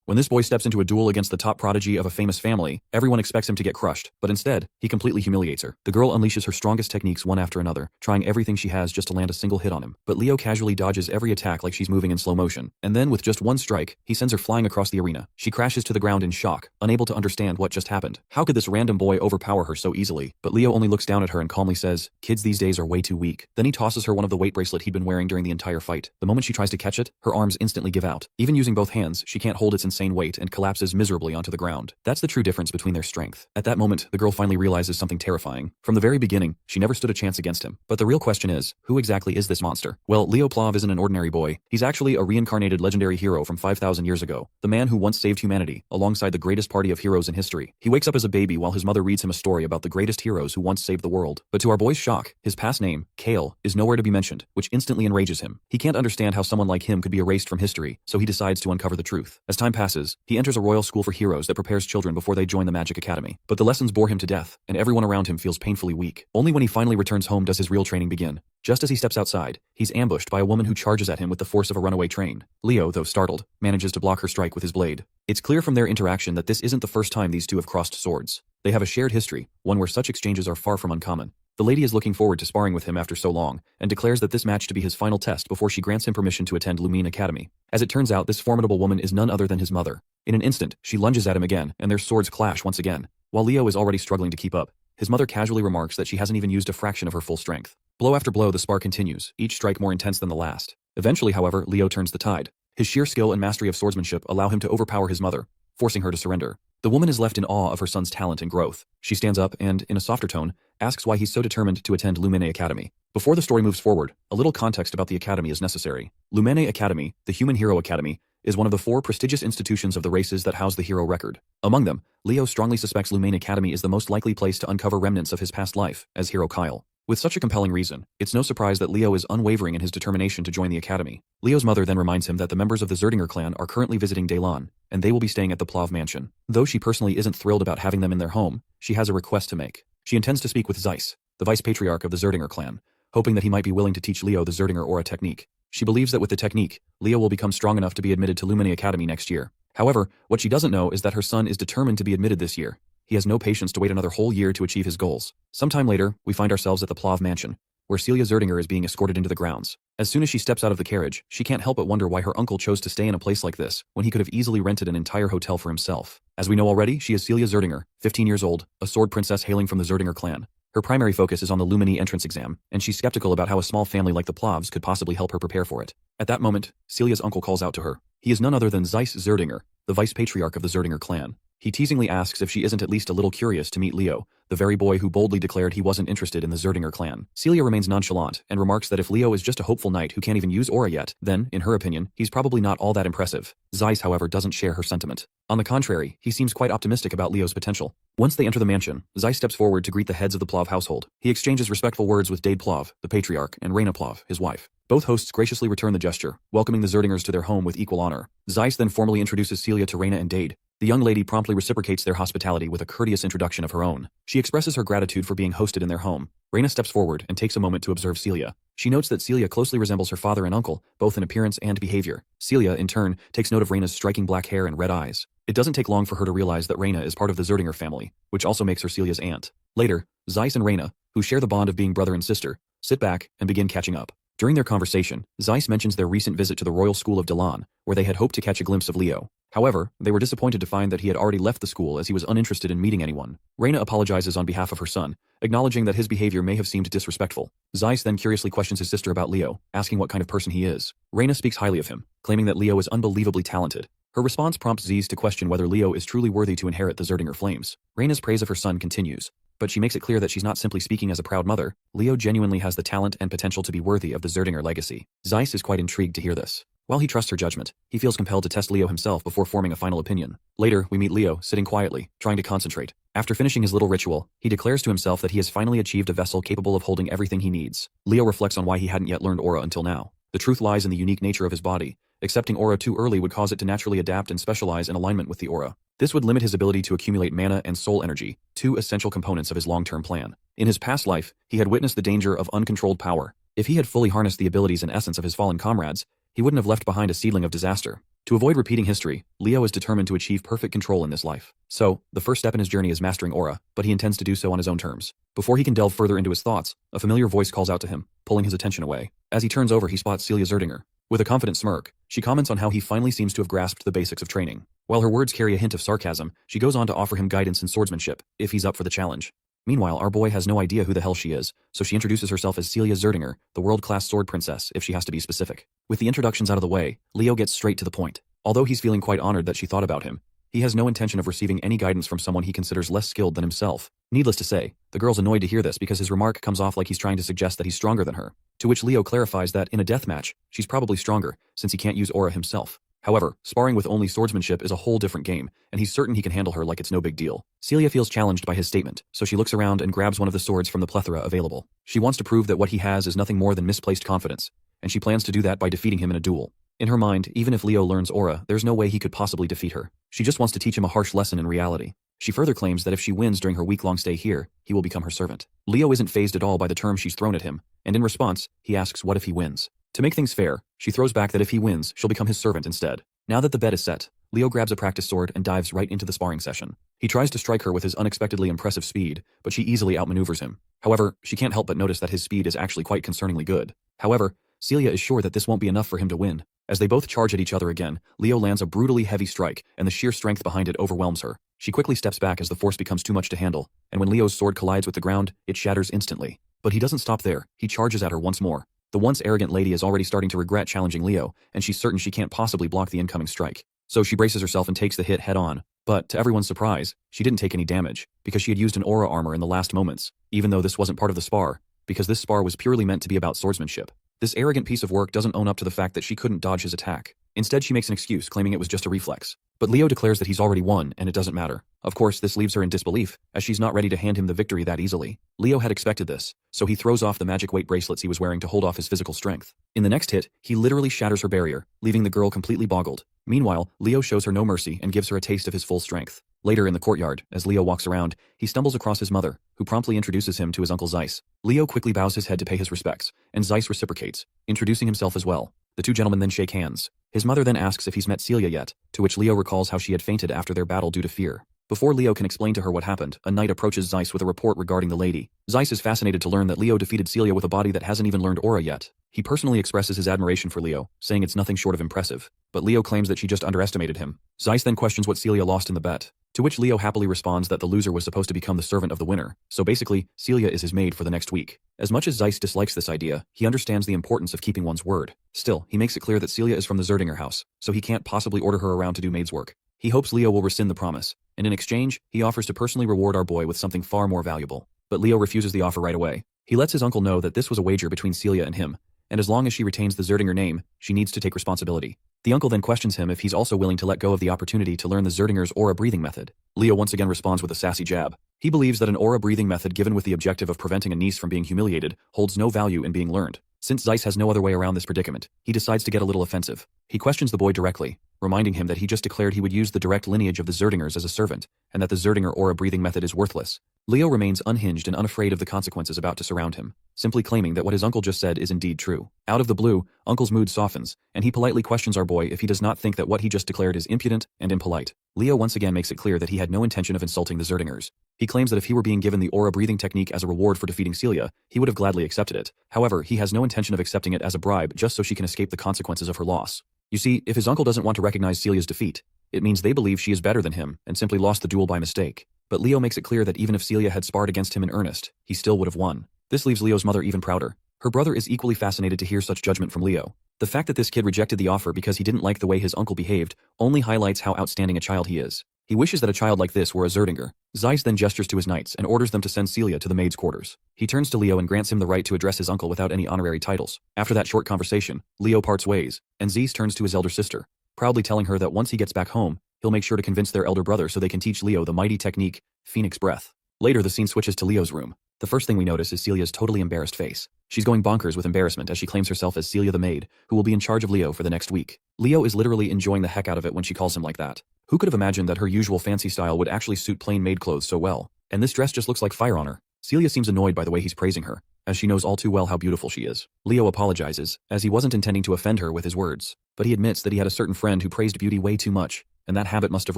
When this boy steps into a duel against the top prodigy of a famous family, everyone expects him to get crushed, but instead, he completely humiliates her. The girl unleashes her strongest techniques one after another, trying everything she has just to land a single hit on him. But Leo casually dodges every attack like she's moving in slow motion, and then with just one strike, he sends her flying across the arena. She crashes to the ground in shock, unable to understand what just happened. How could this random boy overpower her so easily? But Leo only looks down at her and calmly says, "Kids these days are way too weak." Then he tosses her one of the weight bracelet he'd been wearing during the entire fight. The moment she tries to catch it, her arms instantly give out. Even using both hands, she can't hold its insane weight and collapses miserably onto the ground. That's the true difference between their strength. At that moment, the girl finally realizes something terrifying. From the very beginning, she never stood a chance against him. But the real question is, who exactly is this monster? Well, Leo Plov isn't an ordinary boy. He's actually a reincarnated legendary hero from 5,000 years ago. The man who once saved humanity, alongside the greatest party of heroes in history. He wakes up as a baby while his mother reads him a story about the greatest heroes who once saved the world. But to our boy's shock, his past name, Kale, is nowhere to be mentioned, which instantly enrages him. He can't understand how someone like him could be erased from history, so he decides to uncover the truth. As time passes, he enters a royal school for heroes that prepares children before they join the Magic Academy. But the lessons bore him to death, and everyone around him feels painfully weak. Only when he finally returns home does his real training begin. Just as he steps outside, he's ambushed by a woman who charges at him with the force of a runaway train. Leo, though startled, manages to block her strike with his blade. It's clear from their interaction that this isn't the first time these two have crossed swords. They have a shared history, one where such exchanges are far from uncommon. The lady is looking forward to sparring with him after so long, and declares that this match to be his final test before she grants him permission to attend Lumine Academy. As it turns out, this formidable woman is none other than his mother. In an instant, she lunges at him again, and their swords clash once again. While Leo is already struggling to keep up, his mother casually remarks that she hasn't even used a fraction of her full strength. Blow after blow, the spar continues, each strike more intense than the last. Eventually, however, Leo turns the tide. His sheer skill and mastery of swordsmanship allow him to overpower his mother, forcing her to surrender. The woman is left in awe of her son's talent and growth. She stands up and, in a softer tone, asks why he's so determined to attend Lumine Academy. Before the story moves forward, a little context about the academy is necessary. Lumine Academy, the Human Hero Academy, is one of the 4 prestigious institutions of the races that house the hero record. Among them, Leo strongly suspects Lumine Academy is the most likely place to uncover remnants of his past life, as hero Kyle. With such a compelling reason, it's no surprise that Leo is unwavering in his determination to join the academy. Leo's mother then reminds him that the members of the Zerdinger clan are currently visiting Daylon, and they will be staying at the Plov mansion. Though she personally isn't thrilled about having them in their home, she has a request to make. She intends to speak with Zeiss, the vice patriarch of the Zerdinger clan, hoping that he might be willing to teach Leo the Zerdinger aura technique. She believes that with the technique, Leo will become strong enough to be admitted to Lumine Academy next year. However, what she doesn't know is that her son is determined to be admitted this year. He has no patience to wait another whole year to achieve his goals. Sometime later, we find ourselves at the Plov mansion, where Celia Zerdinger is being escorted into the grounds. As soon as she steps out of the carriage, she can't help but wonder why her uncle chose to stay in a place like this, when he could have easily rented an entire hotel for himself. As we know already, she is Celia Zerdinger, 15 years old, a sword princess hailing from the Zerdinger clan. Her primary focus is on the Lumine entrance exam, and she's skeptical about how a small family like the Plovs could possibly help her prepare for it. At that moment, Celia's uncle calls out to her. He is none other than Zeiss Zerdinger, the vice patriarch of the Zerdinger clan. He teasingly asks if she isn't at least a little curious to meet Leo, the very boy who boldly declared he wasn't interested in the Zerdinger clan. Celia remains nonchalant and remarks that if Leo is just a hopeful knight who can't even use aura yet, then, in her opinion, he's probably not all that impressive. Zeiss, however, doesn't share her sentiment. On the contrary, he seems quite optimistic about Leo's potential. Once they enter the mansion, Zeiss steps forward to greet the heads of the Plov household. He exchanges respectful words with Dade Plov, the patriarch, and Raina Plov, his wife. Both hosts graciously return the gesture, welcoming the Zerdingers to their home with equal honor. Zeiss then formally introduces Celia to Raina and Dade. The young lady promptly reciprocates their hospitality with a courteous introduction of her own. She expresses her gratitude for being hosted in their home. Raina steps forward and takes a moment to observe Celia. She notes that Celia closely resembles her father and uncle, both in appearance and behavior. Celia, in turn, takes note of Raina's striking black hair and red eyes. It doesn't take long for her to realize that Raina is part of the Zerdinger family, which also makes her Celia's aunt. Later, Zeiss and Raina, who share the bond of being brother and sister, sit back and begin catching up. During their conversation, Zeiss mentions their recent visit to the Royal School of Daylon, where they had hoped to catch a glimpse of Leo. However, they were disappointed to find that he had already left the school as he was uninterested in meeting anyone. Raina apologizes on behalf of her son, acknowledging that his behavior may have seemed disrespectful. Zeiss then curiously questions his sister about Leo, asking what kind of person he is. Raina speaks highly of him, claiming that Leo is unbelievably talented. Her response prompts Zeiss to question whether Leo is truly worthy to inherit the Zerdinger flames. Raina's praise of her son continues, but she makes it clear that she's not simply speaking as a proud mother. Leo genuinely has the talent and potential to be worthy of the Zerdinger legacy. Zeiss is quite intrigued to hear this. While he trusts her judgment, he feels compelled to test Leo himself before forming a final opinion. Later, we meet Leo, sitting quietly, trying to concentrate. After finishing his little ritual, he declares to himself that he has finally achieved a vessel capable of holding everything he needs. Leo reflects on why he hadn't yet learned aura until now. The truth lies in the unique nature of his body. Accepting aura too early would cause it to naturally adapt and specialize in alignment with the aura. This would limit his ability to accumulate mana and soul energy, 2 essential components of his long-term plan. In his past life, he had witnessed the danger of uncontrolled power. If he had fully harnessed the abilities and essence of his fallen comrades, he wouldn't have left behind a seedling of disaster. To avoid repeating history, Leo is determined to achieve perfect control in this life. So, the first step in his journey is mastering aura, but he intends to do so on his own terms. Before he can delve further into his thoughts, a familiar voice calls out to him, pulling his attention away. As he turns over, he spots Celia Zerdinger. With a confident smirk, she comments on how he finally seems to have grasped the basics of training. While her words carry a hint of sarcasm, she goes on to offer him guidance in swordsmanship, if he's up for the challenge. Meanwhile, our boy has no idea who the hell she is, so she introduces herself as Celia Zerdinger, the world-class sword princess, if she has to be specific. With the introductions out of the way, Leo gets straight to the point. Although he's feeling quite honored that she thought about him, he has no intention of receiving any guidance from someone he considers less skilled than himself. Needless to say, the girl's annoyed to hear this because his remark comes off like he's trying to suggest that he's stronger than her, to which Leo clarifies that in a deathmatch, she's probably stronger, since he can't use aura himself. However, sparring with only swordsmanship is a whole different game, and he's certain he can handle her like it's no big deal. Celia feels challenged by his statement, so she looks around and grabs one of the swords from the plethora available. She wants to prove that what he has is nothing more than misplaced confidence, and she plans to do that by defeating him in a duel. In her mind, even if Leo learns aura, there's no way he could possibly defeat her. She just wants to teach him a harsh lesson in reality. She further claims that if she wins during her week-long stay here, he will become her servant. Leo isn't fazed at all by the term she's thrown at him, and in response, he asks what if he wins. To make things fair, she throws back that if he wins, she'll become his servant instead. Now that the bet is set, Leo grabs a practice sword and dives right into the sparring session. He tries to strike her with his unexpectedly impressive speed, but she easily outmaneuvers him. However, she can't help but notice that his speed is actually quite concerningly good. However, Celia is sure that this won't be enough for him to win. As they both charge at each other again, Leo lands a brutally heavy strike, and the sheer strength behind it overwhelms her. She quickly steps back as the force becomes too much to handle, and when Leo's sword collides with the ground, it shatters instantly. But he doesn't stop there, he charges at her once more. The once arrogant lady is already starting to regret challenging Leo, and she's certain she can't possibly block the incoming strike. So she braces herself and takes the hit head on. But, to everyone's surprise, she didn't take any damage, because she had used an aura armor in the last moments, even though this wasn't part of the spar, because this spar was purely meant to be about swordsmanship. This arrogant piece of work doesn't own up to the fact that she couldn't dodge his attack. Instead, she makes an excuse, claiming it was just a reflex. But Leo declares that he's already won, and it doesn't matter. Of course, this leaves her in disbelief, as she's not ready to hand him the victory that easily. Leo had expected this, so he throws off the magic weight bracelets he was wearing to hold off his physical strength. In the next hit, he literally shatters her barrier, leaving the girl completely boggled. Meanwhile, Leo shows her no mercy and gives her a taste of his full strength. Later in the courtyard, as Leo walks around, he stumbles across his mother, who promptly introduces him to his uncle Zeiss. Leo quickly bows his head to pay his respects, and Zeiss reciprocates, introducing himself as well. The two gentlemen then shake hands. His mother then asks if he's met Celia yet, to which Leo recalls how she had fainted after their battle due to fear. Before Leo can explain to her what happened, a knight approaches Zeiss with a report regarding the lady. Zeiss is fascinated to learn that Leo defeated Celia with a body that hasn't even learned aura yet. He personally expresses his admiration for Leo, saying it's nothing short of impressive. But Leo claims that she just underestimated him. Zeiss then questions what Celia lost in the bet, to which Leo happily responds that the loser was supposed to become the servant of the winner, so basically, Celia is his maid for the next week. As much as Zeiss dislikes this idea, he understands the importance of keeping one's word. Still, he makes it clear that Celia is from the Zerdinger house, so he can't possibly order her around to do maid's work. He hopes Leo will rescind the promise, and in exchange, he offers to personally reward our boy with something far more valuable. But Leo refuses the offer right away. He lets his uncle know that this was a wager between Celia and him, and as long as she retains the Zerdinger name, she needs to take responsibility. The uncle then questions him if he's also willing to let go of the opportunity to learn the Zerdinger's aura breathing method. Leo once again responds with a sassy jab. He believes that an aura breathing method given with the objective of preventing a niece from being humiliated holds no value in being learned. Since Zeiss has no other way around this predicament, he decides to get a little offensive. He questions the boy directly, reminding him that he just declared he would use the direct lineage of the Zerdingers as a servant, and that the Zerdinger aura breathing method is worthless. Leo remains unhinged and unafraid of the consequences about to surround him, simply claiming that what his uncle just said is indeed true. Out of the blue, Uncle's mood softens, and he politely questions our boy if he does not think that what he just declared is impudent and impolite. Leo once again makes it clear that he had no intention of insulting the Zerdingers. He claims that if he were being given the aura breathing technique as a reward for defeating Celia, he would have gladly accepted it. However, he has no intention of accepting it as a bribe just so she can escape the consequences of her loss. You see, if his uncle doesn't want to recognize Celia's defeat, it means they believe she is better than him and simply lost the duel by mistake. But Leo makes it clear that even if Celia had sparred against him in earnest, he still would have won. This leaves Leo's mother even prouder. Her brother is equally fascinated to hear such judgment from Leo. The fact that this kid rejected the offer because he didn't like the way his uncle behaved only highlights how outstanding a child he is. He wishes that a child like this were a Zerdinger. Zeiss then gestures to his knights and orders them to send Celia to the maid's quarters. He turns to Leo and grants him the right to address his uncle without any honorary titles. After that short conversation, Leo parts ways, and Zeiss turns to his elder sister, proudly telling her that once he gets back home, he'll make sure to convince their elder brother so they can teach Leo the mighty technique, Phoenix Breath. Later, the scene switches to Leo's room. The first thing we notice is Celia's totally embarrassed face. She's going bonkers with embarrassment as she claims herself as Celia the maid, who will be in charge of Leo for the next week. Leo is literally enjoying the heck out of it when she calls him like that. Who could have imagined that her usual fancy style would actually suit plain maid clothes so well? And this dress just looks like fire on her. Celia seems annoyed by the way he's praising her. as she knows all too well how beautiful she is. Leo apologizes, as he wasn't intending to offend her with his words, but he admits that he had a certain friend who praised beauty way too much, and that habit must have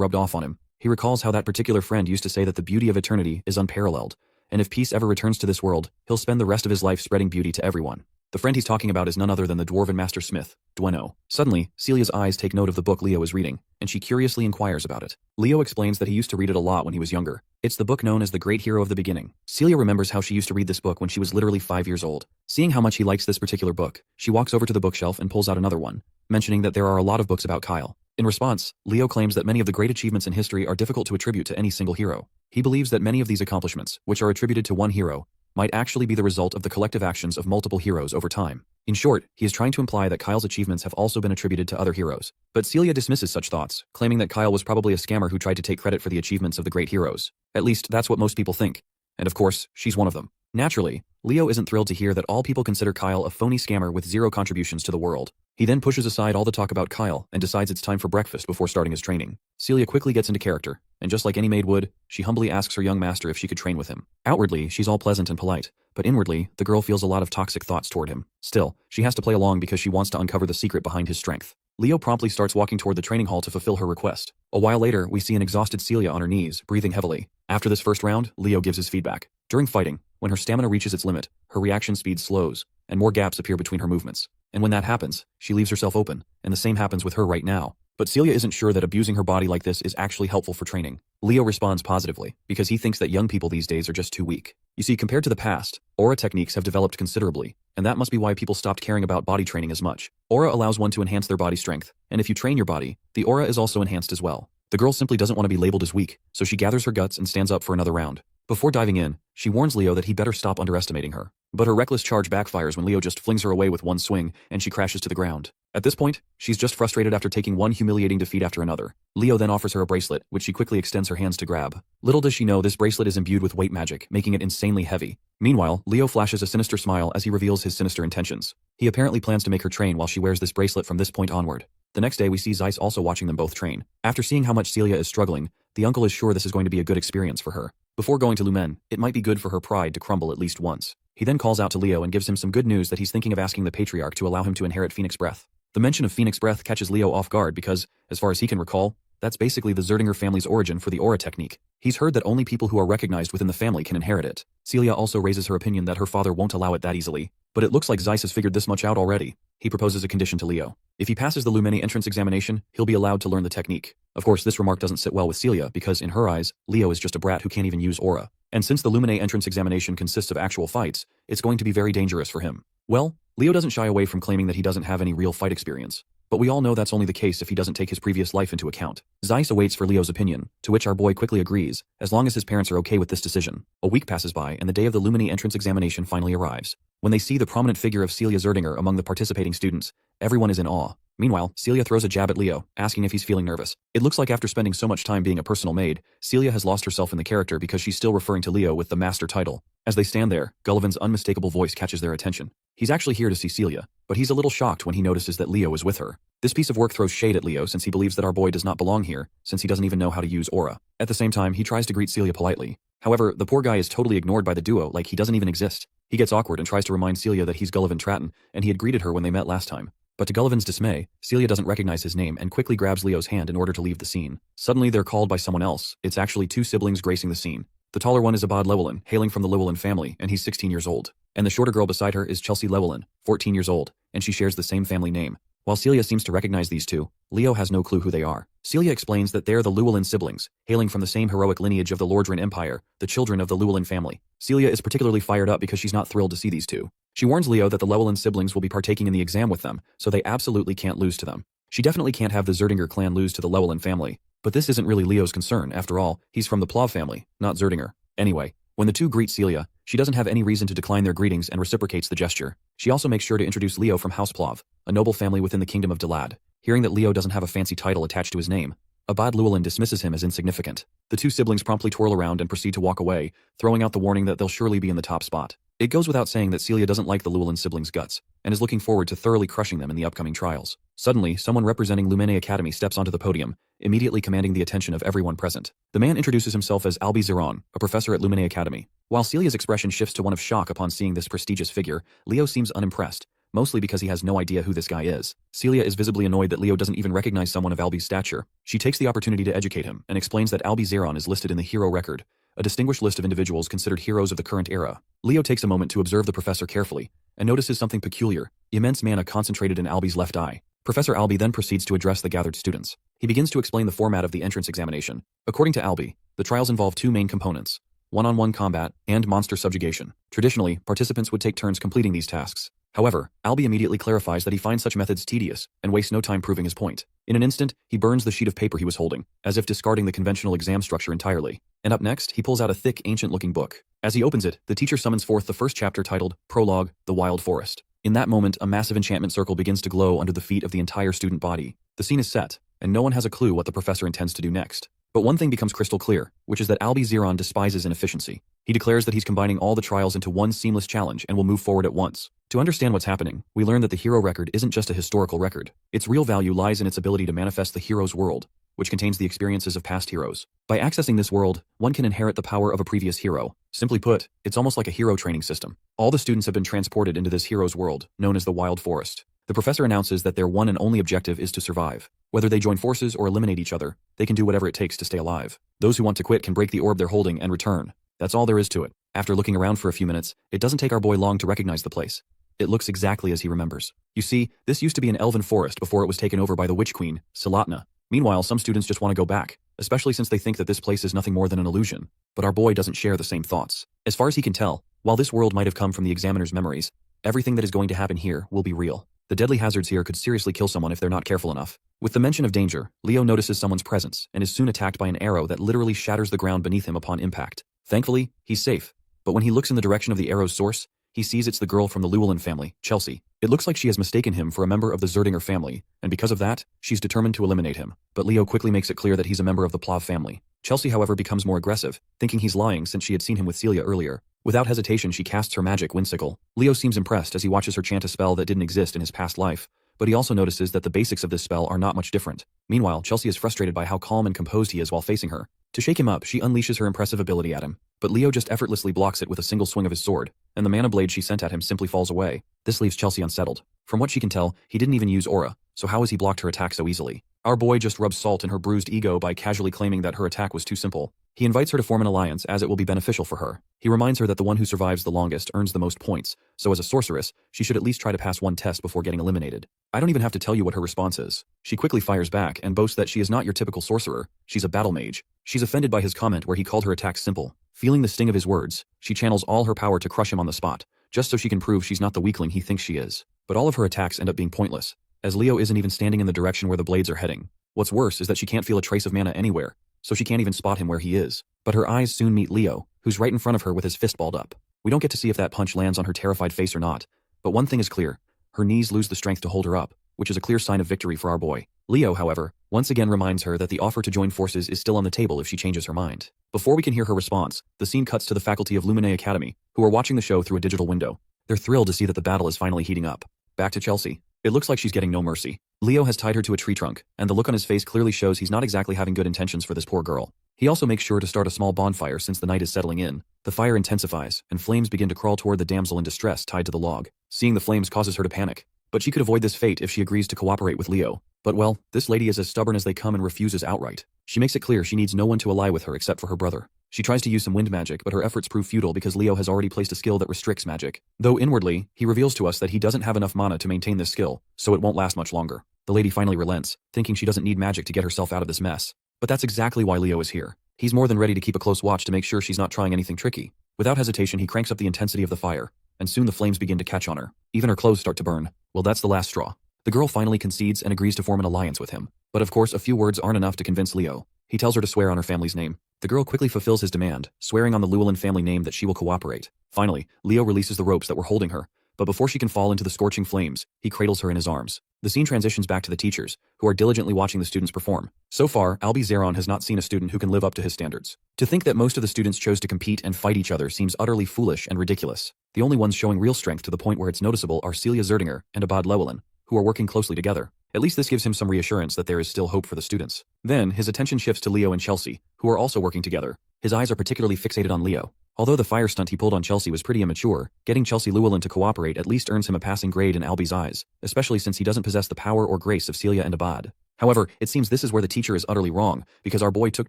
rubbed off on him. He recalls how that particular friend used to say that the beauty of eternity is unparalleled, and if peace ever returns to this world, he'll spend the rest of his life spreading beauty to everyone. The friend he's talking about is none other than the Dwarven Master Smith, Dweno. Suddenly, Celia's eyes take note of the book Leo is reading, and she curiously inquires about it. Leo explains that he used to read it a lot when he was younger. It's the book known as The Great Hero of the Beginning. Celia remembers how she used to read this book when she was literally 5 years old. Seeing how much he likes this particular book, she walks over to the bookshelf and pulls out another one, mentioning that there are a lot of books about Kyle. In response, Leo claims that many of the great achievements in history are difficult to attribute to any single hero. He believes that many of these accomplishments, which are attributed to one hero, might actually be the result of the collective actions of multiple heroes over time. In short, he is trying to imply that Kyle's achievements have also been attributed to other heroes. But Celia dismisses such thoughts, claiming that Kyle was probably a scammer who tried to take credit for the achievements of the great heroes. At least, that's what most people think. And of course, she's one of them. Naturally, Leo isn't thrilled to hear that all people consider Kyle a phony scammer with zero contributions to the world. He then pushes aside all the talk about Kyle and decides it's time for breakfast before starting his training. Celia quickly gets into character, and just like any maid would, she humbly asks her young master if she could train with him. Outwardly, she's all pleasant and polite, but inwardly, the girl feels a lot of toxic thoughts toward him. Still, she has to play along because she wants to uncover the secret behind his strength. Leo promptly starts walking toward the training hall to fulfill her request. A while later, we see an exhausted Celia on her knees, breathing heavily. After this first round, Leo gives his feedback. During fighting, when her stamina reaches its limit, her reaction speed slows, and more gaps appear between her movements. And when that happens, she leaves herself open, and the same happens with her right now. But Celia isn't sure that abusing her body like this is actually helpful for training. Leo responds positively, because he thinks that young people these days are just too weak. You see, compared to the past, aura techniques have developed considerably, and that must be why people stopped caring about body training as much. Aura allows one to enhance their body strength, and if you train your body, the aura is also enhanced as well. The girl simply doesn't want to be labeled as weak, so she gathers her guts and stands up for another round. Before diving in, she warns Leo that he better stop underestimating her. But her reckless charge backfires when Leo just flings her away with one swing, and she crashes to the ground. At this point, she's just frustrated after taking one humiliating defeat after another. Leo then offers her a bracelet, which she quickly extends her hands to grab. Little does she know this bracelet is imbued with weight magic, making it insanely heavy. Meanwhile, Leo flashes a sinister smile as he reveals his sinister intentions. He apparently plans to make her train while she wears this bracelet from this point onward. The next day we see Zeiss also watching them both train. After seeing how much Celia is struggling, the uncle is sure this is going to be a good experience for her. Before going to Lumen, it might be good for her pride to crumble at least once. He then calls out to Leo and gives him some good news that he's thinking of asking the Patriarch to allow him to inherit Phoenix Breath. The mention of Phoenix Breath catches Leo off guard because, as far as he can recall, that's basically the Zerdinger family's origin for the aura technique. He's heard that only people who are recognized within the family can inherit it. Celia also raises her opinion that her father won't allow it that easily, but it looks like Zeiss has figured this much out already. He proposes a condition to Leo. If he passes the Lumene entrance examination, he'll be allowed to learn the technique. Of course, this remark doesn't sit well with Celia because, in her eyes, Leo is just a brat who can't even use aura. And since the Lumene entrance examination consists of actual fights, it's going to be very dangerous for him. Well, Leo doesn't shy away from claiming that he doesn't have any real fight experience. But we all know that's only the case if he doesn't take his previous life into account. Zeiss awaits for Leo's opinion, to which our boy quickly agrees, as long as his parents are okay with this decision. A week passes by and the day of the Lumene entrance examination finally arrives. When they see the prominent figure of Celia Zerdinger among the participating students, everyone is in awe. Meanwhile, Celia throws a jab at Leo, asking if he's feeling nervous. It looks like after spending so much time being a personal maid, Celia has lost herself in the character because she's still referring to Leo with the master title. As they stand there, Gullivan's unmistakable voice catches their attention. He's actually here to see Celia, but he's a little shocked when he notices that Leo is with her. This piece of work throws shade at Leo since he believes that our boy does not belong here, since he doesn't even know how to use aura. At the same time, he tries to greet Celia politely. However, the poor guy is totally ignored by the duo like he doesn't even exist. He gets awkward and tries to remind Celia that he's Gullivan Tratton, and he had greeted her when they met last time. But to Gullivan's dismay, Celia doesn't recognize his name and quickly grabs Leo's hand in order to leave the scene. Suddenly they're called by someone else. It's actually two siblings gracing the scene. The taller one is Abad Llewellyn, hailing from the Llewellyn family, and he's 16 years old. And the shorter girl beside her is Chelsea Llewellyn, 14 years old, and she shares the same family name. While Celia seems to recognize these two, Leo has no clue who they are. Celia explains that they're the Llewellyn siblings, hailing from the same heroic lineage of the Lordran Empire, the children of the Llewellyn family. Celia is particularly fired up because she's not thrilled to see these two. She warns Leo that the Llewellyn siblings will be partaking in the exam with them, so they absolutely can't lose to them. She definitely can't have the Zerdinger clan lose to the Llewellyn family, but this isn't really Leo's concern. After all, he's from the Plav family, not Zerdinger. Anyway, when the two greet Celia, she doesn't have any reason to decline their greetings and reciprocates the gesture. She also makes sure to introduce Leo from House Plav, a noble family within the kingdom of Dalad. Hearing that Leo doesn't have a fancy title attached to his name, Abad Llewellyn dismisses him as insignificant. The two siblings promptly twirl around and proceed to walk away, throwing out the warning that they'll surely be in the top spot. It goes without saying that Celia doesn't like the Llewellyn siblings' guts, and is looking forward to thoroughly crushing them in the upcoming trials. Suddenly, someone representing Lumene Academy steps onto the podium, immediately commanding the attention of everyone present. The man introduces himself as Albie Ziron, a professor at Lumene Academy. While Celia's expression shifts to one of shock upon seeing this prestigious figure, Leo seems unimpressed, mostly because he has no idea who this guy is. Celia is visibly annoyed that Leo doesn't even recognize someone of Albie's stature. She takes the opportunity to educate him, and explains that Albie Ziron is listed in the hero record, a distinguished list of individuals considered heroes of the current era. Leo takes a moment to observe the professor carefully, and notices something peculiar: immense mana concentrated in Albie's left eye. Professor Albie then proceeds to address the gathered students. He begins to explain the format of the entrance examination. According to Albie, the trials involve two main components: one-on-one combat and monster subjugation. Traditionally, participants would take turns completing these tasks. However, Albie immediately clarifies that he finds such methods tedious, and wastes no time proving his point. In an instant, he burns the sheet of paper he was holding, as if discarding the conventional exam structure entirely. And up next, he pulls out a thick, ancient-looking book. As he opens it, the teacher summons forth the first chapter titled, Prologue, The Wild Forest. In that moment, a massive enchantment circle begins to glow under the feet of the entire student body. The scene is set, and no one has a clue what the professor intends to do next. But one thing becomes crystal clear, which is that Albie Ziron despises inefficiency. He declares that he's combining all the trials into one seamless challenge and will move forward at once. To understand what's happening, we learn that the hero record isn't just a historical record. Its real value lies in its ability to manifest the hero's world, which contains the experiences of past heroes. By accessing this world, one can inherit the power of a previous hero. Simply put, it's almost like a hero training system. All the students have been transported into this hero's world, known as the Wild Forest. The professor announces that their one and only objective is to survive. Whether they join forces or eliminate each other, they can do whatever it takes to stay alive. Those who want to quit can break the orb they're holding and return. That's all there is to it. After looking around for a few minutes, it doesn't take our boy long to recognize the place. It looks exactly as he remembers. You see, this used to be an elven forest before it was taken over by the Witch Queen, Salatna. Meanwhile, some students just want to go back, especially since they think that this place is nothing more than an illusion. But our boy doesn't share the same thoughts. As far as he can tell, while this world might have come from the examiner's memories, everything that is going to happen here will be real. The deadly hazards here could seriously kill someone if they're not careful enough. With the mention of danger, Leo notices someone's presence and is soon attacked by an arrow that literally shatters the ground beneath him upon impact. Thankfully, he's safe. But when he looks in the direction of the arrow's source, he sees it's the girl from the Llewellyn family, Chelsea. It looks like she has mistaken him for a member of the Zerdinger family, and because of that, she's determined to eliminate him. But Leo quickly makes it clear that he's a member of the Plav family. Chelsea, however, becomes more aggressive, thinking he's lying since she had seen him with Celia earlier. Without hesitation, she casts her magic Windsickle. Leo seems impressed as he watches her chant a spell that didn't exist in his past life, but he also notices that the basics of this spell are not much different. Meanwhile, Chelsea is frustrated by how calm and composed he is while facing her. To shake him up, she unleashes her impressive ability at him, but Leo just effortlessly blocks it with a single swing of his sword, and the mana blade she sent at him simply falls away. This leaves Chelsea unsettled. From what she can tell, he didn't even use aura, so how has he blocked her attack so easily? Our boy just rubs salt in her bruised ego by casually claiming that her attack was too simple. He invites her to form an alliance as it will be beneficial for her. He reminds her that the one who survives the longest earns the most points, so as a sorceress, she should at least try to pass one test before getting eliminated. I don't even have to tell you what her response is. She quickly fires back and boasts that she is not your typical sorcerer, she's a battle mage. She's offended by his comment where he called her attack simple. Feeling the sting of his words, she channels all her power to crush him on the spot, just so she can prove she's not the weakling he thinks she is. But all of her attacks end up being pointless, as Leo isn't even standing in the direction where the blades are heading. What's worse is that she can't feel a trace of mana anywhere, so she can't even spot him where he is. But her eyes soon meet Leo, who's right in front of her with his fist balled up. We don't get to see if that punch lands on her terrified face or not, but one thing is clear: her knees lose the strength to hold her up, which is a clear sign of victory for our boy. Leo, however, once again reminds her that the offer to join forces is still on the table if she changes her mind. Before we can hear her response, the scene cuts to the faculty of Lumene Academy, who are watching the show through a digital window. They're thrilled to see that the battle is finally heating up. Back to Chelsea. It looks like she's getting no mercy. Leo has tied her to a tree trunk, and the look on his face clearly shows he's not exactly having good intentions for this poor girl. He also makes sure to start a small bonfire since the night is settling in. The fire intensifies, and flames begin to crawl toward the damsel in distress tied to the log. Seeing the flames causes her to panic, but she could avoid this fate if she agrees to cooperate with Leo. But well, this lady is as stubborn as they come and refuses outright. She makes it clear she needs no one to ally with her except for her brother. She tries to use some wind magic, but her efforts prove futile because Leo has already placed a skill that restricts magic. Though inwardly, he reveals to us that he doesn't have enough mana to maintain this skill, so it won't last much longer. The lady finally relents, thinking she doesn't need magic to get herself out of this mess. But that's exactly why Leo is here. He's more than ready to keep a close watch to make sure she's not trying anything tricky. Without hesitation, he cranks up the intensity of the fire, and soon the flames begin to catch on her. Even her clothes start to burn. Well, that's the last straw. The girl finally concedes and agrees to form an alliance with him. But of course, a few words aren't enough to convince Leo. He tells her to swear on her family's name. The girl quickly fulfills his demand, swearing on the Llewellyn family name that she will cooperate. Finally, Leo releases the ropes that were holding her, but before she can fall into the scorching flames, he cradles her in his arms. The scene transitions back to the teachers, who are diligently watching the students perform. So far, Albie Zeron has not seen a student who can live up to his standards. To think that most of the students chose to compete and fight each other seems utterly foolish and ridiculous. The only ones showing real strength to the point where it's noticeable are Celia Zerdinger and Abad Llewellyn, who are working closely together. At least this gives him some reassurance that there is still hope for the students. Then, his attention shifts to Leo and Chelsea, who are also working together. His eyes are particularly fixated on Leo. Although the fire stunt he pulled on Chelsea was pretty immature, getting Chelsea Llewellyn to cooperate at least earns him a passing grade in Albie's eyes, especially since he doesn't possess the power or grace of Celia and Abad. However, it seems this is where the teacher is utterly wrong, because our boy took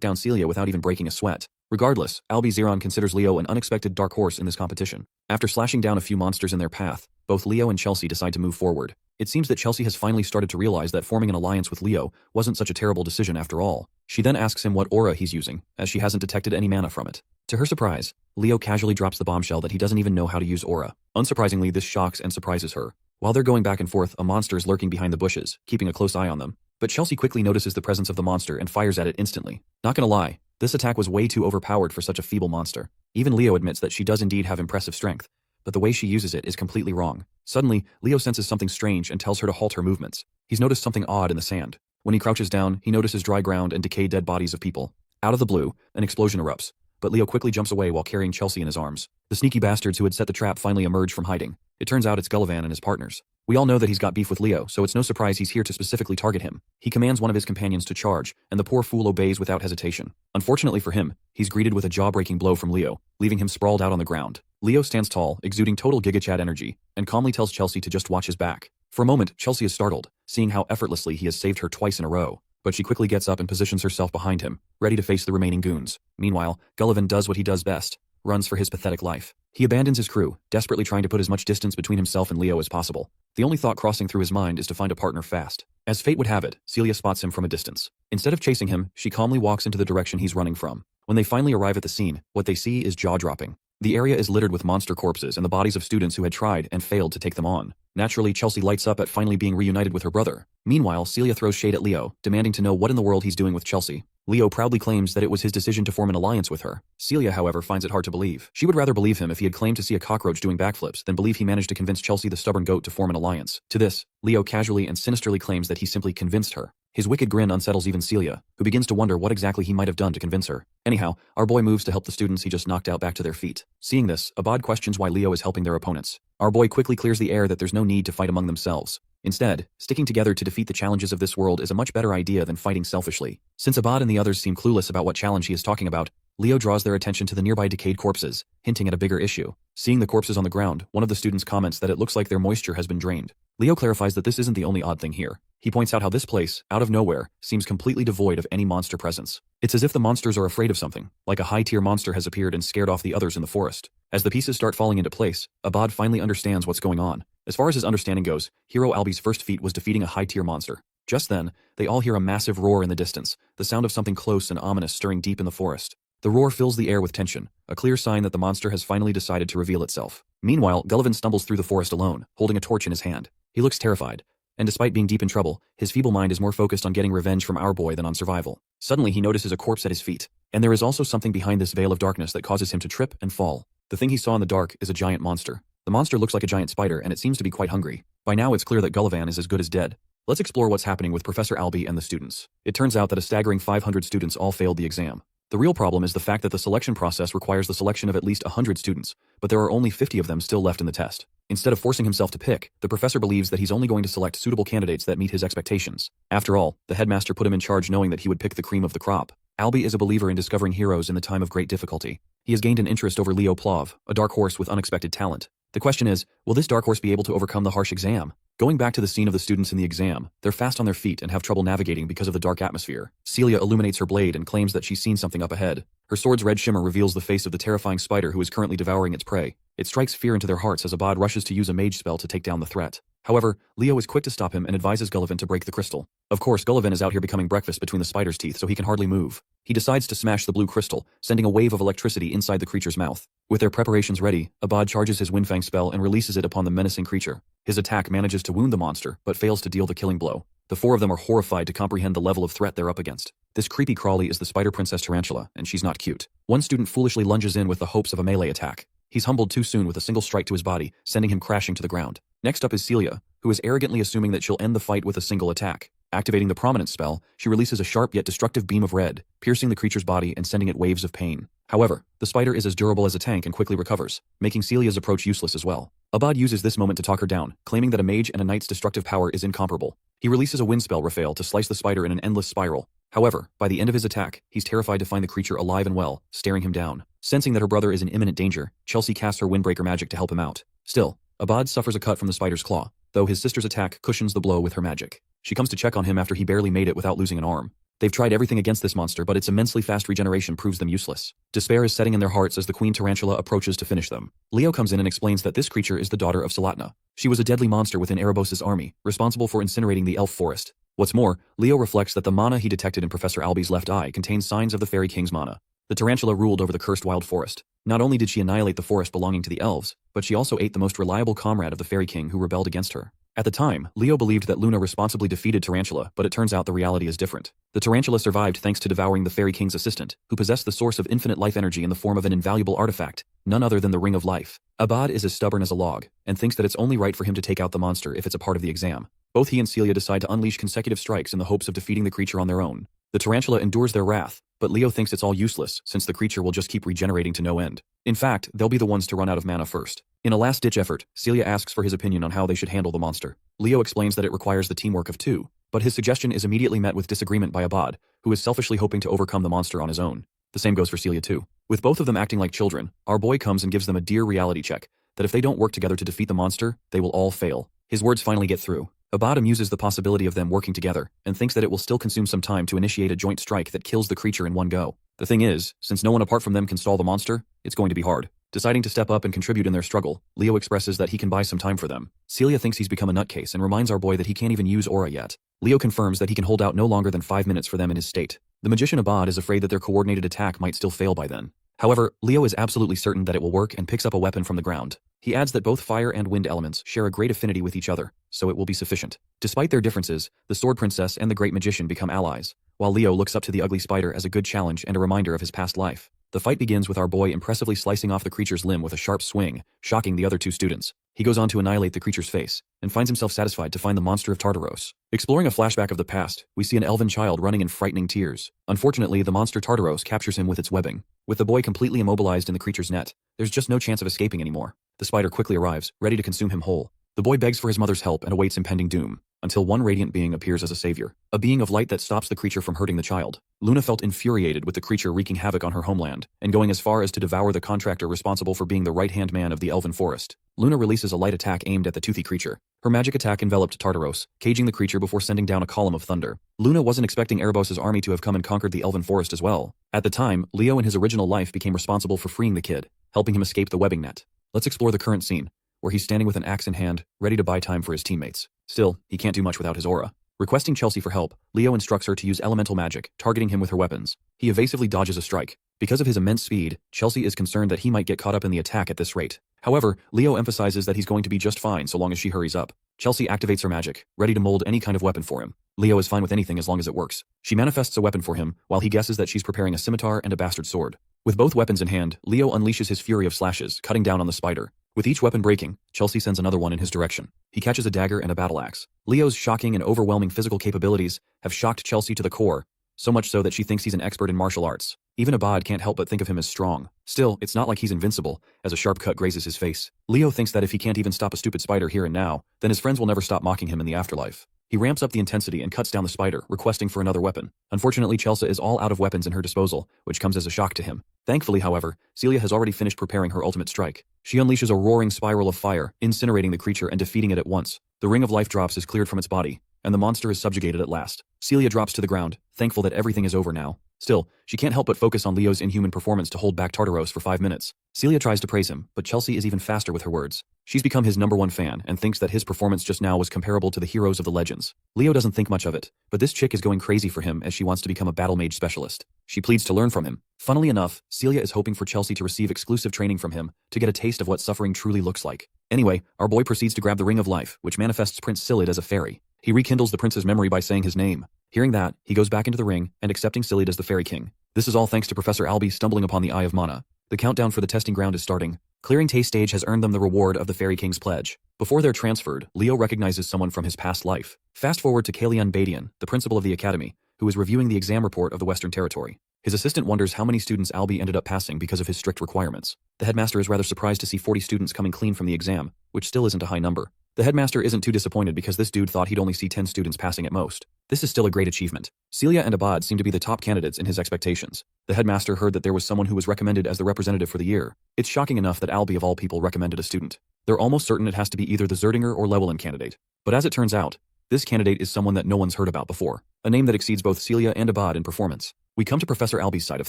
down Celia without even breaking a sweat. Regardless, Albie Zeron considers Leo an unexpected dark horse in this competition. After slashing down a few monsters in their path, both Leo and Chelsea decide to move forward. It seems that Chelsea has finally started to realize that forming an alliance with Leo wasn't such a terrible decision after all. She then asks him what aura he's using, as she hasn't detected any mana from it. To her surprise, Leo casually drops the bombshell that he doesn't even know how to use aura. Unsurprisingly, this shocks and surprises her. While they're going back and forth, a monster is lurking behind the bushes, keeping a close eye on them. But Chelsea quickly notices the presence of the monster and fires at it instantly. Not gonna lie, this attack was way too overpowered for such a feeble monster. Even Leo admits that she does indeed have impressive strength, but the way she uses it is completely wrong. Suddenly, Leo senses something strange and tells her to halt her movements. He's noticed something odd in the sand. When he crouches down, he notices dry ground and decayed dead bodies of people. Out of the blue, an explosion erupts, but Leo quickly jumps away while carrying Chelsea in his arms. The sneaky bastards who had set the trap finally emerge from hiding. It turns out it's Gullivan and his partners. We all know that he's got beef with Leo, so it's no surprise he's here to specifically target him. He commands one of his companions to charge, and the poor fool obeys without hesitation. Unfortunately for him, he's greeted with a jaw-breaking blow from Leo, leaving him sprawled out on the ground. Leo stands tall, exuding total GigaChad energy, and calmly tells Chelsea to just watch his back. For a moment, Chelsea is startled, seeing how effortlessly he has saved her twice in a row. But she quickly gets up and positions herself behind him, ready to face the remaining goons. Meanwhile, Gullivan does what he does best, runs for his pathetic life. He abandons his crew, desperately trying to put as much distance between himself and Leo as possible. The only thought crossing through his mind is to find a partner fast. As fate would have it, Celia spots him from a distance. Instead of chasing him, she calmly walks into the direction he's running from. When they finally arrive at the scene, what they see is jaw-dropping. The area is littered with monster corpses and the bodies of students who had tried and failed to take them on. Naturally, Chelsea lights up at finally being reunited with her brother. Meanwhile, Celia throws shade at Leo, demanding to know what in the world he's doing with Chelsea. Leo proudly claims that it was his decision to form an alliance with her. Celia, however, finds it hard to believe. She would rather believe him if he had claimed to see a cockroach doing backflips than believe he managed to convince Chelsea the stubborn goat to form an alliance. To this, Leo casually and sinisterly claims that he simply convinced her. His wicked grin unsettles even Celia, who begins to wonder what exactly he might have done to convince her. Anyhow, our boy moves to help the students he just knocked out back to their feet. Seeing this, Abad questions why Leo is helping their opponents. Our boy quickly clears the air that there's no need to fight among themselves. Instead, sticking together to defeat the challenges of this world is a much better idea than fighting selfishly. Since Abad and the others seem clueless about what challenge he is talking about, Leo draws their attention to the nearby decayed corpses, hinting at a bigger issue. Seeing the corpses on the ground, one of the students comments that it looks like their moisture has been drained. Leo clarifies that this isn't the only odd thing here. He points out how this place, out of nowhere, seems completely devoid of any monster presence. It's as if the monsters are afraid of something, like a high-tier monster has appeared and scared off the others in the forest. As the pieces start falling into place, Abad finally understands what's going on. As far as his understanding goes, Hero Albie's first feat was defeating a high-tier monster. Just then, they all hear a massive roar in the distance, the sound of something close and ominous stirring deep in the forest. The roar fills the air with tension, a clear sign that the monster has finally decided to reveal itself. Meanwhile, Gullivan stumbles through the forest alone, holding a torch in his hand. He looks terrified, and despite being deep in trouble, his feeble mind is more focused on getting revenge from our boy than on survival. Suddenly, he notices a corpse at his feet, and there is also something behind this veil of darkness that causes him to trip and fall. The thing he saw in the dark is a giant monster. The monster looks like a giant spider, and it seems to be quite hungry. By now, it's clear that Gullivan is as good as dead. Let's explore what's happening with Professor Albie and the students. It turns out that a staggering 500 students all failed the exam. The real problem is the fact that the selection process requires the selection of at least 100 students, but there are only 50 of them still left in the test. Instead of forcing himself to pick, the professor believes that he's only going to select suitable candidates that meet his expectations. After all, the headmaster put him in charge knowing that he would pick the cream of the crop. Albie is a believer in discovering heroes in the time of great difficulty. He has gained an interest over Leo Plov, a dark horse with unexpected talent. The question is, will this dark horse be able to overcome the harsh exam? Going back to the scene of the students in the exam, they're fast on their feet and have trouble navigating because of the dark atmosphere. Celia illuminates her blade and claims that she's seen something up ahead. Her sword's red shimmer reveals the face of the terrifying spider who is currently devouring its prey. It strikes fear into their hearts as Abad rushes to use a mage spell to take down the threat. However, Leo is quick to stop him and advises Gullivan to break the crystal. Of course, Gullivan is out here becoming breakfast between the spider's teeth, so he can hardly move. He decides to smash the blue crystal, sending a wave of electricity inside the creature's mouth. With their preparations ready, Abad charges his Windfang spell and releases it upon the menacing creature. His attack manages to wound the monster, but fails to deal the killing blow. The four of them are horrified to comprehend the level of threat they're up against. This creepy crawly is the Spider Princess Tarantula, and she's not cute. One student foolishly lunges in with the hopes of a melee attack. He's humbled too soon with a single strike to his body, sending him crashing to the ground. Next up is Celia, who is arrogantly assuming that she'll end the fight with a single attack. Activating the Prominence spell, she releases a sharp yet destructive beam of red, piercing the creature's body and sending it waves of pain. However, the spider is as durable as a tank and quickly recovers, making Celia's approach useless as well. Abad uses this moment to talk her down, claiming that a mage and a knight's destructive power is incomparable. He releases a wind spell Raphael to slice the spider in an endless spiral. However, by the end of his attack, he's terrified to find the creature alive and well, staring him down. Sensing that her brother is in imminent danger, Chelsea casts her Windbreaker magic to help him out. Still, Abad suffers a cut from the spider's claw, though his sister's attack cushions the blow with her magic. She comes to check on him after he barely made it without losing an arm. They've tried everything against this monster, but its immensely fast regeneration proves them useless. Despair is setting in their hearts as the Queen Tarantula approaches to finish them. Leo comes in and explains that this creature is the daughter of Salatna. She was a deadly monster within Erebos' army, responsible for incinerating the elf forest. What's more, Leo reflects that the mana he detected in Professor Alby's left eye contains signs of the Fairy King's mana. The tarantula ruled over the cursed wild forest. Not only did she annihilate the forest belonging to the elves, but she also ate the most reliable comrade of the Fairy King who rebelled against her. At the time, Leo believed that Luna responsibly defeated Tarantula, but it turns out the reality is different. The tarantula survived thanks to devouring the Fairy King's assistant, who possessed the source of infinite life energy in the form of an invaluable artifact, none other than the Ring of Life. Abad is as stubborn as a log, and thinks that it's only right for him to take out the monster if it's a part of the exam. Both he and Celia decide to unleash consecutive strikes in the hopes of defeating the creature on their own. The tarantula endures their wrath, but Leo thinks it's all useless since the creature will just keep regenerating to no end. In fact, they'll be the ones to run out of mana first. In a last-ditch effort, Celia asks for his opinion on how they should handle the monster. Leo explains that it requires the teamwork of two, but his suggestion is immediately met with disagreement by Abad, who is selfishly hoping to overcome the monster on his own. The same goes for Celia too. With both of them acting like children, our boy comes and gives them a dear reality check, that if they don't work together to defeat the monster, they will all fail. His words finally get through. Abad amuses the possibility of them working together, and thinks that it will still consume some time to initiate a joint strike that kills the creature in one go. The thing is, since no one apart from them can stall the monster, it's going to be hard. Deciding to step up and contribute in their struggle, Leo expresses that he can buy some time for them. Celia thinks he's become a nutcase and reminds our boy that he can't even use aura yet. Leo confirms that he can hold out no longer than 5 minutes for them in his state. The magician Abad is afraid that their coordinated attack might still fail by then. However, Leo is absolutely certain that it will work and picks up a weapon from the ground. He adds that both fire and wind elements share a great affinity with each other, so it will be sufficient. Despite their differences, the Sword Princess and the Great Magician become allies, while Leo looks up to the ugly spider as a good challenge and a reminder of his past life. The fight begins with our boy impressively slicing off the creature's limb with a sharp swing, shocking the other two students. He goes on to annihilate the creature's face, and finds himself satisfied to find the monster of Tartaros. Exploring a flashback of the past, we see an elven child running in frightening tears. Unfortunately, the monster Tartaros captures him with its webbing. With the boy completely immobilized in the creature's net, there's just no chance of escaping anymore. The spider quickly arrives, ready to consume him whole. The boy begs for his mother's help and awaits impending doom, until one radiant being appears as a savior, a being of light that stops the creature from hurting the child. Luna felt infuriated with the creature wreaking havoc on her homeland, and going as far as to devour the contractor responsible for being the right-hand man of the elven forest. Luna releases a light attack aimed at the toothy creature. Her magic attack enveloped Tartaros, caging the creature before sending down a column of thunder. Luna wasn't expecting Erebos' army to have come and conquered the elven forest as well. At the time, Leo in his original life became responsible for freeing the kid, helping him escape the webbing net. Let's explore the current scene, where he's standing with an axe in hand, ready to buy time for his teammates. Still, he can't do much without his aura. Requesting Chelsea for help, Leo instructs her to use elemental magic, targeting him with her weapons. He evasively dodges a strike. Because of his immense speed, Chelsea is concerned that he might get caught up in the attack at this rate. However, Leo emphasizes that he's going to be just fine so long as she hurries up. Chelsea activates her magic, ready to mold any kind of weapon for him. Leo is fine with anything as long as it works. She manifests a weapon for him, while he guesses that she's preparing a scimitar and a bastard sword. With both weapons in hand, Leo unleashes his fury of slashes, cutting down on the spider. With each weapon breaking, Chelsea sends another one in his direction. He catches a dagger and a battle axe. Leo's shocking and overwhelming physical capabilities have shocked Chelsea to the core, so much so that she thinks he's an expert in martial arts. Even Abad can't help but think of him as strong. Still, it's not like he's invincible, as a sharp cut grazes his face. Leo thinks that if he can't even stop a stupid spider here and now, then his friends will never stop mocking him in the afterlife. He ramps up the intensity and cuts down the spider, requesting for another weapon. Unfortunately, Chelsea is all out of weapons in her disposal, which comes as a shock to him. Thankfully, however, Celia has already finished preparing her ultimate strike. She unleashes a roaring spiral of fire, incinerating the creature and defeating it at once. The Ring of Life drops is cleared from its body, and the monster is subjugated at last. Celia drops to the ground, thankful that everything is over now. Still, she can't help but focus on Leo's inhuman performance to hold back Tartaros for 5 minutes. Celia tries to praise him, but Chelsea is even faster with her words. She's become his #1 fan and thinks that his performance just now was comparable to the heroes of the legends. Leo doesn't think much of it, but this chick is going crazy for him as she wants to become a battle mage specialist. She pleads to learn from him. Funnily enough, Celia is hoping for Chelsea to receive exclusive training from him to get a taste of what suffering truly looks like. Anyway, our boy proceeds to grab the Ring of Life, which manifests Prince Silid as a fairy. He rekindles the prince's memory by saying his name. Hearing that, he goes back into the ring and accepting Silid as the Fairy King. This is all thanks to Professor Alby stumbling upon the Eye of Mana. The countdown for the testing ground is starting. Clearing Tay stage has earned them the reward of the Fairy King's pledge. Before they're transferred, Leo recognizes someone from his past life. Fast forward to Kalian Badian, the principal of the academy, who is reviewing the exam report of the Western Territory. His assistant wonders how many students Albie ended up passing because of his strict requirements. The headmaster is rather surprised to see 40 students coming clean from the exam, which still isn't a high number. The headmaster isn't too disappointed because this dude thought he'd only see 10 students passing at most. This is still a great achievement. Celia and Abad seem to be the top candidates in his expectations. The headmaster heard that there was someone who was recommended as the representative for the year. It's shocking enough that Albie of all people recommended a student. They're almost certain it has to be either the Zerdinger or Llewellyn candidate. But as it turns out, this candidate is someone that no one's heard about before, a name that exceeds both Celia and Abad in performance. We come to Professor Albie's side of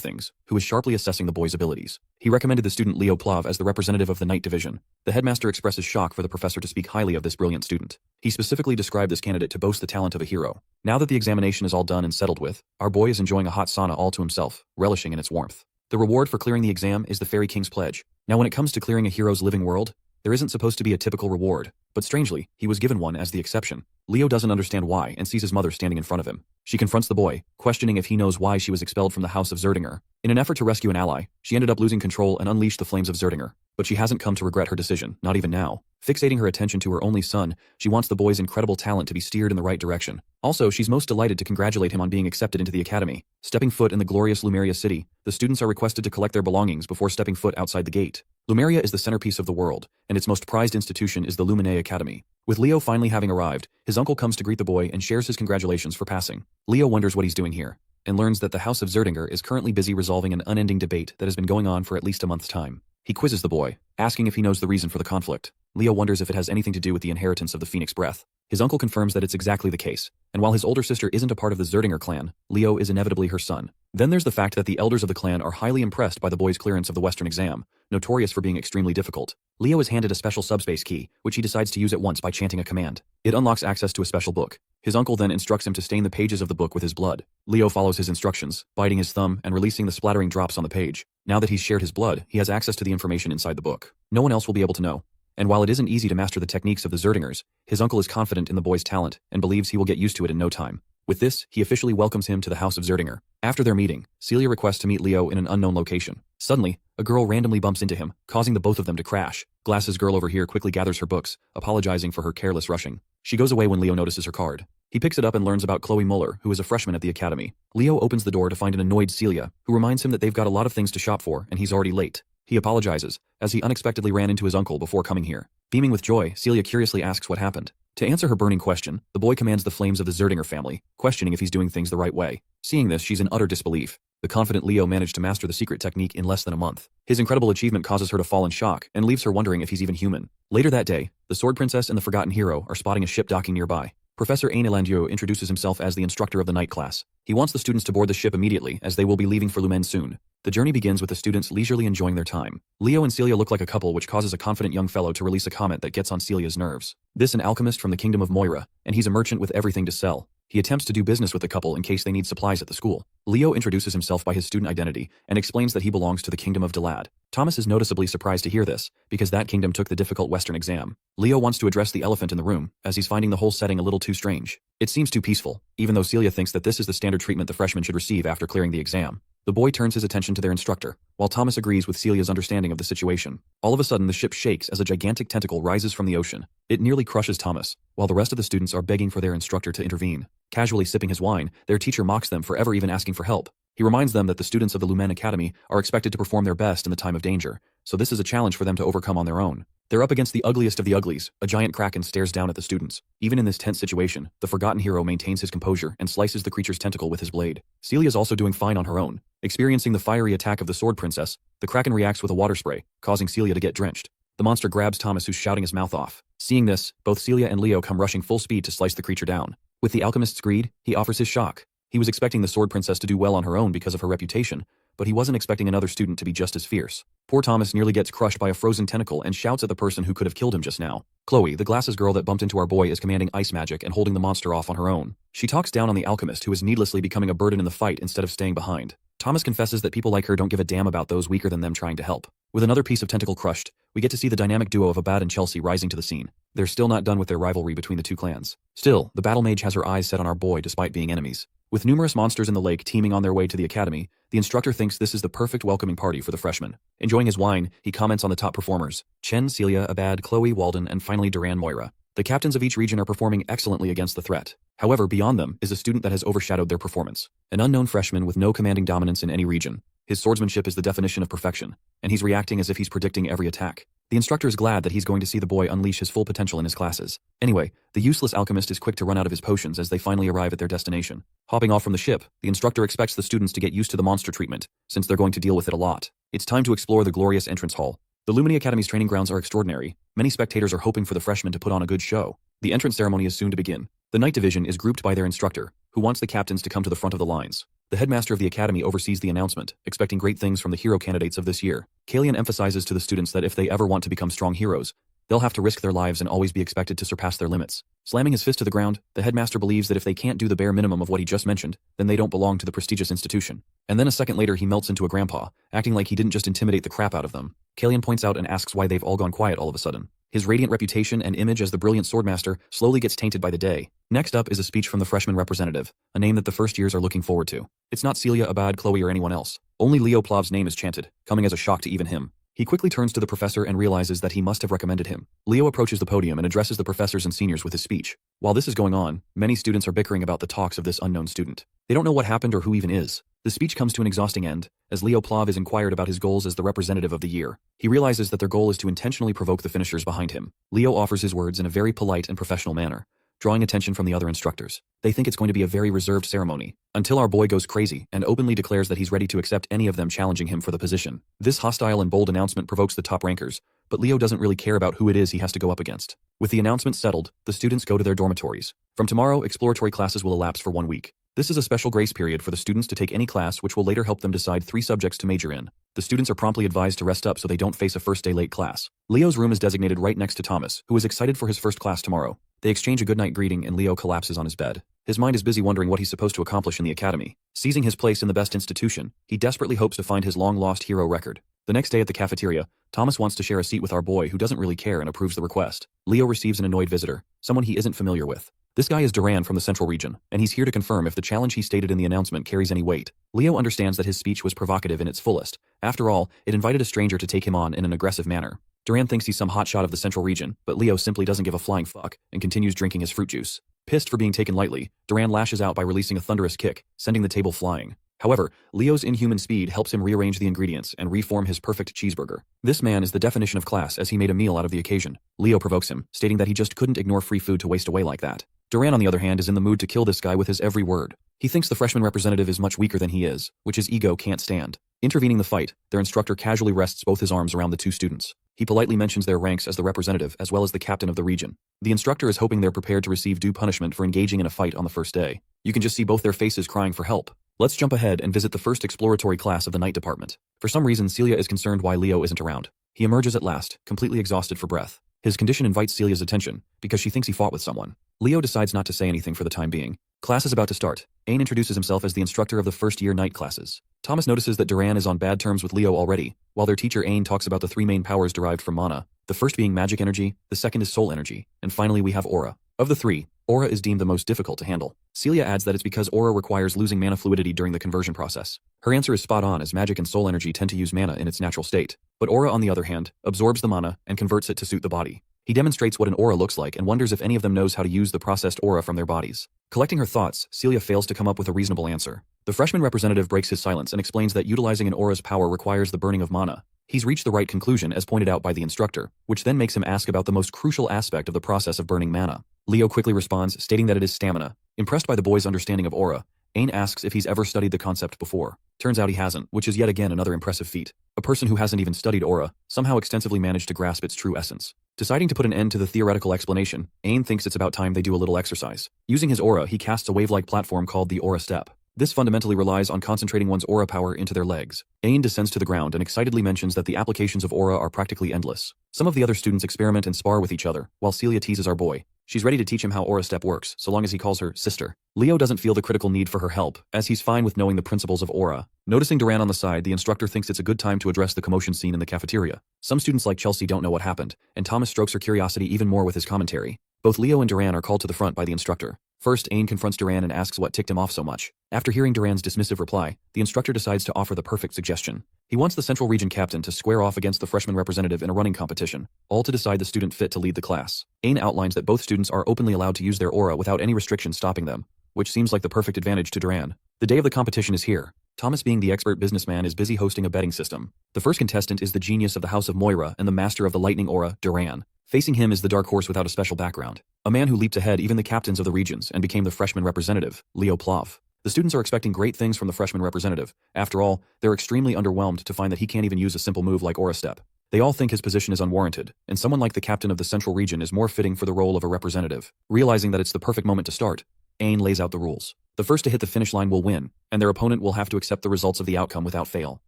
things, who is sharply assessing the boy's abilities. He recommended the student Leo Plav as the representative of the Night Division. The headmaster expresses shock for the professor to speak highly of this brilliant student. He specifically described this candidate to boast the talent of a hero. Now that the examination is all done and settled with, our boy is enjoying a hot sauna all to himself, relishing in its warmth. The reward for clearing the exam is the Fairy King's pledge. Now when it comes to clearing a hero's living world, there isn't supposed to be a typical reward, but strangely, he was given one as the exception. Leo doesn't understand why and sees his mother standing in front of him. She confronts the boy, questioning if he knows why she was expelled from the House of Zerdinger. In an effort to rescue an ally, she ended up losing control and unleashed the flames of Zerdinger. But she hasn't come to regret her decision, not even now. Fixating her attention to her only son, she wants the boy's incredible talent to be steered in the right direction. Also, she's most delighted to congratulate him on being accepted into the academy. Stepping foot in the glorious Lumeria city, the students are requested to collect their belongings before stepping foot outside the gate. Lumeria is the centerpiece of the world, and its most prized institution is the Lumine Academy. With Leo finally having arrived, his uncle comes to greet the boy and shares his congratulations for passing. Leo wonders what he's doing here, and learns that the House of Zerdinger is currently busy resolving an unending debate that has been going on for at least a month's time. He quizzes the boy, asking if he knows the reason for the conflict. Leo wonders if it has anything to do with the inheritance of the Phoenix Breath. His uncle confirms that it's exactly the case, and while his older sister isn't a part of the Zerdinger clan, Leo is inevitably her son. Then there's the fact that the elders of the clan are highly impressed by the boy's clearance of the Western exam, notorious for being extremely difficult. Leo is handed a special subspace key, which he decides to use at once by chanting a command. It unlocks access to a special book. His uncle then instructs him to stain the pages of the book with his blood. Leo follows his instructions, biting his thumb and releasing the splattering drops on the page. Now that he's shared his blood, he has access to the information inside the book. No one else will be able to know. And while it isn't easy to master the techniques of the Zerdingers, his uncle is confident in the boy's talent and believes he will get used to it in no time. With this, he officially welcomes him to the House of Zerdinger. After their meeting, Celia requests to meet Leo in an unknown location. Suddenly, a girl randomly bumps into him, causing the both of them to crash. Glasses girl over here quickly gathers her books, apologizing for her careless rushing. She goes away when Leo notices her card. He picks it up and learns about Chloe Muller, who is a freshman at the academy. Leo opens the door to find an annoyed Celia, who reminds him that they've got a lot of things to shop for and he's already late. He apologizes, as he unexpectedly ran into his uncle before coming here. Beaming with joy, Celia curiously asks what happened. To answer her burning question, the boy commands the flames of the Zerdinger family, questioning if he's doing things the right way. Seeing this, she's in utter disbelief. The confident Leo managed to master the secret technique in less than a month. His incredible achievement causes her to fall in shock and leaves her wondering if he's even human. Later that day, the Sword Princess and the Forgotten Hero are spotting a ship docking nearby. Professor Ainelandieu introduces himself as the instructor of the night class. He wants the students to board the ship immediately, as they will be leaving for Lumen soon. The journey begins with the students leisurely enjoying their time. Leo and Celia look like a couple, which causes a confident young fellow to release a comment that gets on Celia's nerves. This an alchemist from the kingdom of Moira, and he's a merchant with everything to sell. He attempts to do business with the couple in case they need supplies at the school. Leo introduces himself by his student identity and explains that he belongs to the kingdom of Delad. Thomas is noticeably surprised to hear this, because that kingdom took the difficult Western exam. Leo wants to address the elephant in the room, as he's finding the whole setting a little too strange. It seems too peaceful, even though Celia thinks that this is the standard treatment the freshmen should receive after clearing the exam. The boy turns his attention to their instructor, while Thomas agrees with Celia's understanding of the situation. All of a sudden, the ship shakes as a gigantic tentacle rises from the ocean. It nearly crushes Thomas, while the rest of the students are begging for their instructor to intervene. Casually sipping his wine, their teacher mocks them for ever even asking for help. He reminds them that the students of the Lumen Academy are expected to perform their best in the time of danger, so this is a challenge for them to overcome on their own. They're up against the ugliest of the uglies. A giant kraken stares down at the students. Even in this tense situation, the Forgotten Hero maintains his composure and slices the creature's tentacle with his blade. Celia's also doing fine on her own. Experiencing the fiery attack of the Sword Princess, the kraken reacts with a water spray, causing Celia to get drenched. The monster grabs Thomas, who's shouting his mouth off. Seeing this, both Celia and Leo come rushing full speed to slice the creature down. With the alchemist's greed, he offers his shock. He was expecting the Sword Princess to do well on her own because of her reputation, but he wasn't expecting another student to be just as fierce. Poor Thomas nearly gets crushed by a frozen tentacle and shouts at the person who could have killed him just now. Chloe, the glasses girl that bumped into our boy, is commanding ice magic and holding the monster off on her own. She talks down on the alchemist, who is needlessly becoming a burden in the fight instead of staying behind. Thomas confesses that people like her don't give a damn about those weaker than them trying to help. With another piece of tentacle crushed, we get to see the dynamic duo of Abad and Chelsea rising to the scene. They're still not done with their rivalry between the two clans. Still, the battle mage has her eyes set on our boy despite being enemies. With numerous monsters in the lake teeming on their way to the academy, the instructor thinks this is the perfect welcoming party for the freshmen. Enjoying his wine, he comments on the top performers: Chen, Celia, Abad, Chloe, Walden, and finally Duran, Moira. The captains of each region are performing excellently against the threat. However, beyond them is a student that has overshadowed their performance. An unknown freshman with no commanding dominance in any region. His swordsmanship is the definition of perfection, and he's reacting as if he's predicting every attack. The instructor is glad that he's going to see the boy unleash his full potential in his classes. Anyway, the useless alchemist is quick to run out of his potions as they finally arrive at their destination. Hopping off from the ship, the instructor expects the students to get used to the monster treatment, since they're going to deal with it a lot. It's time to explore the glorious entrance hall. The Lumini Academy's training grounds are extraordinary. Many spectators are hoping for the freshmen to put on a good show. The entrance ceremony is soon to begin. The night division is grouped by their instructor, who wants the captains to come to the front of the lines. The headmaster of the academy oversees the announcement, expecting great things from the hero candidates of this year. Kalian emphasizes to the students that if they ever want to become strong heroes, they'll have to risk their lives and always be expected to surpass their limits. Slamming his fist to the ground, the headmaster believes that if they can't do the bare minimum of what he just mentioned, then they don't belong to the prestigious institution. And then a second later he melts into a grandpa, acting like he didn't just intimidate the crap out of them. Kalian points out and asks why they've all gone quiet all of a sudden. His radiant reputation and image as the brilliant swordmaster slowly gets tainted by the day. Next up is a speech from the freshman representative, a name that the first years are looking forward to. It's not Celia, Abad, Chloe, or anyone else. Only Leo Plav's name is chanted, coming as a shock to even him. He quickly turns to the professor and realizes that he must have recommended him. Leo approaches the podium and addresses the professors and seniors with his speech. While this is going on, many students are bickering about the talks of this unknown student. They don't know what happened or who even is. The speech comes to an exhausting end, as Leo Plav is inquired about his goals as the representative of the year. He realizes that their goal is to intentionally provoke the finishers behind him. Leo offers his words in a very polite and professional manner, drawing attention from the other instructors. They think it's going to be a very reserved ceremony, until our boy goes crazy and openly declares that he's ready to accept any of them challenging him for the position. This hostile and bold announcement provokes the top rankers, but Leo doesn't really care about who it is he has to go up against. With the announcement settled, the students go to their dormitories. From tomorrow, exploratory classes will elapse for 1 week. This is a special grace period for the students to take any class which will later help them decide 3 subjects to major in. The students are promptly advised to rest up so they don't face a first day late class. Leo's room is designated right next to Thomas, who is excited for his first class tomorrow. They exchange a goodnight greeting and Leo collapses on his bed. His mind is busy wondering what he's supposed to accomplish in the academy. Seizing his place in the best institution, he desperately hopes to find his long-lost hero record. The next day at the cafeteria, Thomas wants to share a seat with our boy who doesn't really care and approves the request. Leo receives an annoyed visitor, someone he isn't familiar with. This guy is Duran from the Central Region, and he's here to confirm if the challenge he stated in the announcement carries any weight. Leo understands that his speech was provocative in its fullest. After all, it invited a stranger to take him on in an aggressive manner. Duran thinks he's some hotshot of the Central Region, but Leo simply doesn't give a flying fuck and continues drinking his fruit juice. Pissed for being taken lightly, Duran lashes out by releasing a thunderous kick, sending the table flying. However, Leo's inhuman speed helps him rearrange the ingredients and reform his perfect cheeseburger. This man is the definition of class as he made a meal out of the occasion. Leo provokes him, stating that he just couldn't ignore free food to waste away like that. Duran, on the other hand, is in the mood to kill this guy with his every word. He thinks the freshman representative is much weaker than he is, which his ego can't stand. Intervening the fight, their instructor casually rests both his arms around the 2 students. He politely mentions their ranks as the representative as well as the captain of the region. The instructor is hoping they're prepared to receive due punishment for engaging in a fight on the first day. You can just see both their faces crying for help. Let's jump ahead and visit the first exploratory class of the night department. For some reason, Celia is concerned why Leo isn't around. He emerges at last, completely exhausted for breath. His condition invites Celia's attention, because she thinks he fought with someone. Leo decides not to say anything for the time being. Class is about to start. Ain introduces himself as the instructor of the first-year night classes. Thomas notices that Duran is on bad terms with Leo already, while their teacher Ain talks about the 3 main powers derived from mana, the first being magic energy, the second is soul energy, and finally we have aura. Of the 3, aura is deemed the most difficult to handle. Celia adds that it's because aura requires losing mana fluidity during the conversion process. Her answer is spot on as magic and soul energy tend to use mana in its natural state, but aura on the other hand, absorbs the mana and converts it to suit the body. He demonstrates what an aura looks like and wonders if any of them knows how to use the processed aura from their bodies. Collecting her thoughts, Celia fails to come up with a reasonable answer. The freshman representative breaks his silence and explains that utilizing an aura's power requires the burning of mana. He's reached the right conclusion as pointed out by the instructor, which then makes him ask about the most crucial aspect of the process of burning mana. Leo quickly responds, stating that it is stamina. Impressed by the boy's understanding of aura, Ain asks if he's ever studied the concept before. Turns out he hasn't, which is yet again another impressive feat. A person who hasn't even studied aura somehow extensively managed to grasp its true essence. Deciding to put an end to the theoretical explanation, Ain thinks it's about time they do a little exercise. Using his aura, he casts a wave-like platform called the Aura Step. This fundamentally relies on concentrating one's aura power into their legs. Ain descends to the ground and excitedly mentions that the applications of aura are practically endless. Some of the other students experiment and spar with each other, while Celia teases our boy. She's ready to teach him how Aura Step works, so long as he calls her sister. Leo doesn't feel the critical need for her help, as he's fine with knowing the principles of aura. Noticing Duran on the side, the instructor thinks it's a good time to address the commotion scene in the cafeteria. Some students like Chelsea don't know what happened, and Thomas strokes her curiosity even more with his commentary. Both Leo and Duran are called to the front by the instructor. First, Ain confronts Duran and asks what ticked him off so much. After hearing Duran's dismissive reply, the instructor decides to offer the perfect suggestion. He wants the Central Region captain to square off against the freshman representative in a running competition, all to decide the student fit to lead the class. Ain outlines that both students are openly allowed to use their aura without any restriction stopping them, which seems like the perfect advantage to Duran. The day of the competition is here. Thomas, being the expert businessman, is busy hosting a betting system. The first contestant is the genius of the House of Moira and the master of the lightning aura, Duran. Facing him is the dark horse without a special background, a man who leaped ahead even the captains of the regions and became the freshman representative, Leo Plov. The students are expecting great things from the freshman representative. After all, they're extremely underwhelmed to find that he can't even use a simple move like Aura Step. They all think his position is unwarranted, and someone like the captain of the Central Region is more fitting for the role of a representative. Realizing that it's the perfect moment to start, Ain lays out the rules. The first to hit the finish line will win, and their opponent will have to accept the results of the outcome without fail.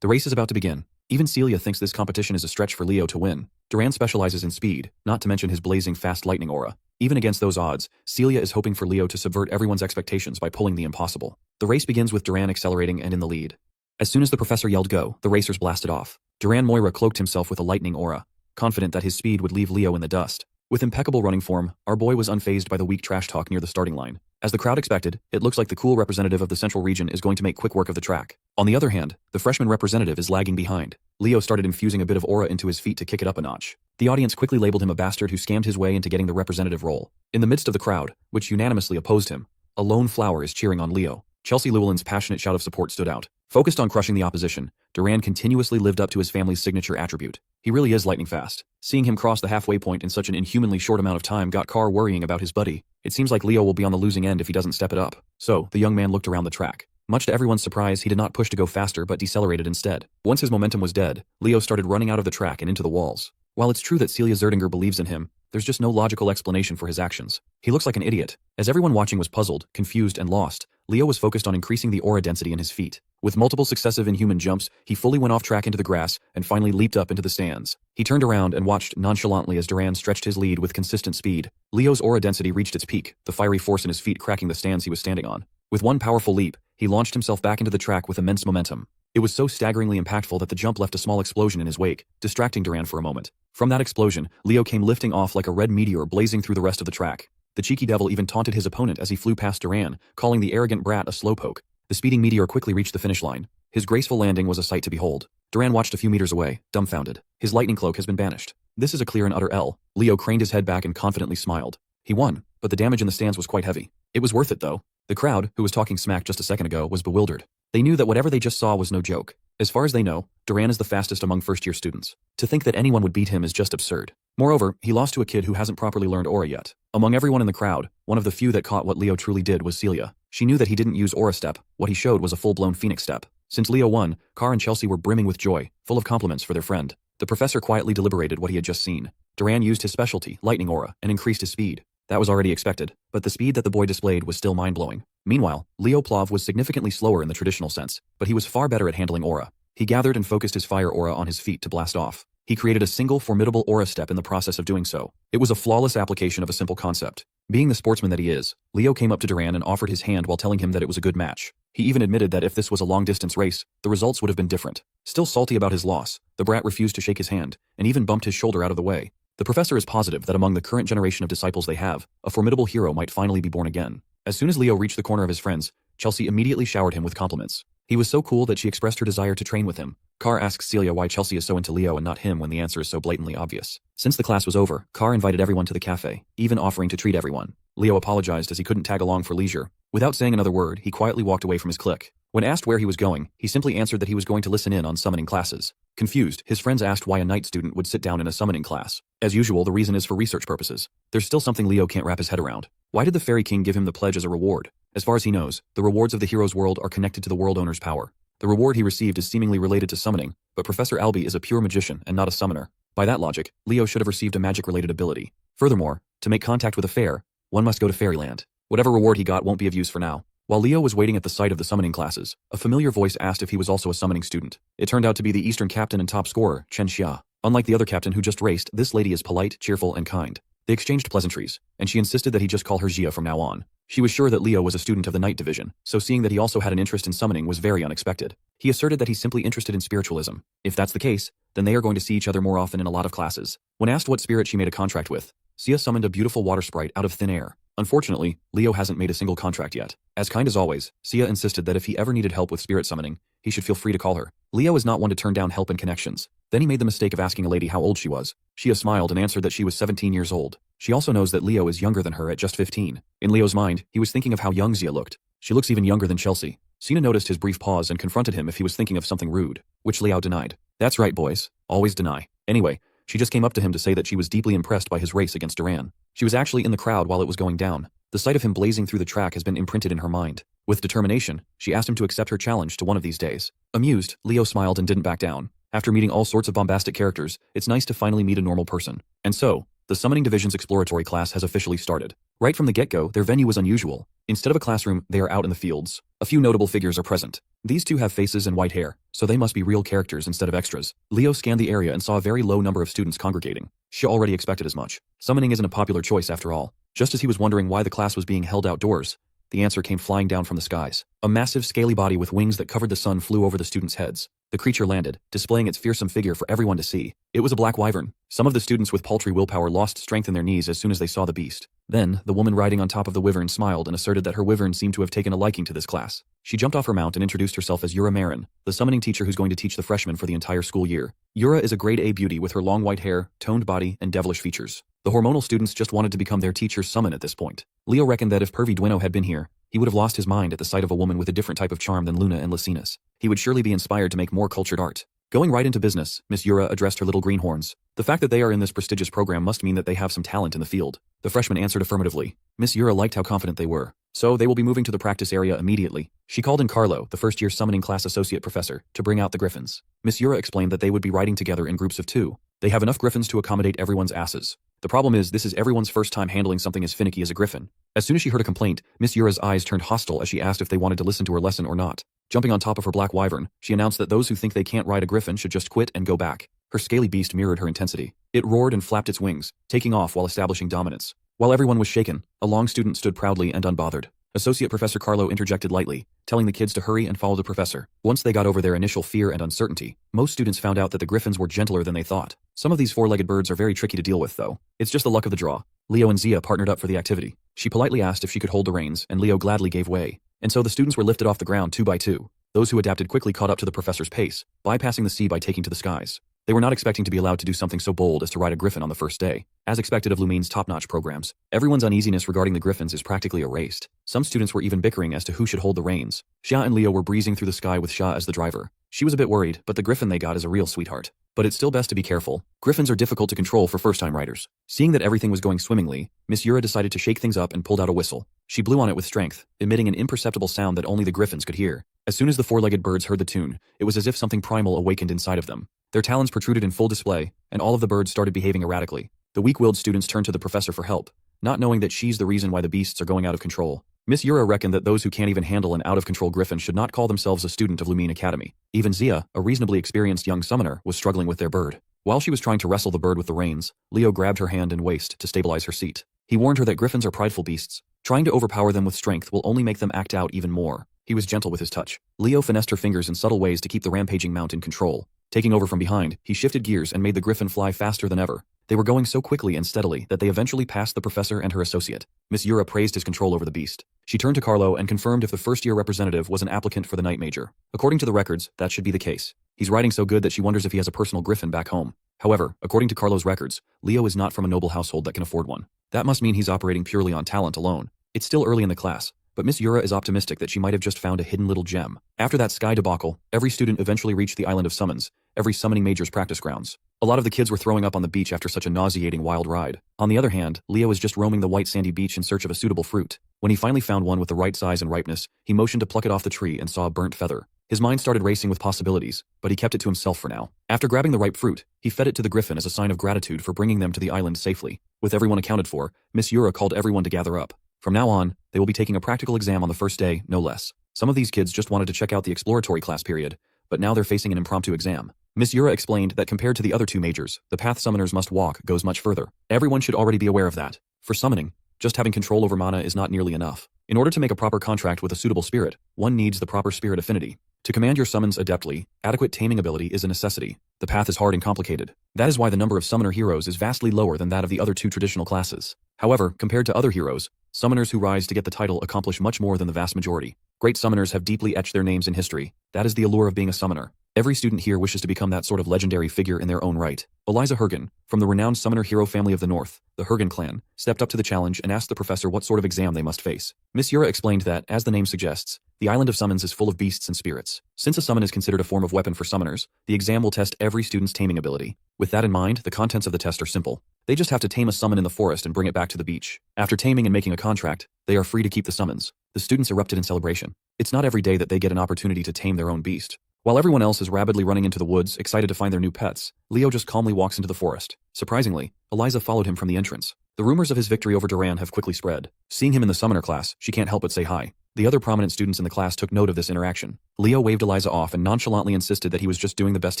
The race is about to begin. Even Celia thinks this competition is a stretch for Leo to win. Duran specializes in speed, not to mention his blazing fast lightning aura. Even against those odds, Celia is hoping for Leo to subvert everyone's expectations by pulling the impossible. The race begins with Duran accelerating and in the lead. As soon as the professor yelled go, the racers blasted off. Duran Moira cloaked himself with a lightning aura, confident that his speed would leave Leo in the dust. With impeccable running form, our boy was unfazed by the weak trash talk near the starting line. As the crowd expected, it looks like the cool representative of the Central Region is going to make quick work of the track. On the other hand, the freshman representative is lagging behind. Leo started infusing a bit of aura into his feet to kick it up a notch. The audience quickly labeled him a bastard who scammed his way into getting the representative role. In the midst of the crowd, which unanimously opposed him, a lone flower is cheering on Leo. Chelsea Llewellyn's passionate shout of support stood out. Focused on crushing the opposition, Duran continuously lived up to his family's signature attribute. He really is lightning fast. Seeing him cross the halfway point in such an inhumanly short amount of time got Carr worrying about his buddy. It seems like Leo will be on the losing end if he doesn't step it up. So, the young man looked around the track. Much to everyone's surprise, he did not push to go faster but decelerated instead. Once his momentum was dead, Leo started running out of the track and into the walls. While it's true that Celia Zerdinger believes in him, there's just no logical explanation for his actions. He looks like an idiot. As everyone watching was puzzled, confused, and lost, Leo was focused on increasing the aura density in his feet. With multiple successive inhuman jumps, he fully went off track into the grass and finally leaped up into the stands. He turned around and watched nonchalantly as Duran stretched his lead with consistent speed. Leo's aura density reached its peak, the fiery force in his feet cracking the stands he was standing on. With one powerful leap, he launched himself back into the track with immense momentum. It was so staggeringly impactful that the jump left a small explosion in his wake, distracting Duran for a moment. From that explosion, Leo came lifting off like a red meteor blazing through the rest of the track. The cheeky devil even taunted his opponent as he flew past Duran, calling the arrogant brat a slowpoke. The speeding meteor quickly reached the finish line. His graceful landing was a sight to behold. Duran watched a few meters away, dumbfounded. His lightning cloak has been banished. This is a clear and utter L. Leo craned his head back and confidently smiled. He won, but the damage in the stands was quite heavy. It was worth it though. The crowd, who was talking smack just a second ago, was bewildered. They knew that whatever they just saw was no joke. As far as they know, Duran is the fastest among first-year students. To think that anyone would beat him is just absurd. Moreover, he lost to a kid who hasn't properly learned aura yet. Among everyone in the crowd, one of the few that caught what Leo truly did was Celia. She knew that he didn't use aura step. What he showed was a full-blown phoenix step. Since Leo won, Carr and Chelsea were brimming with joy, full of compliments for their friend. The professor quietly deliberated what he had just seen. Duran used his specialty, lightning aura, and increased his speed. That was already expected, but the speed that the boy displayed was still mind-blowing. Meanwhile, Leo Plov was significantly slower in the traditional sense, but he was far better at handling aura. He gathered and focused his fire aura on his feet to blast off. He created a single formidable aura step in the process of doing so. It was a flawless application of a simple concept. Being the sportsman that he is, Leo came up to Duran and offered his hand while telling him that it was a good match. He even admitted that if this was a long-distance race, the results would have been different. Still salty about his loss, the brat refused to shake his hand, and even bumped his shoulder out of the way. The professor is positive that among the current generation of disciples they have, a formidable hero might finally be born again. As soon as Leo reached the corner of his friends, Chelsea immediately showered him with compliments. He was so cool that she expressed her desire to train with him. Carr asks Celia why Chelsea is so into Leo and not him when the answer is so blatantly obvious. Since the class was over, Carr invited everyone to the cafe, even offering to treat everyone. Leo apologized as he couldn't tag along for leisure. Without saying another word, he quietly walked away from his clique. When asked where he was going, he simply answered that he was going to listen in on summoning classes. Confused, his friends asked why a night student would sit down in a summoning class. As usual, the reason is for research purposes. There's still something Leo can't wrap his head around. Why did the Fairy King give him the pledge as a reward? As far as he knows, the rewards of the hero's world are connected to the world owner's power. The reward he received is seemingly related to summoning, but Professor Albie is a pure magician and not a summoner. By that logic, Leo should have received a magic-related ability. Furthermore, to make contact with a fair, one must go to Fairyland. Whatever reward he got won't be of use for now. While Leo was waiting at the site of the summoning classes, a familiar voice asked if he was also a summoning student. It turned out to be the Eastern captain and top scorer, Chen Xia. Unlike the other captain who just raced, this lady is polite, cheerful, and kind. They exchanged pleasantries, and she insisted that he just call her Xia from now on. She was sure that Leo was a student of the night division, so seeing that he also had an interest in summoning was very unexpected. He asserted that he's simply interested in spiritualism. If that's the case, then they are going to see each other more often in a lot of classes. When asked what spirit she made a contract with, Xia summoned a beautiful water sprite out of thin air. Unfortunately, Leo hasn't made a single contract yet. As kind as always, Sia insisted that if he ever needed help with spirit summoning, he should feel free to call her. Leo is not one to turn down help and connections. Then he made the mistake of asking a lady how old she was. Sia smiled and answered that she was 17 years old. She also knows that Leo is younger than her at just 15. In Leo's mind, he was thinking of how young Sia looked. She looks even younger than Chelsea. Sina noticed his brief pause and confronted him if he was thinking of something rude, which Leo denied. That's right, boys. Always deny. Anyway, she just came up to him to say that she was deeply impressed by his race against Duran. She was actually in the crowd while it was going down. The sight of him blazing through the track has been imprinted in her mind. With determination, she asked him to accept her challenge to one of these days. Amused, Leo smiled and didn't back down. After meeting all sorts of bombastic characters, it's nice to finally meet a normal person. And so, the Summoning Division's exploratory class has officially started. Right from the get-go, their venue was unusual. Instead of a classroom, they are out in the fields. A few notable figures are present. These two have faces and white hair, so they must be real characters instead of extras. Leo scanned the area and saw a very low number of students congregating. She already expected as much. Summoning isn't a popular choice after all. Just as he was wondering why the class was being held outdoors, the answer came flying down from the skies. A massive scaly body with wings that covered the sun flew over the students' heads. The creature landed, displaying its fearsome figure for everyone to see. It was a black wyvern. Some of the students with paltry willpower lost strength in their knees as soon as they saw the beast. Then, the woman riding on top of the wyvern smiled and asserted that her wyvern seemed to have taken a liking to this class. She jumped off her mount and introduced herself as Yura Marin, the summoning teacher who's going to teach the freshmen for the entire school year. Yura is a grade A beauty with her long white hair, toned body, and devilish features. The hormonal students just wanted to become their teacher's summon at this point. Leo reckoned that if Pervy Dueno had been here, he would have lost his mind at the sight of a woman with a different type of charm than Luna and Lysinus. He would surely be inspired to make more cultured art. Going right into business, Miss Yura addressed her little greenhorns. The fact that they are in this prestigious program must mean that they have some talent in the field. The freshmen answered affirmatively. Miss Yura liked how confident they were. So they will be moving to the practice area immediately. She called in Carlo, the first-year summoning class associate professor, to bring out the griffins. Miss Yura explained that they would be riding together in groups of 2. They have enough griffins to accommodate everyone's asses. The problem is this is everyone's first time handling something as finicky as a griffin. As soon as she heard a complaint, Miss Yura's eyes turned hostile as she asked if they wanted to listen to her lesson or not. Jumping on top of her black wyvern, she announced that those who think they can't ride a griffin should just quit and go back. Her scaly beast mirrored her intensity. It roared and flapped its wings, taking off while establishing dominance. While everyone was shaken, a long student stood proudly and unbothered. Associate Professor Carlo interjected lightly, telling the kids to hurry and follow the professor. Once they got over their initial fear and uncertainty, most students found out that the griffins were gentler than they thought. Some of these four-legged birds are very tricky to deal with, though. It's just the luck of the draw. Leo and Zia partnered up for the activity. She politely asked if she could hold the reins, and Leo gladly gave way. And so the students were lifted off the ground 2 by 2. Those who adapted quickly caught up to the professor's pace, bypassing the sea by taking to the skies. They were not expecting to be allowed to do something so bold as to ride a griffin on the first day. As expected of Lumine's top-notch programs, everyone's uneasiness regarding the griffins is practically erased. Some students were even bickering as to who should hold the reins. Xia and Leo were breezing through the sky with Xia as the driver. She was a bit worried, but the griffin they got is a real sweetheart. But it's still best to be careful. Griffins are difficult to control for first-time riders. Seeing that everything was going swimmingly, Miss Yura decided to shake things up and pulled out a whistle. She blew on it with strength, emitting an imperceptible sound that only the griffins could hear. As soon as the four-legged birds heard the tune, it was as if something primal awakened inside of them. Their talons protruded in full display, and all of the birds started behaving erratically. The weak-willed students turned to the professor for help, not knowing that she's the reason why the beasts are going out of control. Miss Yura reckoned that those who can't even handle an out-of-control griffin should not call themselves a student of Lumine Academy. Even Zia, a reasonably experienced young summoner, was struggling with their bird. While she was trying to wrestle the bird with the reins, Leo grabbed her hand and waist to stabilize her seat. He warned her that griffins are prideful beasts. Trying to overpower them with strength will only make them act out even more. He was gentle with his touch. Leo finessed her fingers in subtle ways to keep the rampaging mount in control. Taking over from behind, he shifted gears and made the griffin fly faster than ever. They were going so quickly and steadily that they eventually passed the professor and her associate. Miss Yura praised his control over the beast. She turned to Carlo and confirmed if the first-year representative was an applicant for the night major. According to the records, that should be the case. He's riding so good that she wonders if he has a personal griffin back home. However, according to Carlo's records, Leo is not from a noble household that can afford one. That must mean he's operating purely on talent alone. It's still early in the class, but Miss Yura is optimistic that she might have just found a hidden little gem. After that sky debacle, every student eventually reached the island of summons, every summoning major's practice grounds. A lot of the kids were throwing up on the beach after such a nauseating wild ride. On the other hand, Leo was just roaming the white sandy beach in search of a suitable fruit. When he finally found one with the right size and ripeness, he motioned to pluck it off the tree and saw a burnt feather. His mind started racing with possibilities, but he kept it to himself for now. After grabbing the ripe fruit, he fed it to the griffin as a sign of gratitude for bringing them to the island safely. With everyone accounted for, Miss Yura called everyone to gather up. From now on, they will be taking a practical exam on the first day, no less. Some of these kids just wanted to check out the exploratory class period, but now they're facing an impromptu exam. Miss Yura explained that compared to the other 2 majors, the path summoners must walk goes much further. Everyone should already be aware of that. For summoning, just having control over mana is not nearly enough. In order to make a proper contract with a suitable spirit, one needs the proper spirit affinity. To command your summons adeptly, adequate taming ability is a necessity. The path is hard and complicated. That is why the number of summoner heroes is vastly lower than that of the other 2 traditional classes. However, compared to other heroes, Summoners who rise to get the title accomplish much more than the vast majority. Great summoners have deeply etched their names in history. That is the allure of being a summoner. Every student here wishes to become that sort of legendary figure in their own right. Eliza Hergen, from the renowned summoner hero family of the North, the Hergen clan, stepped up to the challenge and asked the professor what sort of exam they must face. Miss Yura explained that, as the name suggests, the island of summons is full of beasts and spirits. Since a summon is considered a form of weapon for summoners, the exam will test every student's taming ability. With that in mind, the contents of the test are simple. They just have to tame a summon in the forest and bring it back to the beach. After taming and making a contract, they are free to keep the summons. The students erupted in celebration. It's not every day that they get an opportunity to tame their own beast. While everyone else is rapidly running into the woods, excited to find their new pets, Leo just calmly walks into the forest. Surprisingly, Eliza followed him from the entrance. The rumors of his victory over Duran have quickly spread. Seeing him in the summoner class, she can't help but say hi. The other prominent students in the class took note of this interaction. Leo waved Eliza off and nonchalantly insisted that he was just doing the best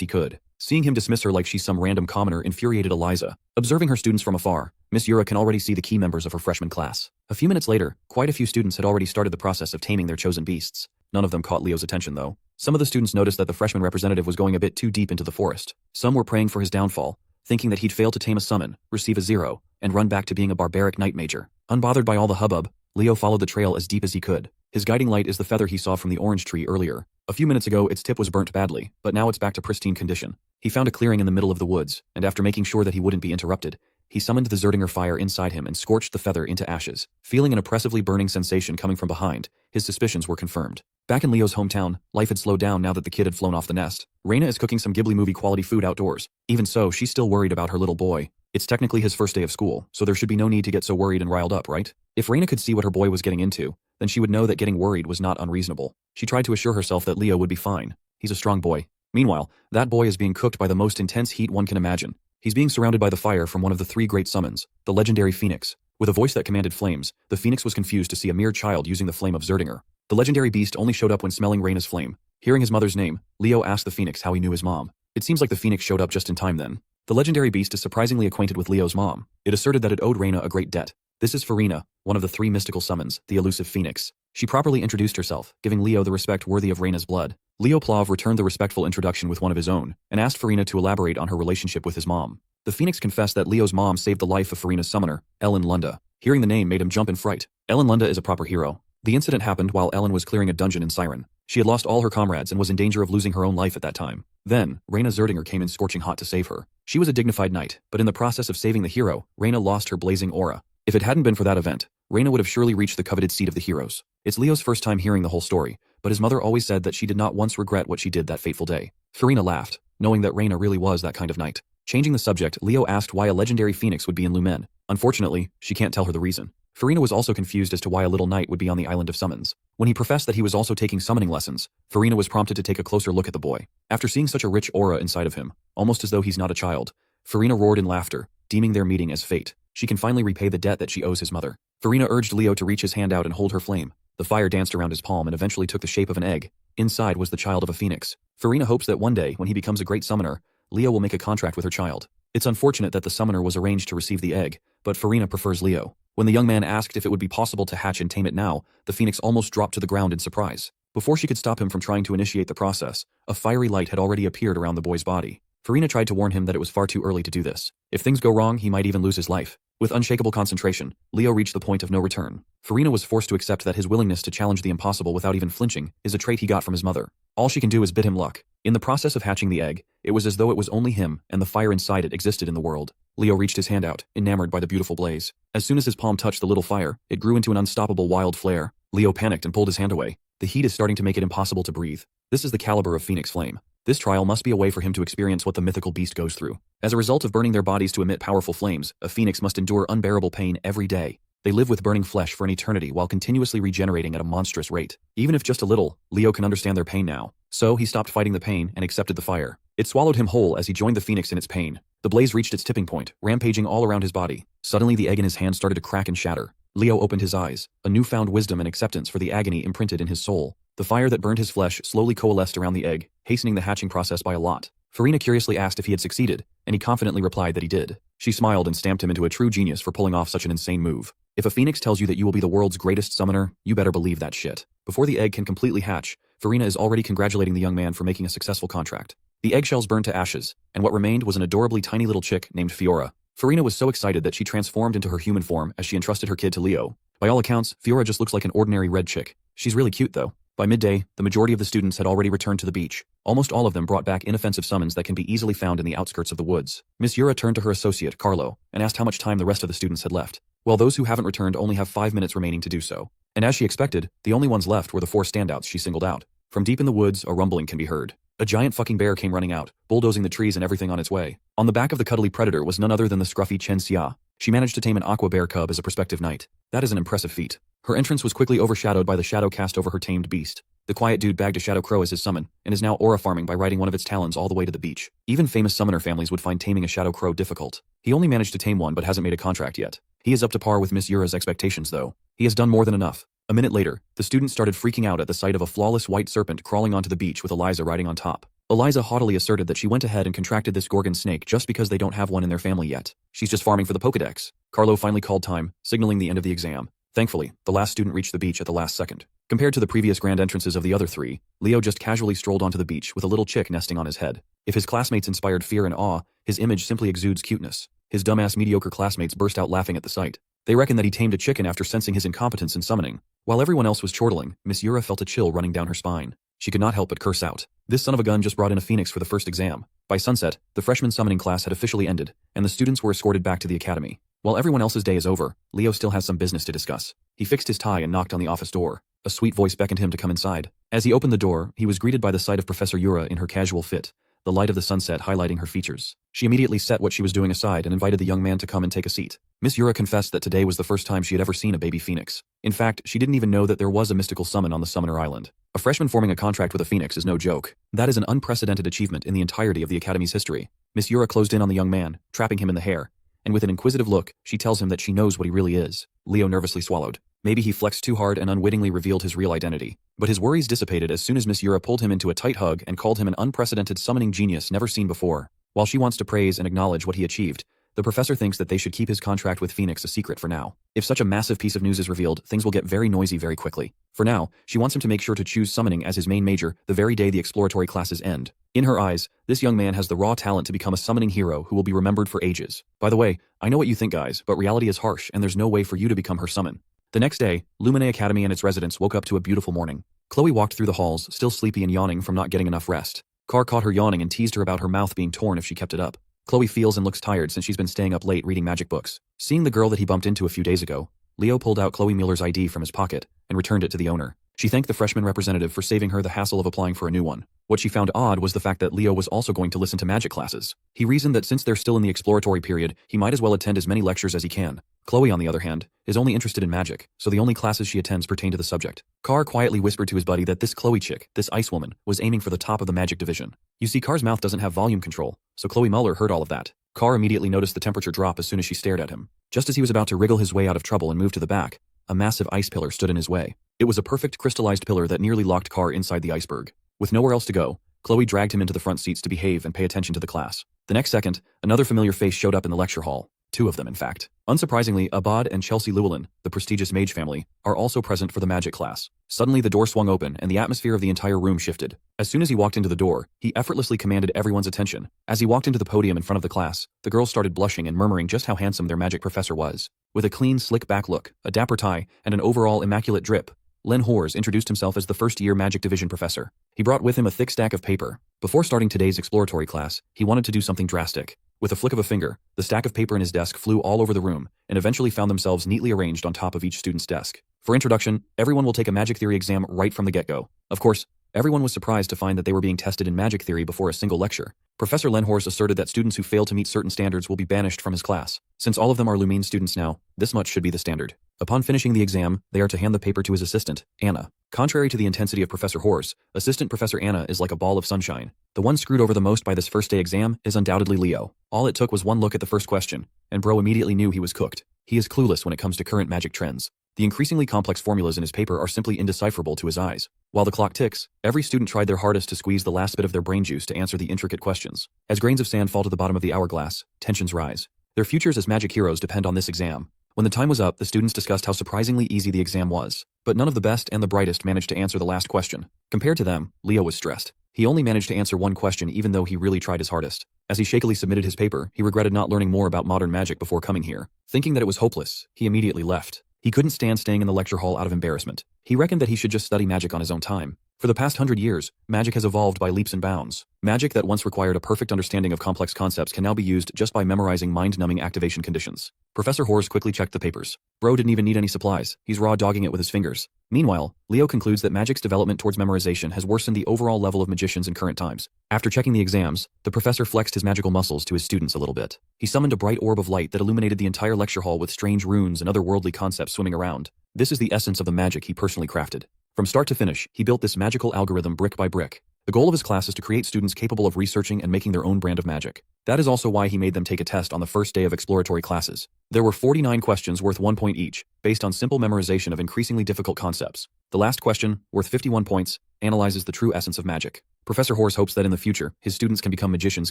he could. Seeing him dismiss her like she's some random commoner infuriated Eliza. Observing her students from afar, Miss Yura can already see the key members of her freshman class. A few minutes later, quite a few students had already started the process of taming their chosen beasts. None of them caught Leo's attention though. Some of the students noticed that the freshman representative was going a bit too deep into the forest. Some were praying for his downfall, thinking that he'd fail to tame a summon, receive a 0, and run back to being a barbaric knight major. Unbothered by all the hubbub, Leo followed the trail as deep as he could. His guiding light is the feather he saw from the orange tree earlier. A few minutes ago its tip was burnt badly, but now it's back to pristine condition. He found a clearing in the middle of the woods, and after making sure that he wouldn't be interrupted, he summoned the Zerdinger fire inside him and scorched the feather into ashes. Feeling an oppressively burning sensation coming from behind, his suspicions were confirmed. Back in Leo's hometown, life had slowed down now that the kid had flown off the nest. Reina is cooking some Ghibli movie quality food outdoors. Even so, she's still worried about her little boy. It's technically his first day of school, so there should be no need to get so worried and riled up, right? If Reina could see what her boy was getting into, then she would know that getting worried was not unreasonable. She tried to assure herself that Leo would be fine. He's a strong boy. Meanwhile, that boy is being cooked by the most intense heat one can imagine. He's being surrounded by the fire from one of the 3 great summons, the legendary Phoenix. With a voice that commanded flames, the Phoenix was confused to see a mere child using the flame of Zerdinger. The legendary beast only showed up when smelling Reina's flame. Hearing his mother's name, Leo asked the Phoenix how he knew his mom. It seems like the Phoenix showed up just in time then. The legendary beast is surprisingly acquainted with Leo's mom. It asserted that it owed Reina a great debt. This is Farina, one of the 3 mystical summons, the elusive Phoenix. She properly introduced herself, giving Leo the respect worthy of Reina's blood. Leo Plov returned the respectful introduction with one of his own, and asked Farina to elaborate on her relationship with his mom. The Phoenix confessed that Leo's mom saved the life of Farina's summoner, Ellen Lunda. Hearing the name made him jump in fright. Ellen Lunda is a proper hero. The incident happened while Ellen was clearing a dungeon in Siren. She had lost all her comrades and was in danger of losing her own life at that time. Then, Reina Zerdinger came in scorching hot to save her. She was a dignified knight, but in the process of saving the hero, Reina lost her blazing aura. If it hadn't been for that event, Reina would have surely reached the coveted seat of the heroes. It's Leo's first time hearing the whole story, but his mother always said that she did not once regret what she did that fateful day. Farina laughed, knowing that Reina really was that kind of knight. Changing the subject, Leo asked why a legendary phoenix would be in Lumen. Unfortunately, she can't tell her the reason. Farina was also confused as to why a little knight would be on the island of summons. When he professed that he was also taking summoning lessons, Farina was prompted to take a closer look at the boy. After seeing such a rich aura inside of him, almost as though he's not a child, Farina roared in laughter, deeming their meeting as fate. She can finally repay the debt that she owes his mother. Farina urged Leo to reach his hand out and hold her flame. The fire danced around his palm and eventually took the shape of an egg. Inside was the child of a phoenix. Farina hopes that one day, when he becomes a great summoner, Leo will make a contract with her child. It's unfortunate that the summoner was arranged to receive the egg, but Farina prefers Leo. When the young man asked if it would be possible to hatch and tame it now, the phoenix almost dropped to the ground in surprise. Before she could stop him from trying to initiate the process, a fiery light had already appeared around the boy's body. Farina tried to warn him that it was far too early to do this. If things go wrong, he might even lose his life. With unshakable concentration, Leo reached the point of no return. Farina was forced to accept that his willingness to challenge the impossible without even flinching is a trait he got from his mother. All she can do is bid him luck. In the process of hatching the egg, it was as though it was only him and the fire inside it existed in the world. Leo reached his hand out, enamored by the beautiful blaze. As soon as his palm touched the little fire, it grew into an unstoppable wild flare. Leo panicked and pulled his hand away. The heat is starting to make it impossible to breathe. This is the caliber of Phoenix Flame. This trial must be a way for him to experience what the mythical beast goes through. As a result of burning their bodies to emit powerful flames, a phoenix must endure unbearable pain every day. They live with burning flesh for an eternity while continuously regenerating at a monstrous rate. Even if just a little, Leo can understand their pain now. So he stopped fighting the pain and accepted the fire. It swallowed him whole as he joined the phoenix in its pain. The blaze reached its tipping point, rampaging all around his body. Suddenly the egg in his hand started to crack and shatter. Leo opened his eyes, a newfound wisdom and acceptance for the agony imprinted in his soul. The fire that burned his flesh slowly coalesced around the egg, hastening the hatching process by a lot. Farina curiously asked if he had succeeded, and he confidently replied that he did. She smiled and stamped him into a true genius for pulling off such an insane move. If a phoenix tells you that you will be the world's greatest summoner, you better believe that shit. Before the egg can completely hatch, Farina is already congratulating the young man for making a successful contract. The eggshells burned to ashes, and what remained was an adorably tiny little chick named Fiora. Farina was so excited that she transformed into her human form as she entrusted her kid to Leo. By all accounts, Fiora just looks like an ordinary red chick. She's really cute though. By midday, the majority of the students had already returned to the beach. Almost all of them brought back inoffensive summons that can be easily found in the outskirts of the woods. Miss Yura turned to her associate, Carlo, and asked how much time the rest of the students had left. Well, those who haven't returned only have 5 minutes remaining to do so. And as she expected, the only ones left were the 4 standouts she singled out. From deep in the woods, a rumbling can be heard. A giant fucking bear came running out, bulldozing the trees and everything on its way. On the back of the cuddly predator was none other than the scruffy Chen Xia. She managed to tame an aqua bear cub as a prospective knight. That is an impressive feat. Her entrance was quickly overshadowed by the shadow cast over her tamed beast. The quiet dude bagged a shadow crow as his summon, and is now aura farming by riding one of its talons all the way to the beach. Even famous summoner families would find taming a shadow crow difficult. He only managed to tame one but hasn't made a contract yet. He is up to par with Miss Yura's expectations though. He has done more than enough. A minute later, the students started freaking out at the sight of a flawless white serpent crawling onto the beach with Eliza riding on top. Eliza haughtily asserted that she went ahead and contracted this gorgon snake just because they don't have one in their family yet. She's just farming for the Pokedex. Carlo finally called time, signaling the end of the exam. Thankfully, the last student reached the beach at the last second. Compared to the previous grand entrances of the other 3, Leo just casually strolled onto the beach with a little chick nesting on his head. If his classmates inspired fear and awe, his image simply exudes cuteness. His dumbass mediocre classmates burst out laughing at the sight. They reckon that he tamed a chicken after sensing his incompetence in summoning. While everyone else was chortling, Miss Yura felt a chill running down her spine. She could not help but curse out. This son of a gun just brought in a phoenix for the first exam. By sunset, the freshman summoning class had officially ended, and the students were escorted back to the academy. While everyone else's day is over, Leo still has some business to discuss. He fixed his tie and knocked on the office door. A sweet voice beckoned him to come inside. As he opened the door, he was greeted by the sight of Professor Yura in her casual fit, the light of the sunset highlighting her features. She immediately set what she was doing aside and invited the young man to come and take a seat. Miss Yura confessed that today was the first time she had ever seen a baby phoenix. In fact, she didn't even know that there was a mystical summon on the Summoner Island. A freshman forming a contract with a phoenix is no joke. That is an unprecedented achievement in the entirety of the Academy's history. Miss Yura closed in on the young man, trapping him in the hair, and with an inquisitive look, she tells him that she knows what he really is. Leo nervously swallowed. Maybe he flexed too hard and unwittingly revealed his real identity. But his worries dissipated as soon as Miss Yura pulled him into a tight hug and called him an unprecedented summoning genius never seen before. While she wants to praise and acknowledge what he achieved, the professor thinks that they should keep his contract with Phoenix a secret for now. If such a massive piece of news is revealed, things will get very noisy very quickly. For now, she wants him to make sure to choose summoning as his main major the very day the exploratory classes end. In her eyes, this young man has the raw talent to become a summoning hero who will be remembered for ages. By the way, I know what you think guys, but reality is harsh and there's no way for you to become her summon. The next day, Lumine Academy and its residents woke up to a beautiful morning. Chloe walked through the halls, still sleepy and yawning from not getting enough rest. Car caught her yawning and teased her about her mouth being torn if she kept it up. Chloe feels and looks tired since she's been staying up late reading magic books. Seeing the girl that he bumped into a few days ago, Leo pulled out Chloe Mueller's ID from his pocket and returned it to the owner. She thanked the freshman representative for saving her the hassle of applying for a new one. What she found odd was the fact that Leo was also going to listen to magic classes. He reasoned that since they're still in the exploratory period, he might as well attend as many lectures as he can. Chloe, on the other hand, is only interested in magic, so the only classes she attends pertain to the subject. Carr quietly whispered to his buddy that this Chloe chick, this ice woman, was aiming for the top of the magic division. You see, Carr's mouth doesn't have volume control, so Chloe Mueller heard all of that. Carr immediately noticed the temperature drop as soon as she stared at him. Just as he was about to wriggle his way out of trouble and move to the back, a massive ice pillar stood in his way. It was a perfect crystallized pillar that nearly locked Carr inside the iceberg. With nowhere else to go, Chloe dragged him into the front seats to behave and pay attention to the class. The next second, another familiar face showed up in the lecture hall. 2 of them, in fact. Unsurprisingly, Abad and Chelsea Llewellyn, the prestigious mage family, are also present for the magic class. Suddenly the door swung open and the atmosphere of the entire room shifted. As soon as he walked into the door, he effortlessly commanded everyone's attention. As he walked into the podium in front of the class, the girls started blushing and murmuring just how handsome their magic professor was. With a clean, slick-back look, a dapper tie, and an overall immaculate drip, Len Hors introduced himself as the first-year Magic Division professor. He brought with him a thick stack of paper. Before starting today's exploratory class, he wanted to do something drastic. With a flick of a finger, the stack of paper in his desk flew all over the room and eventually found themselves neatly arranged on top of each student's desk. For introduction, everyone will take a magic theory exam right from the get-go. Of course, everyone was surprised to find that they were being tested in magic theory before a single lecture. Professor Lenhorst asserted that students who fail to meet certain standards will be banished from his class. Since all of them are Lumine students now, this much should be the standard. Upon finishing the exam, they are to hand the paper to his assistant, Anna. Contrary to the intensity of Professor Horse, Assistant Professor Anna is like a ball of sunshine. The one screwed over the most by this first day exam is undoubtedly Leo. All it took was one look at the first question, and bro immediately knew he was cooked. He is clueless when it comes to current magic trends. The increasingly complex formulas in his paper are simply indecipherable to his eyes. While the clock ticks, every student tried their hardest to squeeze the last bit of their brain juice to answer the intricate questions. As grains of sand fall to the bottom of the hourglass, tensions rise. Their futures as magic heroes depend on this exam. When the time was up, the students discussed how surprisingly easy the exam was. But none of the best and the brightest managed to answer the last question. Compared to them, Leo was stressed. He only managed to answer one question even though he really tried his hardest. As he shakily submitted his paper, he regretted not learning more about modern magic before coming here. Thinking that it was hopeless, he immediately left. He couldn't stand staying in the lecture hall out of embarrassment. He reckoned that he should just study magic on his own time. For the past 100 years, magic has evolved by leaps and bounds. Magic that once required a perfect understanding of complex concepts can now be used just by memorizing mind-numbing activation conditions. Professor Horse quickly checked the papers. Bro didn't even need any supplies. He's raw dogging it with his fingers. Meanwhile, Leo concludes that magic's development towards memorization has worsened the overall level of magicians in current times. After checking the exams, the professor flexed his magical muscles to his students a little bit. He summoned a bright orb of light that illuminated the entire lecture hall with strange runes and otherworldly concepts swimming around. This is the essence of the magic he personally crafted. From start to finish, he built this magical algorithm brick by brick. The goal of his class is to create students capable of researching and making their own brand of magic. That is also why he made them take a test on the first day of exploratory classes. There were 49 questions worth 1 point each, based on simple memorization of increasingly difficult concepts. The last question, worth 51 points, analyzes the true essence of magic. Professor Horse hopes that in the future, his students can become magicians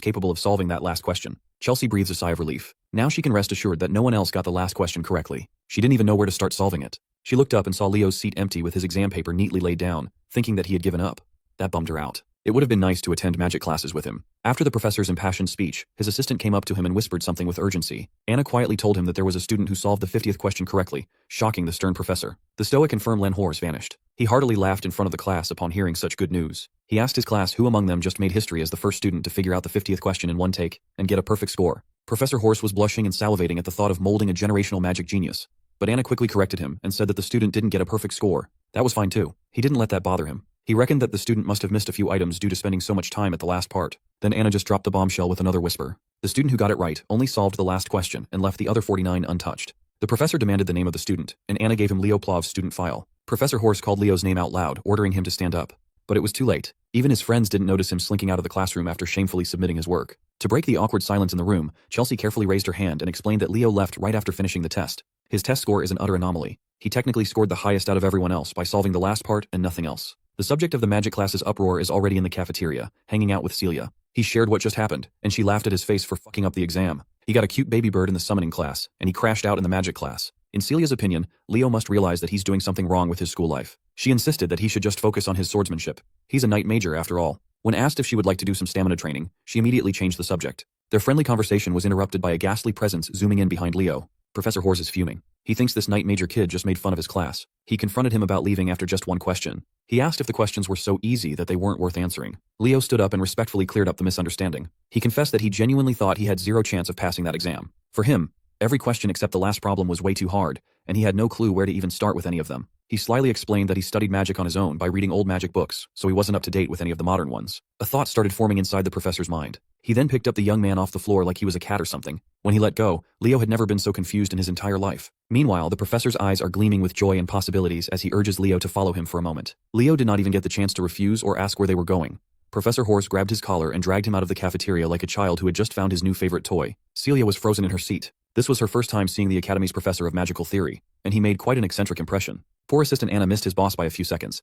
capable of solving that last question. Chelsea breathes a sigh of relief. Now she can rest assured that no one else got the last question correctly. She didn't even know where to start solving it. She looked up and saw Leo's seat empty with his exam paper neatly laid down, thinking that he had given up. That bummed her out. It would have been nice to attend magic classes with him. After the professor's impassioned speech, his assistant came up to him and whispered something with urgency. Anna quietly told him that there was a student who solved the 50th question correctly, shocking the stern professor. The stoic and firm Len Horse vanished. He heartily laughed in front of the class upon hearing such good news. He asked his class who among them just made history as the first student to figure out the 50th question in one take and get a perfect score. Professor Horse was blushing and salivating at the thought of molding a generational magic genius. But Anna quickly corrected him and said that the student didn't get a perfect score. That was fine too. He didn't let that bother him. He reckoned that the student must have missed a few items due to spending so much time at the last part. Then Anna just dropped the bombshell with another whisper. The student who got it right only solved the last question and left the other 49 untouched. The professor demanded the name of the student, and Anna gave him Leo Plov's student file. Professor Horse called Leo's name out loud, ordering him to stand up. But it was too late. Even his friends didn't notice him slinking out of the classroom after shamefully submitting his work. To break the awkward silence in the room, Chelsea carefully raised her hand and explained that Leo left right after finishing the test. His test score is an utter anomaly. He technically scored the highest out of everyone else by solving the last part and nothing else. The subject of the magic class's uproar is already in the cafeteria, hanging out with Celia. He shared what just happened, and she laughed at his face for fucking up the exam. He got a cute baby bird in the summoning class, and he crashed out in the magic class. In Celia's opinion, Leo must realize that he's doing something wrong with his school life. She insisted that he should just focus on his swordsmanship. He's a knight major after all. When asked if she would like to do some stamina training, she immediately changed the subject. Their friendly conversation was interrupted by a ghastly presence zooming in behind Leo. Professor Horse is fuming. He thinks this knight major kid just made fun of his class. He confronted him about leaving after just one question. He asked if the questions were so easy that they weren't worth answering. Leo stood up and respectfully cleared up the misunderstanding. He confessed that he genuinely thought he had zero chance of passing that exam. For him, every question except the last problem was way too hard, and he had no clue where to even start with any of them. He slyly explained that he studied magic on his own by reading old magic books, so he wasn't up to date with any of the modern ones. A thought started forming inside the professor's mind. He then picked up the young man off the floor like he was a cat or something. When he let go, Leo had never been so confused in his entire life. Meanwhile, the professor's eyes are gleaming with joy and possibilities as he urges Leo to follow him for a moment. Leo did not even get the chance to refuse or ask where they were going. Professor Horse grabbed his collar and dragged him out of the cafeteria like a child who had just found his new favorite toy. Celia was frozen in her seat. This was her first time seeing the Academy's professor of magical theory, and he made quite an eccentric impression. Poor Assistant Anna missed his boss by a few seconds.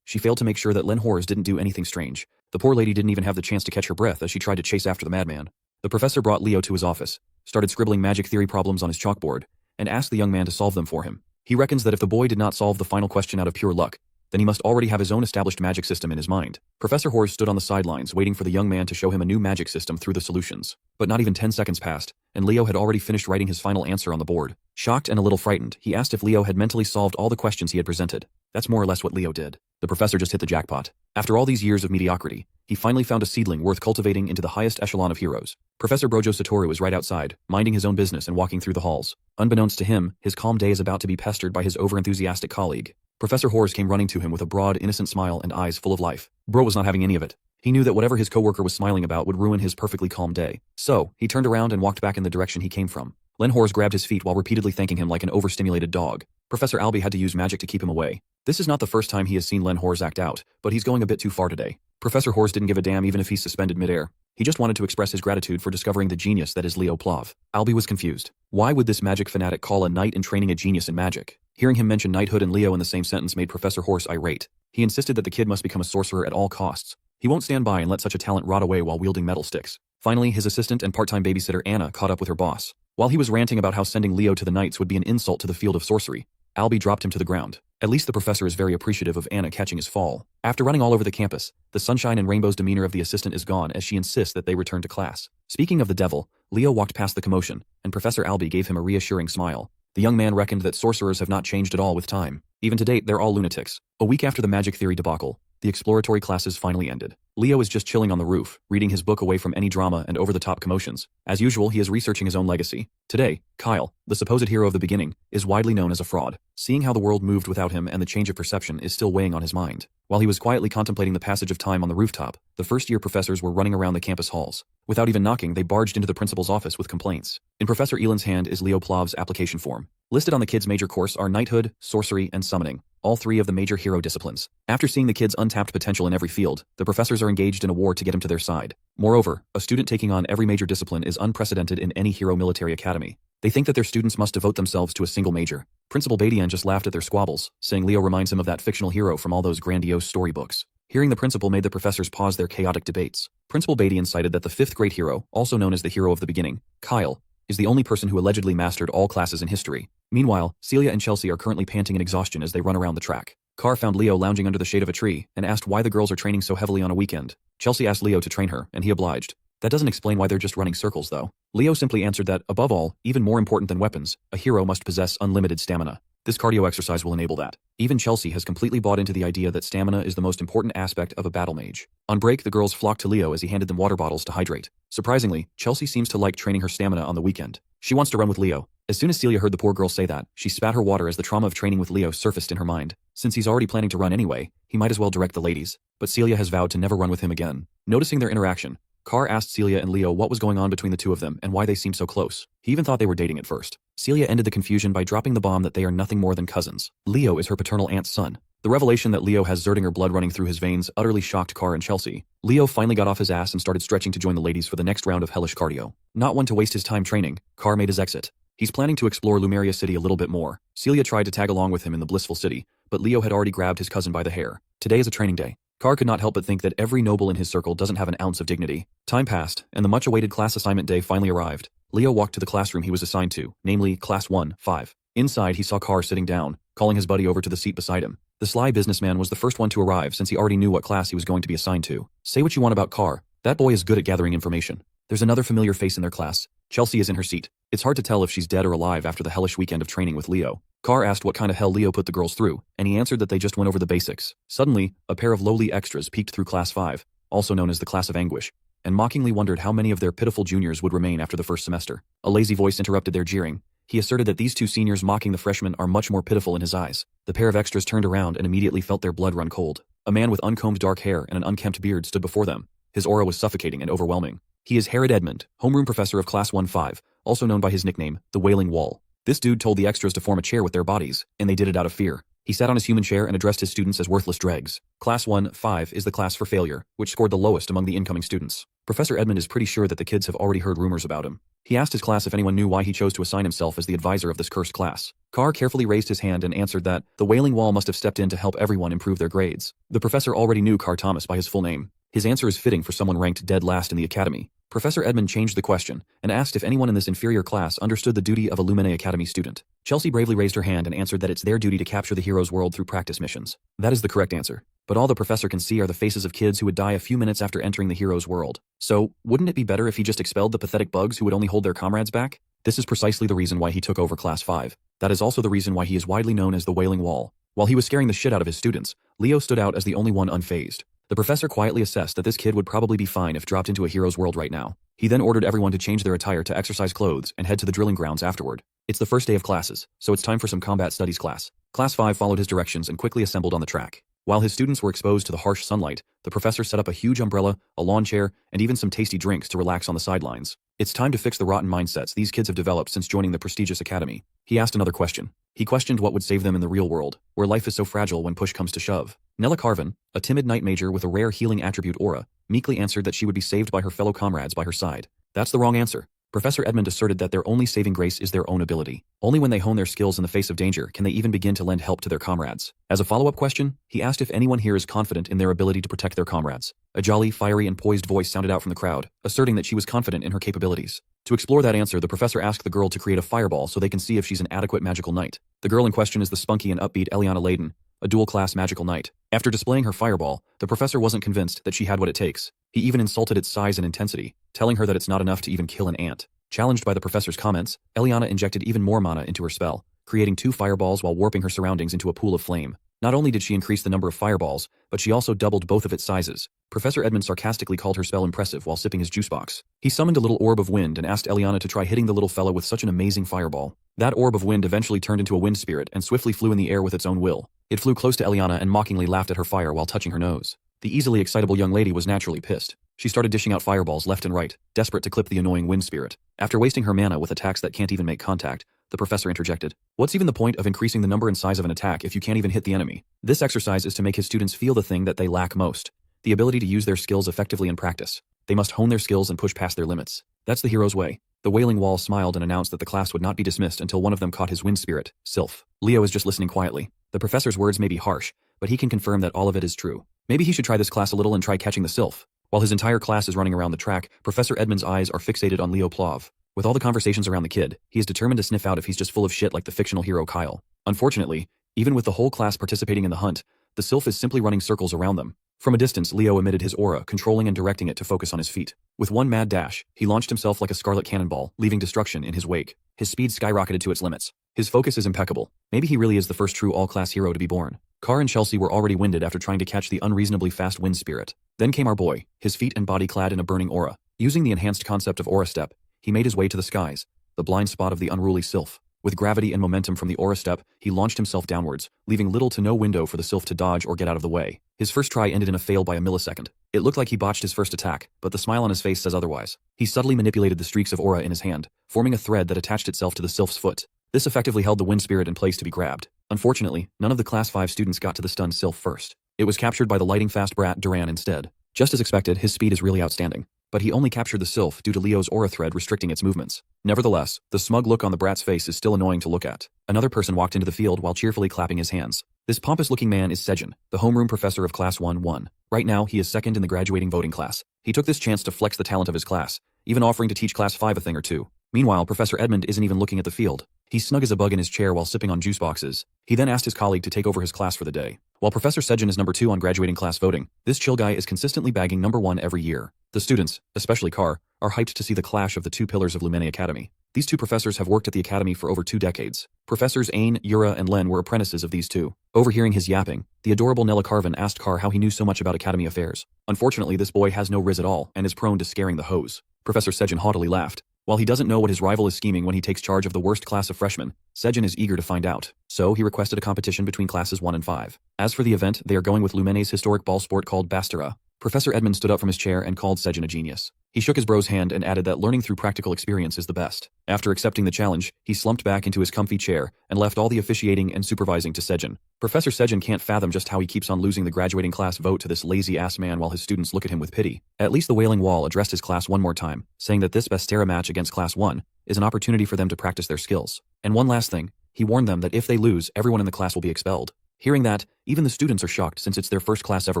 She failed to make sure that Len Horse didn't do anything strange. The poor lady didn't even have the chance to catch her breath as she tried to chase after the madman. The professor brought Leo to his office, started scribbling magic theory problems on his chalkboard, and asked the young man to solve them for him. He reckons that if the boy did not solve the final question out of pure luck, then he must already have his own established magic system in his mind. Professor Horse stood on the sidelines waiting for the young man to show him a new magic system through the solutions. But not even 10 seconds passed, and Leo had already finished writing his final answer on the board. Shocked and a little frightened, he asked if Leo had mentally solved all the questions he had presented. That's more or less what Leo did. The professor just hit the jackpot. After all these years of mediocrity, he finally found a seedling worth cultivating into the highest echelon of heroes. Professor Brojo Satoru was right outside, minding his own business and walking through the halls. Unbeknownst to him, his calm day is about to be pestered by his overenthusiastic colleague. Professor Horse came running to him with a broad, innocent smile and eyes full of life. Bro was not having any of it. He knew that whatever his coworker was smiling about would ruin his perfectly calm day. So, he turned around and walked back in the direction he came from. Len Horse grabbed his feet while repeatedly thanking him like an overstimulated dog. Professor Albie had to use magic to keep him away. This is not the first time he has seen Len Horse act out, but he's going a bit too far today. Professor Horse didn't give a damn even if he's suspended midair. He just wanted to express his gratitude for discovering the genius that is Leo Plov. Albie was confused. Why would this magic fanatic call a knight in training a genius in magic? Hearing him mention knighthood and Leo in the same sentence made Professor Horse irate. He insisted that the kid must become a sorcerer at all costs. He won't stand by and let such a talent rot away while wielding metal sticks. Finally, his assistant and part-time babysitter Anna caught up with her boss. While he was ranting about how sending Leo to the knights would be an insult to the field of sorcery, Albie dropped him to the ground. At least the professor is very appreciative of Anna catching his fall. After running all over the campus, the sunshine and rainbows demeanor of the assistant is gone as she insists that they return to class. Speaking of the devil, Leo walked past the commotion, and Professor Albie gave him a reassuring smile. The young man reckoned that sorcerers have not changed at all with time. Even to date, they're all lunatics. A week after the magic theory debacle, the exploratory classes finally ended. Leo is just chilling on the roof, reading his book away from any drama and over-the-top commotions. As usual, he is researching his own legacy. Today, Kyle, the supposed hero of the beginning, is widely known as a fraud. Seeing how the world moved without him and the change of perception is still weighing on his mind. While he was quietly contemplating the passage of time on the rooftop, the first-year professors were running around the campus halls. Without even knocking, they barged into the principal's office with complaints. In Professor Elan's hand is Leo Plav's application form. Listed on the kid's major course are knighthood, sorcery, and summoning, all three of the major hero disciplines. After seeing the kid's untapped potential in every field, the professors are engaged in a war to get him to their side. Moreover, a student taking on every major discipline is unprecedented in any hero military academy. They think that their students must devote themselves to a single major. Principal Badian just laughed at their squabbles, saying Leo reminds him of that fictional hero from all those grandiose storybooks. Hearing the principal made the professors pause their chaotic debates. Principal Badian cited that the fifth great hero, also known as the hero of the beginning, Kyle, is the only person who allegedly mastered all classes in history. Meanwhile, Celia and Chelsea are currently panting in exhaustion as they run around the track. Carr found Leo lounging under the shade of a tree and asked why the girls are training so heavily on a weekend. Chelsea asked Leo to train her, and he obliged. That doesn't explain why they're just running circles, though. Leo simply answered that, above all, even more important than weapons, a hero must possess unlimited stamina. This cardio exercise will enable that. Even Chelsea has completely bought into the idea that stamina is the most important aspect of a battle mage. On break, the girls flocked to Leo as he handed them water bottles to hydrate. Surprisingly, Chelsea seems to like training her stamina on the weekend. She wants to run with Leo. As soon as Celia heard the poor girl say that, she spat her water as the trauma of training with Leo surfaced in her mind. Since he's already planning to run anyway, he might as well direct the ladies. But Celia has vowed to never run with him again. Noticing their interaction, Carr asked Celia and Leo what was going on between the two of them and why they seemed so close. He even thought they were dating at first. Celia ended the confusion by dropping the bomb that they are nothing more than cousins. Leo is her paternal aunt's son. The revelation that Leo has Zerdinger blood running through his veins utterly shocked Carr and Chelsea. Leo finally got off his ass and started stretching to join the ladies for the next round of hellish cardio. Not one to waste his time training, Carr made his exit. He's planning to explore Lumeria City a little bit more. Celia tried to tag along with him in the blissful city, but Leo had already grabbed his cousin by the hair. Today is a training day. Carr could not help but think that every noble in his circle doesn't have an ounce of dignity. Time passed, and the much-awaited class assignment day finally arrived. Leo walked to the classroom he was assigned to, namely Class 1-5. Inside, he saw Carr sitting down, calling his buddy over to the seat beside him. The sly businessman was the first one to arrive since he already knew what class he was going to be assigned to. Say what you want about Carr, that boy is good at gathering information. There's another familiar face in their class. Chelsea is in her seat. It's hard to tell if she's dead or alive after the hellish weekend of training with Leo. Carr asked what kind of hell Leo put the girls through, and he answered that they just went over the basics. Suddenly, a pair of lowly extras peeked through Class 5, also known as the Class of Anguish, and mockingly wondered how many of their pitiful juniors would remain after the first semester. A lazy voice interrupted their jeering. He asserted that these two seniors mocking the freshmen are much more pitiful in his eyes. The pair of extras turned around and immediately felt their blood run cold. A man with uncombed dark hair and an unkempt beard stood before them. His aura was suffocating and overwhelming. He is Herod Edmund, homeroom professor of Class 1-5, also known by his nickname, the Wailing Wall. This dude told the extras to form a chair with their bodies, and they did it out of fear. He sat on his human chair and addressed his students as worthless dregs. Class 1-5 is the class for failure, which scored the lowest among the incoming students. Professor Edmund is pretty sure that the kids have already heard rumors about him. He asked his class if anyone knew why he chose to assign himself as the advisor of this cursed class. Carr carefully raised his hand and answered that the Wailing Wall must have stepped in to help everyone improve their grades. The professor already knew Carr Thomas by his full name. His answer is fitting for someone ranked dead last in the academy. Professor Edmund changed the question and asked if anyone in this inferior class understood the duty of a Lumine Academy student. Chelsea bravely raised her hand and answered that it's their duty to capture the hero's world through practice missions. That is the correct answer. But all the professor can see are the faces of kids who would die a few minutes after entering the hero's world. So, wouldn't it be better if he just expelled the pathetic bugs who would only hold their comrades back? This is precisely the reason why he took over Class 5. That is also the reason why he is widely known as the Wailing Wall. While he was scaring the shit out of his students, Leo stood out as the only one unfazed. The professor quietly assessed that this kid would probably be fine if dropped into a hero's world right now. He then ordered everyone to change their attire to exercise clothes and head to the drilling grounds afterward. It's the first day of classes, so it's time for some combat studies class. Class 5 followed his directions and quickly assembled on the track. While his students were exposed to the harsh sunlight, the professor set up a huge umbrella, a lawn chair, and even some tasty drinks to relax on the sidelines. It's time to fix the rotten mindsets these kids have developed since joining the prestigious academy. He asked another question. He questioned what would save them in the real world, where life is so fragile when push comes to shove. Nella Carvin, a timid night major with a rare healing attribute aura, meekly answered that she would be saved by her fellow comrades by her side. That's the wrong answer. Professor Edmund asserted that their only saving grace is their own ability. Only when they hone their skills in the face of danger can they even begin to lend help to their comrades. As a follow-up question, he asked if anyone here is confident in their ability to protect their comrades. A jolly, fiery, and poised voice sounded out from the crowd, asserting that she was confident in her capabilities. To explore that answer, the professor asked the girl to create a fireball so they can see if she's an adequate magical knight. The girl in question is the spunky and upbeat Eliana Layden, a dual-class magical knight. After displaying her fireball, the professor wasn't convinced that she had what it takes. He even insulted its size and intensity, telling her that it's not enough to even kill an ant. Challenged by the professor's comments, Eliana injected even more mana into her spell, creating 2 fireballs while warping her surroundings into a pool of flame. Not only did she increase the number of fireballs, but she also doubled both of its sizes. Professor Edmund sarcastically called her spell impressive while sipping his juice box. He summoned a little orb of wind and asked Eliana to try hitting the little fellow with such an amazing fireball. That orb of wind eventually turned into a wind spirit and swiftly flew in the air with its own will. It flew close to Eliana and mockingly laughed at her fire while touching her nose. The easily excitable young lady was naturally pissed. She started dishing out fireballs left and right, desperate to clip the annoying wind spirit. After wasting her mana with attacks that can't even make contact, the professor interjected. What's even the point of increasing the number and size of an attack if you can't even hit the enemy? This exercise is to make his students feel the thing that they lack most, the ability to use their skills effectively in practice. They must hone their skills and push past their limits. That's the hero's way. The Wailing Wall smiled and announced that the class would not be dismissed until one of them caught his wind spirit, Sylph. Leo is just listening quietly. The professor's words may be harsh, but he can confirm that all of it is true. Maybe he should try this class a little and try catching the Sylph. While his entire class is running around the track, Professor Edmund's eyes are fixated on Leo Plov. With all the conversations around the kid, he is determined to sniff out if he's just full of shit like the fictional hero Kyle. Unfortunately, even with the whole class participating in the hunt, the Sylph is simply running circles around them. From a distance, Leo emitted his aura, controlling and directing it to focus on his feet. With one mad dash, he launched himself like a scarlet cannonball, leaving destruction in his wake. His speed skyrocketed to its limits. His focus is impeccable. Maybe he really is the first true all-class hero to be born. Carr and Chelsea were already winded after trying to catch the unreasonably fast wind spirit. Then came our boy, his feet and body clad in a burning aura. Using the enhanced concept of aura step, he made his way to the skies, the blind spot of the unruly Sylph. With gravity and momentum from the aura step, he launched himself downwards, leaving little to no window for the Sylph to dodge or get out of the way. His first try ended in a fail by a millisecond. It looked like he botched his first attack, but the smile on his face says otherwise. He subtly manipulated the streaks of aura in his hand, forming a thread that attached itself to the Sylph's foot. This effectively held the wind spirit in place to be grabbed. Unfortunately, none of the Class 5 students got to the stunned Sylph first. It was captured by the lighting fast brat Duran instead. Just as expected, his speed is really outstanding. But he only captured the Sylph due to Leo's aura thread restricting its movements. Nevertheless, the smug look on the brat's face is still annoying to look at. Another person walked into the field while cheerfully clapping his hands. This pompous-looking man is Sejin, the homeroom professor of Class 1-1. Right now, he is second in the graduating voting class. He took this chance to flex the talent of his class, even offering to teach Class 5 a thing or two. Meanwhile, Professor Edmund isn't even looking at the field. He's snug as a bug in his chair while sipping on juice boxes. He then asked his colleague to take over his class for the day. While Professor Sejin is number 2 on graduating class voting, this chill guy is consistently bagging number 1 every year. The students, especially Carr, are hyped to see the clash of the 2 pillars of Lumene Academy. These 2 professors have worked at the academy for over 2 decades. Professors Ain, Yura, and Len were apprentices of these 2. Overhearing his yapping, the adorable Nella Carvin asked Carr how he knew so much about academy affairs. Unfortunately, this boy has no riz at all and is prone to scaring the hose. Professor Sejin haughtily laughed. While he doesn't know what his rival is scheming when he takes charge of the worst class of freshmen, Sejin is eager to find out. So he requested a competition between classes 1 and 5. As for the event, they are going with Lumene's historic ball sport called Bastera. Professor Edmund stood up from his chair and called Sejin a genius. He shook his bro's hand and added that learning through practical experience is the best. After accepting the challenge, he slumped back into his comfy chair and left all the officiating and supervising to Sejin. Professor Sejin can't fathom just how he keeps on losing the graduating class vote to this lazy-ass man while his students look at him with pity. At least the Wailing Wall addressed his class one more time, saying that this Bastera match against Class 1 is an opportunity for them to practice their skills. And one last thing, he warned them that if they lose, everyone in the class will be expelled. Hearing that, even the students are shocked since it's their first class ever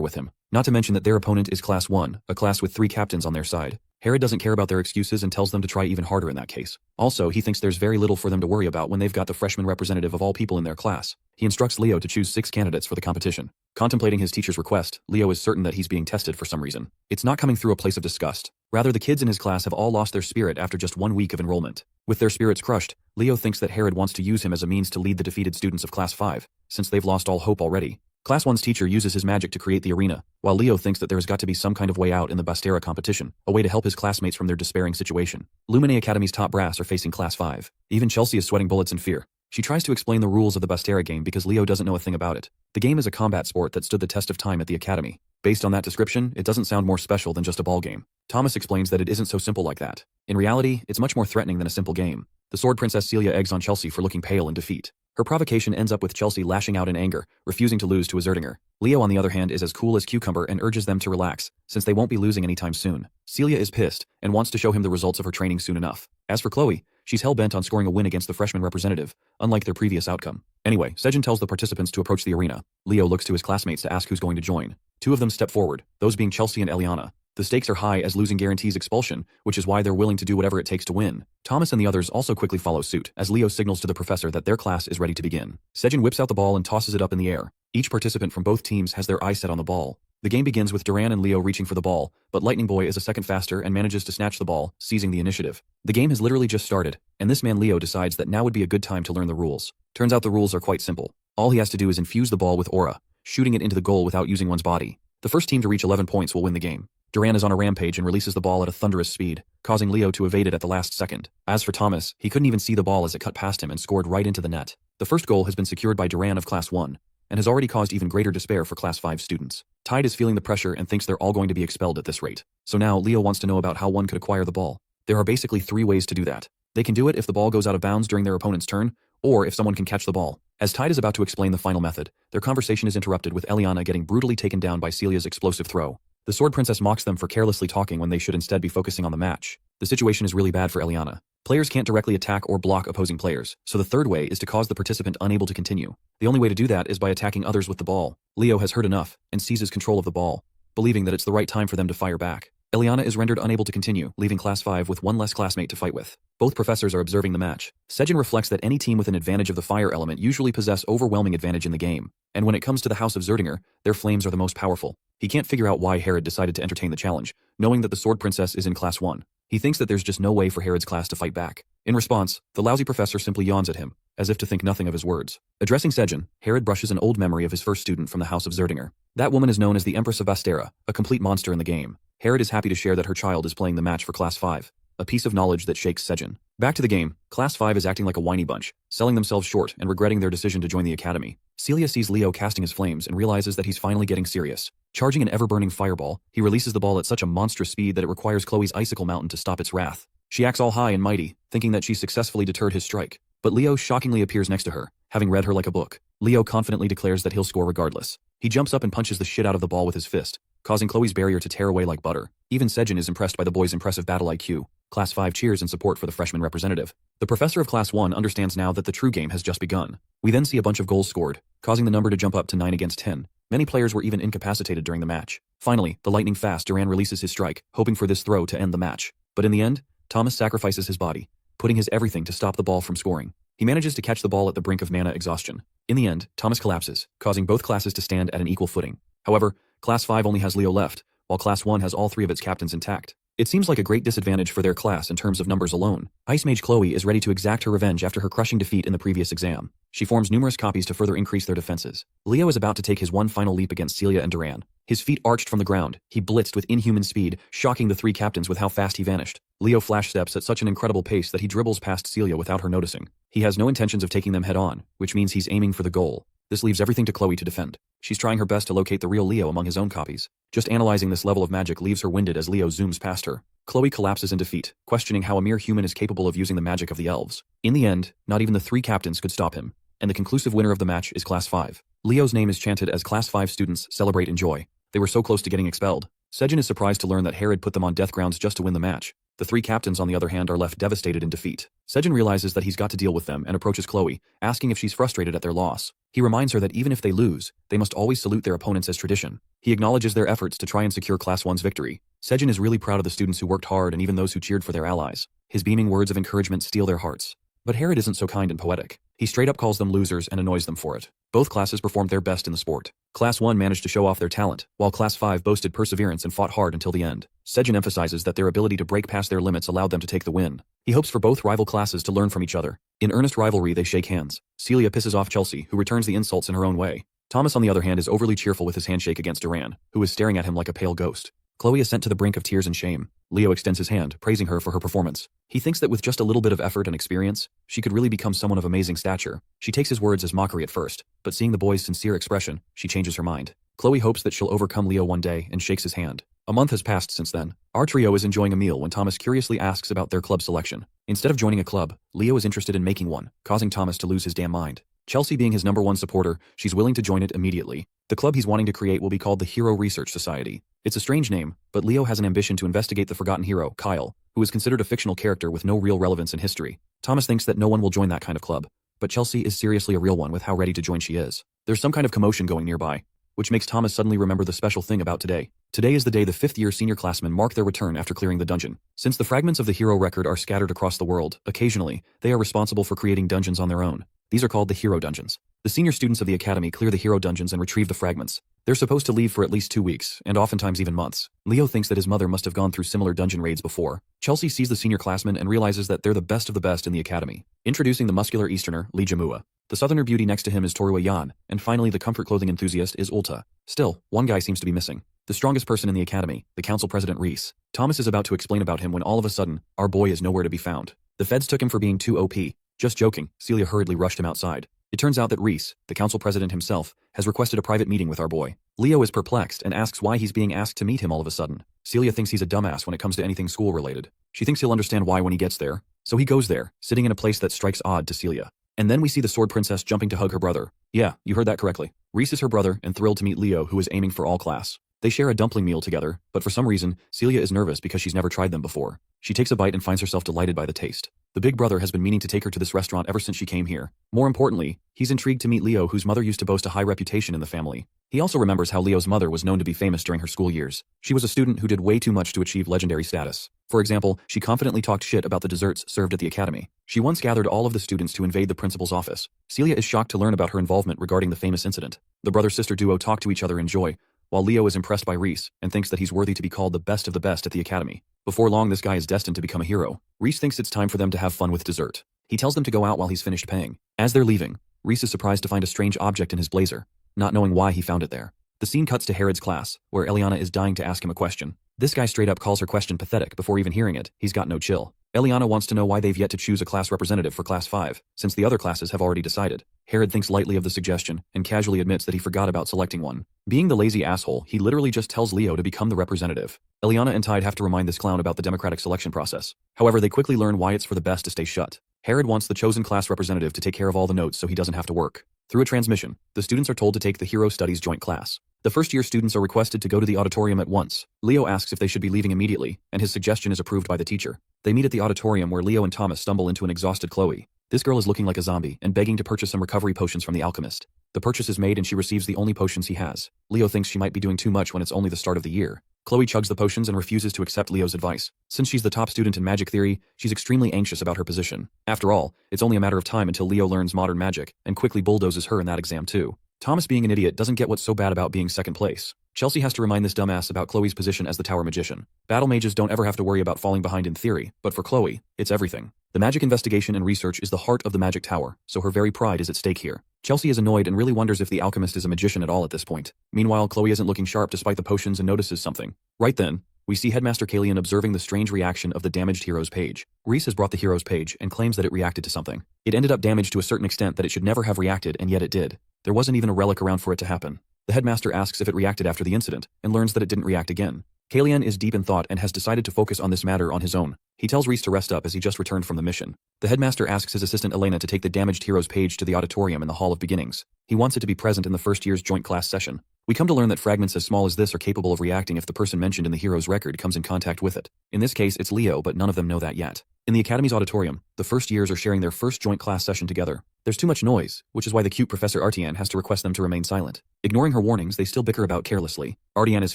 with him. Not to mention that their opponent is Class 1, a class with 3 captains on their side. Herod doesn't care about their excuses and tells them to try even harder in that case. Also, he thinks there's very little for them to worry about when they've got the freshman representative of all people in their class. He instructs Leo to choose 6 candidates for the competition. Contemplating his teacher's request, Leo is certain that he's being tested for some reason. It's not coming through a place of disgust. Rather, the kids in his class have all lost their spirit after just 1 week of enrollment. With their spirits crushed, Leo thinks that Herod wants to use him as a means to lead the defeated students of Class 5, since they've lost all hope already. Class 1's teacher uses his magic to create the arena, while Leo thinks that there has got to be some kind of way out in the Bastera competition, a way to help his classmates from their despairing situation. Lumene Academy's top brass are facing Class 5. Even Chelsea is sweating bullets in fear. She tries to explain the rules of the Bastera game because Leo doesn't know a thing about it. The game is a combat sport that stood the test of time at the academy. Based on that description, it doesn't sound more special than just a ball game. Thomas explains that it isn't so simple like that. In reality, it's much more threatening than a simple game. The Sword Princess Celia eggs on Chelsea for looking pale in defeat. Her provocation ends up with Chelsea lashing out in anger, refusing to lose to asserting her. Leo, on the other hand, is as cool as cucumber and urges them to relax, since they won't be losing anytime soon. Celia is pissed and wants to show him the results of her training soon enough. As for Chloe, she's hell-bent on scoring a win against the freshman representative, unlike their previous outcome. Anyway, Sejin tells the participants to approach the arena. Leo looks to his classmates to ask who's going to join. 2 of them step forward, those being Chelsea and Eliana. The stakes are high as losing guarantees expulsion, which is why they're willing to do whatever it takes to win. Thomas and the others also quickly follow suit, as Leo signals to the professor that their class is ready to begin. Sejin whips out the ball and tosses it up in the air. Each participant from both teams has their eye set on the ball. The game begins with Duran and Leo reaching for the ball, but Lightning Boy is a second faster and manages to snatch the ball, seizing the initiative. The game has literally just started, and this man Leo decides that now would be a good time to learn the rules. Turns out the rules are quite simple. All he has to do is infuse the ball with aura, shooting it into the goal without using one's body. The first team to reach 11 points will win the game. Duran is on a rampage and releases the ball at a thunderous speed, causing Leo to evade it at the last second. As for Thomas, he couldn't even see the ball as it cut past him and scored right into the net. The first goal has been secured by Duran of Class 1, and has already caused even greater despair for Class 5 students. Tide is feeling the pressure and thinks they're all going to be expelled at this rate. So now, Leo wants to know about how one could acquire the ball. There are basically 3 ways to do that. They can do it if the ball goes out of bounds during their opponent's turn, or if someone can catch the ball. As Tide is about to explain the final method, their conversation is interrupted with Eliana getting brutally taken down by Celia's explosive throw. The Sword Princess mocks them for carelessly talking when they should instead be focusing on the match. The situation is really bad for Eliana. Players can't directly attack or block opposing players, so the third way is to cause the participant unable to continue. The only way to do that is by attacking others with the ball. Leo has heard enough and seizes control of the ball, believing that it's the right time for them to fire back. Eliana is rendered unable to continue, leaving Class 5 with one less classmate to fight with. Both professors are observing the match. Sejin reflects that any team with an advantage of the fire element usually possess overwhelming advantage in the game, and when it comes to the House of Zerdinger, their flames are the most powerful. He can't figure out why Herod decided to entertain the challenge, knowing that the Sword Princess is in Class 1. He thinks that there's just no way for Herod's class to fight back. In response, the lousy professor simply yawns at him, as if to think nothing of his words. Addressing Sejin, Herod brushes an old memory of his first student from the House of Zerdinger. That woman is known as the Empress of Bastera, a complete monster in the game. Herod is happy to share that her child is playing the match for Class 5, a piece of knowledge that shakes Sejin. Back to the game, Class 5 is acting like a whiny bunch, selling themselves short and regretting their decision to join the academy. Celia sees Leo casting his flames and realizes that he's finally getting serious. Charging an ever-burning fireball, he releases the ball at such a monstrous speed that it requires Chloe's icicle mountain to stop its wrath. She acts all high and mighty, thinking that she successfully deterred his strike. But Leo shockingly appears next to her, having read her like a book. Leo confidently declares that he'll score regardless. He jumps up and punches the shit out of the ball with his fist, causing Chloe's barrier to tear away like butter. Even Sejin is impressed by the boy's impressive battle IQ. Class 5 cheers in support for the freshman representative. The professor of Class 1 understands now that the true game has just begun. We then see a bunch of goals scored, causing the number to jump up to 9 against 10. Many players were even incapacitated during the match. Finally, the lightning-fast Duran releases his strike, hoping for this throw to end the match. But in the end, Thomas sacrifices his body, putting his everything to stop the ball from scoring. He manages to catch the ball at the brink of mana exhaustion. In the end, Thomas collapses, causing both classes to stand at an equal footing. However, Class 5 only has Leo left, while Class 1 has all 3 of its captains intact. It seems like a great disadvantage for their class in terms of numbers alone. Ice Mage Chloe is ready to exact her revenge after her crushing defeat in the previous exam. She forms numerous copies to further increase their defenses. Leo is about to take his one final leap against Celia and Duran. His feet arched from the ground, he blitzed with inhuman speed, shocking the 3 captains with how fast he vanished. Leo flash steps at such an incredible pace that he dribbles past Celia without her noticing. He has no intentions of taking them head on, which means he's aiming for the goal. This leaves everything to Chloe to defend. She's trying her best to locate the real Leo among his own copies. Just analyzing this level of magic leaves her winded as Leo zooms past her. Chloe collapses in defeat, questioning how a mere human is capable of using the magic of the elves. In the end, not even the 3 captains could stop him, and the conclusive winner of the match is Class 5. Leo's name is chanted as Class 5 students celebrate in joy. They were so close to getting expelled. Sejin is surprised to learn that Herod put them on death grounds just to win the match. The 3 captains, on the other hand, are left devastated in defeat. Sejin realizes that he's got to deal with them and approaches Chloe, asking if she's frustrated at their loss. He reminds her that even if they lose, they must always salute their opponents as tradition. He acknowledges their efforts to try and secure Class 1's victory. Sejin is really proud of the students who worked hard and even those who cheered for their allies. His beaming words of encouragement steal their hearts. But Herod isn't so kind and poetic. He straight up calls them losers and annoys them for it. Both classes performed their best in the sport. Class 1 managed to show off their talent, while Class 5 boasted perseverance and fought hard until the end. Sejin emphasizes that their ability to break past their limits allowed them to take the win. He hopes for both rival classes to learn from each other. In earnest rivalry, they shake hands. Celia pisses off Chelsea, who returns the insults in her own way. Thomas, on the other hand, is overly cheerful with his handshake against Duran, who is staring at him like a pale ghost. Chloe is sent to the brink of tears and shame. Leo extends his hand, praising her for her performance. He thinks that with just a little bit of effort and experience, she could really become someone of amazing stature. She takes his words as mockery at first, but seeing the boy's sincere expression, she changes her mind. Chloe hopes that she'll overcome Leo one day and shakes his hand. A month has passed since then. Our trio is enjoying a meal when Thomas curiously asks about their club selection. Instead of joining a club, Leo is interested in making one, causing Thomas to lose his damn mind. Chelsea being his #1 supporter, she's willing to join it immediately. The club he's wanting to create will be called the Hero Research Society. It's a strange name, but Leo has an ambition to investigate the forgotten hero, Kyle, who is considered a fictional character with no real relevance in history. Thomas thinks that no one will join that kind of club, but Chelsea is seriously a real one with how ready to join she is. There's some kind of commotion going nearby, which makes Thomas suddenly remember the special thing about today. Today is the day the 5th-year senior classmen mark their return after clearing the dungeon. Since the fragments of the hero record are scattered across the world, occasionally, they are responsible for creating dungeons on their own. These are called the hero dungeons. The senior students of the academy clear the hero dungeons and retrieve the fragments. They're supposed to leave for at least 2 weeks, and oftentimes even months. Leo thinks that his mother must have gone through similar dungeon raids before. Chelsea sees the senior classmen and realizes that they're the best of the best in the academy. Introducing the muscular Easterner, Lee Jamua. The southerner beauty next to him is Torua Yan, and finally the comfort clothing enthusiast is Ulta. Still, one guy seems to be missing. The strongest person in the academy, the council president Reese. Thomas is about to explain about him when all of a sudden, our boy is nowhere to be found. The feds took him for being too OP. Just joking, Celia hurriedly rushed him outside. It turns out that Reese, the council president himself, has requested a private meeting with our boy. Leo is perplexed and asks why he's being asked to meet him all of a sudden. Celia thinks he's a dumbass when it comes to anything school-related. She thinks he'll understand why when he gets there. So he goes there, sitting in a place that strikes odd to Celia. And then we see the sword princess jumping to hug her brother. Yeah, you heard that correctly. Reese is her brother and thrilled to meet Leo, who is aiming for all class. They share a dumpling meal together, but for some reason, Celia is nervous because she's never tried them before. She takes a bite and finds herself delighted by the taste. The big brother has been meaning to take her to this restaurant ever since she came here. More importantly, he's intrigued to meet Leo, whose mother used to boast a high reputation in the family. He also remembers how Leo's mother was known to be famous during her school years. She was a student who did way too much to achieve legendary status. For example, she confidently talked shit about the desserts served at the academy. She once gathered all of the students to invade the principal's office. Celia is shocked to learn about her involvement regarding the famous incident. The brother-sister duo talk to each other in joy, while Leo is impressed by Reese and thinks that he's worthy to be called the best of the best at the academy. Before long, this guy is destined to become a hero. Reese thinks it's time for them to have fun with dessert. He tells them to go out while he's finished paying. As they're leaving, Reese is surprised to find a strange object in his blazer, not knowing why he found it there. The scene cuts to Herod's class, where Eliana is dying to ask him a question. This guy straight up calls her question pathetic before even hearing it. He's got no chill. Eliana wants to know why they've yet to choose a class representative for Class 5, since the other classes have already decided. Herod thinks lightly of the suggestion, and casually admits that he forgot about selecting one. Being the lazy asshole, he literally just tells Leo to become the representative. Eliana and Tide have to remind this clown about the democratic selection process. However, they quickly learn why it's for the best to stay shut. Herod wants the chosen class representative to take care of all the notes so he doesn't have to work. Through a transmission, the students are told to take the Hero Studies joint class. The first-year students are requested to go to the auditorium at once. Leo asks if they should be leaving immediately, and his suggestion is approved by the teacher. They meet at the auditorium where Leo and Thomas stumble into an exhausted Chloe. This girl is looking like a zombie and begging to purchase some recovery potions from the alchemist. The purchase is made and she receives the only potions he has. Leo thinks she might be doing too much when it's only the start of the year. Chloe chugs the potions and refuses to accept Leo's advice. Since she's the top student in magic theory, she's extremely anxious about her position. After all, it's only a matter of time until Leo learns modern magic and quickly bulldozes her in that exam too. Thomas, being an idiot, doesn't get what's so bad about being second place. Chelsea has to remind this dumbass about Chloe's position as the tower magician. Battle mages don't ever have to worry about falling behind in theory, but for Chloe, it's everything. The magic investigation and research is the heart of the magic tower, so her very pride is at stake here. Chelsea is annoyed and really wonders if the alchemist is a magician at all at this point. Meanwhile, Chloe isn't looking sharp despite the potions and notices something. Right then, we see Headmaster Kalian observing the strange reaction of the damaged hero's page. Reese has brought the hero's page and claims that it reacted to something. It ended up damaged to a certain extent that it should never have reacted, and yet it did. There wasn't even a relic around for it to happen. The headmaster asks if it reacted after the incident, and learns that it didn't react again. Kalian is deep in thought and has decided to focus on this matter on his own. He tells Reese to rest up as he just returned from the mission. The headmaster asks his assistant Elena to take the damaged hero's page to the auditorium in the Hall of Beginnings. He wants it to be present in the first year's joint class session. We come to learn that fragments as small as this are capable of reacting if the person mentioned in the hero's record comes in contact with it. In this case, it's Leo, but none of them know that yet. In the Academy's auditorium, the first years are sharing their first joint class session together. There's too much noise, which is why the cute Professor Artian has to request them to remain silent. Ignoring her warnings, they still bicker about carelessly. Artian is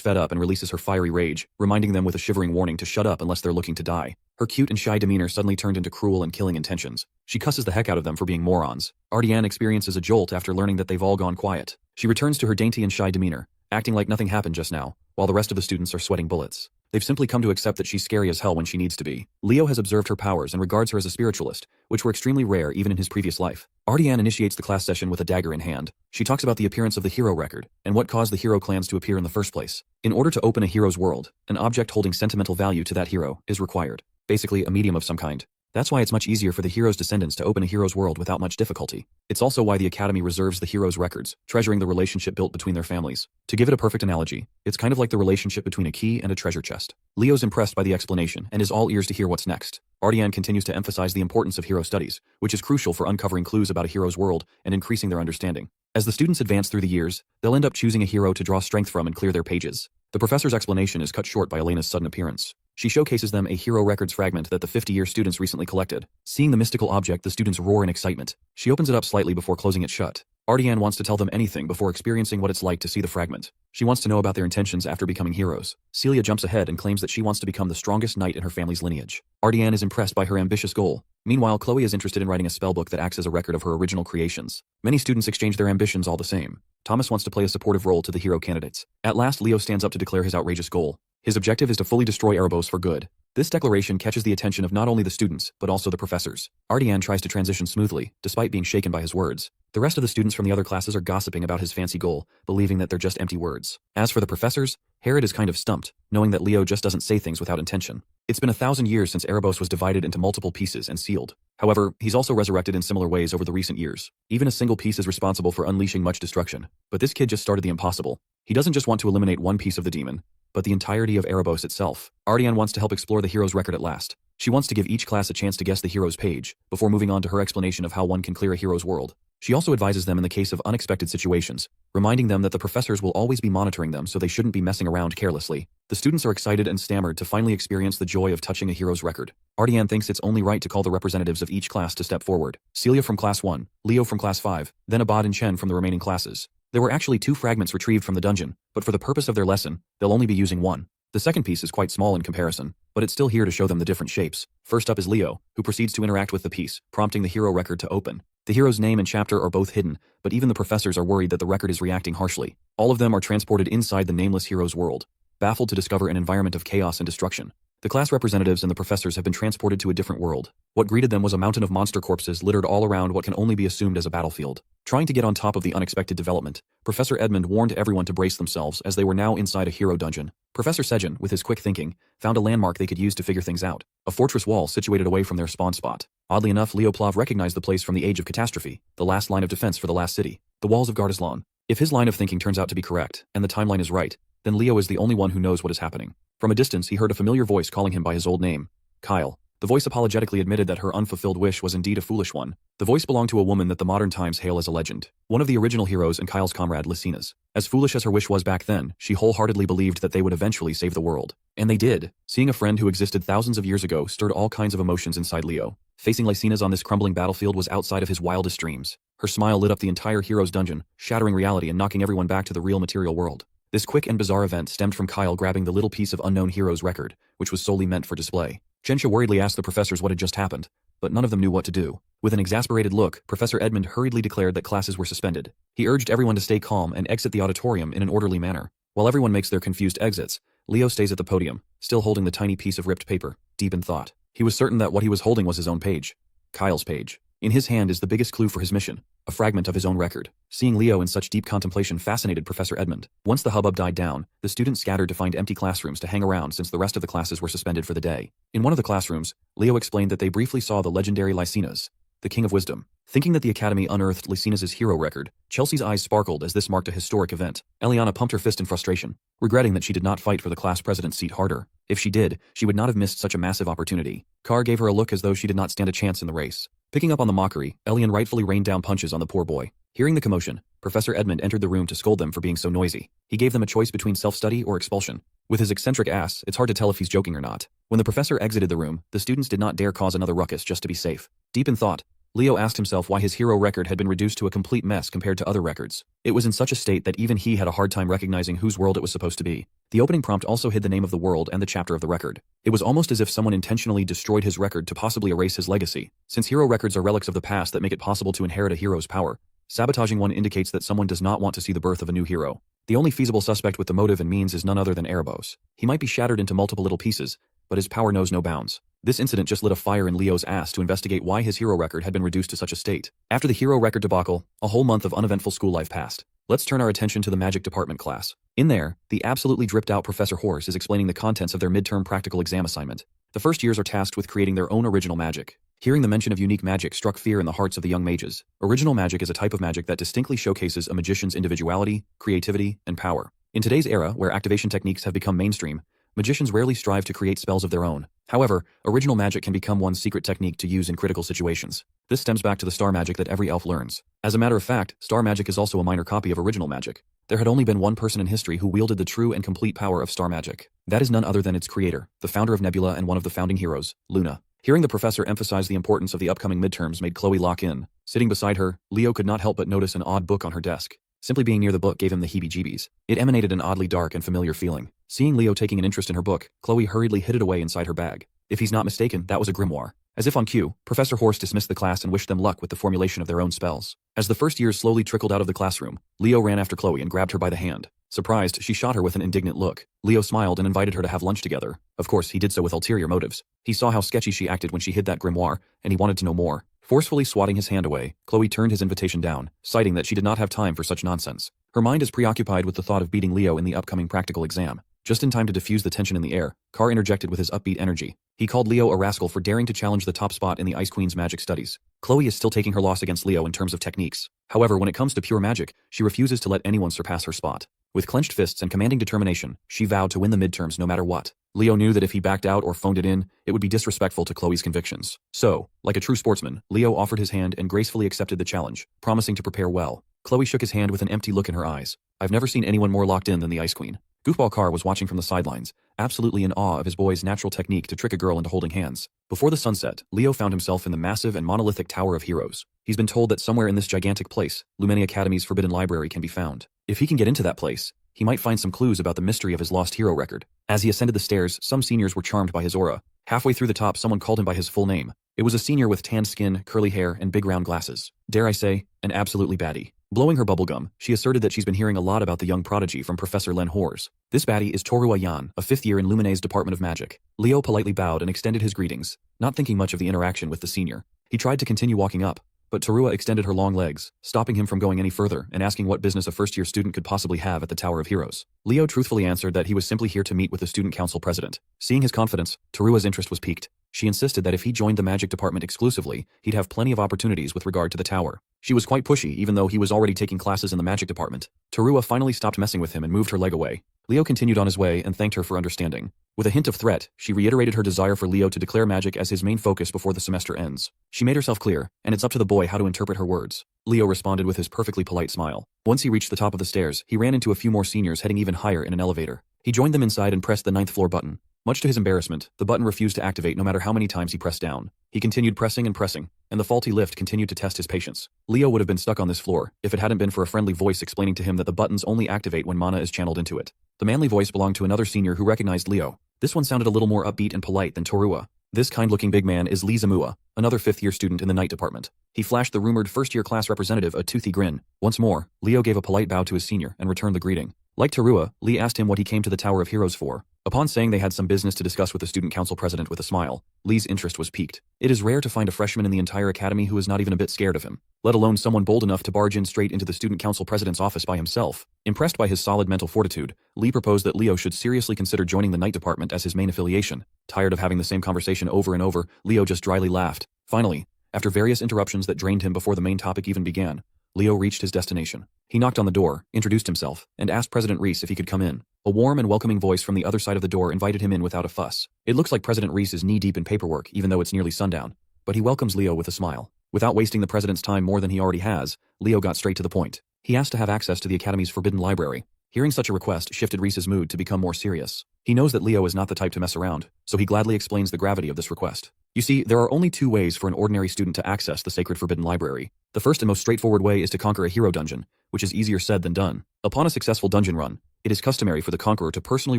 fed up and releases her fiery rage, reminding them with a shivering warning to shut up unless they're looking to die. Her cute and shy demeanor suddenly turned into cruel and killing intentions. She cusses the heck out of them for being morons. Artian experiences a jolt after learning that they've all gone quiet. She returns to her dainty and shy demeanor, acting like nothing happened just now, while the rest of the students are sweating bullets. They've simply come to accept that she's scary as hell when she needs to be. Leo has observed her powers and regards her as a spiritualist, which were extremely rare even in his previous life. Artian initiates the class session with a dagger in hand. She talks about the appearance of the hero record, and what caused the hero clans to appear in the first place. In order to open a hero's world, an object holding sentimental value to that hero is required. Basically, a medium of some kind. That's why it's much easier for the hero's descendants to open a hero's world without much difficulty. It's also why the Academy reserves the hero's records, treasuring the relationship built between their families. To give it a perfect analogy, it's kind of like the relationship between a key and a treasure chest. Leo's impressed by the explanation and is all ears to hear what's next. Artian continues to emphasize the importance of hero studies, which is crucial for uncovering clues about a hero's world and increasing their understanding. As the students advance through the years, they'll end up choosing a hero to draw strength from and clear their pages. The professor's explanation is cut short by Elena's sudden appearance. She showcases them a hero records fragment that the 50-year students recently collected. Seeing the mystical object, the students roar in excitement. She opens it up slightly before closing it shut. Artian wants to tell them anything before experiencing what it's like to see the fragment. She wants to know about their intentions after becoming heroes. Celia jumps ahead and claims that she wants to become the strongest knight in her family's lineage. Artian is impressed by her ambitious goal. Meanwhile, Chloe is interested in writing a spellbook that acts as a record of her original creations. Many students exchange their ambitions all the same. Thomas wants to play a supportive role to the hero candidates. At last, Leo stands up to declare his outrageous goal. His objective is to fully destroy Erebos for good. This declaration catches the attention of not only the students, but also the professors. Ardian tries to transition smoothly, despite being shaken by his words. The rest of the students from the other classes are gossiping about his fancy goal, believing that they're just empty words. As for the professors, Herod is kind of stumped, knowing that Leo just doesn't say things without intention. It's been 1,000 years since Erebos was divided into multiple pieces and sealed. However, he's also resurrected in similar ways over the recent years. Even a single piece is responsible for unleashing much destruction. But this kid just started the impossible. He doesn't just want to eliminate one piece of the demon, but the entirety of Erebos itself. Ardian wants to help explore the hero's record at last. She wants to give each class a chance to guess the hero's page, before moving on to her explanation of how one can clear a hero's world. She also advises them in the case of unexpected situations, reminding them that the professors will always be monitoring them so they shouldn't be messing around carelessly. The students are excited and stammered to finally experience the joy of touching a hero's record. Ardian thinks it's only right to call the representatives of each class to step forward. Celia from Class 1, Leo from Class 5, then Abad and Chen from the remaining classes. There were actually 2 fragments retrieved from the dungeon, but for the purpose of their lesson, they'll only be using one. The second piece is quite small in comparison, but it's still here to show them the different shapes. First up is Leo, who proceeds to interact with the piece, prompting the hero record to open. The hero's name and chapter are both hidden, but even the professors are worried that the record is reacting harshly. All of them are transported inside the nameless hero's world, baffled to discover an environment of chaos and destruction. The class representatives and the professors have been transported to a different world. What greeted them was a mountain of monster corpses littered all around what can only be assumed as a battlefield. Trying to get on top of the unexpected development, Professor Edmund warned everyone to brace themselves as they were now inside a hero dungeon. Professor Sejin, with his quick thinking, found a landmark they could use to figure things out. A fortress wall situated away from their spawn spot. Oddly enough, Leo Plov recognized the place from the Age of Catastrophe, the last line of defense for the last city, the walls of Gardaslan. If his line of thinking turns out to be correct, and the timeline is right, then Leo is the only one who knows what is happening. From a distance, he heard a familiar voice calling him by his old name, Kyle. The voice apologetically admitted that her unfulfilled wish was indeed a foolish one. The voice belonged to a woman that the modern times hail as a legend, one of the original heroes and Kyle's comrade, Lycina's. As foolish as her wish was back then, she wholeheartedly believed that they would eventually save the world. And they did. Seeing a friend who existed thousands of years ago stirred all kinds of emotions inside Leo. Facing Lycina's on this crumbling battlefield was outside of his wildest dreams. Her smile lit up the entire hero's dungeon, shattering reality and knocking everyone back to the real material world. This quick and bizarre event stemmed from Kyle grabbing the little piece of unknown hero's record, which was solely meant for display. Gensha worriedly asked the professors what had just happened, but none of them knew what to do. With an exasperated look, Professor Edmund hurriedly declared that classes were suspended. He urged everyone to stay calm and exit the auditorium in an orderly manner. While everyone makes their confused exits, Leo stays at the podium, still holding the tiny piece of ripped paper, deep in thought. He was certain that what he was holding was his own page. Kyle's page. In his hand is the biggest clue for his mission, a fragment of his own record. Seeing Leo in such deep contemplation fascinated Professor Edmund. Once the hubbub died down, the students scattered to find empty classrooms to hang around since the rest of the classes were suspended for the day. In one of the classrooms, Leo explained that they briefly saw the legendary Lycina's, the King of Wisdom. Thinking that the Academy unearthed Lycina's hero record, Chelsea's eyes sparkled as this marked a historic event. Eliana pumped her fist in frustration, regretting that she did not fight for the class president's seat harder. If she did, she would not have missed such a massive opportunity. Carr gave her a look as though she did not stand a chance in the race. Picking up on the mockery, Elian rightfully rained down punches on the poor boy. Hearing the commotion, Professor Edmund entered the room to scold them for being so noisy. He gave them a choice between self-study or expulsion. With his eccentric ass, it's hard to tell if he's joking or not. When the professor exited the room, the students did not dare cause another ruckus just to be safe. Deep in thought, Leo asked himself why his hero record had been reduced to a complete mess compared to other records. It was in such a state that even he had a hard time recognizing whose world it was supposed to be. The opening prompt also hid the name of the world and the chapter of the record. It was almost as if someone intentionally destroyed his record to possibly erase his legacy. Since hero records are relics of the past that make it possible to inherit a hero's power, sabotaging one indicates that someone does not want to see the birth of a new hero. The only feasible suspect with the motive and means is none other than Erebos. He might be shattered into multiple little pieces, but his power knows no bounds. This incident just lit a fire in Leo's ass to investigate why his hero record had been reduced to such a state. After the hero record debacle, a whole month of uneventful school life passed. Let's turn our attention to the magic department class. In there, the absolutely dripped out Professor Horse is explaining the contents of their midterm practical exam assignment. The first years are tasked with creating their own original magic. Hearing the mention of unique magic struck fear in the hearts of the young mages. Original magic is a type of magic that distinctly showcases a magician's individuality, creativity, and power. In today's era, where activation techniques have become mainstream, magicians rarely strive to create spells of their own. However, original magic can become one's secret technique to use in critical situations. This stems back to the star magic that every elf learns. As a matter of fact, star magic is also a minor copy of original magic. There had only been one person in history who wielded the true and complete power of star magic. That is none other than its creator, the founder of Nebula and one of the founding heroes, Luna. Hearing the professor emphasize the importance of the upcoming midterms made Chloe lock in. Sitting beside her, Leo could not help but notice an odd book on her desk. Simply being near the book gave him the heebie-jeebies. It emanated an oddly dark and familiar feeling. Seeing Leo taking an interest in her book, Chloe hurriedly hid it away inside her bag. If he's not mistaken, that was a grimoire. As if on cue, Professor Horse dismissed the class and wished them luck with the formulation of their own spells. As the first years slowly trickled out of the classroom, Leo ran after Chloe and grabbed her by the hand. Surprised, she shot her with an indignant look. Leo smiled and invited her to have lunch together. Of course, he did so with ulterior motives. He saw how sketchy she acted when she hid that grimoire, and he wanted to know more. Forcefully swatting his hand away, Chloe turned his invitation down, citing that she did not have time for such nonsense. Her mind is preoccupied with the thought of beating Leo in the upcoming practical exam. Just in time to diffuse the tension in the air, Carr interjected with his upbeat energy. He called Leo a rascal for daring to challenge the top spot in the Ice Queen's magic studies. Chloe is still taking her loss against Leo in terms of techniques. However, when it comes to pure magic, she refuses to let anyone surpass her spot. With clenched fists and commanding determination, she vowed to win the midterms no matter what. Leo knew that if he backed out or phoned it in, it would be disrespectful to Chloe's convictions. So, like a true sportsman, Leo offered his hand and gracefully accepted the challenge, promising to prepare well. Chloe shook his hand with an empty look in her eyes. I've never seen anyone more locked in than the Ice Queen. Goofball Carr was watching from the sidelines, absolutely in awe of his boy's natural technique to trick a girl into holding hands. Before the sunset, Leo found himself in the massive and monolithic Tower of Heroes. He's been told that somewhere in this gigantic place, Lumeni Academy's forbidden library can be found. If he can get into that place, he might find some clues about the mystery of his lost hero record. As he ascended the stairs, some seniors were charmed by his aura. Halfway through the top, someone called him by his full name. It was a senior with tanned skin, curly hair, and big round glasses. Dare I say, an absolutely baddie. Blowing her bubblegum, she asserted that she's been hearing a lot about the young prodigy from Professor Len Hors. This baddie is Torua Yan, a 5th year in Lumine's Department of Magic. Leo politely bowed and extended his greetings, not thinking much of the interaction with the senior. He tried to continue walking up, but Torua extended her long legs, stopping him from going any further and asking what business a first-year student could possibly have at the Tower of Heroes. Leo truthfully answered that he was simply here to meet with the student council president. Seeing his confidence, Torua's interest was piqued. She insisted that if he joined the magic department exclusively, he'd have plenty of opportunities with regard to the tower. She was quite pushy, even though he was already taking classes in the magic department. Torua finally stopped messing with him and moved her leg away. Leo continued on his way and thanked her for understanding. With a hint of threat, she reiterated her desire for Leo to declare magic as his main focus before the semester ends. She made herself clear, and it's up to the boy how to interpret her words. Leo responded with his perfectly polite smile. Once he reached the top of the stairs, he ran into a few more seniors heading even higher in an elevator. He joined them inside and pressed the 9th floor button. Much to his embarrassment, the button refused to activate no matter how many times he pressed down. He continued pressing and pressing, and the faulty lift continued to test his patience. Leo would have been stuck on this floor if it hadn't been for a friendly voice explaining to him that the buttons only activate when mana is channeled into it. The manly voice belonged to another senior who recognized Leo. This one sounded a little more upbeat and polite than Torua. This kind-looking big man is Lee Zamua, another 5th-year student in the night department. He flashed the rumored first-year class representative a toothy grin. Once more, Leo gave a polite bow to his senior and returned the greeting. Like Torua, Lee asked him what he came to the Tower of Heroes for. Upon saying they had some business to discuss with the student council president with a smile, Lee's interest was piqued. It is rare to find a freshman in the entire academy who is not even a bit scared of him, let alone someone bold enough to barge in straight into the student council president's office by himself. Impressed by his solid mental fortitude, Lee proposed that Leo should seriously consider joining the night department as his main affiliation. Tired of having the same conversation over and over, Leo just dryly laughed. Finally, after various interruptions that drained him before the main topic even began, Leo reached his destination. He knocked on the door, introduced himself, and asked President Reese if he could come in. A warm and welcoming voice from the other side of the door invited him in without a fuss. It looks like President Reese is knee-deep in paperwork, even though it's nearly sundown. But he welcomes Leo with a smile. Without wasting the president's time more than he already has, Leo got straight to the point. He asked to have access to the Academy's forbidden library. Hearing such a request shifted Reese's mood to become more serious. He knows that Leo is not the type to mess around, so he gladly explains the gravity of this request. You see, there are only 2 ways for an ordinary student to access the sacred forbidden library. The first and most straightforward way is to conquer a hero dungeon, which is easier said than done. Upon a successful dungeon run, it is customary for the conqueror to personally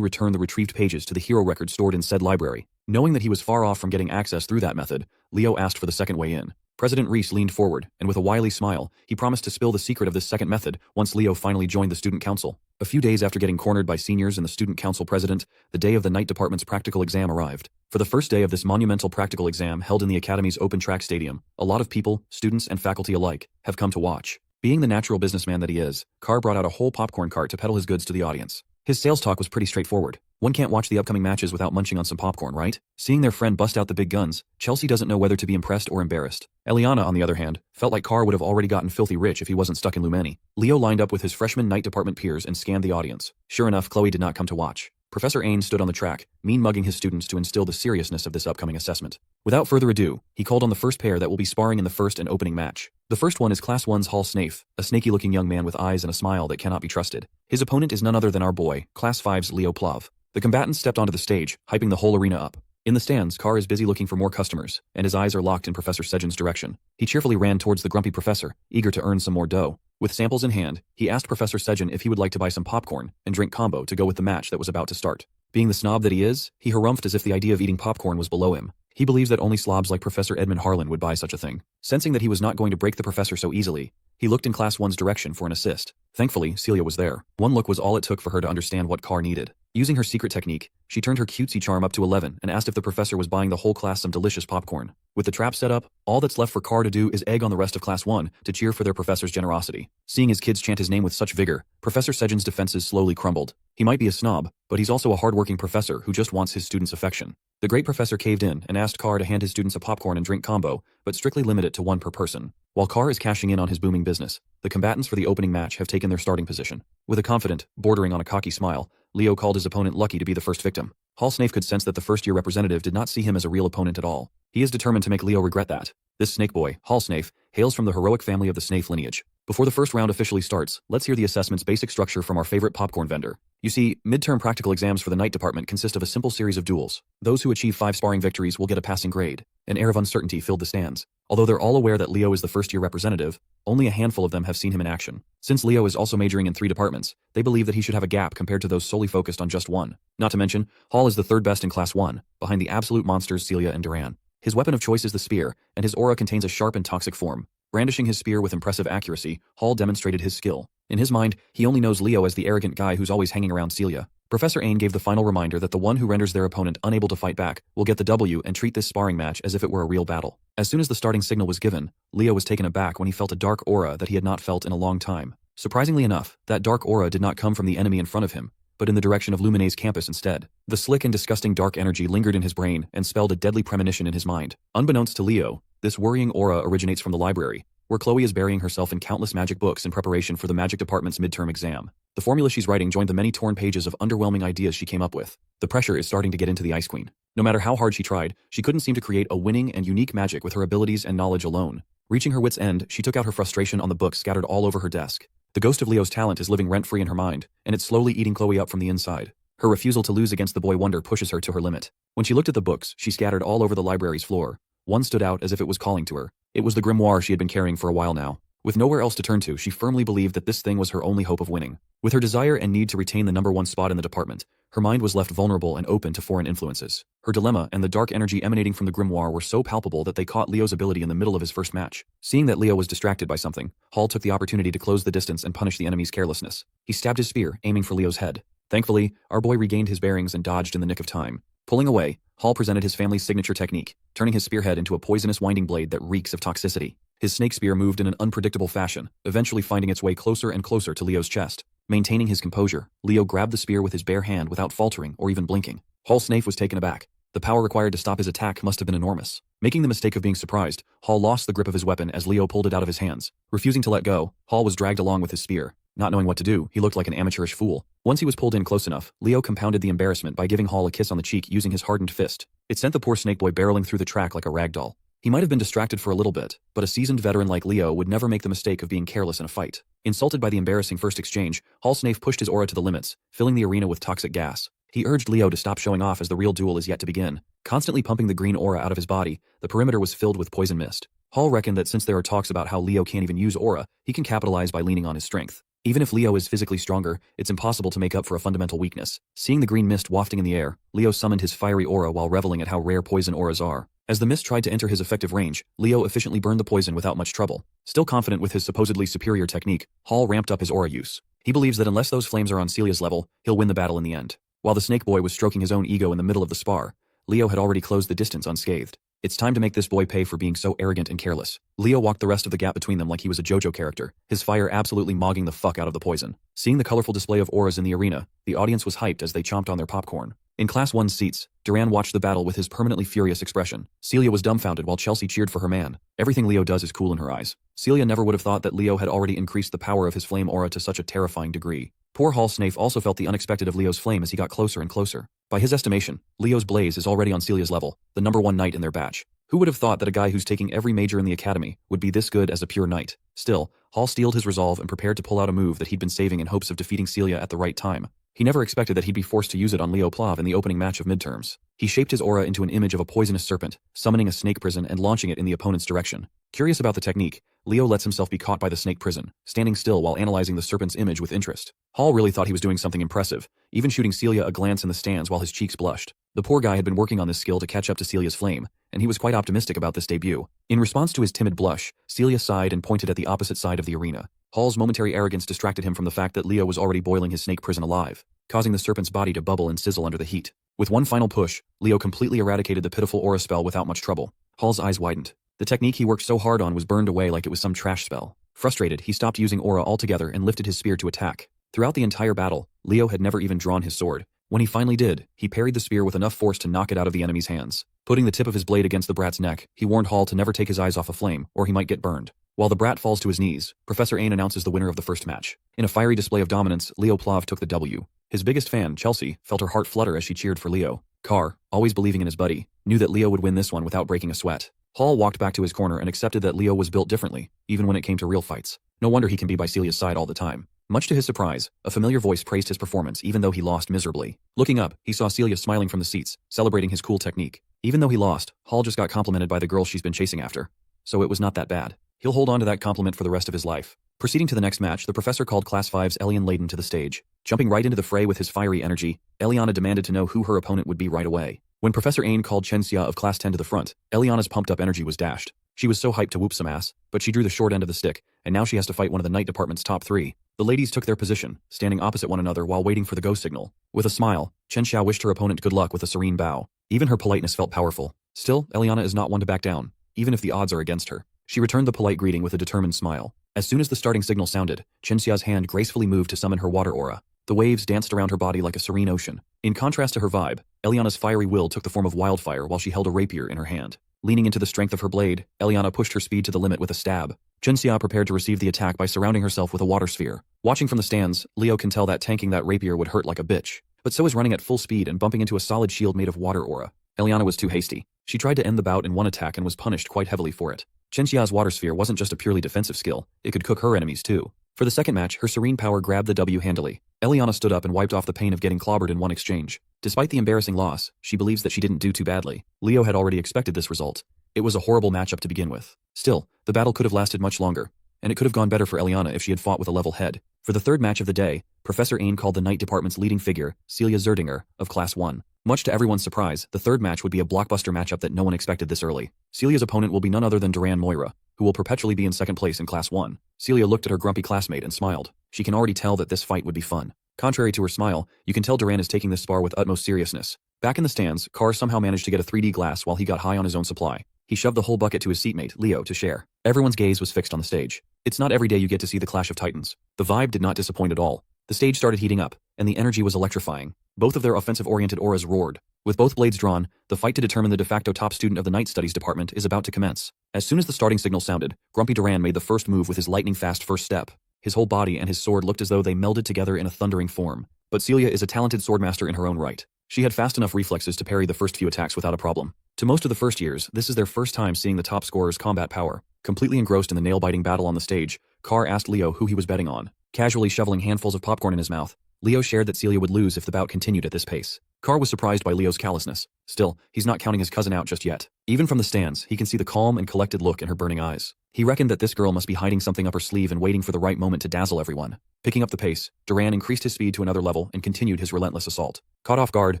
return the retrieved pages to the hero record stored in said library. Knowing that he was far off from getting access through that method, Leo asked for the second way in. President Reese leaned forward, and with a wily smile, he promised to spill the secret of this second method once Leo finally joined the student council. A few days after getting cornered by seniors and the student council president, the day of the night department's practical exam arrived. For the first day of this monumental practical exam held in the Academy's open track stadium, a lot of people, students and faculty alike, have come to watch. Being the natural businessman that he is, Carr brought out a whole popcorn cart to peddle his goods to the audience. His sales talk was pretty straightforward. One can't watch the upcoming matches without munching on some popcorn, right? Seeing their friend bust out the big guns, Chelsea doesn't know whether to be impressed or embarrassed. Eliana, on the other hand, felt like Carr would have already gotten filthy rich if he wasn't stuck in Lumeni. Leo lined up with his freshman night department peers and scanned the audience. Sure enough, Chloe did not come to watch. Professor Ain stood on the track, mean-mugging his students to instill the seriousness of this upcoming assessment. Without further ado, he called on the first pair that will be sparring in the first and opening match. The first one is Class 1's Hall Snafe, a snaky-looking young man with eyes and a smile that cannot be trusted. His opponent is none other than our boy, Class 5's Leo Plov. The combatants stepped onto the stage, hyping the whole arena up. In the stands, Carr is busy looking for more customers, and his eyes are locked in Professor Sejin's direction. He cheerfully ran towards the grumpy professor, eager to earn some more dough. With samples in hand, he asked Professor Sejin if he would like to buy some popcorn and drink combo to go with the match that was about to start. Being the snob that he is, he harumphed as if the idea of eating popcorn was below him. He believes that only slobs like Professor Edmund Harlan would buy such a thing. Sensing that he was not going to break the professor so easily, he looked in Class 1's direction for an assist. Thankfully, Celia was there. One look was all it took for her to understand what Carr needed. Using her secret technique, she turned her cutesy charm up to 11 and asked if the professor was buying the whole class some delicious popcorn. With the trap set up, all that's left for Carr to do is egg on the rest of Class 1 to cheer for their professor's generosity. Seeing his kids chant his name with such vigor, Professor Sejan's defenses slowly crumbled. He might be a snob, but he's also a hardworking professor who just wants his students' affection. The great professor caved in and asked Carr to hand his students a popcorn and drink combo, but strictly limit it to one per person. While Carr is cashing in on his booming business, the combatants for the opening match have taken their starting position. With a confident, bordering on a cocky smile, Leo called his opponent lucky to be the first victim. Hall Snafe could sense that the first-year representative did not see him as a real opponent at all. He is determined to make Leo regret that. This snake boy, Hall Snafe, hails from the heroic family of the Snafe lineage. Before the first round officially starts, let's hear the assessment's basic structure from our favorite popcorn vendor. You see, midterm practical exams for the night department consist of a simple series of duels. Those who achieve 5 sparring victories will get a passing grade. An air of uncertainty filled the stands. Although they're all aware that Leo is the first-year representative, only a handful of them have seen him in action. Since Leo is also majoring in 3 departments, they believe that he should have a gap compared to those solely focused on just one. Not to mention, Hall is the third best in Class 1, behind the absolute monsters Celia and Duran. His weapon of choice is the spear, and his aura contains a sharp and toxic form. Brandishing his spear with impressive accuracy, Hall demonstrated his skill. In his mind, he only knows Leo as the arrogant guy who's always hanging around Celia. Professor Ain gave the final reminder that the one who renders their opponent unable to fight back will get the W and treat this sparring match as if it were a real battle. As soon as the starting signal was given, Leo was taken aback when he felt a dark aura that he had not felt in a long time. Surprisingly enough, that dark aura did not come from the enemy in front of him, but in the direction of Lumine's campus instead. The slick and disgusting dark energy lingered in his brain and spelled a deadly premonition in his mind. Unbeknownst to Leo, this worrying aura originates from the library, where Chloe is burying herself in countless magic books in preparation for the magic department's midterm exam. The formula she's writing joined the many torn pages of underwhelming ideas she came up with. The pressure is starting to get into the Ice Queen. No matter how hard she tried, she couldn't seem to create a winning and unique magic with her abilities and knowledge alone. Reaching her wit's end, she took out her frustration on the books scattered all over her desk. The ghost of Leo's talent is living rent-free in her mind, and it's slowly eating Chloe up from the inside. Her refusal to lose against the boy wonder pushes her to her limit. When she looked at the books she scattered all over the library's floor, one stood out as if it was calling to her. It was the grimoire she had been carrying for a while now. With nowhere else to turn to, she firmly believed that this thing was her only hope of winning. With her desire and need to retain the #1 spot in the department, her mind was left vulnerable and open to foreign influences. Her dilemma and the dark energy emanating from the grimoire were so palpable that they caught Leo's ability in the middle of his first match. Seeing that Leo was distracted by something, Hall took the opportunity to close the distance and punish the enemy's carelessness. He stabbed his spear, aiming for Leo's head. Thankfully, our boy regained his bearings and dodged in the nick of time. Pulling away, Hall presented his family's signature technique, turning his spearhead into a poisonous winding blade that reeks of toxicity. His snake spear moved in an unpredictable fashion, eventually finding its way closer and closer to Leo's chest. Maintaining his composure, Leo grabbed the spear with his bare hand without faltering or even blinking. Hall Snafe was taken aback. The power required to stop his attack must have been enormous. Making the mistake of being surprised, Hall lost the grip of his weapon as Leo pulled it out of his hands. Refusing to let go, Hall was dragged along with his spear. Not knowing what to do, he looked like an amateurish fool. Once he was pulled in close enough, Leo compounded the embarrassment by giving Hall a kiss on the cheek using his hardened fist. It sent the poor snake boy barreling through the track like a rag doll. He might have been distracted for a little bit, but a seasoned veteran like Leo would never make the mistake of being careless in a fight. Insulted by the embarrassing first exchange, Hall Snafe pushed his aura to the limits, filling the arena with toxic gas. He urged Leo to stop showing off as the real duel is yet to begin. Constantly pumping the green aura out of his body, the perimeter was filled with poison mist. Hall reckoned that since there are talks about how Leo can't even use aura, he can capitalize by leaning on his strength. Even if Leo is physically stronger, it's impossible to make up for a fundamental weakness. Seeing the green mist wafting in the air, Leo summoned his fiery aura while reveling at how rare poison auras are. As the mist tried to enter his effective range, Leo efficiently burned the poison without much trouble. Still confident with his supposedly superior technique, Hall ramped up his aura use. He believes that unless those flames are on Celia's level, he'll win the battle in the end. While the snake boy was stroking his own ego in the middle of the spar, Leo had already closed the distance unscathed. It's time to make this boy pay for being so arrogant and careless. Leo walked the rest of the gap between them like he was a JoJo character, his fire absolutely mogging the fuck out of the poison. Seeing the colorful display of auras in the arena, the audience was hyped as they chomped on their popcorn. In Class 1's seats, Duran watched the battle with his permanently furious expression. Celia was dumbfounded while Chelsea cheered for her man. Everything Leo does is cool in her eyes. Celia never would have thought that Leo had already increased the power of his flame aura to such a terrifying degree. Poor Hall Snafe also felt the unexpected of Leo's flame as he got closer and closer. By his estimation, Leo's blaze is already on Celia's level, the #1 knight in their batch. Who would have thought that a guy who's taking every major in the academy would be this good as a pure knight? Still, Hall steeled his resolve and prepared to pull out a move that he'd been saving in hopes of defeating Celia at the right time. He never expected that he'd be forced to use it on Leo Plav in the opening match of midterms. He shaped his aura into an image of a poisonous serpent, summoning a snake prison and launching it in the opponent's direction. Curious about the technique, Leo lets himself be caught by the snake prison, standing still while analyzing the serpent's image with interest. Hall really thought he was doing something impressive, even shooting Celia a glance in the stands while his cheeks blushed. The poor guy had been working on this skill to catch up to Celia's flame, and he was quite optimistic about this debut. In response to his timid blush, Celia sighed and pointed at the opposite side of the arena. Hall's momentary arrogance distracted him from the fact that Leo was already boiling his snake prison alive, causing the serpent's body to bubble and sizzle under the heat. With one final push, Leo completely eradicated the pitiful aura spell without much trouble. Hall's eyes widened. The technique he worked so hard on was burned away like it was some trash spell. Frustrated, he stopped using aura altogether and lifted his spear to attack. Throughout the entire battle, Leo had never even drawn his sword. When he finally did, he parried the spear with enough force to knock it out of the enemy's hands. Putting the tip of his blade against the brat's neck, he warned Hall to never take his eyes off a flame, or he might get burned. While the brat falls to his knees, Professor Ain announces the winner of the first match. In a fiery display of dominance, Leo Plav took the W. His biggest fan, Chelsea, felt her heart flutter as she cheered for Leo. Carr, always believing in his buddy, knew that Leo would win this one without breaking a sweat. Hall walked back to his corner and accepted that Leo was built differently, even when it came to real fights. No wonder he can be by Celia's side all the time. Much to his surprise, a familiar voice praised his performance even though he lost miserably. Looking up, he saw Celia smiling from the seats, celebrating his cool technique. Even though he lost, Hall just got complimented by the girl she's been chasing after. So it was not that bad. He'll hold on to that compliment for the rest of his life. Proceeding to the next match, the professor called Class 5's Elian Layden to the stage. Jumping right into the fray with his fiery energy, Eliana demanded to know who her opponent would be right away. When Professor Ain called Chenxia of Class 10 to the front, Eliana's pumped-up energy was dashed. She was so hyped to whoop some ass, but she drew the short end of the stick, and now she has to fight one of the Night Department's top 3. The ladies took their position, standing opposite one another while waiting for the go signal. With a smile, Chenxia wished her opponent good luck with a serene bow. Even her politeness felt powerful. Still, Eliana is not one to back down, even if the odds are against her. She returned the polite greeting with a determined smile. As soon as the starting signal sounded, Chenxia's hand gracefully moved to summon her water aura. The waves danced around her body like a serene ocean. In contrast to her vibe, Eliana's fiery will took the form of wildfire while she held a rapier in her hand. Leaning into the strength of her blade, Eliana pushed her speed to the limit with a stab. Chenxia prepared to receive the attack by surrounding herself with a water sphere. Watching from the stands, Leo can tell that tanking that rapier would hurt like a bitch. But so is running at full speed and bumping into a solid shield made of water aura. Eliana was too hasty. She tried to end the bout in one attack and was punished quite heavily for it. Chenxia's water sphere wasn't just a purely defensive skill, it could cook her enemies too. For the second match, her serene power grabbed the W handily. Eliana stood up and wiped off the pain of getting clobbered in one exchange. Despite the embarrassing loss, she believes that she didn't do too badly. Leo had already expected this result. It was a horrible matchup to begin with. Still, the battle could have lasted much longer, and it could have gone better for Eliana if she had fought with a level head. For the third match of the day, Professor Ain called the Night Department's leading figure, Celia Zerdinger, of Class 1. Much to everyone's surprise, the third match would be a blockbuster matchup that no one expected this early. Celia's opponent will be none other than Duran Moira, who will perpetually be in second place in Class 1. Celia looked at her grumpy classmate and smiled. She can already tell that this fight would be fun. Contrary to her smile, you can tell Duran is taking this spar with utmost seriousness. Back in the stands, Carr somehow managed to get a 3D glass while he got high on his own supply. He shoved the whole bucket to his seatmate, Leo, to share. Everyone's gaze was fixed on the stage. It's not every day you get to see the clash of titans. The vibe did not disappoint at all. The stage started heating up, and the energy was electrifying. Both of their offensive-oriented auras roared. With both blades drawn, the fight to determine the de facto top student of the Night Studies department is about to commence. As soon as the starting signal sounded, Grumpy Duran made the first move with his lightning-fast first step. His whole body and his sword looked as though they melded together in a thundering form. But Celia is a talented swordmaster in her own right. She had fast enough reflexes to parry the first few attacks without a problem. To most of the first years, this is their first time seeing the top scorer's combat power. Completely engrossed in the nail-biting battle on the stage, Carr asked Leo who he was betting on. Casually shoveling handfuls of popcorn in his mouth, Leo shared that Celia would lose if the bout continued at this pace. Carr was surprised by Leo's callousness. Still, he's not counting his cousin out just yet. Even from the stands, he can see the calm and collected look in her burning eyes. He reckoned that this girl must be hiding something up her sleeve and waiting for the right moment to dazzle everyone. Picking up the pace, Duran increased his speed to another level and continued his relentless assault. Caught off guard,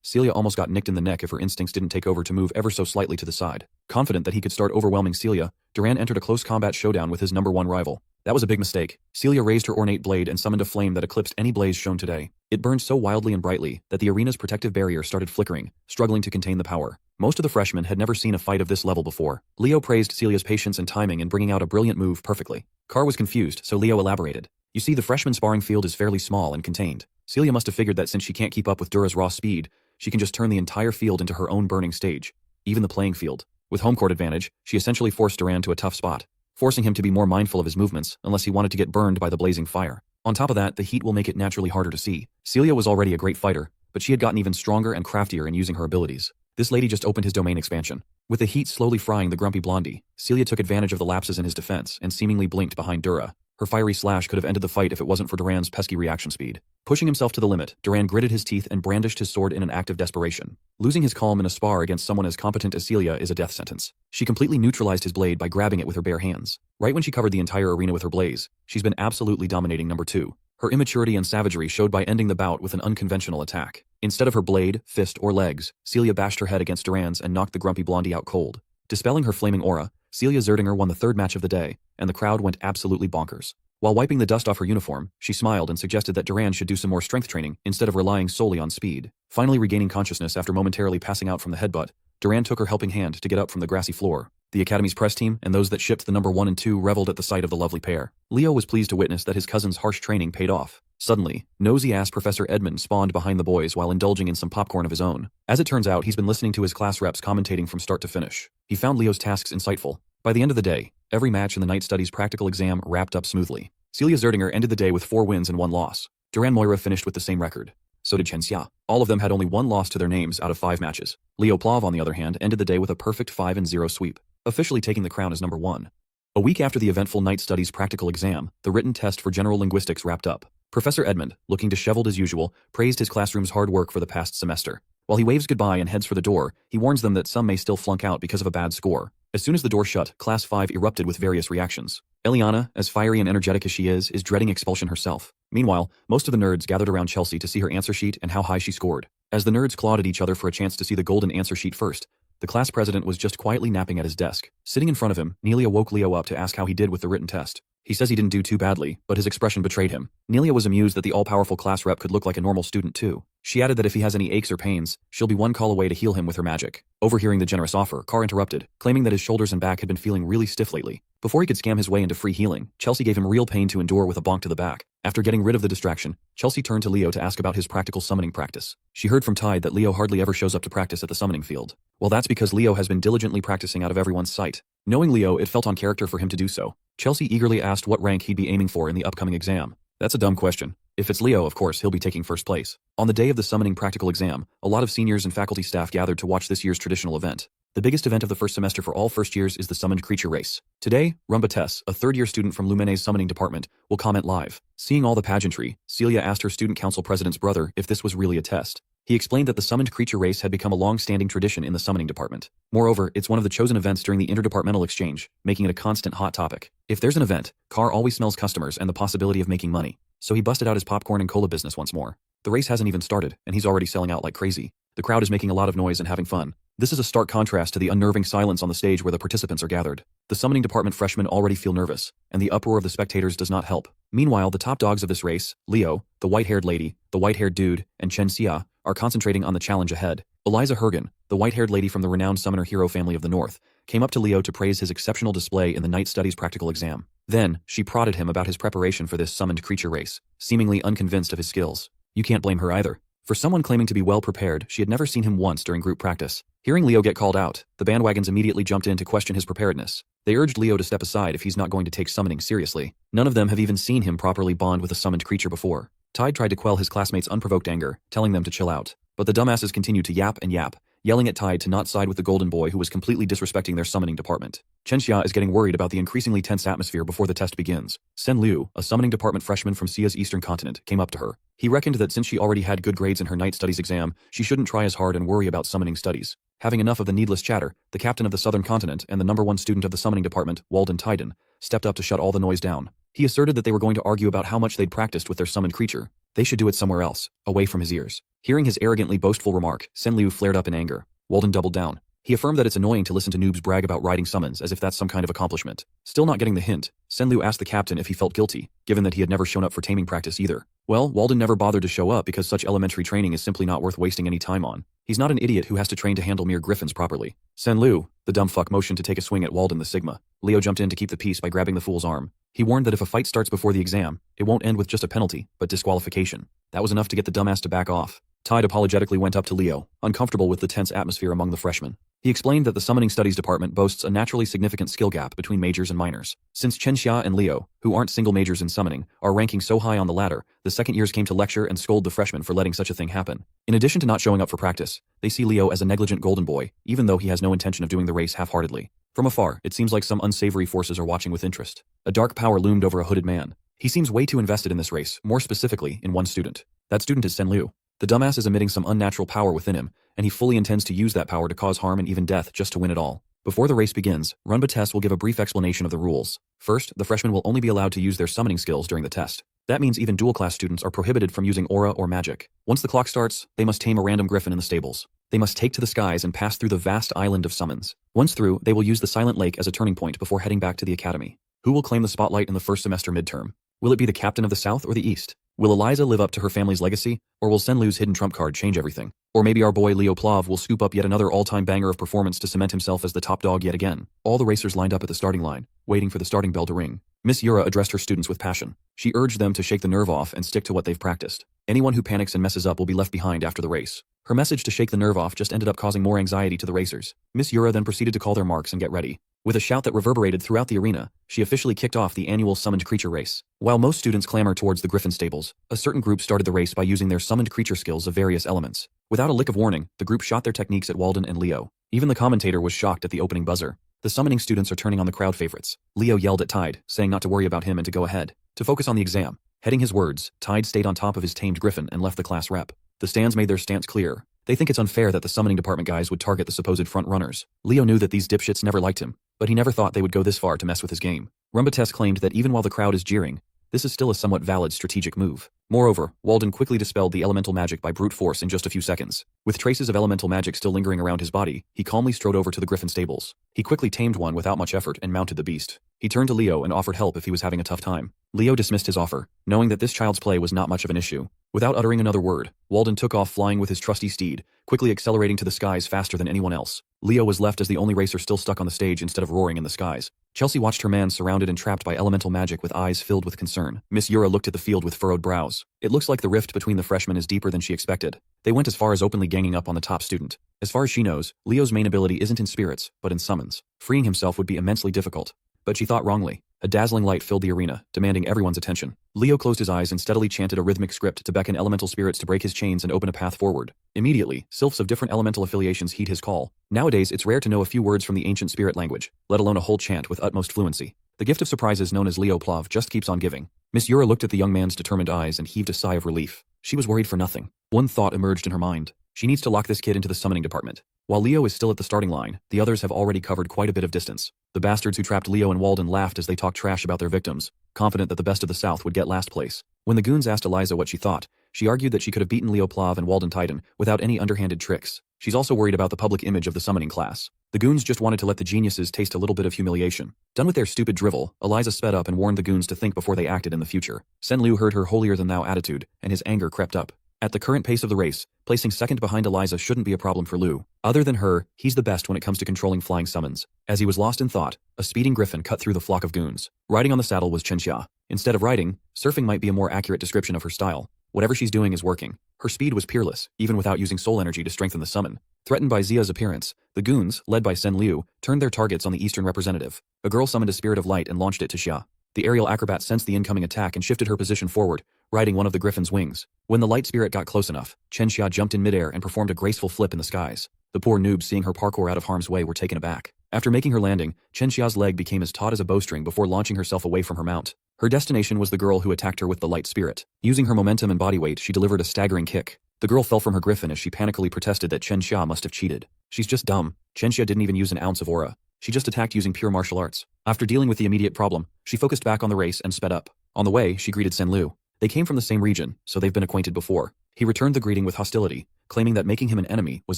Celia almost got nicked in the neck if her instincts didn't take over to move ever so slightly to the side. Confident that he could start overwhelming Celia, Duran entered a close combat showdown with his number 1 rival. That was a big mistake. Celia raised her ornate blade and summoned a flame that eclipsed any blaze shown today. It burned so wildly and brightly that the arena's protective barrier started flickering, struggling to contain the power. Most of the freshmen had never seen a fight of this level before. Leo praised Celia's patience and timing in bringing out a brilliant move perfectly. Carr was confused, so Leo elaborated. You see, the freshman sparring field is fairly small and contained. Celia must have figured that since she can't keep up with Dura's raw speed, she can just turn the entire field into her own burning stage. Even the playing field. With home court advantage, she essentially forced Duran to a tough spot, forcing him to be more mindful of his movements unless he wanted to get burned by the blazing fire. On top of that, the heat will make it naturally harder to see. Celia was already a great fighter, but she had gotten even stronger and craftier in using her abilities. This lady just opened his domain expansion. With the heat slowly frying the grumpy blondie, Celia took advantage of the lapses in his defense and seemingly blinked behind Dura. Her fiery slash could have ended the fight if it wasn't for Duran's pesky reaction speed. Pushing himself to the limit, Duran gritted his teeth and brandished his sword in an act of desperation. Losing his calm in a spar against someone as competent as Celia is a death sentence. She completely neutralized his blade by grabbing it with her bare hands. Right when she covered the entire arena with her blaze, she's been absolutely dominating number 2. Her immaturity and savagery showed by ending the bout with an unconventional attack. Instead of her blade, fist, or legs, Celia bashed her head against Duran's and knocked the grumpy blondie out cold. Dispelling her flaming aura, Celia Zerdinger won the third match of the day, and the crowd went absolutely bonkers. While wiping the dust off her uniform, she smiled and suggested that Duran should do some more strength training instead of relying solely on speed. Finally regaining consciousness after momentarily passing out from the headbutt, Duran took her helping hand to get up from the grassy floor. The Academy's press team and those that shipped the number 1 and 2 reveled at the sight of the lovely pair. Leo was pleased to witness that his cousin's harsh training paid off. Suddenly, nosy-ass Professor Edmund spawned behind the boys while indulging in some popcorn of his own. As it turns out, he's been listening to his class reps commentating from start to finish. He found Leo's tasks insightful. By the end of the day, every match in the night studies practical exam wrapped up smoothly. Celia Zerdinger ended the day with 4 wins and 1 loss. Duran Moira finished with the same record. So did Chen Xia. All of them had only 1 loss to their names out of 5 matches. Leo Plav, on the other hand, ended the day with a perfect 5-0 sweep, officially taking the crown as number 1. A week after the eventful night studies practical exam, the written test for general linguistics wrapped up. Professor Edmund, looking disheveled as usual, praised his classroom's hard work for the past semester. While he waves goodbye and heads for the door, he warns them that some may still flunk out because of a bad score. As soon as the door shut, Class 5 erupted with various reactions. Eliana, as fiery and energetic as she is dreading expulsion herself. Meanwhile, most of the nerds gathered around Chelsea to see her answer sheet and how high she scored. As the nerds clawed at each other for a chance to see the golden answer sheet first, the class president was just quietly napping at his desk. Sitting in front of him, Nelia woke Leo up to ask how he did with the written test. He says he didn't do too badly, but his expression betrayed him. Nelia was amused that the all-powerful class rep could look like a normal student too. She added that if he has any aches or pains, she'll be 1 call away to heal him with her magic. Overhearing the generous offer, Carr interrupted, claiming that his shoulders and back had been feeling really stiff lately. Before he could scam his way into free healing, Chelsea gave him real pain to endure with a bonk to the back. After getting rid of the distraction, Chelsea turned to Leo to ask about his practical summoning practice. She heard from Tide that Leo hardly ever shows up to practice at the summoning field. Well, that's because Leo has been diligently practicing out of everyone's sight. Knowing Leo, it felt on character for him to do so. Chelsea eagerly asked what rank he'd be aiming for in the upcoming exam. That's a dumb question. If it's Leo, of course, he'll be taking first place. On the day of the summoning practical exam, a lot of seniors and faculty staff gathered to watch this year's traditional event. The biggest event of the first semester for all first years is the summoned creature race. Today, Rumba Tess, a third-year student from Lumene's summoning department, will comment live. Seeing all the pageantry, Celia asked her student council president's brother if this was really a test. He explained that the summoned creature race had become a long-standing tradition in the summoning department. Moreover, it's one of the chosen events during the interdepartmental exchange, making it a constant hot topic. If there's an event, Carr always smells customers and the possibility of making money. So he busted out his popcorn and cola business once more. The race hasn't even started, and he's already selling out like crazy. The crowd is making a lot of noise and having fun. This is a stark contrast to the unnerving silence on the stage where the participants are gathered. The summoning department freshmen already feel nervous, and the uproar of the spectators does not help. Meanwhile, the top dogs of this race, Leo, the white-haired lady, the white-haired dude, and Chen Xia, are concentrating on the challenge ahead. Eliza Hergen, the white-haired lady from the renowned summoner hero family of the North, came up to Leo to praise his exceptional display in the night studies practical exam. Then, she prodded him about his preparation for this summoned creature race, seemingly unconvinced of his skills. You can't blame her either. For someone claiming to be well prepared, she had never seen him once during group practice. Hearing Leo get called out, the bandwagons immediately jumped in to question his preparedness. They urged Leo to step aside if he's not going to take summoning seriously. None of them have even seen him properly bond with a summoned creature before. Tide tried to quell his classmates' unprovoked anger, telling them to chill out. But the dumbasses continued to yap and yap, yelling at Tide to not side with the golden boy who was completely disrespecting their summoning department. Chen Xia is getting worried about the increasingly tense atmosphere before the test begins. Sen Liu, a summoning department freshman from Sia's eastern continent, came up to her. He reckoned that since she already had good grades in her night studies exam, she shouldn't try as hard and worry about summoning studies. Having enough of the needless chatter, the captain of the southern continent and the number 1 student of the summoning department, Walden Tyden, stepped up to shut all the noise down. He asserted that they were going to argue about how much they'd practiced with their summoned creature. They should do it somewhere else, away from his ears. Hearing his arrogantly boastful remark, Sen Liu flared up in anger. Walden doubled down. He affirmed that it's annoying to listen to noobs brag about writing summons as if that's some kind of accomplishment. Still not getting the hint, Sen Liu asked the captain if he felt guilty, given that he had never shown up for taming practice either. Well, Walden never bothered to show up because such elementary training is simply not worth wasting any time on. He's not an idiot who has to train to handle mere griffins properly. Sen Liu, the dumb fuck, motioned to take a swing at Walden the Sigma. Leo jumped in to keep the peace by grabbing the fool's arm. He warned that if a fight starts before the exam, it won't end with just a penalty, but disqualification. That was enough to get the dumbass to back off. Tide apologetically went up to Leo, uncomfortable with the tense atmosphere among the freshmen. He explained that the summoning studies department boasts a naturally significant skill gap between majors and minors. Since Chen Xia and Leo, who aren't single majors in summoning, are ranking so high on the ladder, the second years came to lecture and scold the freshmen for letting such a thing happen. In addition to not showing up for practice, they see Leo as a negligent golden boy, even though he has no intention of doing the race half-heartedly. From afar, it seems like some unsavory forces are watching with interest. A dark power loomed over a hooded man. He seems way too invested in this race, more specifically, in one student. That student is Sen Liu. The dumbass is emitting some unnatural power within him, and he fully intends to use that power to cause harm and even death just to win it all. Before the race begins, Runba Tess will give a brief explanation of the rules. First, the freshmen will only be allowed to use their summoning skills during the test. That means even dual-class students are prohibited from using aura or magic. Once the clock starts, they must tame a random griffin in the stables. They must take to the skies and pass through the vast island of summons. Once through, they will use the Silent Lake as a turning point before heading back to the academy. Who will claim the spotlight in the first semester midterm? Will it be the captain of the South or the East? Will Eliza live up to her family's legacy, or will Senlu's hidden trump card change everything? Or maybe our boy Leo Plav will scoop up yet another all-time banger of performance to cement himself as the top dog yet again. All the racers lined up at the starting line, waiting for the starting bell to ring. Miss Yura addressed her students with passion. She urged them to shake the nerve off and stick to what they've practiced. Anyone who panics and messes up will be left behind after the race. Her message to shake the nerve off just ended up causing more anxiety to the racers. Miss Yura then proceeded to call their marks and get ready. With a shout that reverberated throughout the arena, she officially kicked off the annual summoned creature race. While most students clamor towards the Griffin stables, a certain group started the race by using their summoned creature skills of various elements. Without a lick of warning, the group shot their techniques at Walden and Leo. Even the commentator was shocked at the opening buzzer. The summoning students are turning on the crowd favorites. Leo yelled at Tide, saying not to worry about him and to go ahead, to focus on the exam. Heading his words, Tide stayed on top of his tamed griffin and left the class rep. The stands made their stance clear. They think it's unfair that the summoning department guys would target the supposed front runners. Leo knew that these dipshits never liked him, but he never thought they would go this far to mess with his game. Rumbates claimed that even while the crowd is jeering, this is still a somewhat valid strategic move. Moreover, Walden quickly dispelled the elemental magic by brute force in just a few seconds. With traces of elemental magic still lingering around his body, he calmly strode over to the griffin stables. He quickly tamed one without much effort and mounted the beast. He turned to Leo and offered help if he was having a tough time. Leo dismissed his offer, knowing that this child's play was not much of an issue. Without uttering another word, Walden took off flying with his trusty steed, quickly accelerating to the skies faster than anyone else. Leo was left as the only racer still stuck on the stage instead of roaring in the skies. Chelsea watched her man surrounded and trapped by elemental magic with eyes filled with concern. Miss Yura looked at the field with furrowed brows. It looks like the rift between the freshmen is deeper than she expected. They went as far as openly ganging up on the top student. As far as she knows, Leo's main ability isn't in spirits, but in summons. Freeing himself would be immensely difficult. But she thought wrongly. A dazzling light filled the arena, demanding everyone's attention. Leo closed his eyes and steadily chanted a rhythmic script to beckon elemental spirits to break his chains and open a path forward. Immediately, sylphs of different elemental affiliations heed his call. Nowadays, it's rare to know a few words from the ancient spirit language, let alone a whole chant with utmost fluency. The gift of surprises known as Leo Plav just keeps on giving. Miss Yura looked at the young man's determined eyes and heaved a sigh of relief. She was worried for nothing. One thought emerged in her mind. She needs to lock this kid into the summoning department. While Leo is still at the starting line, the others have already covered quite a bit of distance. The bastards who trapped Leo and Walden laughed as they talked trash about their victims, confident that the best of the South would get last place. When the goons asked Eliza what she thought, she argued that she could have beaten Leo Plav and Walden Titan without any underhanded tricks. She's also worried about the public image of the summoning class. The goons just wanted to let the geniuses taste a little bit of humiliation. Done with their stupid drivel, Eliza sped up and warned the goons to think before they acted in the future. Senlu heard her holier-than-thou attitude, and his anger crept up. At the current pace of the race, placing second behind Eliza shouldn't be a problem for Lu. Other than her, he's the best when it comes to controlling flying summons. As he was lost in thought, a speeding griffin cut through the flock of goons. Riding on the saddle was Chenxia. Instead of riding, surfing might be a more accurate description of her style. Whatever she's doing is working. Her speed was peerless, even without using soul energy to strengthen the summon. Threatened by Zia's appearance, the goons, led by Sen Liu, turned their targets on the eastern representative. A girl summoned a spirit of light and launched it to Xia. The aerial acrobat sensed the incoming attack and shifted her position forward, riding one of the griffin's wings. When the light spirit got close enough, Chenxia jumped in midair and performed a graceful flip in the skies. The poor noobs seeing her parkour out of harm's way were taken aback. After making her landing, Chenxia's leg became as taut as a bowstring before launching herself away from her mount. Her destination was the girl who attacked her with the light spirit. Using her momentum and body weight, she delivered a staggering kick. The girl fell from her griffin as she panically protested that Chenxia must have cheated. She's just dumb. Chenxia didn't even use an ounce of aura. She just attacked using pure martial arts. After dealing with the immediate problem, she focused back on the race and sped up. On the way, she greeted Sen Lu. They came from the same region, so they've been acquainted before. He returned the greeting with hostility, claiming that making him an enemy was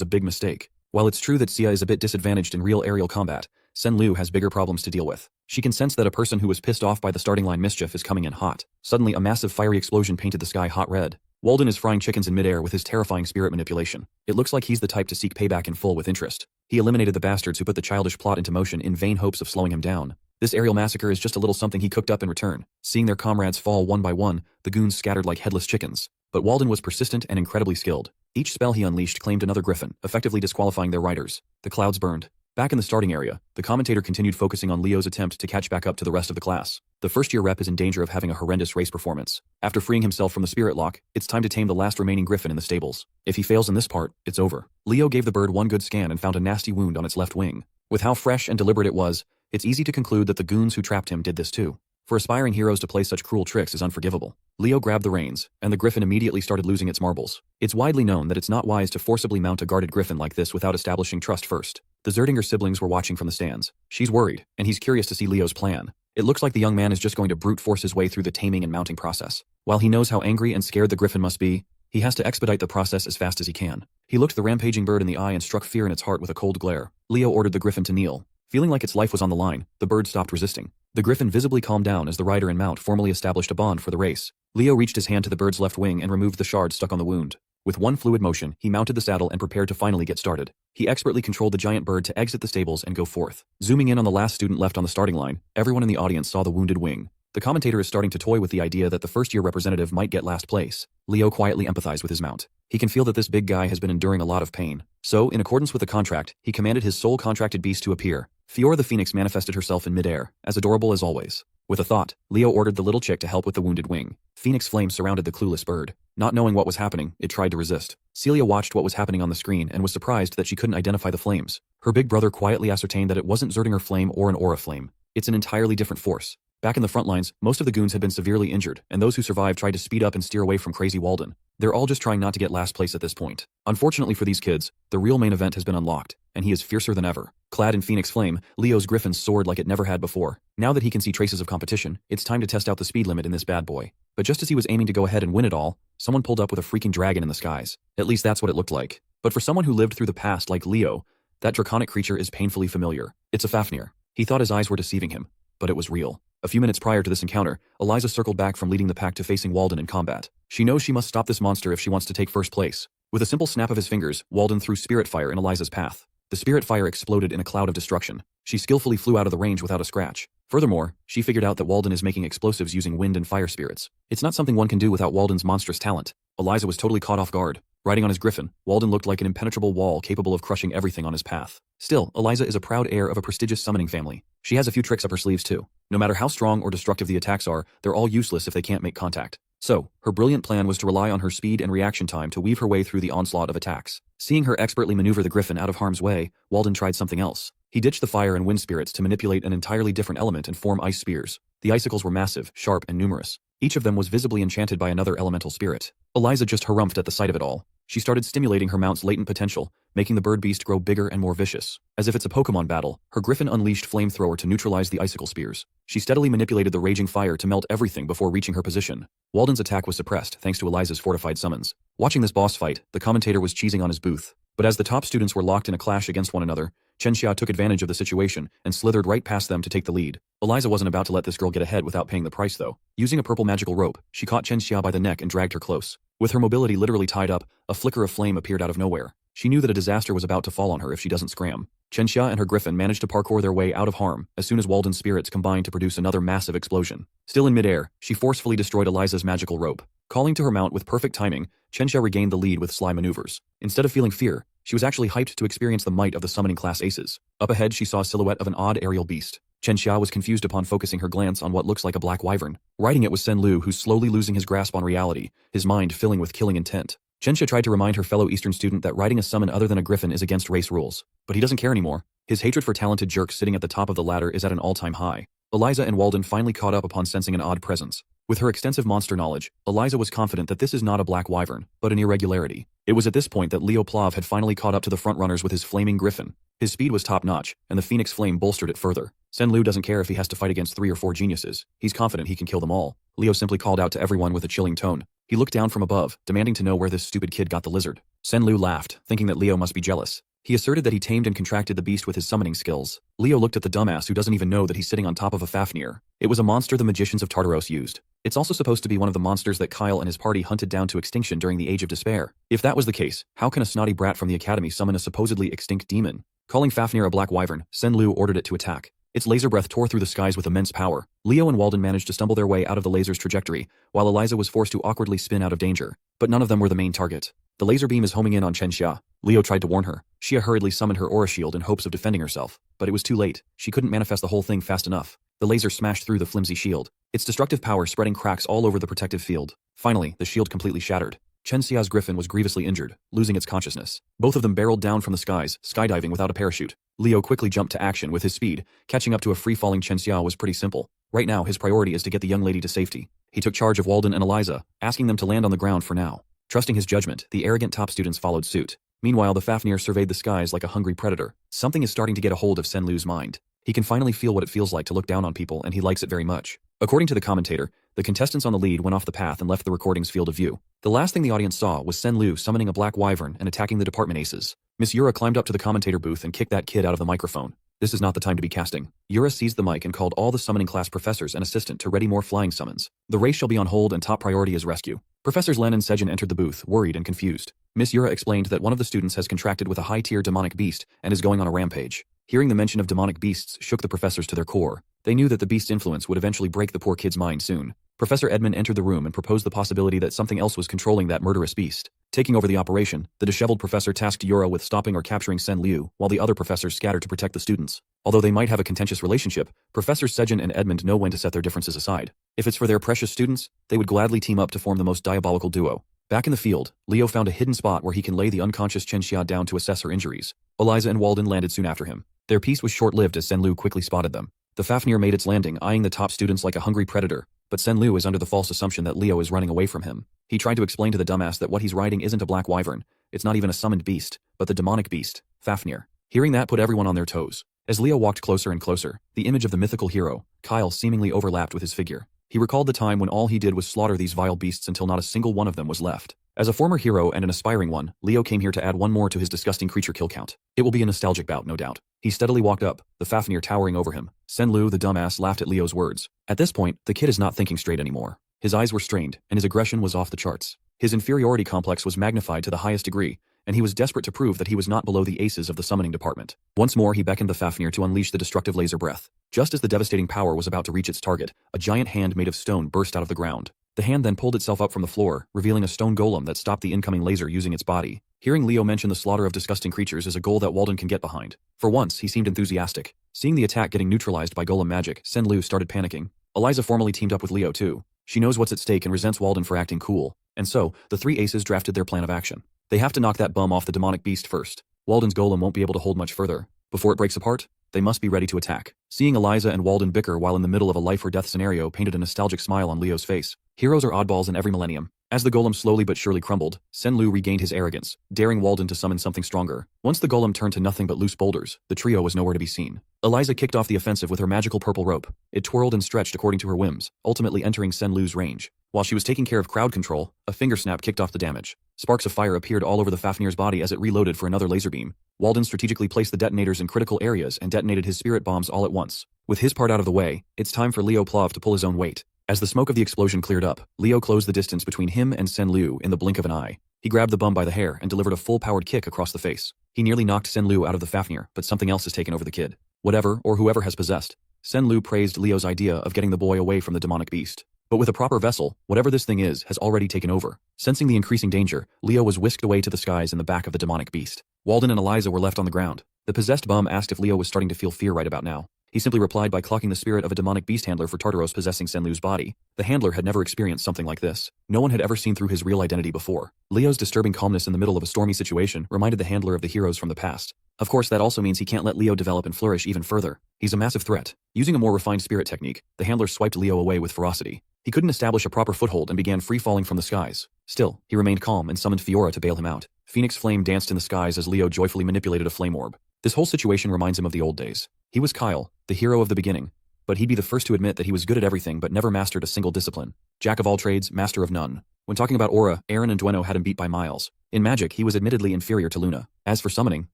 a big mistake. While it's true that Xia is a bit disadvantaged in real aerial combat, Sen Lu has bigger problems to deal with. She can sense that a person who was pissed off by the starting line mischief is coming in hot. Suddenly, a massive fiery explosion painted the sky hot red. Walden is frying chickens in midair with his terrifying spirit manipulation. It looks like he's the type to seek payback in full with interest. He eliminated the bastards who put the childish plot into motion in vain hopes of slowing him down. This aerial massacre is just a little something he cooked up in return. Seeing their comrades fall one by one, the goons scattered like headless chickens. But Walden was persistent and incredibly skilled. Each spell he unleashed claimed another griffin, effectively disqualifying their riders. The clouds burned. Back in the starting area, the commentator continued focusing on Leo's attempt to catch back up to the rest of the class. The first-year rep is in danger of having a horrendous race performance. After freeing himself from the spirit lock, it's time to tame the last remaining griffin in the stables. If he fails in this part, it's over. Leo gave the bird one good scan and found a nasty wound on its left wing. With how fresh and deliberate it was, it's easy to conclude that the goons who trapped him did this too. For aspiring heroes to play such cruel tricks is unforgivable. Leo grabbed the reins, and the griffin immediately started losing its marbles. It's widely known that it's not wise to forcibly mount a guarded griffin like this without establishing trust first. The Zerdinger siblings were watching from the stands. She's worried, and he's curious to see Leo's plan. It looks like the young man is just going to brute force his way through the taming and mounting process. While he knows how angry and scared the griffin must be, he has to expedite the process as fast as he can. He looked the rampaging bird in the eye and struck fear in its heart with a cold glare. Leo ordered the griffin to kneel. Feeling like its life was on the line, the bird stopped resisting. The griffin visibly calmed down as the rider and mount formally established a bond for the race. Leo reached his hand to the bird's left wing and removed the shard stuck on the wound. With one fluid motion, he mounted the saddle and prepared to finally get started. He expertly controlled the giant bird to exit the stables and go forth. Zooming in on the last student left on the starting line, everyone in the audience saw the wounded wing. The commentator is starting to toy with the idea that the first-year representative might get last place. Leo quietly empathized with his mount. He can feel that this big guy has been enduring a lot of pain. So, in accordance with the contract, he commanded his sole contracted beast to appear. Fiora the Phoenix manifested herself in midair, as adorable as always. With a thought, Leo ordered the little chick to help with the wounded wing. Phoenix flames surrounded the clueless bird. Not knowing what was happening, it tried to resist. Celia watched what was happening on the screen and was surprised that she couldn't identify the flames. Her big brother quietly ascertained that it wasn't Zerdinger flame or an aura flame. It's an entirely different force. Back in the front lines, most of the goons had been severely injured, and those who survived tried to speed up and steer away from Crazy Walden. They're all just trying not to get last place at this point. Unfortunately for these kids, the real main event has been unlocked, and he is fiercer than ever. Clad in Phoenix Flame, Leo's griffin soared like it never had before. Now that he can see traces of competition, it's time to test out the speed limit in this bad boy. But just as he was aiming to go ahead and win it all, someone pulled up with a freaking dragon in the skies. At least that's what it looked like. But for someone who lived through the past like Leo, that draconic creature is painfully familiar. It's a Fafnir. He thought his eyes were deceiving him, but it was real. A few minutes prior to this encounter, Eliza circled back from leading the pack to facing Walden in combat. She knows she must stop this monster if she wants to take first place. With a simple snap of his fingers, Walden threw Spirit Fire in Eliza's path. The Spirit Fire exploded in a cloud of destruction. She skillfully flew out of the range without a scratch. Furthermore, she figured out that Walden is making explosives using wind and fire spirits. It's not something one can do without Walden's monstrous talent. Eliza was totally caught off guard. Riding on his griffin, Walden looked like an impenetrable wall capable of crushing everything on his path. Still, Eliza is a proud heir of a prestigious summoning family. She has a few tricks up her sleeves too. No matter how strong or destructive the attacks are, they're all useless if they can't make contact. So, her brilliant plan was to rely on her speed and reaction time to weave her way through the onslaught of attacks. Seeing her expertly maneuver the griffin out of harm's way, Walden tried something else. He ditched the fire and wind spirits to manipulate an entirely different element and form ice spears. The icicles were massive, sharp, and numerous. Each of them was visibly enchanted by another elemental spirit. Eliza just harumphed at the sight of it all. She started stimulating her mount's latent potential, making the bird beast grow bigger and more vicious. As if it's a Pokemon battle, her griffin unleashed flamethrower to neutralize the icicle spears. She steadily manipulated the raging fire to melt everything before reaching her position. Walden's attack was suppressed thanks to Eliza's fortified summons. Watching this boss fight, the commentator was cheesing on his booth. But as the top students were locked in a clash against one another, Chenxia took advantage of the situation and slithered right past them to take the lead. Eliza wasn't about to let this girl get ahead without paying the price though. Using a purple magical rope, she caught Chenxia by the neck and dragged her close. With her mobility literally tied up, a flicker of flame appeared out of nowhere. She knew that a disaster was about to fall on her if she doesn't scram. Chenxia and her griffin managed to parkour their way out of harm as soon as Walden's spirits combined to produce another massive explosion. Still in midair, she forcefully destroyed Eliza's magical rope. Calling to her mount with perfect timing, Chenxia regained the lead with sly maneuvers. Instead of feeling fear, she was actually hyped to experience the might of the summoning class aces. Up ahead, she saw a silhouette of an odd aerial beast. Chenxia was confused upon focusing her glance on what looks like a black wyvern. Riding it was Senlu, who's slowly losing his grasp on reality, his mind filling with killing intent. Chenxia tried to remind her fellow Eastern student that riding a summon other than a griffin is against race rules. But he doesn't care anymore. His hatred for talented jerks sitting at the top of the ladder is at an all-time high. Eliza and Walden finally caught up upon sensing an odd presence. With her extensive monster knowledge, Eliza was confident that this is not a black wyvern, but an irregularity. It was at this point that Leo Plav had finally caught up to the frontrunners with his flaming griffin. His speed was top-notch, and the Phoenix Flame bolstered it further. Senlu doesn't care if he has to fight against 3 or 4 geniuses. He's confident he can kill them all. Leo simply called out to everyone with a chilling tone. He looked down from above, demanding to know where this stupid kid got the lizard. Senlu laughed, thinking that Leo must be jealous. He asserted that he tamed and contracted the beast with his summoning skills. Leo looked at the dumbass who doesn't even know that he's sitting on top of a Fafnir. It was a monster the magicians of Tartaros used. It's also supposed to be one of the monsters that Kyle and his party hunted down to extinction during the Age of Despair. If that was the case, how can a snotty brat from the academy summon a supposedly extinct demon? Calling Fafnir a black wyvern, Senlu ordered it to attack. Its laser breath tore through the skies with immense power. Leo and Walden managed to stumble their way out of the laser's trajectory, while Eliza was forced to awkwardly spin out of danger. But none of them were the main target. The laser beam is homing in on Chenxia. Leo tried to warn her. Xia hurriedly summoned her aura shield in hopes of defending herself, but it was too late. She couldn't manifest the whole thing fast enough. The laser smashed through the flimsy shield, its destructive power spreading cracks all over the protective field. Finally, the shield completely shattered. Chenxia's griffin was grievously injured, losing its consciousness. Both of them barreled down from the skies, skydiving without a parachute. Leo quickly jumped to action with his speed. Catching up to a free-falling Chenxia was pretty simple. Right now, his priority is to get the young lady to safety. He took charge of Walden and Eliza, asking them to land on the ground for now. Trusting his judgment, the arrogant top students followed suit. Meanwhile, the Fafnir surveyed the skies like a hungry predator. Something is starting to get a hold of Senlu's mind. He can finally feel what it feels like to look down on people, and he likes it very much. According to the commentator, the contestants on the lead went off the path and left the recording's field of view. The last thing the audience saw was Sen Liu summoning a black wyvern and attacking the department aces. Miss Yura climbed up to the commentator booth and kicked that kid out of the microphone. This is not the time to be casting. Yura seized the mic and called all the summoning class professors and assistant to ready more flying summons. The race shall be on hold and top priority is rescue. Professors Len and Sejin entered the booth, worried and confused. Miss Yura explained that one of the students has contracted with a high-tier demonic beast and is going on a rampage. Hearing the mention of demonic beasts shook the professors to their core. They knew that the beast's influence would eventually break the poor kid's mind soon. Professor Edmund entered the room and proposed the possibility that something else was controlling that murderous beast. Taking over the operation, the disheveled professor tasked Yura with stopping or capturing Sen Liu, while the other professors scattered to protect the students. Although they might have a contentious relationship, Professors Sejin and Edmund know when to set their differences aside. If it's for their precious students, they would gladly team up to form the most diabolical duo. Back in the field, Leo found a hidden spot where he can lay the unconscious Chen Xia down to assess her injuries. Eliza and Walden landed soon after him. Their peace was short-lived as Sen Liu quickly spotted them. The Fafnir made its landing, eyeing the top students like a hungry predator, but Sen Liu is under the false assumption that Leo is running away from him. He tried to explain to the dumbass that what he's riding isn't a black wyvern, it's not even a summoned beast, but the demonic beast, Fafnir. Hearing that put everyone on their toes. As Leo walked closer and closer, the image of the mythical hero, Kyle, seemingly overlapped with his figure. He recalled the time when all he did was slaughter these vile beasts until not a single one of them was left. As a former hero and an aspiring one, Leo came here to add one more to his disgusting creature kill count. It will be a nostalgic bout, no doubt. He steadily walked up, the Fafnir towering over him. Sen Liu, the dumbass, laughed at Leo's words. At this point, the kid is not thinking straight anymore. His eyes were strained, and his aggression was off the charts. His inferiority complex was magnified to the highest degree, and he was desperate to prove that he was not below the aces of the summoning department. Once more, he beckoned the Fafnir to unleash the destructive laser breath. Just as the devastating power was about to reach its target, a giant hand made of stone burst out of the ground. The hand then pulled itself up from the floor, revealing a stone golem that stopped the incoming laser using its body. Hearing Leo mention the slaughter of disgusting creatures is a goal that Walden can get behind. For once, he seemed enthusiastic. Seeing the attack getting neutralized by golem magic, Sen Liu started panicking. Eliza formally teamed up with Leo too. She knows what's at stake and resents Walden for acting cool. And so, the three aces drafted their plan of action. They have to knock that bum off the demonic beast first. Walden's golem won't be able to hold much further. Before it breaks apart, they must be ready to attack. Seeing Eliza and Walden bicker while in the middle of a life or death scenario painted a nostalgic smile on Leo's face. Heroes are oddballs in every millennium. As the golem slowly but surely crumbled, Sen Liu regained his arrogance, daring Walden to summon something stronger. Once the golem turned to nothing but loose boulders, the trio was nowhere to be seen. Eliza kicked off the offensive with her magical purple rope. It twirled and stretched according to her whims, ultimately entering Sen Liu's range. While she was taking care of crowd control, a finger snap kicked off the damage. Sparks of fire appeared all over the Fafnir's body as it reloaded for another laser beam. Walden strategically placed the detonators in critical areas and detonated his spirit bombs all at once. With his part out of the way, it's time for Leo Plov to pull his own weight. As the smoke of the explosion cleared up, Leo closed the distance between him and Sen Liu in the blink of an eye. He grabbed the bum by the hair and delivered a full-powered kick across the face. He nearly knocked Sen Liu out of the Fafnir, but something else has taken over the kid. Whatever or whoever has possessed. Sen Liu praised Leo's idea of getting the boy away from the demonic beast. But with a proper vessel, whatever this thing is has already taken over. Sensing the increasing danger, Leo was whisked away to the skies in the back of the demonic beast. Walden and Eliza were left on the ground. The possessed bum asked if Leo was starting to feel fear right about now. He simply replied by clocking the spirit of a demonic beast handler for Tartaros possessing Sen Liu's body. The handler had never experienced something like this. No one had ever seen through his real identity before. Leo's disturbing calmness in the middle of a stormy situation reminded the handler of the heroes from the past. Of course, that also means he can't let Leo develop and flourish even further. He's a massive threat. Using a more refined spirit technique, the handler swiped Leo away with ferocity. He couldn't establish a proper foothold and began free-falling from the skies. Still, he remained calm and summoned Fiora to bail him out. Phoenix Flame danced in the skies as Leo joyfully manipulated a flame orb. This whole situation reminds him of the old days. He was Kyle, the hero of the beginning, but he'd be the first to admit that he was good at everything but never mastered a single discipline. Jack of all trades, master of none. When talking about aura, Aaron and Dueno had him beat by miles. In magic, he was admittedly inferior to Luna. As for summoning,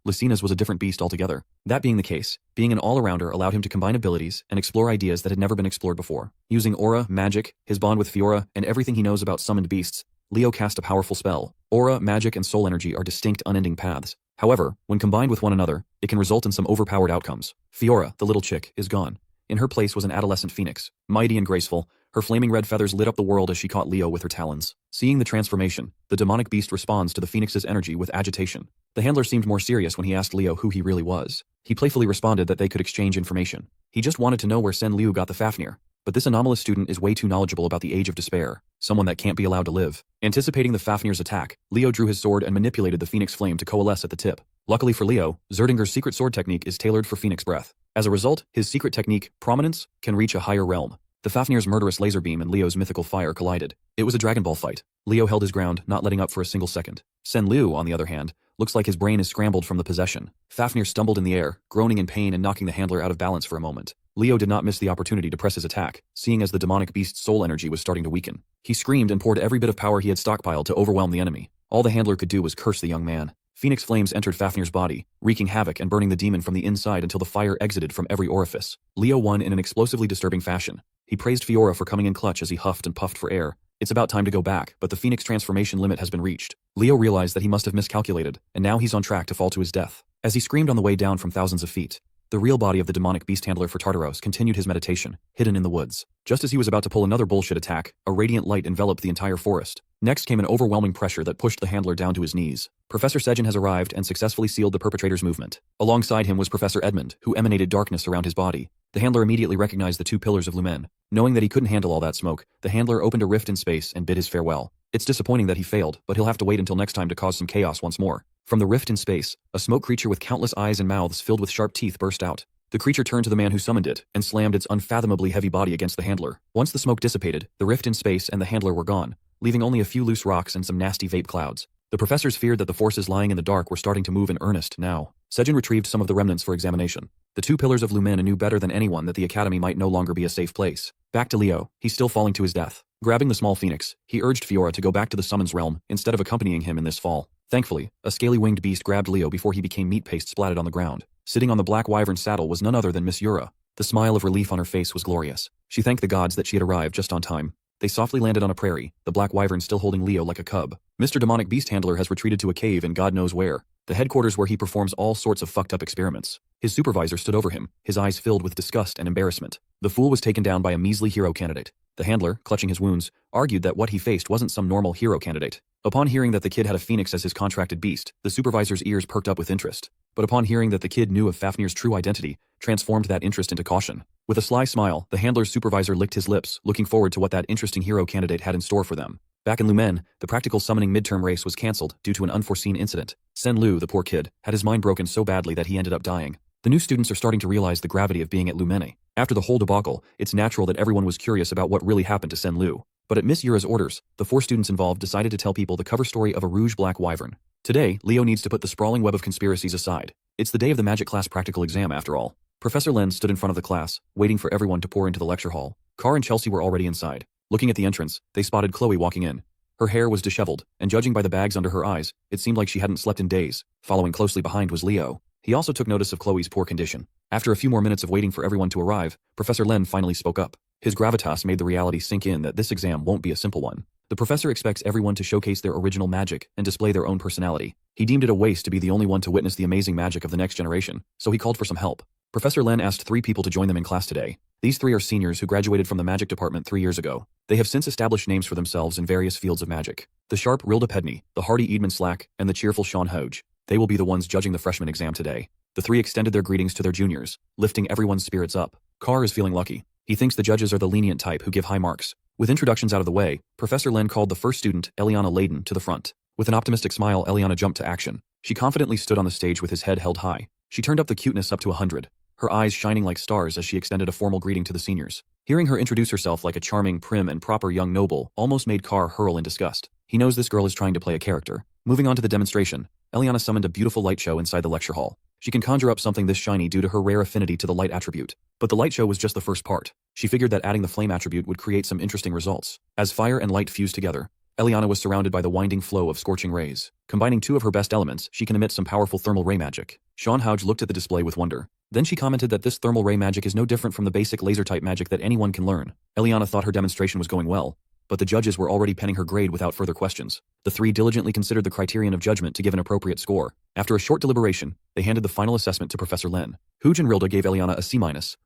Lucina's was a different beast altogether. That being the case, being an all-arounder allowed him to combine abilities and explore ideas that had never been explored before. Using aura, magic, his bond with Fiora, and everything he knows about summoned beasts, Leo cast a powerful spell. Aura, magic, and soul energy are distinct, unending paths. However, when combined with one another, it can result in some overpowered outcomes. Fiora, the little chick, is gone. In her place was an adolescent phoenix. Mighty and graceful, her flaming red feathers lit up the world as she caught Leo with her talons. Seeing the transformation, the demonic beast responds to the phoenix's energy with agitation. The handler seemed more serious when he asked Leo who he really was. He playfully responded that they could exchange information. He just wanted to know where Sen Liu got the Fafnir. But this anomalous student is way too knowledgeable about the age of despair, someone that can't be allowed to live. Anticipating the Fafnir's attack, Leo drew his sword and manipulated the Phoenix Flame to coalesce at the tip. Luckily for Leo, Zerdinger's secret sword technique is tailored for Phoenix Breath. As a result, his secret technique, Prominence, can reach a higher realm. The Fafnir's murderous laser beam and Leo's mythical fire collided. It was a Dragon Ball fight. Leo held his ground, not letting up for a single second. Sen Liu, on the other hand, looks like his brain is scrambled from the possession. Fafnir stumbled in the air, groaning in pain and knocking the handler out of balance for a moment. Leo did not miss the opportunity to press his attack, seeing as the demonic beast's soul energy was starting to weaken. He screamed and poured every bit of power he had stockpiled to overwhelm the enemy. All the handler could do was curse the young man. Phoenix flames entered Fafnir's body, wreaking havoc and burning the demon from the inside until the fire exited from every orifice. Leo won in an explosively disturbing fashion. He praised Fiora for coming in clutch as he huffed and puffed for air. It's about time to go back, but the Phoenix transformation limit has been reached. Leo realized that he must have miscalculated, and now he's on track to fall to his death. As he screamed on the way down from thousands of feet, the real body of the demonic beast handler for Tartaros continued his meditation, hidden in the woods. Just as he was about to pull another bullshit attack, a radiant light enveloped the entire forest. Next came an overwhelming pressure that pushed the handler down to his knees. Professor Sejin has arrived and successfully sealed the perpetrator's movement. Alongside him was Professor Edmund, who emanated darkness around his body. The handler immediately recognized the two pillars of Lumen. Knowing that he couldn't handle all that smoke, the handler opened a rift in space and bid his farewell. It's disappointing that he failed, but he'll have to wait until next time to cause some chaos once more. From the rift in space, a smoke creature with countless eyes and mouths filled with sharp teeth burst out. The creature turned to the man who summoned it and slammed its unfathomably heavy body against the handler. Once the smoke dissipated, the rift in space and the handler were gone, leaving only a few loose rocks and some nasty vape clouds. The professors feared that the forces lying in the dark were starting to move in earnest now. Sejin retrieved some of the remnants for examination. The two pillars of Lumena knew better than anyone that the academy might no longer be a safe place. Back to Leo, he's still falling to his death. Grabbing the small phoenix, he urged Fiora to go back to the summons realm instead of accompanying him in this fall. Thankfully, a scaly-winged beast grabbed Leo before he became meat paste splatted on the ground. Sitting on the black wyvern saddle was none other than Miss Yura. The smile of relief on her face was glorious. She thanked the gods that she had arrived just on time. They softly landed on a prairie, the black wyvern still holding Leo like a cub. Mr. Demonic Beast Handler has retreated to a cave in God knows where, the headquarters where he performs all sorts of fucked up experiments. His supervisor stood over him, his eyes filled with disgust and embarrassment. The fool was taken down by a measly hero candidate. The handler, clutching his wounds, argued that what he faced wasn't some normal hero candidate. Upon hearing that the kid had a phoenix as his contracted beast, the supervisor's ears perked up with interest. But upon hearing that the kid knew of Fafnir's true identity, transformed that interest into caution. With a sly smile, the handler's supervisor licked his lips, looking forward to what that interesting hero candidate had in store for them. Back in Lumen, the practical summoning midterm race was cancelled due to an unforeseen incident. Sen Lu, the poor kid, had his mind broken so badly that he ended up dying. The new students are starting to realize the gravity of being at Lumene. After the whole debacle, it's natural that everyone was curious about what really happened to Sen Lu. But at Miss Yura's orders, the 4 students involved decided to tell people the cover story of a rouge black wyvern. Today, Leo needs to put the sprawling web of conspiracies aside. It's the day of the magic class practical exam after all. Professor Len stood in front of the class, waiting for everyone to pour into the lecture hall. Car and Chelsea were already inside. Looking at the entrance, they spotted Chloe walking in. Her hair was disheveled, and judging by the bags under her eyes, it seemed like she hadn't slept in days. Following closely behind was Leo. He also took notice of Chloe's poor condition. After a few more minutes of waiting for everyone to arrive, Professor Len finally spoke up. His gravitas made the reality sink in that this exam won't be a simple one. The professor expects everyone to showcase their original magic and display their own personality. He deemed it a waste to be the only one to witness the amazing magic of the next generation, so he called for some help. Professor Len asked 3 people to join them in class today. These 3 are seniors who graduated from the magic department 3 years ago. They have since established names for themselves in various fields of magic. The sharp Rilda Pedney, the hardy Edmund Slack, and the cheerful Sean Hodge. They will be the ones judging the freshman exam today. The 3 extended their greetings to their juniors, lifting everyone's spirits up. Carr is feeling lucky. He thinks the judges are the lenient type who give high marks. With introductions out of the way, Professor Len called the first student, Eliana Layden, to the front. With an optimistic smile, Eliana jumped to action. She confidently stood on the stage with his head held high. She turned up the cuteness up to 100, her eyes shining like stars as she extended a formal greeting to the seniors. Hearing her introduce herself like a charming, prim, and proper young noble almost made Carr hurl in disgust. He knows this girl is trying to play a character. Moving on to the demonstration, Eliana summoned a beautiful light show inside the lecture hall. She can conjure up something this shiny due to her rare affinity to the light attribute. But the light show was just the first part. She figured that adding the flame attribute would create some interesting results. As fire and light fused together, Eliana was surrounded by the winding flow of scorching rays. Combining 2 of her best elements, she can emit some powerful thermal ray magic. Sean Hodge looked at the display with wonder. Then she commented that this thermal ray magic is no different from the basic laser-type magic that anyone can learn. Eliana thought her demonstration was going well, but the judges were already penning her grade without further questions. The 3 diligently considered the criterion of judgment to give an appropriate score. After a short deliberation, they handed the final assessment to Professor Len. Huge and Rilda gave Eliana a C-,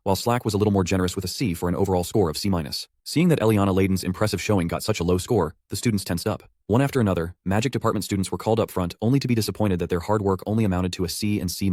while Slack was a little more generous with a C for an overall score of C-. Seeing that Eliana Layden's impressive showing got such a low score, the students tensed up. One after another, magic department students were called up front only to be disappointed that their hard work only amounted to a C and C-.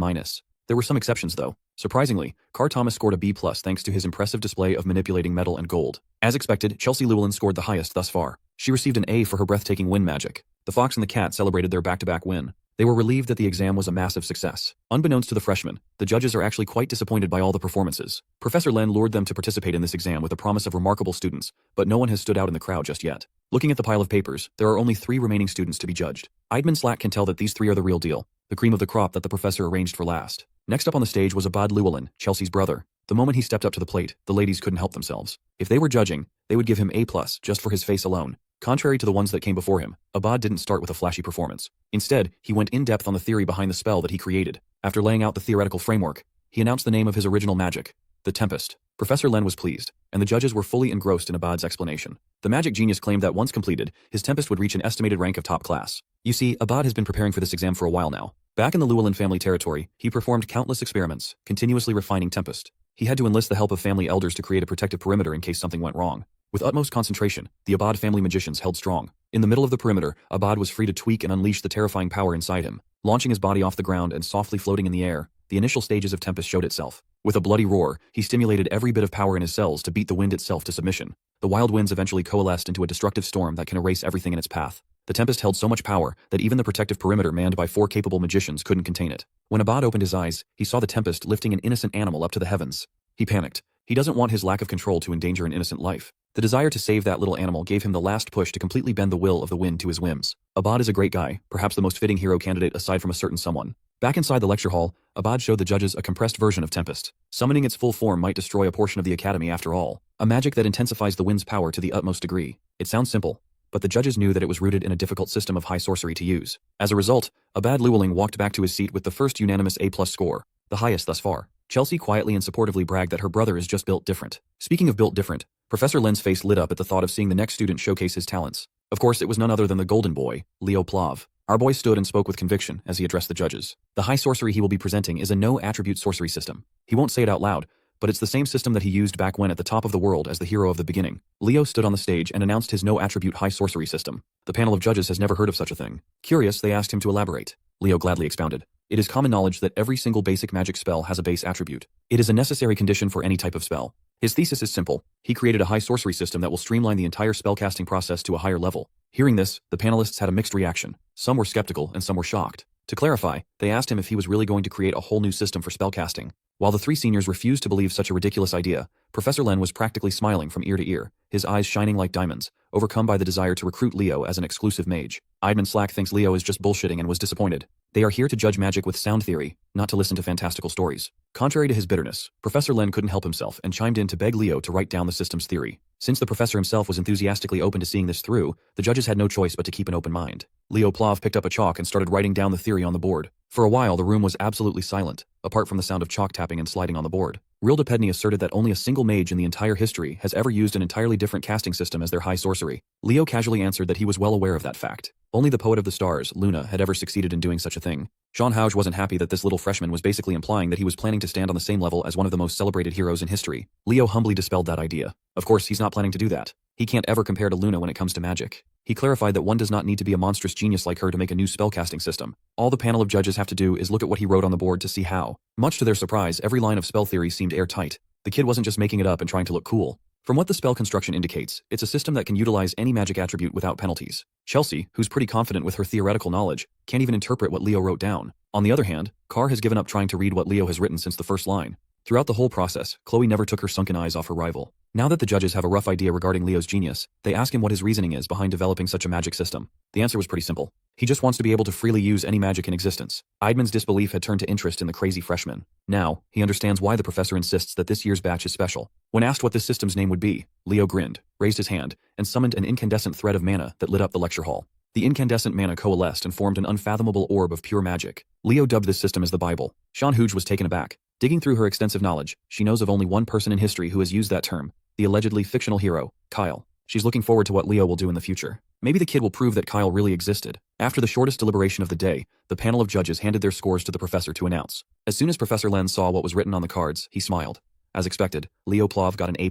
There were some exceptions though. Surprisingly, Carr Thomas scored a B+ thanks to his impressive display of manipulating metal and gold. As expected, Chelsea Llewellyn scored the highest thus far. She received an A for her breathtaking wind magic. The fox and the cat celebrated their back-to-back win. They were relieved that the exam was a massive success. Unbeknownst to the freshmen, the judges are actually quite disappointed by all the performances. Professor Len lured them to participate in this exam with a promise of remarkable students, but no one has stood out in the crowd just yet. Looking at the pile of papers, there are only 3 remaining students to be judged. Eidman Slack can tell that these 3 are the real deal, the cream of the crop that the professor arranged for last. Next up on the stage was Abad Llewellyn, Chelsea's brother. The moment he stepped up to the plate, the ladies couldn't help themselves. If they were judging, they would give him A+ just for his face alone. Contrary to the ones that came before him, Abad didn't start with a flashy performance. Instead, he went in-depth on the theory behind the spell that he created. After laying out the theoretical framework, he announced the name of his original magic, the Tempest. Professor Len was pleased, and the judges were fully engrossed in Abad's explanation. The magic genius claimed that once completed, his Tempest would reach an estimated rank of top class. You see, Abad has been preparing for this exam for a while now. Back in the Llewellyn family territory, he performed countless experiments, continuously refining Tempest. He had to enlist the help of family elders to create a protective perimeter in case something went wrong. With utmost concentration, the Abad family magicians held strong. In the middle of the perimeter, Abad was free to tweak and unleash the terrifying power inside him. Launching his body off the ground and softly floating in the air, the initial stages of Tempest showed itself. With a bloody roar, he stimulated every bit of power in his cells to beat the wind itself to submission. The wild winds eventually coalesced into a destructive storm that can erase everything in its path. The Tempest held so much power that even the protective perimeter manned by 4 capable magicians couldn't contain it. When Abad opened his eyes, he saw the Tempest lifting an innocent animal up to the heavens. He panicked. He doesn't want his lack of control to endanger an innocent life. The desire to save that little animal gave him the last push to completely bend the will of the wind to his whims. Abad is a great guy, perhaps the most fitting hero candidate aside from a certain someone. Back inside the lecture hall, Abad showed the judges a compressed version of Tempest. Summoning its full form might destroy a portion of the academy after all. A magic that intensifies the wind's power to the utmost degree. It sounds simple, but the judges knew that it was rooted in a difficult system of high sorcery to use. As a result, Abad Llewellyn walked back to his seat with the first unanimous A+ score, the highest thus far. Chelsea quietly and supportively bragged that her brother is just built different. Speaking of built different, Professor Len's face lit up at the thought of seeing the next student showcase his talents. Of course, it was none other than the golden boy, Leo Plav. Our boy stood and spoke with conviction as he addressed the judges. The high sorcery he will be presenting is a no-attribute sorcery system. He won't say it out loud, but it's the same system that he used back when at the top of the world as the hero of the beginning. Leo stood on the stage and announced his no-attribute high sorcery system. The panel of judges has never heard of such a thing. Curious, they asked him to elaborate. Leo gladly expounded. It is common knowledge that every single basic magic spell has a base attribute. It is a necessary condition for any type of spell. His thesis is simple. He created a high sorcery system that will streamline the entire spellcasting process to a higher level. Hearing this, the panelists had a mixed reaction. Some were skeptical and some were shocked. To clarify, they asked him if he was really going to create a whole new system for spellcasting. While the 3 seniors refused to believe such a ridiculous idea, Professor Len was practically smiling from ear to ear, his eyes shining like diamonds, overcome by the desire to recruit Leo as an exclusive mage. Eidman Slack thinks Leo is just bullshitting and was disappointed. They are here to judge magic with sound theory, not to listen to fantastical stories. Contrary to his bitterness, Professor Len couldn't help himself and chimed in to beg Leo to write down the system's theory. Since the professor himself was enthusiastically open to seeing this through, the judges had no choice but to keep an open mind. Leo Plav picked up a chalk and started writing down the theory on the board. For a while, the room was absolutely silent, apart from the sound of chalk tapping and sliding on the board. Real Depedny asserted that only a single mage in the entire history has ever used an entirely different casting system as their high sorcery. Leo casually answered that he was well aware of that fact. Only the poet of the stars, Luna, had ever succeeded in doing such a thing. Jean Hauge wasn't happy that this little freshman was basically implying that he was planning to stand on the same level as one of the most celebrated heroes in history. Leo humbly dispelled that idea. Of course, he's not planning to do that. He can't ever compare to Luna when it comes to magic. He clarified that one does not need to be a monstrous genius like her to make a new spellcasting system. All the panel of judges have to do is look at what he wrote on the board to see how. Much to their surprise, every line of spell theory seemed airtight. The kid wasn't just making it up and trying to look cool. From what the spell construction indicates, it's a system that can utilize any magic attribute without penalties. Chelsea, who's pretty confident with her theoretical knowledge, can't even interpret what Leo wrote down. On the other hand, Carr has given up trying to read what Leo has written since the first line. Throughout the whole process, Chloe never took her sunken eyes off her rival. Now that the judges have a rough idea regarding Leo's genius, they ask him what his reasoning is behind developing such a magic system. The answer was pretty simple. He just wants to be able to freely use any magic in existence. Eidman's disbelief had turned to interest in the crazy freshman. Now, he understands why the professor insists that this year's batch is special. When asked what this system's name would be, Leo grinned, raised his hand, and summoned an incandescent thread of mana that lit up the lecture hall. The incandescent mana coalesced and formed an unfathomable orb of pure magic. Leo dubbed this system as the Bible. Jean Hauge was taken aback. Digging through her extensive knowledge, she knows of only one person in history who has used that term, the allegedly fictional hero, Kyle. She's looking forward to what Leo will do in the future. Maybe the kid will prove that Kyle really existed. After the shortest deliberation of the day, the panel of judges handed their scores to the professor to announce. As soon as Professor Len saw what was written on the cards, he smiled. As expected, Leo Plav got an A+.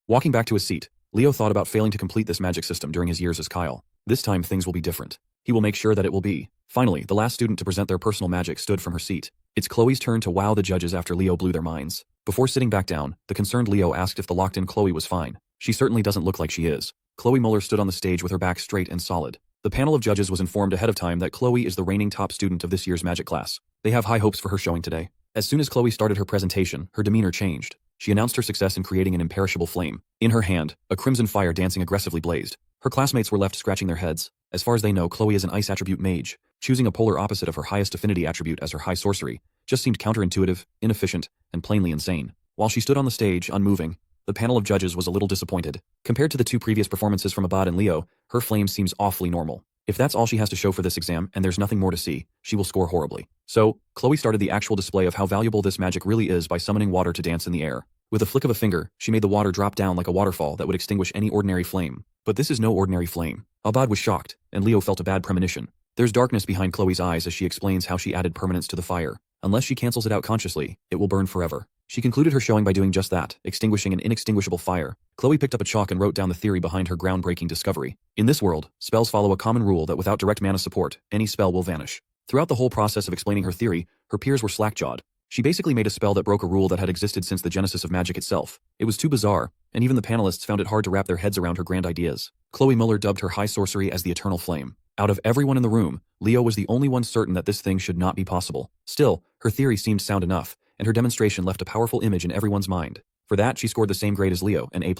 Walking back to his seat, Leo thought about failing to complete this magic system during his years as Kyle. This time things will be different. He will make sure that it will be. Finally, the last student to present their personal magic stood from her seat. It's Chloe's turn to wow the judges after Leo blew their minds. Before sitting back down, the concerned Leo asked if the locked-in Chloe was fine. She certainly doesn't look like she is. Chloe Muller stood on the stage with her back straight and solid. The panel of judges was informed ahead of time that Chloe is the reigning top student of this year's magic class. They have high hopes for her showing today. As soon as Chloe started her presentation, her demeanor changed. She announced her success in creating an imperishable flame. In her hand, a crimson fire dancing aggressively blazed. Her classmates were left scratching their heads. As far as they know, Chloe is an ice attribute mage. Choosing a polar opposite of her highest affinity attribute as her high sorcery just seemed counterintuitive, inefficient, and plainly insane. While she stood on the stage, unmoving, the panel of judges was a little disappointed. Compared to the two previous performances from Abad and Leo, her flame seems awfully normal. If that's all she has to show for this exam and there's nothing more to see, she will score horribly. So, Chloe started the actual display of how valuable this magic really is by summoning water to dance in the air. With a flick of a finger, she made the water drop down like a waterfall that would extinguish any ordinary flame. But this is no ordinary flame. Abad was shocked, and Leo felt a bad premonition. There's darkness behind Chloe's eyes as she explains how she added permanence to the fire. Unless she cancels it out consciously, it will burn forever. She concluded her showing by doing just that, extinguishing an inextinguishable fire. Chloe picked up a chalk and wrote down the theory behind her groundbreaking discovery. In this world, spells follow a common rule that without direct mana support, any spell will vanish. Throughout the whole process of explaining her theory, her peers were slack-jawed. She basically made a spell that broke a rule that had existed since the genesis of magic itself. It was too bizarre, and even the panelists found it hard to wrap their heads around her grand ideas. Chloe Muller dubbed her high sorcery as the Eternal Flame. Out of everyone in the room, Leo was the only one certain that this thing should not be possible. Still, her theory seemed sound enough, and her demonstration left a powerful image in everyone's mind. For that, she scored the same grade as Leo, an A+.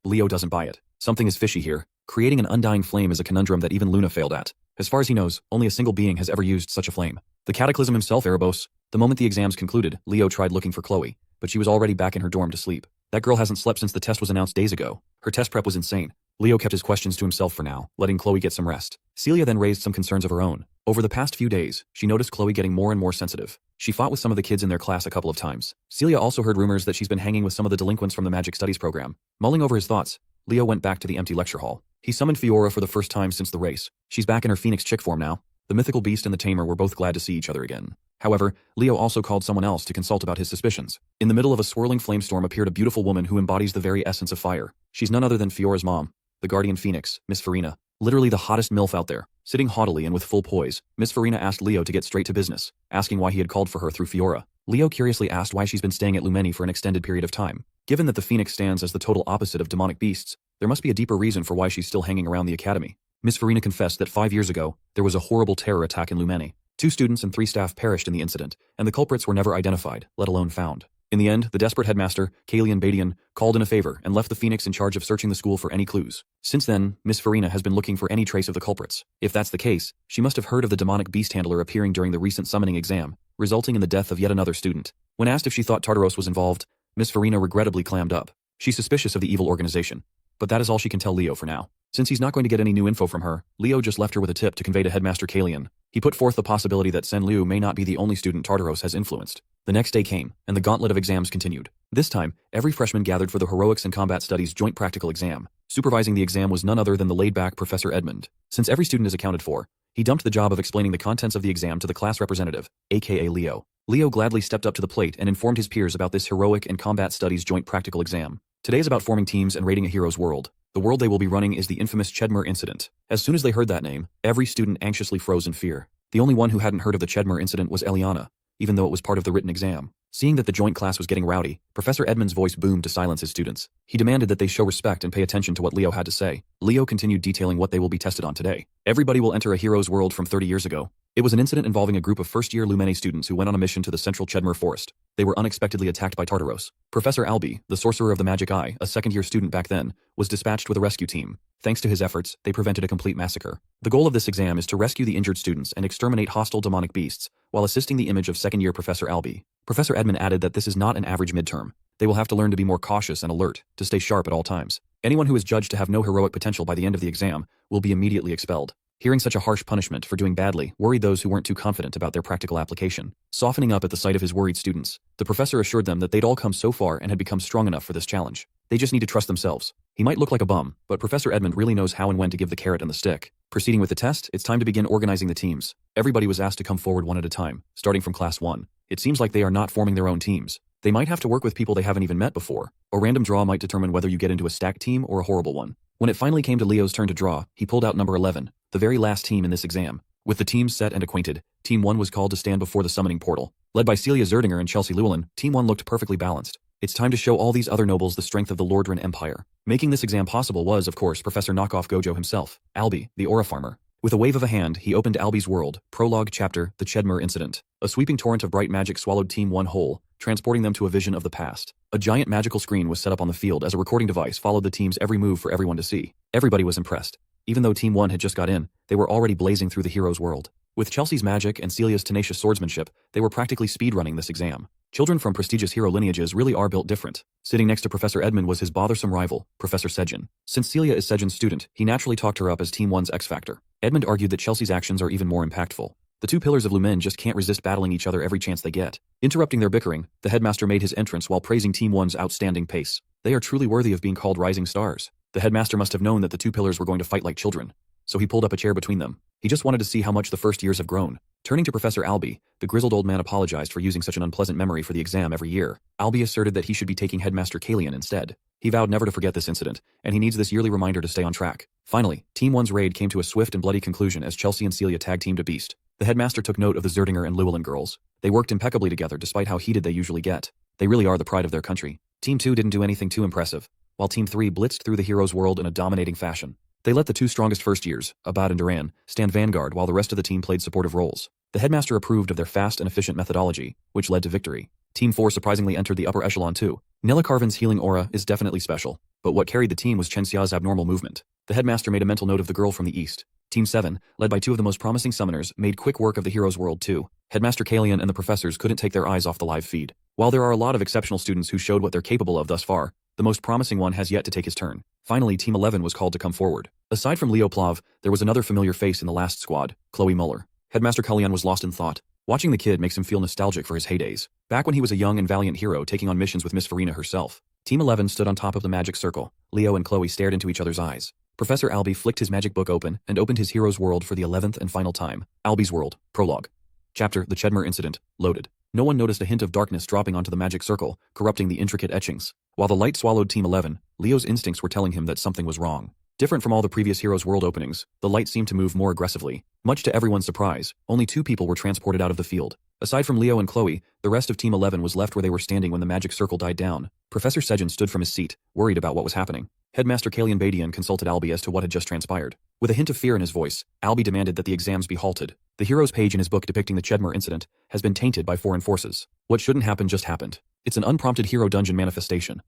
Leo doesn't buy it. Something is fishy here. Creating an undying flame is a conundrum that even Luna failed at. As far as he knows, only a single being has ever used such a flame. The Cataclysm himself, Erebos. The moment the exams concluded, Leo tried looking for Chloe, but she was already back in her dorm to sleep. That girl hasn't slept since the test was announced days ago. Her test prep was insane. Leo kept his questions to himself for now, letting Chloe get some rest. Celia then raised some concerns of her own. Over the past few days, she noticed Chloe getting more and more sensitive. She fought with some of the kids in their class a couple of times. Celia also heard rumors that she's been hanging with some of the delinquents from the Magic Studies program. Mulling over his thoughts, Leo went back to the empty lecture hall. He summoned Fiora for the first time since the race. She's back in her Phoenix chick form now. The mythical beast and the tamer were both glad to see each other again. However, Leo also called someone else to consult about his suspicions. In the middle of a swirling flamestorm appeared a beautiful woman who embodies the very essence of fire. She's none other than Fiora's mom, the guardian phoenix, Miss Farina. Literally the hottest MILF out there. Sitting haughtily and with full poise, Miss Farina asked Leo to get straight to business, asking why he had called for her through Fiora. Leo curiously asked why she's been staying at Lumeni for an extended period of time. Given that the phoenix stands as the total opposite of demonic beasts, there must be a deeper reason for why she's still hanging around the academy. Miss Farina confessed that 5 years ago, there was a horrible terror attack in Lumeni. 2 students and 3 staff perished in the incident, and the culprits were never identified, let alone found. In the end, the desperate headmaster, Kalian Badian, called in a favor and left the Phoenix in charge of searching the school for any clues. Since then, Miss Farina has been looking for any trace of the culprits. If that's the case, she must have heard of the demonic beast handler appearing during the recent summoning exam, resulting in the death of yet another student. When asked if she thought Tartaros was involved, Miss Farina regrettably clammed up. She's suspicious of the evil organization. But that is all she can tell Leo for now. Since he's not going to get any new info from her, Leo just left her with a tip to convey to Headmaster Kalian. He put forth the possibility that Sen Liu may not be the only student Tartaros has influenced. The next day came, and the gauntlet of exams continued. This time, every freshman gathered for the Heroics and Combat Studies joint practical exam. Supervising the exam was none other than the laid-back Professor Edmund. Since every student is accounted for, he dumped the job of explaining the contents of the exam to the class representative, aka Leo. Leo gladly stepped up to the plate and informed his peers about this Heroic and Combat Studies joint practical exam. Today is about forming teams and raiding a hero's world. The world they will be running is the infamous Chedmer incident. As soon as they heard that name, every student anxiously froze in fear. The only one who hadn't heard of the Chedmer incident was Eliana, even though it was part of the written exam. Seeing that the joint class was getting rowdy, Professor Edmund's voice boomed to silence his students. He demanded that they show respect and pay attention to what Leo had to say. Leo continued detailing what they will be tested on today. Everybody will enter a hero's world from 30 years ago. It was an incident involving a group of first-year Lumeni students who went on a mission to the central Chedmer forest. They were unexpectedly attacked by Tartaros. Professor Albi, the sorcerer of the magic eye, a second-year student back then, was dispatched with a rescue team. Thanks to his efforts, they prevented a complete massacre. The goal of this exam is to rescue the injured students and exterminate hostile demonic beasts, while assisting the image of second-year Professor Albi. Professor Edmund added that this is not an average midterm. They will have to learn to be more cautious and alert, to stay sharp at all times. Anyone who is judged to have no heroic potential by the end of the exam will be immediately expelled. Hearing such a harsh punishment for doing badly worried those who weren't too confident about their practical application. Softening up at the sight of his worried students, the professor assured them that they'd all come so far and had become strong enough for this challenge. They just need to trust themselves. He might look like a bum, but Professor Edmund really knows how and when to give the carrot and the stick. Proceeding with the test, it's time to begin organizing the teams. Everybody was asked to come forward one at a time, starting from class 1. It seems like they are not forming their own teams. They might have to work with people they haven't even met before. A random draw might determine whether you get into a stacked team or a horrible one. When it finally came to Leo's turn to draw, he pulled out number 11, the very last team in this exam. With the teams set and acquainted, Team 1 was called to stand before the summoning portal. Led by Celia Zerdinger and Chelsea Llewellyn, Team 1 looked perfectly balanced. It's time to show all these other nobles the strength of the Lordran Empire. Making this exam possible was, of course, Professor Knockoff Gojo himself, Albie, the Aura Farmer. With a wave of a hand, he opened Albie's world. Prologue Chapter, The Chedmer Incident. A sweeping torrent of bright magic swallowed Team 1 whole, transporting them to a vision of the past. A giant magical screen was set up on the field as a recording device followed the team's every move for everyone to see. Everybody was impressed. Even though Team 1 had just got in, they were already blazing through the hero's world. With Chelsea's magic and Celia's tenacious swordsmanship, they were practically speedrunning this exam. Children from prestigious hero lineages really are built different. Sitting next to Professor Edmund was his bothersome rival, Professor Sejin. Since Celia is Sejin's student, he naturally talked her up as Team 1's X-Factor. Edmund argued that Chelsea's actions are even more impactful. The two pillars of Lumen just can't resist battling each other every chance they get. Interrupting their bickering, the headmaster made his entrance while praising Team 1's outstanding pace. They are truly worthy of being called rising stars. The headmaster must have known that the two pillars were going to fight like children, so he pulled up a chair between them. He just wanted to see how much the first years have grown. Turning to Professor Albie, the grizzled old man apologized for using such an unpleasant memory for the exam every year. Albie asserted that he should be taking Headmaster Kalian instead. He vowed never to forget this incident, and he needs this yearly reminder to stay on track. Finally, Team 1's raid came to a swift and bloody conclusion as Chelsea and Celia tag-teamed a beast. The headmaster took note of the Zerdinger and Llewellyn girls. They worked impeccably together despite how heated they usually get. They really are the pride of their country. Team 2 didn't do anything too impressive, while Team 3 blitzed through the hero's world in a dominating fashion. They let the two strongest first years, Abad and Duran, stand vanguard while the rest of the team played supportive roles. The headmaster approved of their fast and efficient methodology, which led to victory. Team 4 surprisingly entered the upper echelon too. Nilla Carvin's healing aura is definitely special, but what carried the team was Chen Xia's abnormal movement. The headmaster made a mental note of the girl from the east. Team 7, led by two of the most promising summoners, made quick work of the hero's world too. Headmaster Kalian and the professors couldn't take their eyes off the live feed. While there are a lot of exceptional students who showed what they're capable of thus far, the most promising one has yet to take his turn. Finally, Team 11 was called to come forward. Aside from Leo Plav, there was another familiar face in the last squad, Chloe Muller. Headmaster Kalian was lost in thought. Watching the kid makes him feel nostalgic for his heydays, back when he was a young and valiant hero taking on missions with Miss Farina herself. Team 11 stood on top of the magic circle. Leo and Chloe stared into each other's eyes. Professor Albie flicked his magic book open and opened his hero's world for the 11th and final time. Albie's world. Prologue. Chapter, The Chedmer Incident. Loaded. No one noticed a hint of darkness dropping onto the magic circle, corrupting the intricate etchings. While the light swallowed Team 11, Leo's instincts were telling him that something was wrong. Different from all the previous Heroes World openings, the light seemed to move more aggressively. Much to everyone's surprise, only 2 people were transported out of the field. Aside from Leo and Chloe, the rest of Team 11 was left where they were standing when the magic circle died down. Professor Sejin stood from his seat, worried about what was happening. Headmaster Kalian Badian consulted Albie as to what had just transpired. With a hint of fear in his voice, Albie demanded that the exams be halted. The hero's page in his book depicting the Chedmer incident has been tainted by foreign forces. What shouldn't happen just happened. It's an unprompted hero dungeon manifestation.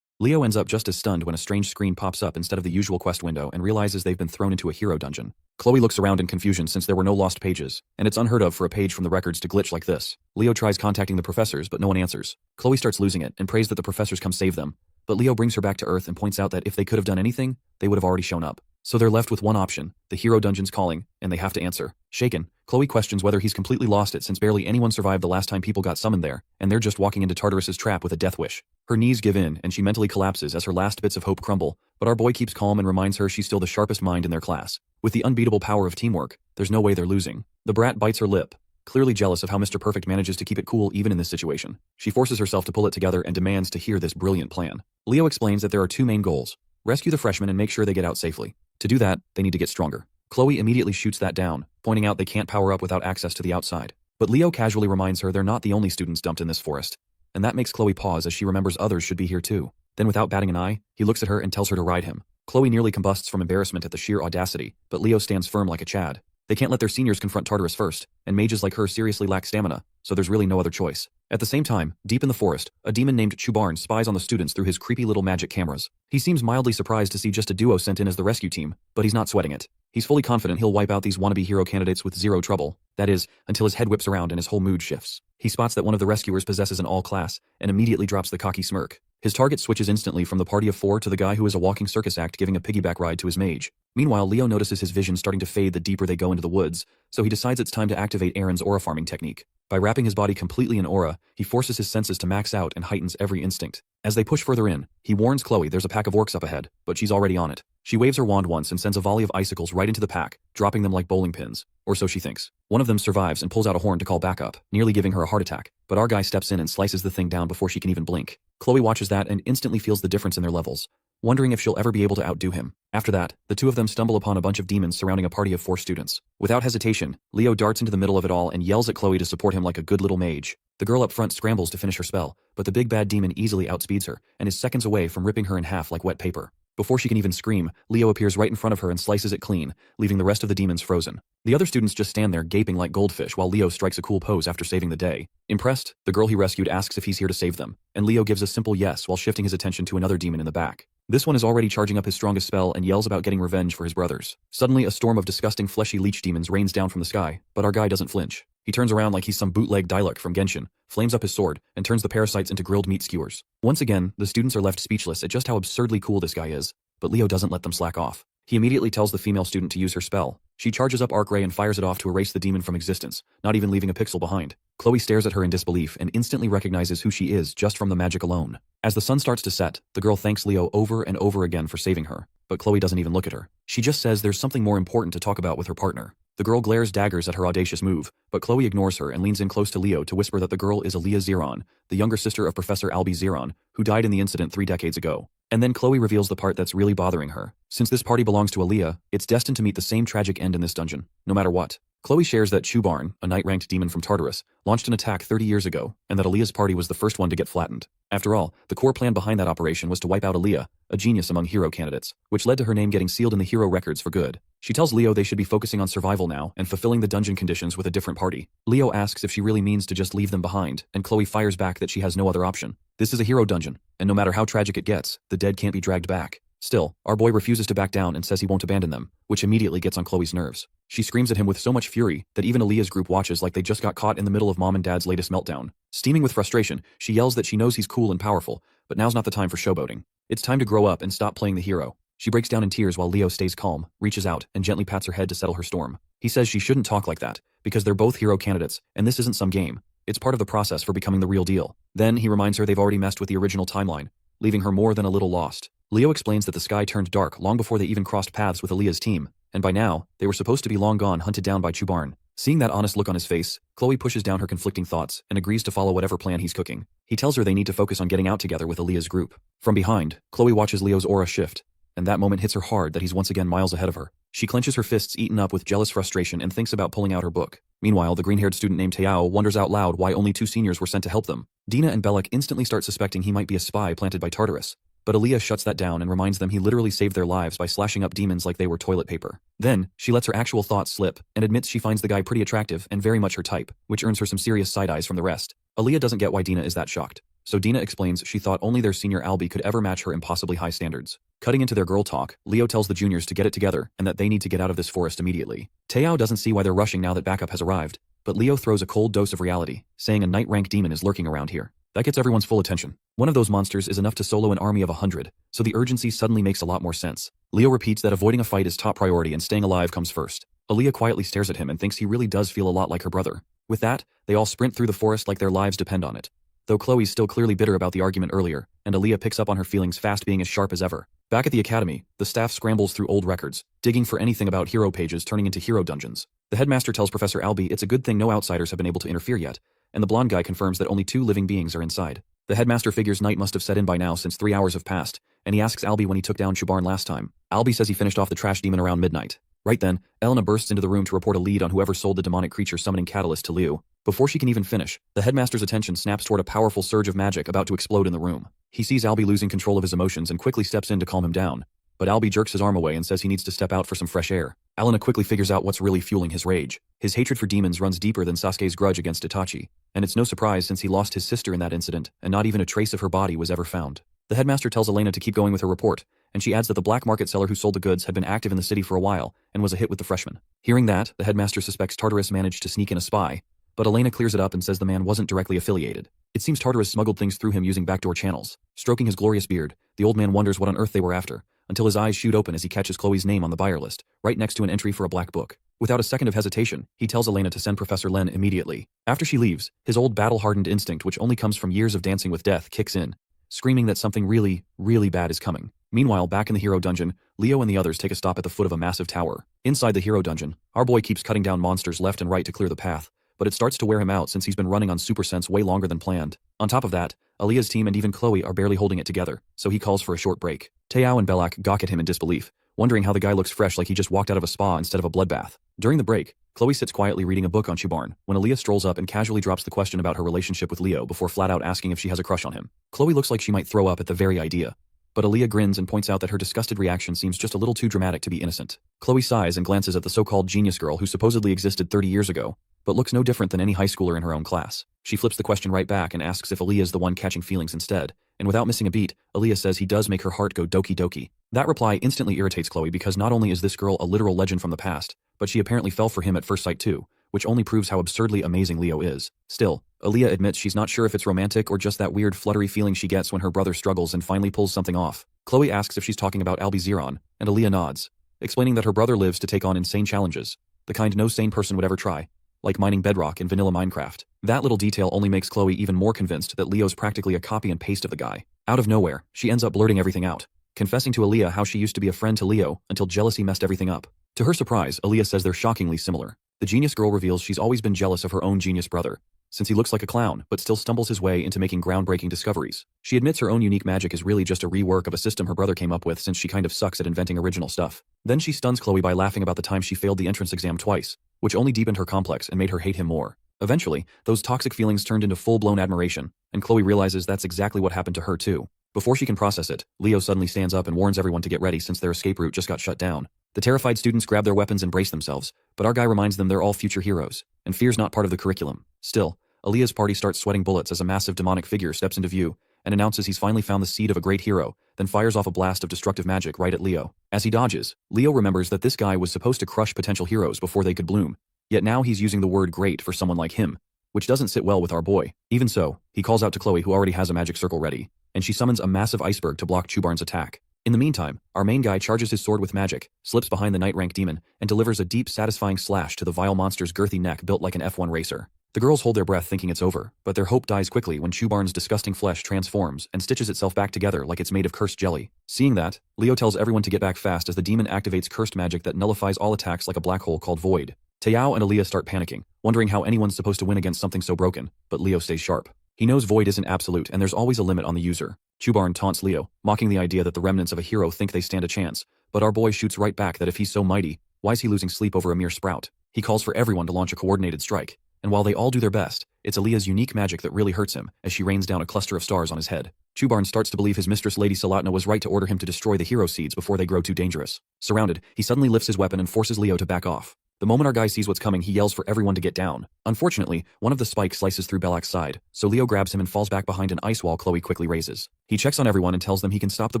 Leo ends up just as stunned when a strange screen pops up instead of the usual quest window and realizes they've been thrown into a hero dungeon. Chloe looks around in confusion since there were no lost pages, and it's unheard of for a page from the records to glitch like this. Leo tries contacting the professors, but no one answers. Chloe starts losing it and prays that the professors come save them, but Leo brings her back to Earth and points out that if they could have done anything, they would have already shown up. So they're left with one option, the hero dungeon's calling, and they have to answer. Shaken, Chloe questions whether he's completely lost it since barely anyone survived the last time people got summoned there, and they're just walking into Tartarus's trap with a death wish. Her knees give in, and she mentally collapses as her last bits of hope crumble, but our boy keeps calm and reminds her she's still the sharpest mind in their class. With the unbeatable power of teamwork, there's no way they're losing. The brat bites her lip, clearly jealous of how Mr. Perfect manages to keep it cool even in this situation. She forces herself to pull it together and demands to hear this brilliant plan. Leo explains that there are 2 main goals. Rescue the freshmen and make sure they get out safely. To do that, they need to get stronger. Chloe immediately shoots that down, pointing out they can't power up without access to the outside. But Leo casually reminds her they're not the only students dumped in this forest, and that makes Chloe pause as she remembers others should be here too. Then without batting an eye, he looks at her and tells her to ride him. Chloe nearly combusts from embarrassment at the sheer audacity, but Leo stands firm like a Chad. They can't let their seniors confront Tartarus first, and mages like her seriously lack stamina, so there's really no other choice. At the same time, deep in the forest, a demon named Chubarn spies on the students through his creepy little magic cameras. He seems mildly surprised to see just a duo sent in as the rescue team, but he's not sweating it. He's fully confident he'll wipe out these wannabe hero candidates with zero trouble. That is, until his head whips around and his whole mood shifts. He spots that one of the rescuers possesses an all-class, and immediately drops the cocky smirk. His target switches instantly from the party of 4 to the guy who is a walking circus act giving a piggyback ride to his mage. Meanwhile, Leo notices his vision starting to fade the deeper they go into the woods, so he decides it's time to activate Aaron's aura farming technique. By wrapping his body completely in aura, he forces his senses to max out and heightens every instinct. As they push further in, he warns Chloe there's a pack of orcs up ahead, but she's already on it. She waves her wand once and sends a volley of icicles right into the pack, dropping them like bowling pins. Or so she thinks. One of them survives and pulls out a horn to call backup, nearly giving her a heart attack, but our guy steps in and slices the thing down before she can even blink. Chloe watches that and instantly feels the difference in their levels. wondering if she'll ever be able to outdo him. After that, the two of them stumble upon a bunch of demons surrounding a party of 4 students. Without hesitation, Leo darts into the middle of it all and yells at Chloe to support him like a good little mage. The girl up front scrambles to finish her spell, but the big bad demon easily outspeeds her and is seconds away from ripping her in half like wet paper. Before she can even scream, Leo appears right in front of her and slices it clean, leaving the rest of the demons frozen. The other students just stand there gaping like goldfish while Leo strikes a cool pose after saving the day. Impressed, the girl he rescued asks if he's here to save them, and Leo gives a simple yes while shifting his attention to another demon in the back. This one is already charging up his strongest spell and yells about getting revenge for his brothers. Suddenly, a storm of disgusting fleshy leech demons rains down from the sky, but our guy doesn't flinch. He turns around like he's some bootleg Diluc from Genshin, flames up his sword, and turns the parasites into grilled meat skewers. Once again, the students are left speechless at just how absurdly cool this guy is, but Leo doesn't let them slack off. He immediately tells the female student to use her spell. She charges up Arc Ray and fires it off to erase the demon from existence, not even leaving a pixel behind. Chloe stares at her in disbelief and instantly recognizes who she is just from the magic alone. As the sun starts to set, the girl thanks Leo over and over again for saving her, but Chloe doesn't even look at her. She just says there's something more important to talk about with her partner. The girl glares daggers at her audacious move, but Chloe ignores her and leans in close to Leo to whisper that the girl is Aaliyah Xeron, the younger sister of Professor Albie Xeron, who died in the incident 3 decades ago. And then Chloe reveals the part that's really bothering her. Since this party belongs to Aaliyah, it's destined to meet the same tragic end in this dungeon, no matter what. Chloe shares that Chubarn, a knight-ranked demon from Tartarus, launched an attack 30 years ago, and that Aaliyah's party was the first one to get flattened. After all, the core plan behind that operation was to wipe out Aaliyah, a genius among hero candidates, which led to her name getting sealed in the hero records for good. She tells Leo they should be focusing on survival now and fulfilling the dungeon conditions with a different party. Leo asks if she really means to just leave them behind, and Chloe fires back that she has no other option. This is a hero dungeon, and no matter how tragic it gets, the dead can't be dragged back. Still, our boy refuses to back down and says he won't abandon them, which immediately gets on Chloe's nerves. She screams at him with so much fury that even Aaliyah's group watches like they just got caught in the middle of mom and dad's latest meltdown. Steaming with frustration, she yells that she knows he's cool and powerful, but now's not the time for showboating. It's time to grow up and stop playing the hero. She breaks down in tears while Leo stays calm, reaches out, and gently pats her head to settle her storm. He says she shouldn't talk like that, because they're both hero candidates, and this isn't some game. It's part of the process for becoming the real deal. Then he reminds her they've already messed with the original timeline, leaving her more than a little lost. Leo explains that the sky turned dark long before they even crossed paths with Aaliyah's team, and by now, they were supposed to be long gone hunted down by Chubarn. Seeing that honest look on his face, Chloe pushes down her conflicting thoughts and agrees to follow whatever plan he's cooking. He tells her they need to focus on getting out together with Aaliyah's group. From behind, Chloe watches Leo's aura shift, and that moment hits her hard that he's once again miles ahead of her. She clenches her fists eaten up with jealous frustration and thinks about pulling out her book. Meanwhile, the green-haired student named Teao wonders out loud why only 2 seniors were sent to help them. Dina and Belek instantly start suspecting he might be a spy planted by Tartarus. But Aaliyah shuts that down and reminds them he literally saved their lives by slashing up demons like they were toilet paper. Then, she lets her actual thoughts slip and admits she finds the guy pretty attractive and very much her type, which earns her some serious side-eyes from the rest. Aaliyah doesn't get why Dina is that shocked. So Dina explains she thought only their senior Albie could ever match her impossibly high standards. Cutting into their girl talk, Leo tells the juniors to get it together and that they need to get out of this forest immediately. Teao doesn't see why they're rushing now that backup has arrived, but Leo throws a cold dose of reality, saying a knight-rank demon is lurking around here. That gets everyone's full attention. One of those monsters is enough to solo an army of 100, so the urgency suddenly makes a lot more sense. Leo repeats that avoiding a fight is top priority and staying alive comes first. Aaliyah quietly stares at him and thinks he really does feel a lot like her brother. With that, they all sprint through the forest like their lives depend on it. Though Chloe's still clearly bitter about the argument earlier, and Aaliyah picks up on her feelings fast being as sharp as ever. Back at the academy, the staff scrambles through old records, digging for anything about hero pages turning into hero dungeons. The headmaster tells Professor Albie it's a good thing no outsiders have been able to interfere yet, and the blonde guy confirms that only 2 living beings are inside. The headmaster figures night must have set in by now since 3 hours have passed, and he asks Albie when he took down Chubarn last time. Albie says he finished off the trash demon around midnight. Right then, Elena bursts into the room to report a lead on whoever sold the demonic creature summoning catalyst to Liu. Before she can even finish, the headmaster's attention snaps toward a powerful surge of magic about to explode in the room. He sees Albie losing control of his emotions and quickly steps in to calm him down. But Albie jerks his arm away and says he needs to step out for some fresh air. Elena quickly figures out what's really fueling his rage. His hatred for demons runs deeper than Sasuke's grudge against Itachi, and it's no surprise since he lost his sister in that incident, and not even a trace of her body was ever found. The headmaster tells Elena to keep going with her report, and she adds that the black market seller who sold the goods had been active in the city for a while, and was a hit with the freshmen. Hearing that, the headmaster suspects Tartarus managed to sneak in a spy, but Elena clears it up and says the man wasn't directly affiliated. It seems Tartarus smuggled things through him using backdoor channels. Stroking his glorious beard, the old man wonders what on earth they were after, until his eyes shoot open as he catches Chloe's name on the buyer list, right next to an entry for a black book. Without a second of hesitation, he tells Elena to send Professor Len immediately. After she leaves, his old battle-hardened instinct, which only comes from years of dancing with death, kicks in, screaming that something really, really bad is coming. Meanwhile, back in the hero dungeon, Leo and the others take a stop at the foot of a massive tower. Inside the hero dungeon, our boy keeps cutting down monsters left and right to clear the path, but it starts to wear him out since he's been running on super sense way longer than planned. On top of that, Aaliyah's team and even Chloe are barely holding it together, so he calls for a short break. Taeyao and Belak gawk at him in disbelief, wondering how the guy looks fresh like he just walked out of a spa instead of a bloodbath. During the break, Chloe sits quietly reading a book on Chubarn when Aaliyah strolls up and casually drops the question about her relationship with Leo before flat out asking if she has a crush on him. Chloe looks like she might throw up at the very idea, but Aaliyah grins and points out that her disgusted reaction seems just a little too dramatic to be innocent. Chloe sighs and glances at the so-called genius girl who supposedly existed 30 years ago, but looks no different than any high schooler in her own class. She flips the question right back and asks if Aaliyah is the one catching feelings instead, and without missing a beat, Aaliyah says he does make her heart go doki doki. That reply instantly irritates Chloe because not only is this girl a literal legend from the past, but she apparently fell for him at first sight too, which only proves how absurdly amazing Leo is. Still, Aaliyah admits she's not sure if it's romantic or just that weird fluttery feeling she gets when her brother struggles and finally pulls something off. Chloe asks if she's talking about Albiziron, and Aaliyah nods, explaining that her brother lives to take on insane challenges, the kind no sane person would ever try, like mining bedrock in vanilla Minecraft. That little detail only makes Chloe even more convinced that Leo's practically a copy and paste of the guy. Out of nowhere, she ends up blurting everything out, confessing to Aaliyah how she used to be a friend to Leo until jealousy messed everything up. To her surprise, Aaliyah says they're shockingly similar. The genius girl reveals she's always been jealous of her own genius brother, since he looks like a clown but still stumbles his way into making groundbreaking discoveries. She admits her own unique magic is really just a rework of a system her brother came up with since she kind of sucks at inventing original stuff. Then she stuns Chloe by laughing about the time she failed the entrance exam twice, which only deepened her complex and made her hate him more. Eventually, those toxic feelings turned into full-blown admiration, and Chloe realizes that's exactly what happened to her too. Before she can process it, Leo suddenly stands up and warns everyone to get ready since their escape route just got shut down. The terrified students grab their weapons and brace themselves, but our guy reminds them they're all future heroes, and fear's not part of the curriculum. Still, Aaliyah's party starts sweating bullets as a massive demonic figure steps into view and announces he's finally found the seed of a great hero, then fires off a blast of destructive magic right at Leo. As he dodges, Leo remembers that this guy was supposed to crush potential heroes before they could bloom, yet now he's using the word great for someone like him, which doesn't sit well with our boy. Even so, he calls out to Chloe, who already has a magic circle ready, and she summons a massive iceberg to block Chubarn's attack. In the meantime, our main guy charges his sword with magic, slips behind the night-rank demon, and delivers a deep, satisfying slash to the vile monster's girthy neck built like an F1 racer. The girls hold their breath thinking it's over, but their hope dies quickly when Chubarn's disgusting flesh transforms and stitches itself back together like it's made of cursed jelly. Seeing that, Leo tells everyone to get back fast as the demon activates cursed magic that nullifies all attacks like a black hole called Void. Taeyao and Aaliyah start panicking, wondering how anyone's supposed to win against something so broken, but Leo stays sharp. He knows Void isn't absolute and there's always a limit on the user. Chubarn taunts Leo, mocking the idea that the remnants of a hero think they stand a chance, but our boy shoots right back that if he's so mighty, why is he losing sleep over a mere sprout? He calls for everyone to launch a coordinated strike, and while they all do their best, it's Aaliyah's unique magic that really hurts him as she rains down a cluster of stars on his head. Chubarn starts to believe his mistress Lady Salatna was right to order him to destroy the hero seeds before they grow too dangerous. Surrounded, he suddenly lifts his weapon and forces Leo to back off. The moment our guy sees what's coming, he yells for everyone to get down. Unfortunately, one of the spikes slices through Belak's side, so Leo grabs him and falls back behind an ice wall Chloe quickly raises. He checks on everyone and tells them he can stop the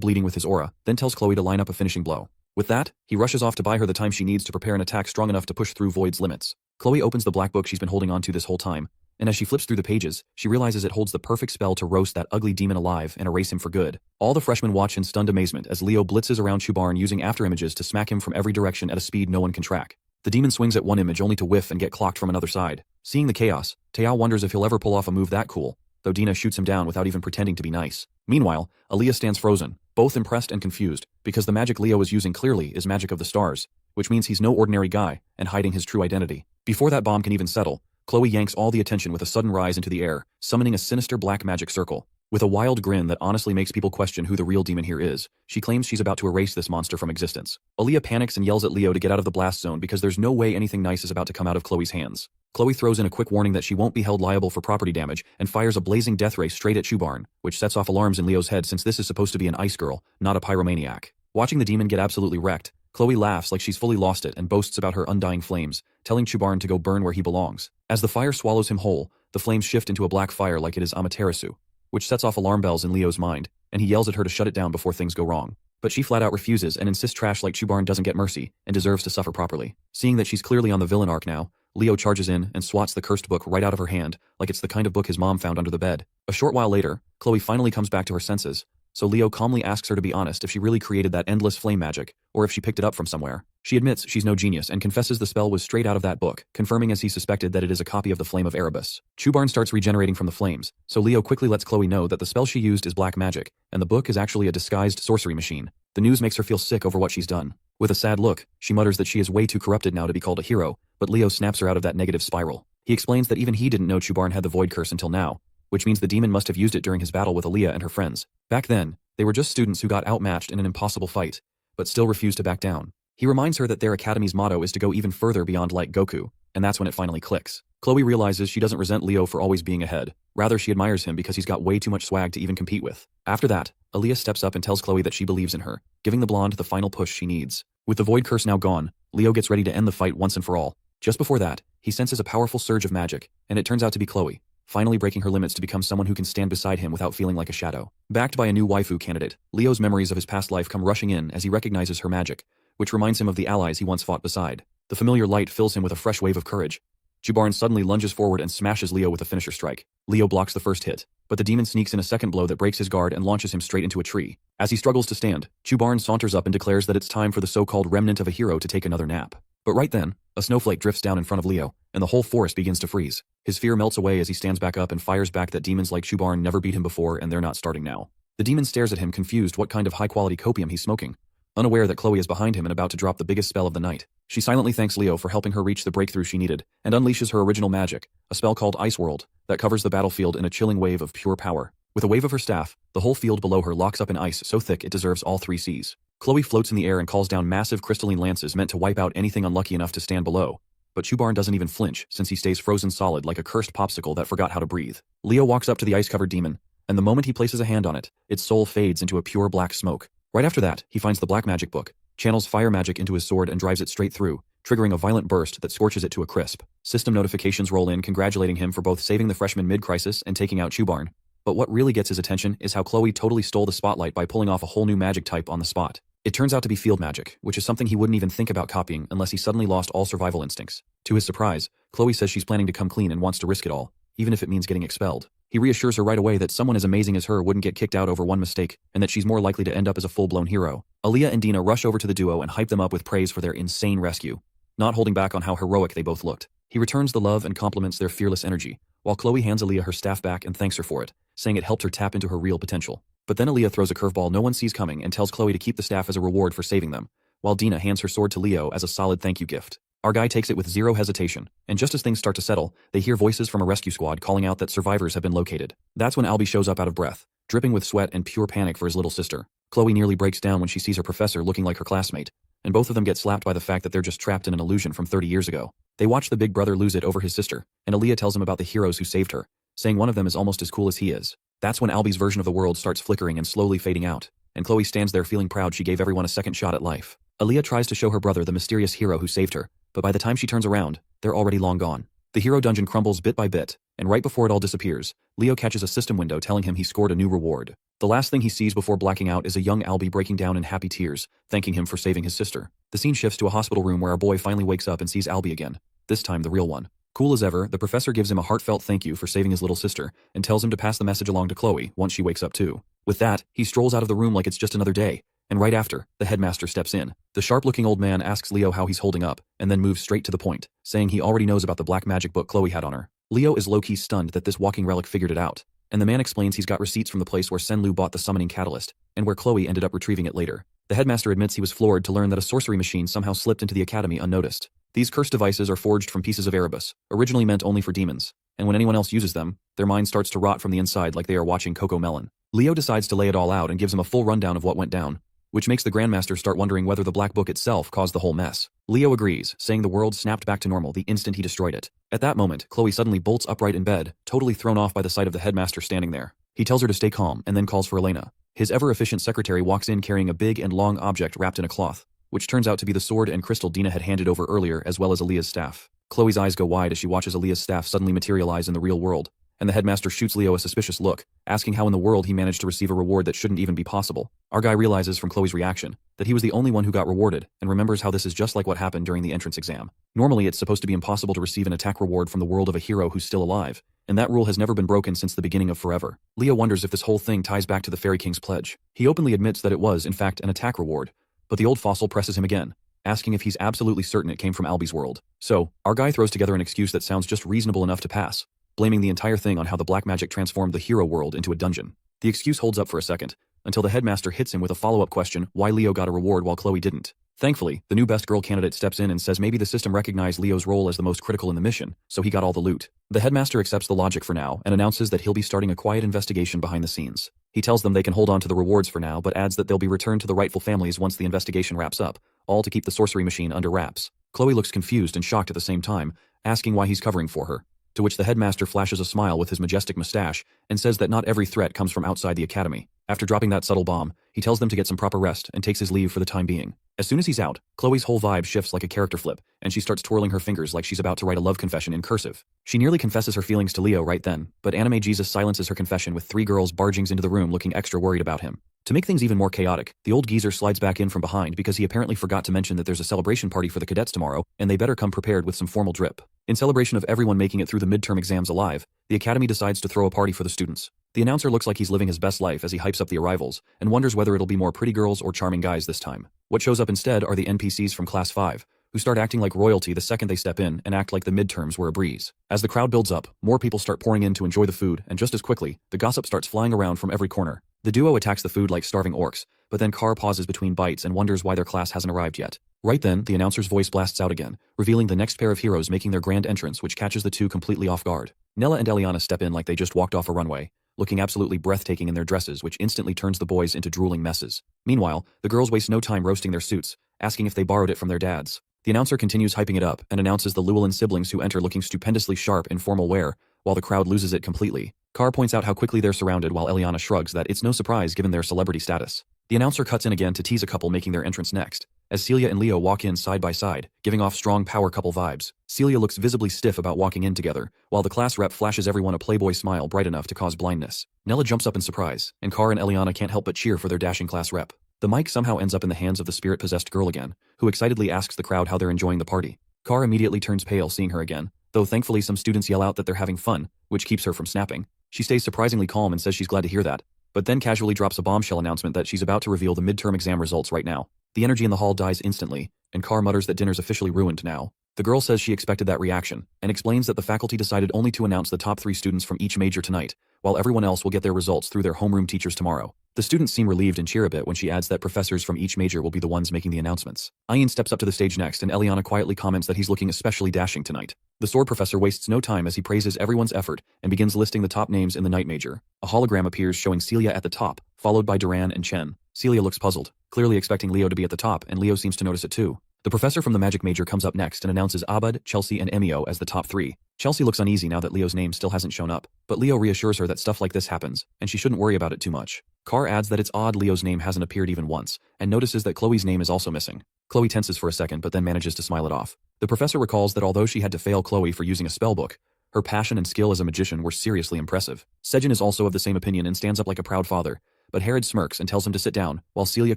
bleeding with his aura, then tells Chloe to line up a finishing blow. With that, he rushes off to buy her the time she needs to prepare an attack strong enough to push through Void's limits. Chloe opens the black book she's been holding onto this whole time, and as she flips through the pages, she realizes it holds the perfect spell to roast that ugly demon alive and erase him for good. All the freshmen watch in stunned amazement as Leo blitzes around Chubarn using afterimages to smack him from every direction at a speed no one can track. The demon swings at one image only to whiff and get clocked from another side. Seeing the chaos, Taeyao wonders if he'll ever pull off a move that cool, though Dina shoots him down without even pretending to be nice. Meanwhile, Aaliyah stands frozen, both impressed and confused, because the magic Leo is using clearly is magic of the stars, which means he's no ordinary guy and hiding his true identity. Before that bomb can even settle, Chloe yanks all the attention with a sudden rise into the air, summoning a sinister black magic circle. With a wild grin that honestly makes people question who the real demon here is, she claims she's about to erase this monster from existence. Aaliyah panics and yells at Leo to get out of the blast zone because there's no way anything nice is about to come out of Chloe's hands. Chloe throws in a quick warning that she won't be held liable for property damage and fires a blazing death ray straight at Chubarn, which sets off alarms in Leo's head since this is supposed to be an ice girl, not a pyromaniac. Watching the demon get absolutely wrecked, Chloe laughs like she's fully lost it and boasts about her undying flames, telling Chubarn to go burn where he belongs. As the fire swallows him whole, the flames shift into a black fire like it is Amaterasu, which sets off alarm bells in Leo's mind, and he yells at her to shut it down before things go wrong. But she flat out refuses and insists trash like Chubarn doesn't get mercy and deserves to suffer properly. Seeing that she's clearly on the villain arc now, Leo charges in and swats the cursed book right out of her hand like it's the kind of book his mom found under the bed. A short while later, Chloe finally comes back to her senses, so Leo calmly asks her to be honest if she really created that endless flame magic, or if she picked it up from somewhere. She admits she's no genius and confesses the spell was straight out of that book, confirming as he suspected that it is a copy of the Flame of Erebus. Chubarn starts regenerating from the flames, so Leo quickly lets Chloe know that the spell she used is black magic, and the book is actually a disguised sorcery machine. The news makes her feel sick over what she's done. With a sad look, she mutters that she is way too corrupted now to be called a hero, but Leo snaps her out of that negative spiral. He explains that even he didn't know Chubarn had the void curse until now, which means the demon must have used it during his battle with Aaliyah and her friends. Back then, they were just students who got outmatched in an impossible fight, but still refused to back down. He reminds her that their academy's motto is to go even further beyond like Goku, and that's when it finally clicks. Chloe realizes she doesn't resent Leo for always being ahead. Rather, she admires him because he's got way too much swag to even compete with. After that, Aaliyah steps up and tells Chloe that she believes in her, giving the blonde the final push she needs. With the void curse now gone, Leo gets ready to end the fight once and for all. Just before that, he senses a powerful surge of magic, and it turns out to be Chloe, finally breaking her limits to become someone who can stand beside him without feeling like a shadow. Backed by a new waifu candidate, Leo's memories of his past life come rushing in as he recognizes her magic, which reminds him of the allies he once fought beside. The familiar light fills him with a fresh wave of courage. Chubarn suddenly lunges forward and smashes Leo with a finisher strike. Leo blocks the first hit, but the demon sneaks in a second blow that breaks his guard and launches him straight into a tree. As he struggles to stand, Chubarn saunters up and declares that it's time for the so-called remnant of a hero to take another nap. But right then, a snowflake drifts down in front of Leo, and the whole forest begins to freeze. His fear melts away as he stands back up and fires back that demons like Chubarn never beat him before and they're not starting now. The demon stares at him confused what kind of high-quality copium he's smoking, unaware that Chloe is behind him and about to drop the biggest spell of the night. She silently thanks Leo for helping her reach the breakthrough she needed, and unleashes her original magic, a spell called Ice World, that covers the battlefield in a chilling wave of pure power. With a wave of her staff, the whole field below her locks up in ice so thick it deserves all 3 seas. Chloe floats in the air and calls down massive crystalline lances meant to wipe out anything unlucky enough to stand below. But Chubarn doesn't even flinch since he stays frozen solid like a cursed popsicle that forgot how to breathe. Leo walks up to the ice-covered demon, and the moment he places a hand on it, its soul fades into a pure black smoke. Right after that, he finds the black magic book, channels fire magic into his sword and drives it straight through, triggering a violent burst that scorches it to a crisp. System notifications roll in congratulating him for both saving the freshman mid-crisis and taking out Chubarn. But what really gets his attention is how Chloe totally stole the spotlight by pulling off a whole new magic type on the spot. It turns out to be field magic, which is something he wouldn't even think about copying unless he suddenly lost all survival instincts. To his surprise, Chloe says she's planning to come clean and wants to risk it all, even if it means getting expelled. He reassures her right away that someone as amazing as her wouldn't get kicked out over one mistake, and that she's more likely to end up as a full-blown hero. Aaliyah and Dina rush over to the duo and hype them up with praise for their insane rescue, not holding back on how heroic they both looked. He returns the love and compliments their fearless energy, while Chloe hands Aaliyah her staff back and thanks her for it, saying it helped her tap into her real potential. But then Aaliyah throws a curveball no one sees coming and tells Chloe to keep the staff as a reward for saving them, while Dina hands her sword to Leo as a solid thank you gift. Our guy takes it with zero hesitation, and just as things start to settle, they hear voices from a rescue squad calling out that survivors have been located. That's when Albie shows up out of breath, dripping with sweat and pure panic for his little sister. Chloe nearly breaks down when she sees her professor looking like her classmate, and both of them get slapped by the fact that they're just trapped in an illusion from 30 years ago. They watch the big brother lose it over his sister, and Aaliyah tells him about the heroes who saved her, saying one of them is almost as cool as he is. That's when Albie's version of the world starts flickering and slowly fading out, and Chloe stands there feeling proud she gave everyone a second shot at life. Aaliyah tries to show her brother the mysterious hero who saved her, but by the time she turns around, they're already long gone. The hero dungeon crumbles bit by bit, and right before it all disappears, Leo catches a system window telling him he scored a new reward. The last thing he sees before blacking out is a young Albie breaking down in happy tears, thanking him for saving his sister. The scene shifts to a hospital room where our boy finally wakes up and sees Albie again, this time the real one. Cool as ever, the professor gives him a heartfelt thank you for saving his little sister, and tells him to pass the message along to Chloe once she wakes up too. With that, he strolls out of the room like it's just another day, and right after, the headmaster steps in. The sharp-looking old man asks Leo how he's holding up, and then moves straight to the point, saying he already knows about the black magic book Chloe had on her. Leo is low-key stunned that this walking relic figured it out, and the man explains he's got receipts from the place where Senlu bought the summoning catalyst, and where Chloe ended up retrieving it later. The headmaster admits he was floored to learn that a sorcery machine somehow slipped into the academy unnoticed. These cursed devices are forged from pieces of Erebus, originally meant only for demons, and when anyone else uses them, their mind starts to rot from the inside like they are watching Coco Melon. Leo decides to lay it all out and gives him a full rundown of what went down, which makes the Grandmaster start wondering whether the black book itself caused the whole mess. Leo agrees, saying the world snapped back to normal the instant he destroyed it. At that moment, Chloe suddenly bolts upright in bed, totally thrown off by the sight of the headmaster standing there. He tells her to stay calm and then calls for Elena. His ever-efficient secretary walks in carrying a big and long object wrapped in a cloth, which turns out to be the sword and crystal Dina had handed over earlier as well as Aaliyah's staff. Chloe's eyes go wide as she watches Aaliyah's staff suddenly materialize in the real world, and the headmaster shoots Leo a suspicious look, asking how in the world he managed to receive a reward that shouldn't even be possible. Our guy realizes from Chloe's reaction that he was the only one who got rewarded, and remembers how this is just like what happened during the entrance exam. Normally it's supposed to be impossible to receive an attack reward from the world of a hero who's still alive, and that rule has never been broken since the beginning of forever. Leo wonders if this whole thing ties back to the Fairy King's pledge. He openly admits that it was, in fact, an attack reward, but the old fossil presses him again, asking if he's absolutely certain it came from Albie's world. So, our guy throws together an excuse that sounds just reasonable enough to pass, blaming the entire thing on how the black magic transformed the hero world into a dungeon. The excuse holds up for a second, until the headmaster hits him with a follow-up question why Leo got a reward while Chloe didn't. Thankfully, the new best girl candidate steps in and says maybe the system recognized Leo's role as the most critical in the mission, so he got all the loot. The headmaster accepts the logic for now and announces that he'll be starting a quiet investigation behind the scenes. He tells them they can hold on to the rewards for now but adds that they'll be returned to the rightful families once the investigation wraps up, all to keep the sorcery machine under wraps. Chloe looks confused and shocked at the same time, asking why he's covering for her. To which the headmaster flashes a smile with his majestic mustache and says that not every threat comes from outside the academy. After dropping that subtle bomb, he tells them to get some proper rest and takes his leave for the time being. As soon as he's out, Chloe's whole vibe shifts like a character flip, and she starts twirling her fingers like she's about to write a love confession in cursive. She nearly confesses her feelings to Leo right then, but Anime Jesus silences her confession with 3 girls barging into the room looking extra worried about him. To make things even more chaotic, the old geezer slides back in from behind because he apparently forgot to mention that there's a celebration party for the cadets tomorrow, and they better come prepared with some formal drip. In celebration of everyone making it through the midterm exams alive, the academy decides to throw a party for the students. The announcer looks like he's living his best life as he hypes up the arrivals, and wonders whether it'll be more pretty girls or charming guys this time. What shows up instead are the NPCs from Class 5, who start acting like royalty the second they step in and act like the midterms were a breeze. As the crowd builds up, more people start pouring in to enjoy the food, and just as quickly, the gossip starts flying around from every corner. The duo attacks the food like starving orcs, but then Carr pauses between bites and wonders why their class hasn't arrived yet. Right then, the announcer's voice blasts out again, revealing the next pair of heroes making their grand entrance, which catches the two completely off guard. Nella and Eliana step in like they just walked off a runway, looking absolutely breathtaking in their dresses, which instantly turns the boys into drooling messes. Meanwhile, the girls waste no time roasting their suits, asking if they borrowed it from their dads. The announcer continues hyping it up and announces the Llewellyn siblings who enter looking stupendously sharp in formal wear, while the crowd loses it completely. Carr points out how quickly they're surrounded while Eliana shrugs that it's no surprise given their celebrity status. The announcer cuts in again to tease a couple making their entrance next, as Celia and Leo walk in side by side, giving off strong power couple vibes. Celia looks visibly stiff about walking in together, while the class rep flashes everyone a Playboy smile bright enough to cause blindness. Nella jumps up in surprise, and Carr and Eliana can't help but cheer for their dashing class rep. The mic somehow ends up in the hands of the spirit-possessed girl again, who excitedly asks the crowd how they're enjoying the party. Carr immediately turns pale seeing her again, though thankfully some students yell out that they're having fun, which keeps her from snapping. She stays surprisingly calm and says she's glad to hear that, but then casually drops a bombshell announcement that she's about to reveal the midterm exam results right now. The energy in the hall dies instantly, and Carr mutters that dinner's officially ruined now. The girl says she expected that reaction, and explains that the faculty decided only to announce the top 3 students from each major tonight, while everyone else will get their results through their homeroom teachers tomorrow. The students seem relieved and cheer a bit when she adds that professors from each major will be the ones making the announcements. Ian steps up to the stage next and Eliana quietly comments that he's looking especially dashing tonight. The sword professor wastes no time as he praises everyone's effort and begins listing the top names in the night major. A hologram appears showing Celia at the top, followed by Duran and Chen. Celia looks puzzled, clearly expecting Leo to be at the top, and Leo seems to notice it too. The professor from the magic major comes up next and announces Abud, Chelsea, and Emio as the top 3. Chelsea looks uneasy now that Leo's name still hasn't shown up, but Leo reassures her that stuff like this happens, and she shouldn't worry about it too much. Carr adds that it's odd Leo's name hasn't appeared even once, and notices that Chloe's name is also missing. Chloe tenses for a second but then manages to smile it off. The professor recalls that although she had to fail Chloe for using a spellbook, her passion and skill as a magician were seriously impressive. Sejin is also of the same opinion and stands up like a proud father, but Herod smirks and tells him to sit down, while Celia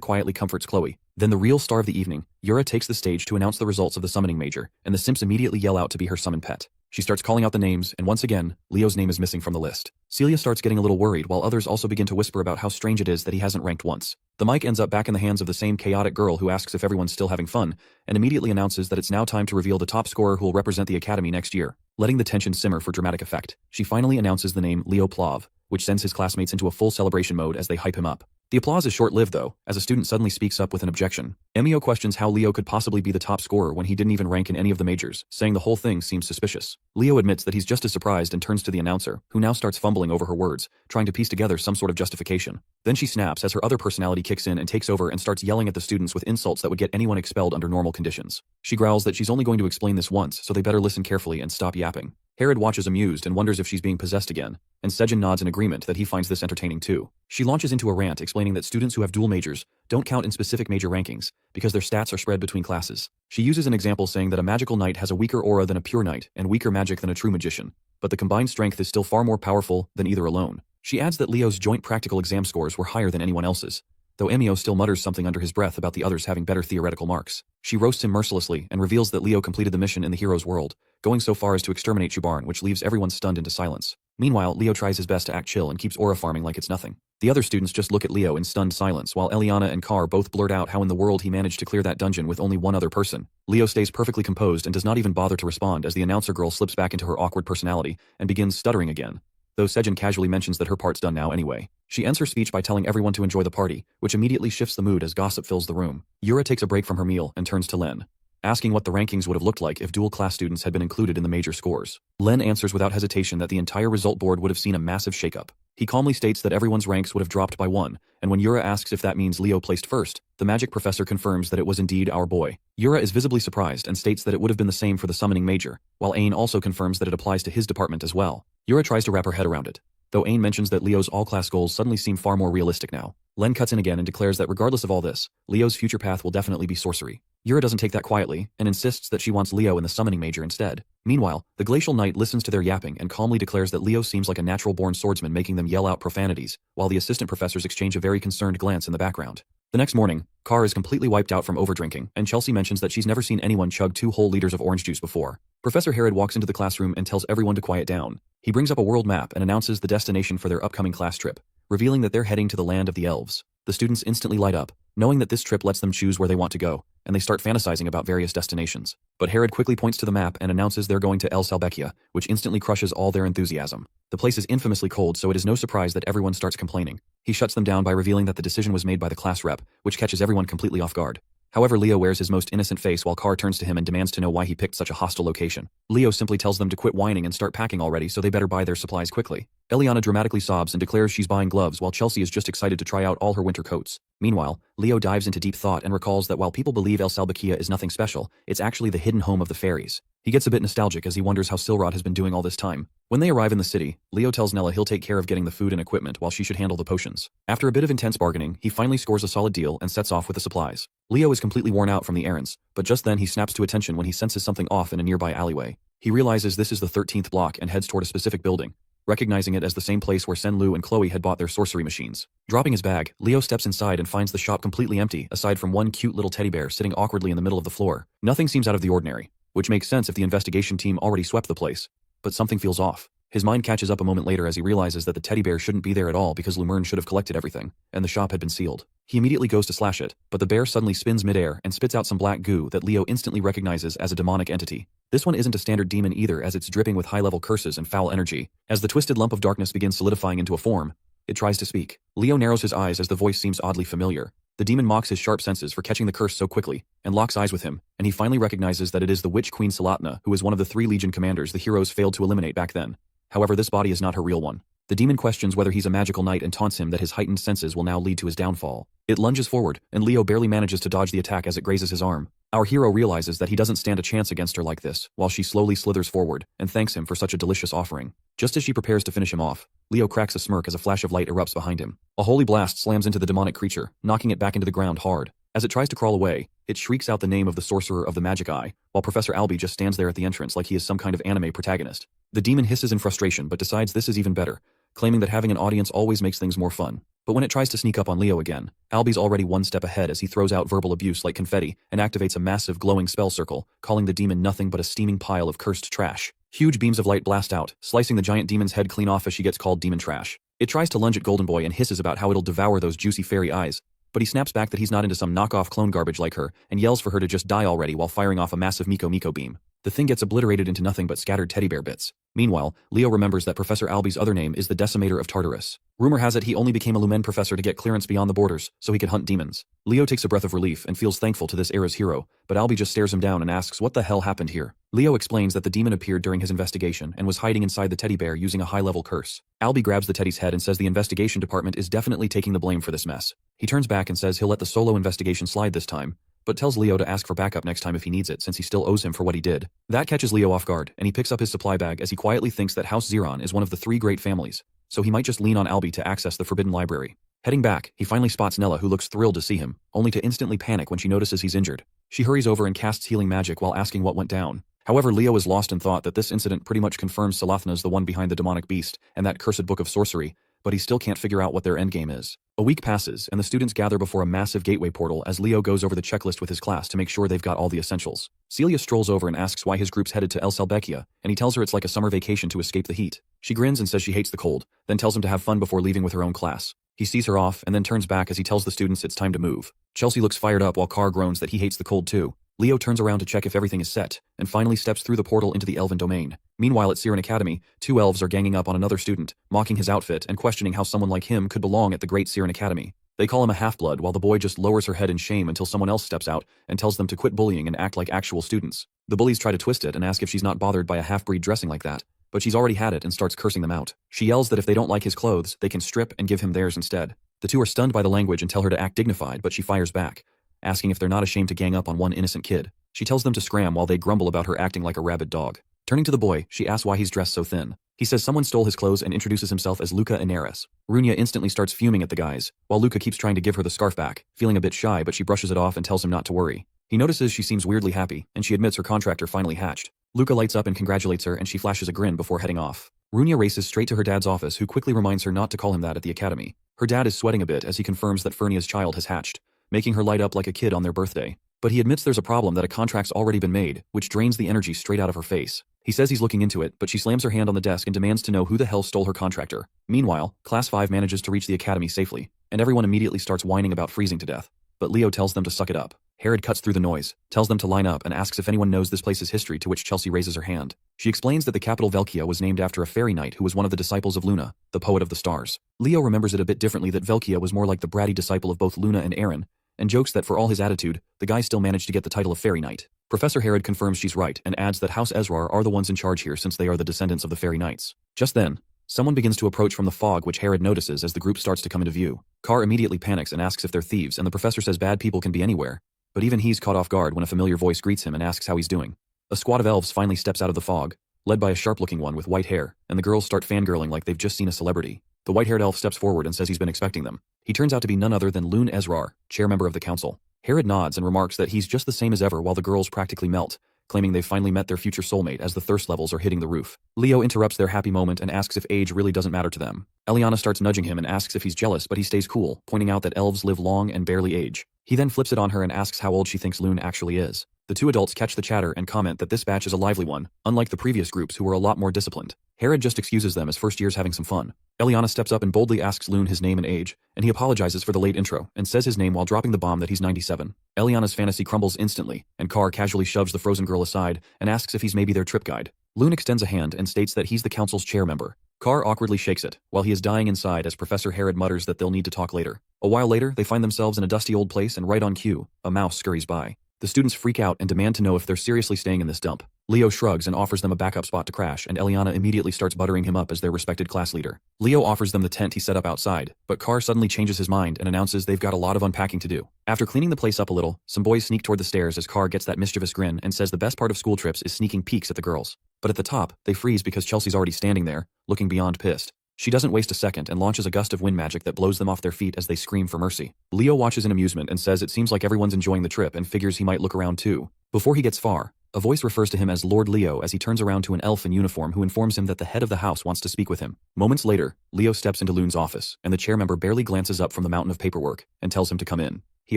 quietly comforts Chloe. Then the real star of the evening, Yura takes the stage to announce the results of the summoning major, and the simps immediately yell out to be her summon pet. She starts calling out the names, and once again, Leo's name is missing from the list. Celia starts getting a little worried while others also begin to whisper about how strange it is that he hasn't ranked once. The mic ends up back in the hands of the same chaotic girl who asks if everyone's still having fun, and immediately announces that it's now time to reveal the top scorer who will represent the academy next year. Letting the tension simmer for dramatic effect, she finally announces the name Leo Plav, which sends his classmates into a full celebration mode as they hype him up. The applause is short-lived though, as a student suddenly speaks up with an objection. Emio questions how Leo could possibly be the top scorer when he didn't even rank in any of the majors, saying the whole thing seems suspicious. Leo admits that he's just as surprised and turns to the announcer, who now starts fumbling over her words, trying to piece together some sort of justification. Then she snaps as her other personality kicks in and takes over and starts yelling at the students with insults that would get anyone expelled under normal conditions. She growls that she's only going to explain this once, so they better listen carefully and stop yapping. Herod watches amused and wonders if she's being possessed again, and Sejin nods in agreement that he finds this entertaining too. She launches into a rant explaining that students who have dual majors don't count in specific major rankings, because their stats are spread between classes. She uses an example saying that a magical knight has a weaker aura than a pure knight, and weaker magic than a true magician, but the combined strength is still far more powerful than either alone. She adds that Leo's joint practical exam scores were higher than anyone else's, though Emio still mutters something under his breath about the others having better theoretical marks. She roasts him mercilessly and reveals that Leo completed the mission in the hero's world, going so far as to exterminate Shubarn, which leaves everyone stunned into silence. Meanwhile, Leo tries his best to act chill and keeps aura farming like it's nothing. The other students just look at Leo in stunned silence while Eliana and Carr both blurt out how in the world he managed to clear that dungeon with only one other person. Leo stays perfectly composed and does not even bother to respond as the announcer girl slips back into her awkward personality and begins stuttering again. though Sejin casually mentions that her part's done now anyway. She ends her speech by telling everyone to enjoy the party, which immediately shifts the mood as gossip fills the room. Yura takes a break from her meal and turns to Len, asking what the rankings would have looked like if dual-class students had been included in the major scores. Len answers without hesitation that the entire result board would have seen a massive shakeup. He calmly states that everyone's ranks would have dropped by 1, and when Yura asks if that means Leo placed first, the magic professor confirms that it was indeed our boy. Yura is visibly surprised and states that it would have been the same for the summoning major, while Ain also confirms that it applies to his department as well. Yura tries to wrap her head around it, though Ain mentions that Leo's all-class goals suddenly seem far more realistic now. Len cuts in again and declares that regardless of all this, Leo's future path will definitely be sorcery. Yura doesn't take that quietly, and insists that she wants Leo in the summoning major instead. Meanwhile, the Glacial Knight listens to their yapping and calmly declares that Leo seems like a natural-born swordsman, making them yell out profanities, while the assistant professors exchange a very concerned glance in the background. The next morning, Carr is completely wiped out from overdrinking, and Chelsea mentions that she's never seen anyone chug 2 whole liters of orange juice before. Professor Herod walks into the classroom and tells everyone to quiet down. He brings up a world map and announces the destination for their upcoming class trip, revealing that they're heading to the land of the elves. The students instantly light up, knowing that this trip lets them choose where they want to go, and they start fantasizing about various destinations. But Herod quickly points to the map and announces they're going to El Salbecchia, which instantly crushes all their enthusiasm. The place is infamously cold, so it is no surprise that everyone starts complaining. He shuts them down by revealing that the decision was made by the class rep, which catches everyone completely off guard. However, Leo wears his most innocent face while Carr turns to him and demands to know why he picked such a hostile location. Leo simply tells them to quit whining and start packing already, so they better buy their supplies quickly. Eliana dramatically sobs and declares she's buying gloves, while Chelsea is just excited to try out all her winter coats. Meanwhile, Leo dives into deep thought and recalls that while people believe El Salbecchia is nothing special, it's actually the hidden home of the fairies. He gets a bit nostalgic as he wonders how Silrod has been doing all this time. When they arrive in the city, Leo tells Nella he'll take care of getting the food and equipment while she should handle the potions. After a bit of intense bargaining, he finally scores a solid deal and sets off with the supplies. Leo is completely worn out from the errands, but just then he snaps to attention when he senses something off in a nearby alleyway. He realizes this is the 13th block and heads toward a specific building, recognizing it as the same place where Senlu and Chloe had bought their sorcery machines. Dropping his bag, Leo steps inside and finds the shop completely empty, aside from one cute little teddy bear sitting awkwardly in the middle of the floor. Nothing seems out of the ordinary, which makes sense if the investigation team already swept the place, but something feels off. His mind catches up a moment later as he realizes that the teddy bear shouldn't be there at all because Lumerne should have collected everything, and the shop had been sealed. He immediately goes to slash it, but the bear suddenly spins midair and spits out some black goo that Leo instantly recognizes as a demonic entity. This one isn't a standard demon either, as it's dripping with high-level curses and foul energy. As the twisted lump of darkness begins solidifying into a form, it tries to speak. Leo narrows his eyes as the voice seems oddly familiar. The demon mocks his sharp senses for catching the curse so quickly, and locks eyes with him, and he finally recognizes that it is the witch queen Salatna, who is one of the 3 legion commanders the heroes failed to eliminate back then. However, this body is not her real one. The demon questions whether he's a magical knight and taunts him that his heightened senses will now lead to his downfall. It lunges forward, and Leo barely manages to dodge the attack as it grazes his arm. Our hero realizes that he doesn't stand a chance against her like this, while she slowly slithers forward, and thanks him for such a delicious offering. Just as she prepares to finish him off, Leo cracks a smirk as a flash of light erupts behind him. A holy blast slams into the demonic creature, knocking it back into the ground hard. As it tries to crawl away, it shrieks out the name of the sorcerer of the magic eye, while Professor Albie just stands there at the entrance like he is some kind of anime protagonist. The demon hisses in frustration but decides this is even better, claiming that having an audience always makes things more fun. But when it tries to sneak up on Leo again, Albie's already one step ahead as he throws out verbal abuse like confetti and activates a massive glowing spell circle, calling the demon nothing but a steaming pile of cursed trash. Huge beams of light blast out, slicing the giant demon's head clean off as she gets called demon trash. It tries to lunge at Golden Boy and hisses about how it'll devour those juicy fairy eyes, but he snaps back that he's not into some knockoff clone garbage like her and yells for her to just die already while firing off a massive Miko Miko beam. The thing gets obliterated into nothing but scattered teddy bear bits. Meanwhile, Leo remembers that Professor Albie's other name is the Decimator of Tartarus. Rumor has it he only became a Lumen professor to get clearance beyond the borders, so he could hunt demons. Leo takes a breath of relief and feels thankful to this era's hero, but Albie just stares him down and asks what the hell happened here. Leo explains that the demon appeared during his investigation and was hiding inside the teddy bear using a high-level curse. Albie grabs the teddy's head and says the investigation department is definitely taking the blame for this mess. He turns back and says he'll let the solo investigation slide this time, but tells Leo to ask for backup next time if he needs it since he still owes him for what he did. That catches Leo off guard, and he picks up his supply bag as he quietly thinks that House Zeron is one of the 3 great families, so he might just lean on Albie to access the Forbidden Library. Heading back, he finally spots Nella, who looks thrilled to see him, only to instantly panic when she notices he's injured. She hurries over and casts healing magic while asking what went down. However, Leo is lost in thought that this incident pretty much confirms Salathna's the one behind the demonic beast and that cursed book of sorcery, but he still can't figure out what their endgame is. A week passes, and the students gather before a massive gateway portal as Leo goes over the checklist with his class to make sure they've got all the essentials. Celia strolls over and asks why his group's headed to El Salbecchia, and he tells her it's like a summer vacation to escape the heat. She grins and says she hates the cold, then tells him to have fun before leaving with her own class. He sees her off and then turns back as he tells the students it's time to move. Chelsea looks fired up while Carr groans that he hates the cold too. Leo turns around to check if everything is set, and finally steps through the portal into the elven domain. Meanwhile at Siren Academy, 2 elves are ganging up on another student, mocking his outfit and questioning how someone like him could belong at the Great Siren Academy. They call him a half-blood while the boy just lowers her head in shame until someone else steps out and tells them to quit bullying and act like actual students. The bullies try to twist it and ask if she's not bothered by a half-breed dressing like that, but she's already had it and starts cursing them out. She yells that if they don't like his clothes, they can strip and give him theirs instead. The 2 are stunned by the language and tell her to act dignified, but she fires back, asking if they're not ashamed to gang up on one innocent kid. She tells them to scram while they grumble about her acting like a rabid dog. Turning to the boy, she asks why he's dressed so thin. He says someone stole his clothes and introduces himself as Luca Inaris. Runia instantly starts fuming at the guys, while Luca keeps trying to give her the scarf back, feeling a bit shy but she brushes it off and tells him not to worry. He notices she seems weirdly happy, and she admits her contractor finally hatched. Luca lights up and congratulates her and she flashes a grin before heading off. Runia races straight to her dad's office, who quickly reminds her not to call him that at the academy. Her dad is sweating a bit as he confirms that Fernia's child has hatched, making her light up like a kid on their birthday. But he admits there's a problem, that a contract's already been made, which drains the energy straight out of her face. He says he's looking into it, but she slams her hand on the desk and demands to know who the hell stole her contractor. Meanwhile, Class 5 manages to reach the academy safely, and everyone immediately starts whining about freezing to death. But Leo tells them to suck it up. Herod cuts through the noise, tells them to line up and asks if anyone knows this place's history, to which Chelsea raises her hand. She explains that the capital Velkia was named after a fairy knight who was one of the disciples of Luna, the poet of the stars. Leo remembers it a bit differently, that Velkia was more like the bratty disciple of both Luna and Aaron, and jokes that for all his attitude, the guy still managed to get the title of Fairy Knight. Professor Herod confirms she's right and adds that House Ezrar are the ones in charge here, since they are the descendants of the Fairy Knights. Just then, someone begins to approach from the fog, which Herod notices as the group starts to come into view. Carr immediately panics and asks if they're thieves, and the professor says bad people can be anywhere, but even he's caught off guard when a familiar voice greets him and asks how he's doing. A squad of elves finally steps out of the fog, led by a sharp-looking one with white hair, and the girls start fangirling like they've just seen a celebrity. The white-haired elf steps forward and says he's been expecting them. He turns out to be none other than Lune Ezrar, chair-member of the council. Herod nods and remarks that he's just the same as ever, while the girls practically melt, claiming they've finally met their future soulmate as the thirst levels are hitting the roof. Leo interrupts their happy moment and asks if age really doesn't matter to them. Eliana starts nudging him and asks if he's jealous, but he stays cool, pointing out that elves live long and barely age. He then flips it on her and asks how old she thinks Lune actually is. The 2 adults catch the chatter and comment that this batch is a lively one, unlike the previous groups who were a lot more disciplined. Herod just excuses them as first years having some fun. Eliana steps up and boldly asks Lune his name and age, and he apologizes for the late intro and says his name while dropping the bomb that he's 97. Eliana's fantasy crumbles instantly, and Carr casually shoves the frozen girl aside and asks if he's maybe their trip guide. Lune extends a hand and states that he's the council's chair member. Carr awkwardly shakes it, while he is dying inside as Professor Herod mutters that they'll need to talk later. A while later, they find themselves in a dusty old place, and right on cue, a mouse scurries by. The students freak out and demand to know if they're seriously staying in this dump. Leo shrugs and offers them a backup spot to crash, and Eliana immediately starts buttering him up as their respected class leader. Leo offers them the tent he set up outside, but Carr suddenly changes his mind and announces they've got a lot of unpacking to do. After cleaning the place up a little, some boys sneak toward the stairs as Carr gets that mischievous grin and says the best part of school trips is sneaking peeks at the girls. But at the top, they freeze because Chelsea's already standing there, looking beyond pissed. She doesn't waste a second and launches a gust of wind magic that blows them off their feet as they scream for mercy. Leo watches in amusement and says it seems like everyone's enjoying the trip and figures he might look around too. Before he gets far, a voice refers to him as Lord Leo as he turns around to an elf in uniform who informs him that the head of the house wants to speak with him. Moments later, Leo steps into Lune's office, and the chair member barely glances up from the mountain of paperwork and tells him to come in. He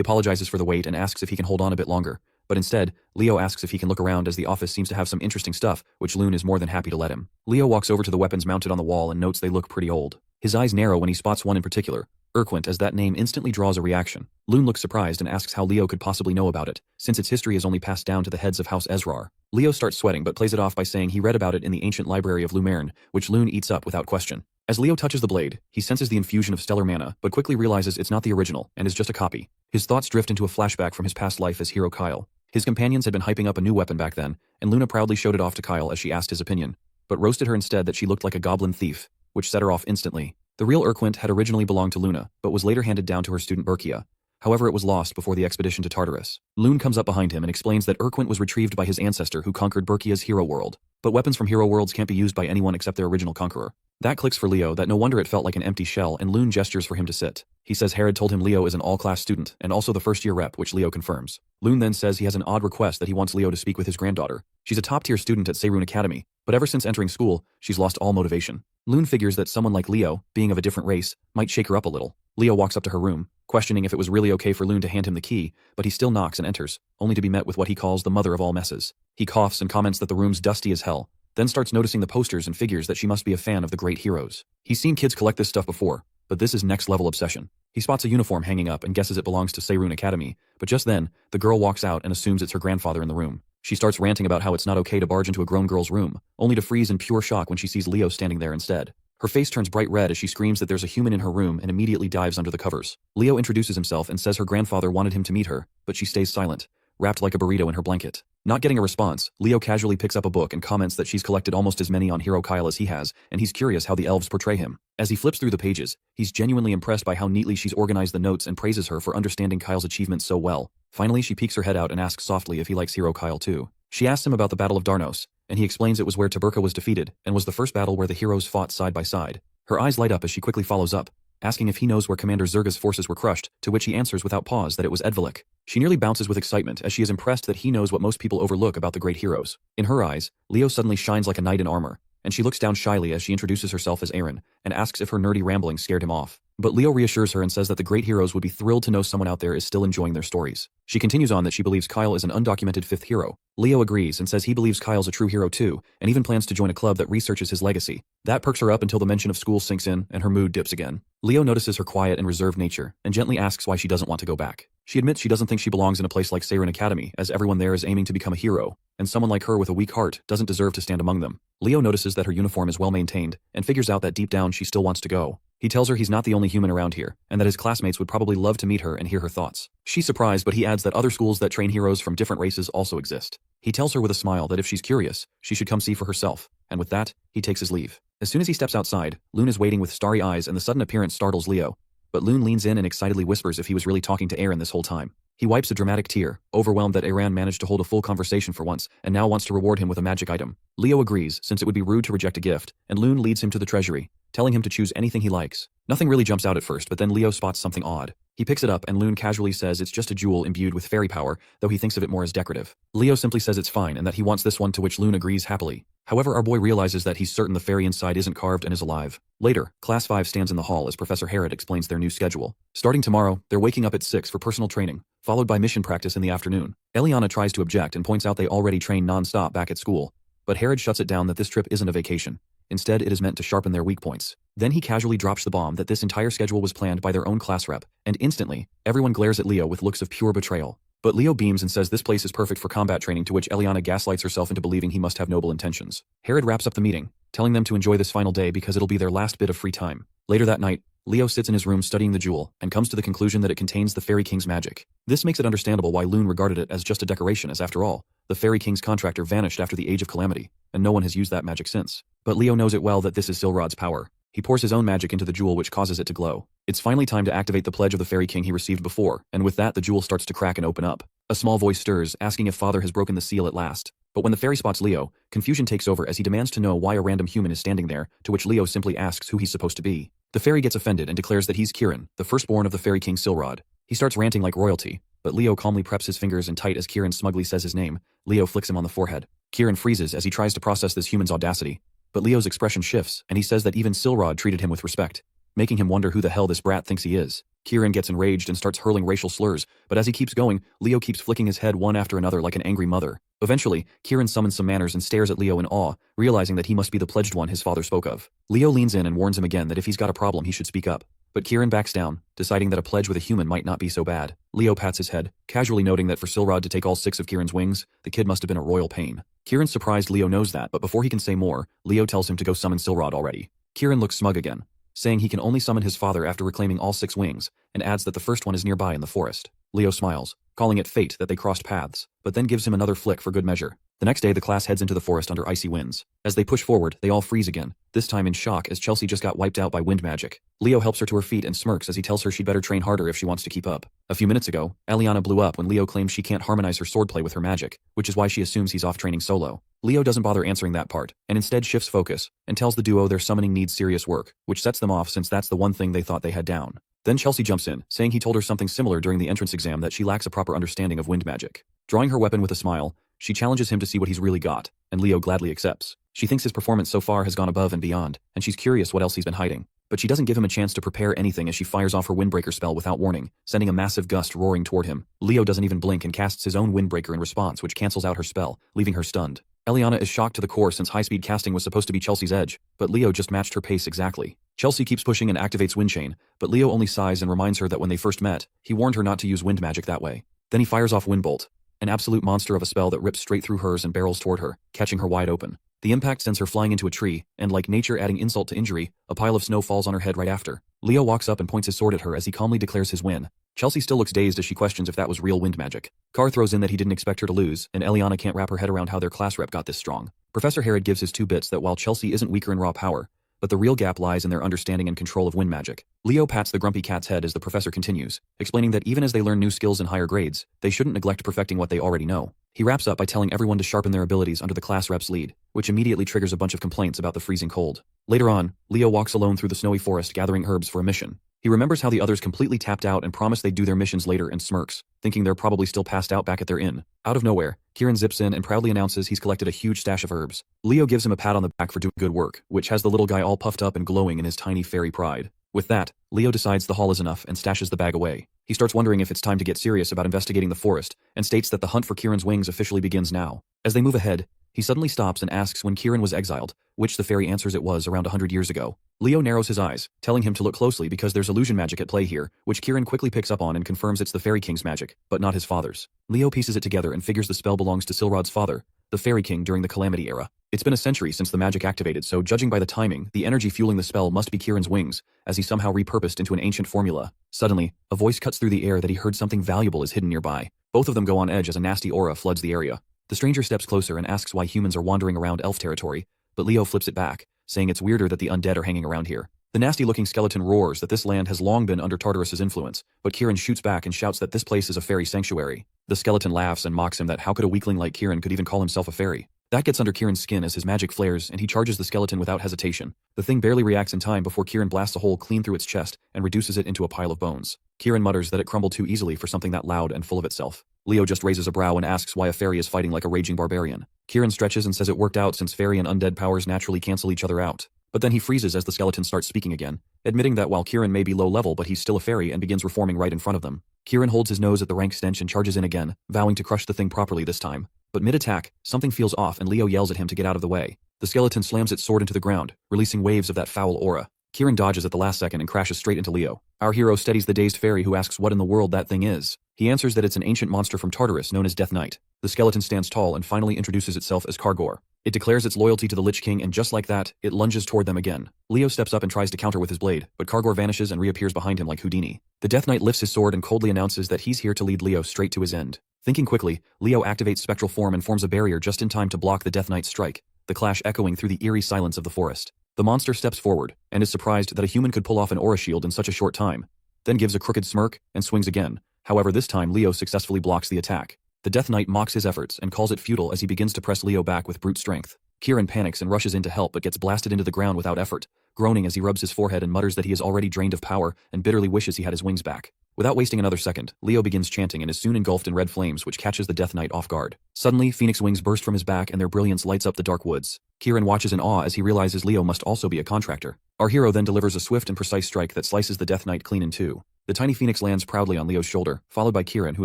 apologizes for the wait and asks if he can hold on a bit longer, but instead, Leo asks if he can look around as the office seems to have some interesting stuff, which Lune is more than happy to let him. Leo walks over to the weapons mounted on the wall and notes they look pretty old. His eyes narrow when he spots one in particular, Urquint, as that name instantly draws a reaction. Lune looks surprised and asks how Leo could possibly know about it, since its history is only passed down to the heads of House Ezrar. Leo starts sweating but plays it off by saying he read about it in the ancient library of Lumerne, which Lune eats up without question. As Leo touches the blade, he senses the infusion of stellar mana, but quickly realizes it's not the original and is just a copy. His thoughts drift into a flashback from his past life as hero Kyle. His companions had been hyping up a new weapon back then, and Luna proudly showed it off to Kyle as she asked his opinion, but roasted her instead that she looked like a goblin thief, which set her off instantly. The real Urquint had originally belonged to Luna, but was later handed down to her student Berkia. However, it was lost before the expedition to Tartarus. Lune comes up behind him and explains that Urquint was retrieved by his ancestor who conquered Berkia's hero world, but weapons from hero worlds can't be used by anyone except their original conqueror. That clicks for Leo that no wonder it felt like an empty shell, and Lune gestures for him to sit. He says Herod told him Leo is an all-class student, and also the first-year rep, which Leo confirms. Lune then says he has an odd request that he wants Leo to speak with his granddaughter. She's a top-tier student at Seirun Academy, but ever since entering school, she's lost all motivation. Lune figures that someone like Leo, being of a different race, might shake her up a little. Leo walks up to her room, questioning if it was really okay for Lune to hand him the key, but he still knocks and enters, only to be met with what he calls the mother of all messes. He coughs and comments that the room's dusty as hell, then starts noticing the posters and figures that she must be a fan of the great heroes. He's seen kids collect this stuff before, but this is next level obsession. He spots a uniform hanging up and guesses it belongs to Seirun Academy, but just then, the girl walks out and assumes it's her grandfather in the room. She starts ranting about how it's not okay to barge into a grown girl's room, only to freeze in pure shock when she sees Leo standing there instead. Her face turns bright red as she screams that there's a human in her room and immediately dives under the covers. Leo introduces himself and says her grandfather wanted him to meet her, but she stays silent, wrapped like a burrito in her blanket. Not getting a response, Leo casually picks up a book and comments that she's collected almost as many on Hero Kyle as he has, and he's curious how the elves portray him. As he flips through the pages, he's genuinely impressed by how neatly she's organized the notes and praises her for understanding Kyle's achievements so well. Finally, she peeks her head out and asks softly if he likes Hero Kyle too. She asks him about the Battle of Darnos, and he explains it was where Taberka was defeated and was the first battle where the heroes fought side by side. Her eyes light up as she quickly follows up, asking if he knows where Commander Zerga's forces were crushed, to which he answers without pause that it was Edvilik. She nearly bounces with excitement as she is impressed that he knows what most people overlook about the great heroes. In her eyes, Leo suddenly shines like a knight in armor, and she looks down shyly as she introduces herself as Aaron and asks if her nerdy rambling scared him off. But Leo reassures her and says that the great heroes would be thrilled to know someone out there is still enjoying their stories. She continues on that she believes Kyle is an undocumented fifth hero. Leo agrees and says he believes Kyle's a true hero too, and even plans to join a club that researches his legacy. That perks her up until the mention of school sinks in and her mood dips again. Leo notices her quiet and reserved nature and gently asks why she doesn't want to go back. She admits she doesn't think she belongs in a place like Seirun Academy, as everyone there is aiming to become a hero, and someone like her with a weak heart doesn't deserve to stand among them. Leo notices that her uniform is well maintained and figures out that deep down she still wants to go. He tells her he's not the only human around here, and that his classmates would probably love to meet her and hear her thoughts. She's surprised, but he adds that other schools that train heroes from different races also exist. He tells her with a smile that if she's curious, she should come see for herself, and with that, he takes his leave. As soon as he steps outside, Loon is waiting with starry eyes and the sudden appearance startles Leo, but Loon leans in and excitedly whispers if he was really talking to Aaron this whole time. He wipes a dramatic tear, overwhelmed that Aaron managed to hold a full conversation for once and now wants to reward him with a magic item. Leo agrees, since it would be rude to reject a gift, and Loon leads him to the treasury, telling him to choose anything he likes. Nothing really jumps out at first, but then Leo spots something odd. He picks it up and Loon casually says it's just a jewel imbued with fairy power, though he thinks of it more as decorative. Leo simply says it's fine and that he wants this one, to which Loon agrees happily. However, our boy realizes that he's certain the fairy inside isn't carved and is alive. Later, Class 5 stands in the hall as Professor Harrod explains their new schedule. Starting tomorrow, they're waking up at 6 for personal training, followed by mission practice in the afternoon. Eliana tries to object and points out they already train non-stop back at school, but Harrod shuts it down that this trip isn't a vacation. Instead, it is meant to sharpen their weak points. Then he casually drops the bomb that this entire schedule was planned by their own class rep, and instantly, everyone glares at Leo with looks of pure betrayal. But Leo beams and says this place is perfect for combat training, to which Eliana gaslights herself into believing he must have noble intentions. Harrod wraps up the meeting, telling them to enjoy this final day because it'll be their last bit of free time. Later that night, Leo sits in his room studying the jewel and comes to the conclusion that it contains the Fairy King's magic. This makes it understandable why Loon regarded it as just a decoration, as after all, the Fairy King's contractor vanished after the Age of Calamity, and no one has used that magic since. But Leo knows it well that this is Silrod's power. He pours his own magic into the jewel, which causes it to glow. It's finally time to activate the pledge of the Fairy King he received before, and with that the jewel starts to crack and open up. A small voice stirs, asking if Father has broken the seal at last. But when the fairy spots Leo, confusion takes over as he demands to know why a random human is standing there, to which Leo simply asks who he's supposed to be. The fairy gets offended and declares that he's Kieran, the firstborn of the Fairy King Silrod. He starts ranting like royalty, but Leo calmly preps his fingers in tight as Kieran smugly says his name. Leo flicks him on the forehead. Kieran freezes as he tries to process this human's audacity, but Leo's expression shifts and he says that even Silrod treated him with respect, making him wonder who the hell this brat thinks he is. Kieran gets enraged and starts hurling racial slurs, but as he keeps going, Leo keeps flicking his head one after another like an angry mother. Eventually, Kieran summons some manners and stares at Leo in awe, realizing that he must be the pledged one his father spoke of. Leo leans in and warns him again that if he's got a problem he should speak up, but Kieran backs down, deciding that a pledge with a human might not be so bad. Leo pats his head, casually noting that for Silrod to take all 6 of Kieran's wings, the kid must have been a royal pain. Kieran's surprised Leo knows that, but before he can say more, Leo tells him to go summon Silrod already. Kieran looks smug again, saying he can only summon his father after reclaiming all 6 wings, and adds that the first one is nearby in the forest. Leo smiles, calling it fate that they crossed paths, but then gives him another flick for good measure. The next day the class heads into the forest under icy winds. As they push forward, they all freeze again, this time in shock as Chelsea just got wiped out by wind magic. Leo helps her to her feet and smirks as he tells her she'd better train harder if she wants to keep up. A few minutes ago, Eliana blew up when Leo claims she can't harmonize her swordplay with her magic, which is why she assumes he's off training solo. Leo doesn't bother answering that part, and instead shifts focus, and tells the duo their summoning needs serious work, which sets them off since that's the one thing they thought they had down. Then Chelsea jumps in, saying he told her something similar during the entrance exam, that she lacks a proper understanding of wind magic. Drawing her weapon with a smile, she challenges him to see what he's really got, and Leo gladly accepts. She thinks his performance so far has gone above and beyond, and she's curious what else he's been hiding. But she doesn't give him a chance to prepare anything as she fires off her windbreaker spell without warning, sending a massive gust roaring toward him. Leo doesn't even blink and casts his own windbreaker in response, which cancels out her spell, leaving her stunned. Eliana is shocked to the core since high-speed casting was supposed to be Chelsea's edge, but Leo just matched her pace exactly. Chelsea keeps pushing and activates Wind Chain, but Leo only sighs and reminds her that when they first met, he warned her not to use wind magic that way. Then he fires off Wind Bolt, an absolute monster of a spell that rips straight through hers and barrels toward her, catching her wide open. The impact sends her flying into a tree, and like nature adding insult to injury, a pile of snow falls on her head right after. Leo walks up and points his sword at her as he calmly declares his win. Chelsea still looks dazed as she questions if that was real wind magic. Carr throws in that he didn't expect her to lose, and Eliana can't wrap her head around how their class rep got this strong. Professor Herod gives his 2 bits that while Chelsea isn't weaker in raw power, but the real gap lies in their understanding and control of wind magic. Leo pats the grumpy cat's head as the professor continues, explaining that even as they learn new skills in higher grades, they shouldn't neglect perfecting what they already know. He wraps up by telling everyone to sharpen their abilities under the class rep's lead, which immediately triggers a bunch of complaints about the freezing cold. Later on, Leo walks alone through the snowy forest gathering herbs for a mission. He remembers how the others completely tapped out and promised they'd do their missions later and smirks, thinking they're probably still passed out back at their inn. Out of nowhere, Kieran zips in and proudly announces he's collected a huge stash of herbs. Leo gives him a pat on the back for doing good work, which has the little guy all puffed up and glowing in his tiny fairy pride. With that, Leo decides the haul is enough and stashes the bag away. He starts wondering if it's time to get serious about investigating the forest, and states that the hunt for Kieran's wings officially begins now. As they move ahead, he suddenly stops and asks when Kieran was exiled, which the fairy answers it was around 100 years ago. Leo narrows his eyes, telling him to look closely because there's illusion magic at play here, which Kieran quickly picks up on and confirms it's the Fairy King's magic, but not his father's. Leo pieces it together and figures the spell belongs to Silrod's father, the Fairy King during the Calamity era. It's been a century since the magic activated, so judging by the timing, the energy fueling the spell must be Kieran's wings, as he somehow repurposed into an ancient formula. Suddenly, a voice cuts through the air that he heard something valuable is hidden nearby. Both of them go on edge as a nasty aura floods the area. The stranger steps closer and asks why humans are wandering around elf territory, but Leo flips it back, saying it's weirder that the undead are hanging around here. The nasty-looking skeleton roars that this land has long been under Tartarus's influence, but Kieran shoots back and shouts that this place is a fairy sanctuary. The skeleton laughs and mocks him that how could a weakling like Kieran could even call himself a fairy. That gets under Kieran's skin as his magic flares and he charges the skeleton without hesitation. The thing barely reacts in time before Kieran blasts a hole clean through its chest and reduces it into a pile of bones. Kieran mutters that it crumbled too easily for something that loud and full of itself. Leo just raises a brow and asks why a fairy is fighting like a raging barbarian. Kieran stretches and says it worked out since fairy and undead powers naturally cancel each other out. But then he freezes as the skeleton starts speaking again, admitting that while Kieran may be low level but he's still a fairy and begins reforming right in front of them. Kieran holds his nose at the rank stench and charges in again, vowing to crush the thing properly this time. But mid-attack, something feels off and Leo yells at him to get out of the way. The skeleton slams its sword into the ground, releasing waves of that foul aura. Kieran dodges at the last second and crashes straight into Leo. Our hero steadies the dazed fairy who asks what in the world that thing is. He answers that it's an ancient monster from Tartarus known as Death Knight. The skeleton stands tall and finally introduces itself as Kargor. It declares its loyalty to the Lich King and just like that, it lunges toward them again. Leo steps up and tries to counter with his blade, but Kargor vanishes and reappears behind him like Houdini. The Death Knight lifts his sword and coldly announces that he's here to lead Leo straight to his end. Thinking quickly, Leo activates spectral form and forms a barrier just in time to block the Death Knight's strike, the clash echoing through the eerie silence of the forest. The monster steps forward, and is surprised that a human could pull off an aura shield in such a short time, then gives a crooked smirk and swings again. However, this time Leo successfully blocks the attack. The Death Knight mocks his efforts and calls it futile as he begins to press Leo back with brute strength. Kieran panics and rushes in to help but gets blasted into the ground without effort, groaning as he rubs his forehead and mutters that he is already drained of power and bitterly wishes he had his wings back. Without wasting another second, Leo begins chanting and is soon engulfed in red flames which catches the Death Knight off guard. Suddenly, Phoenix wings burst from his back and their brilliance lights up the dark woods. Kieran watches in awe as he realizes Leo must also be a contractor. Our hero then delivers a swift and precise strike that slices the Death Knight clean in two. The tiny phoenix lands proudly on Leo's shoulder, followed by Kieran who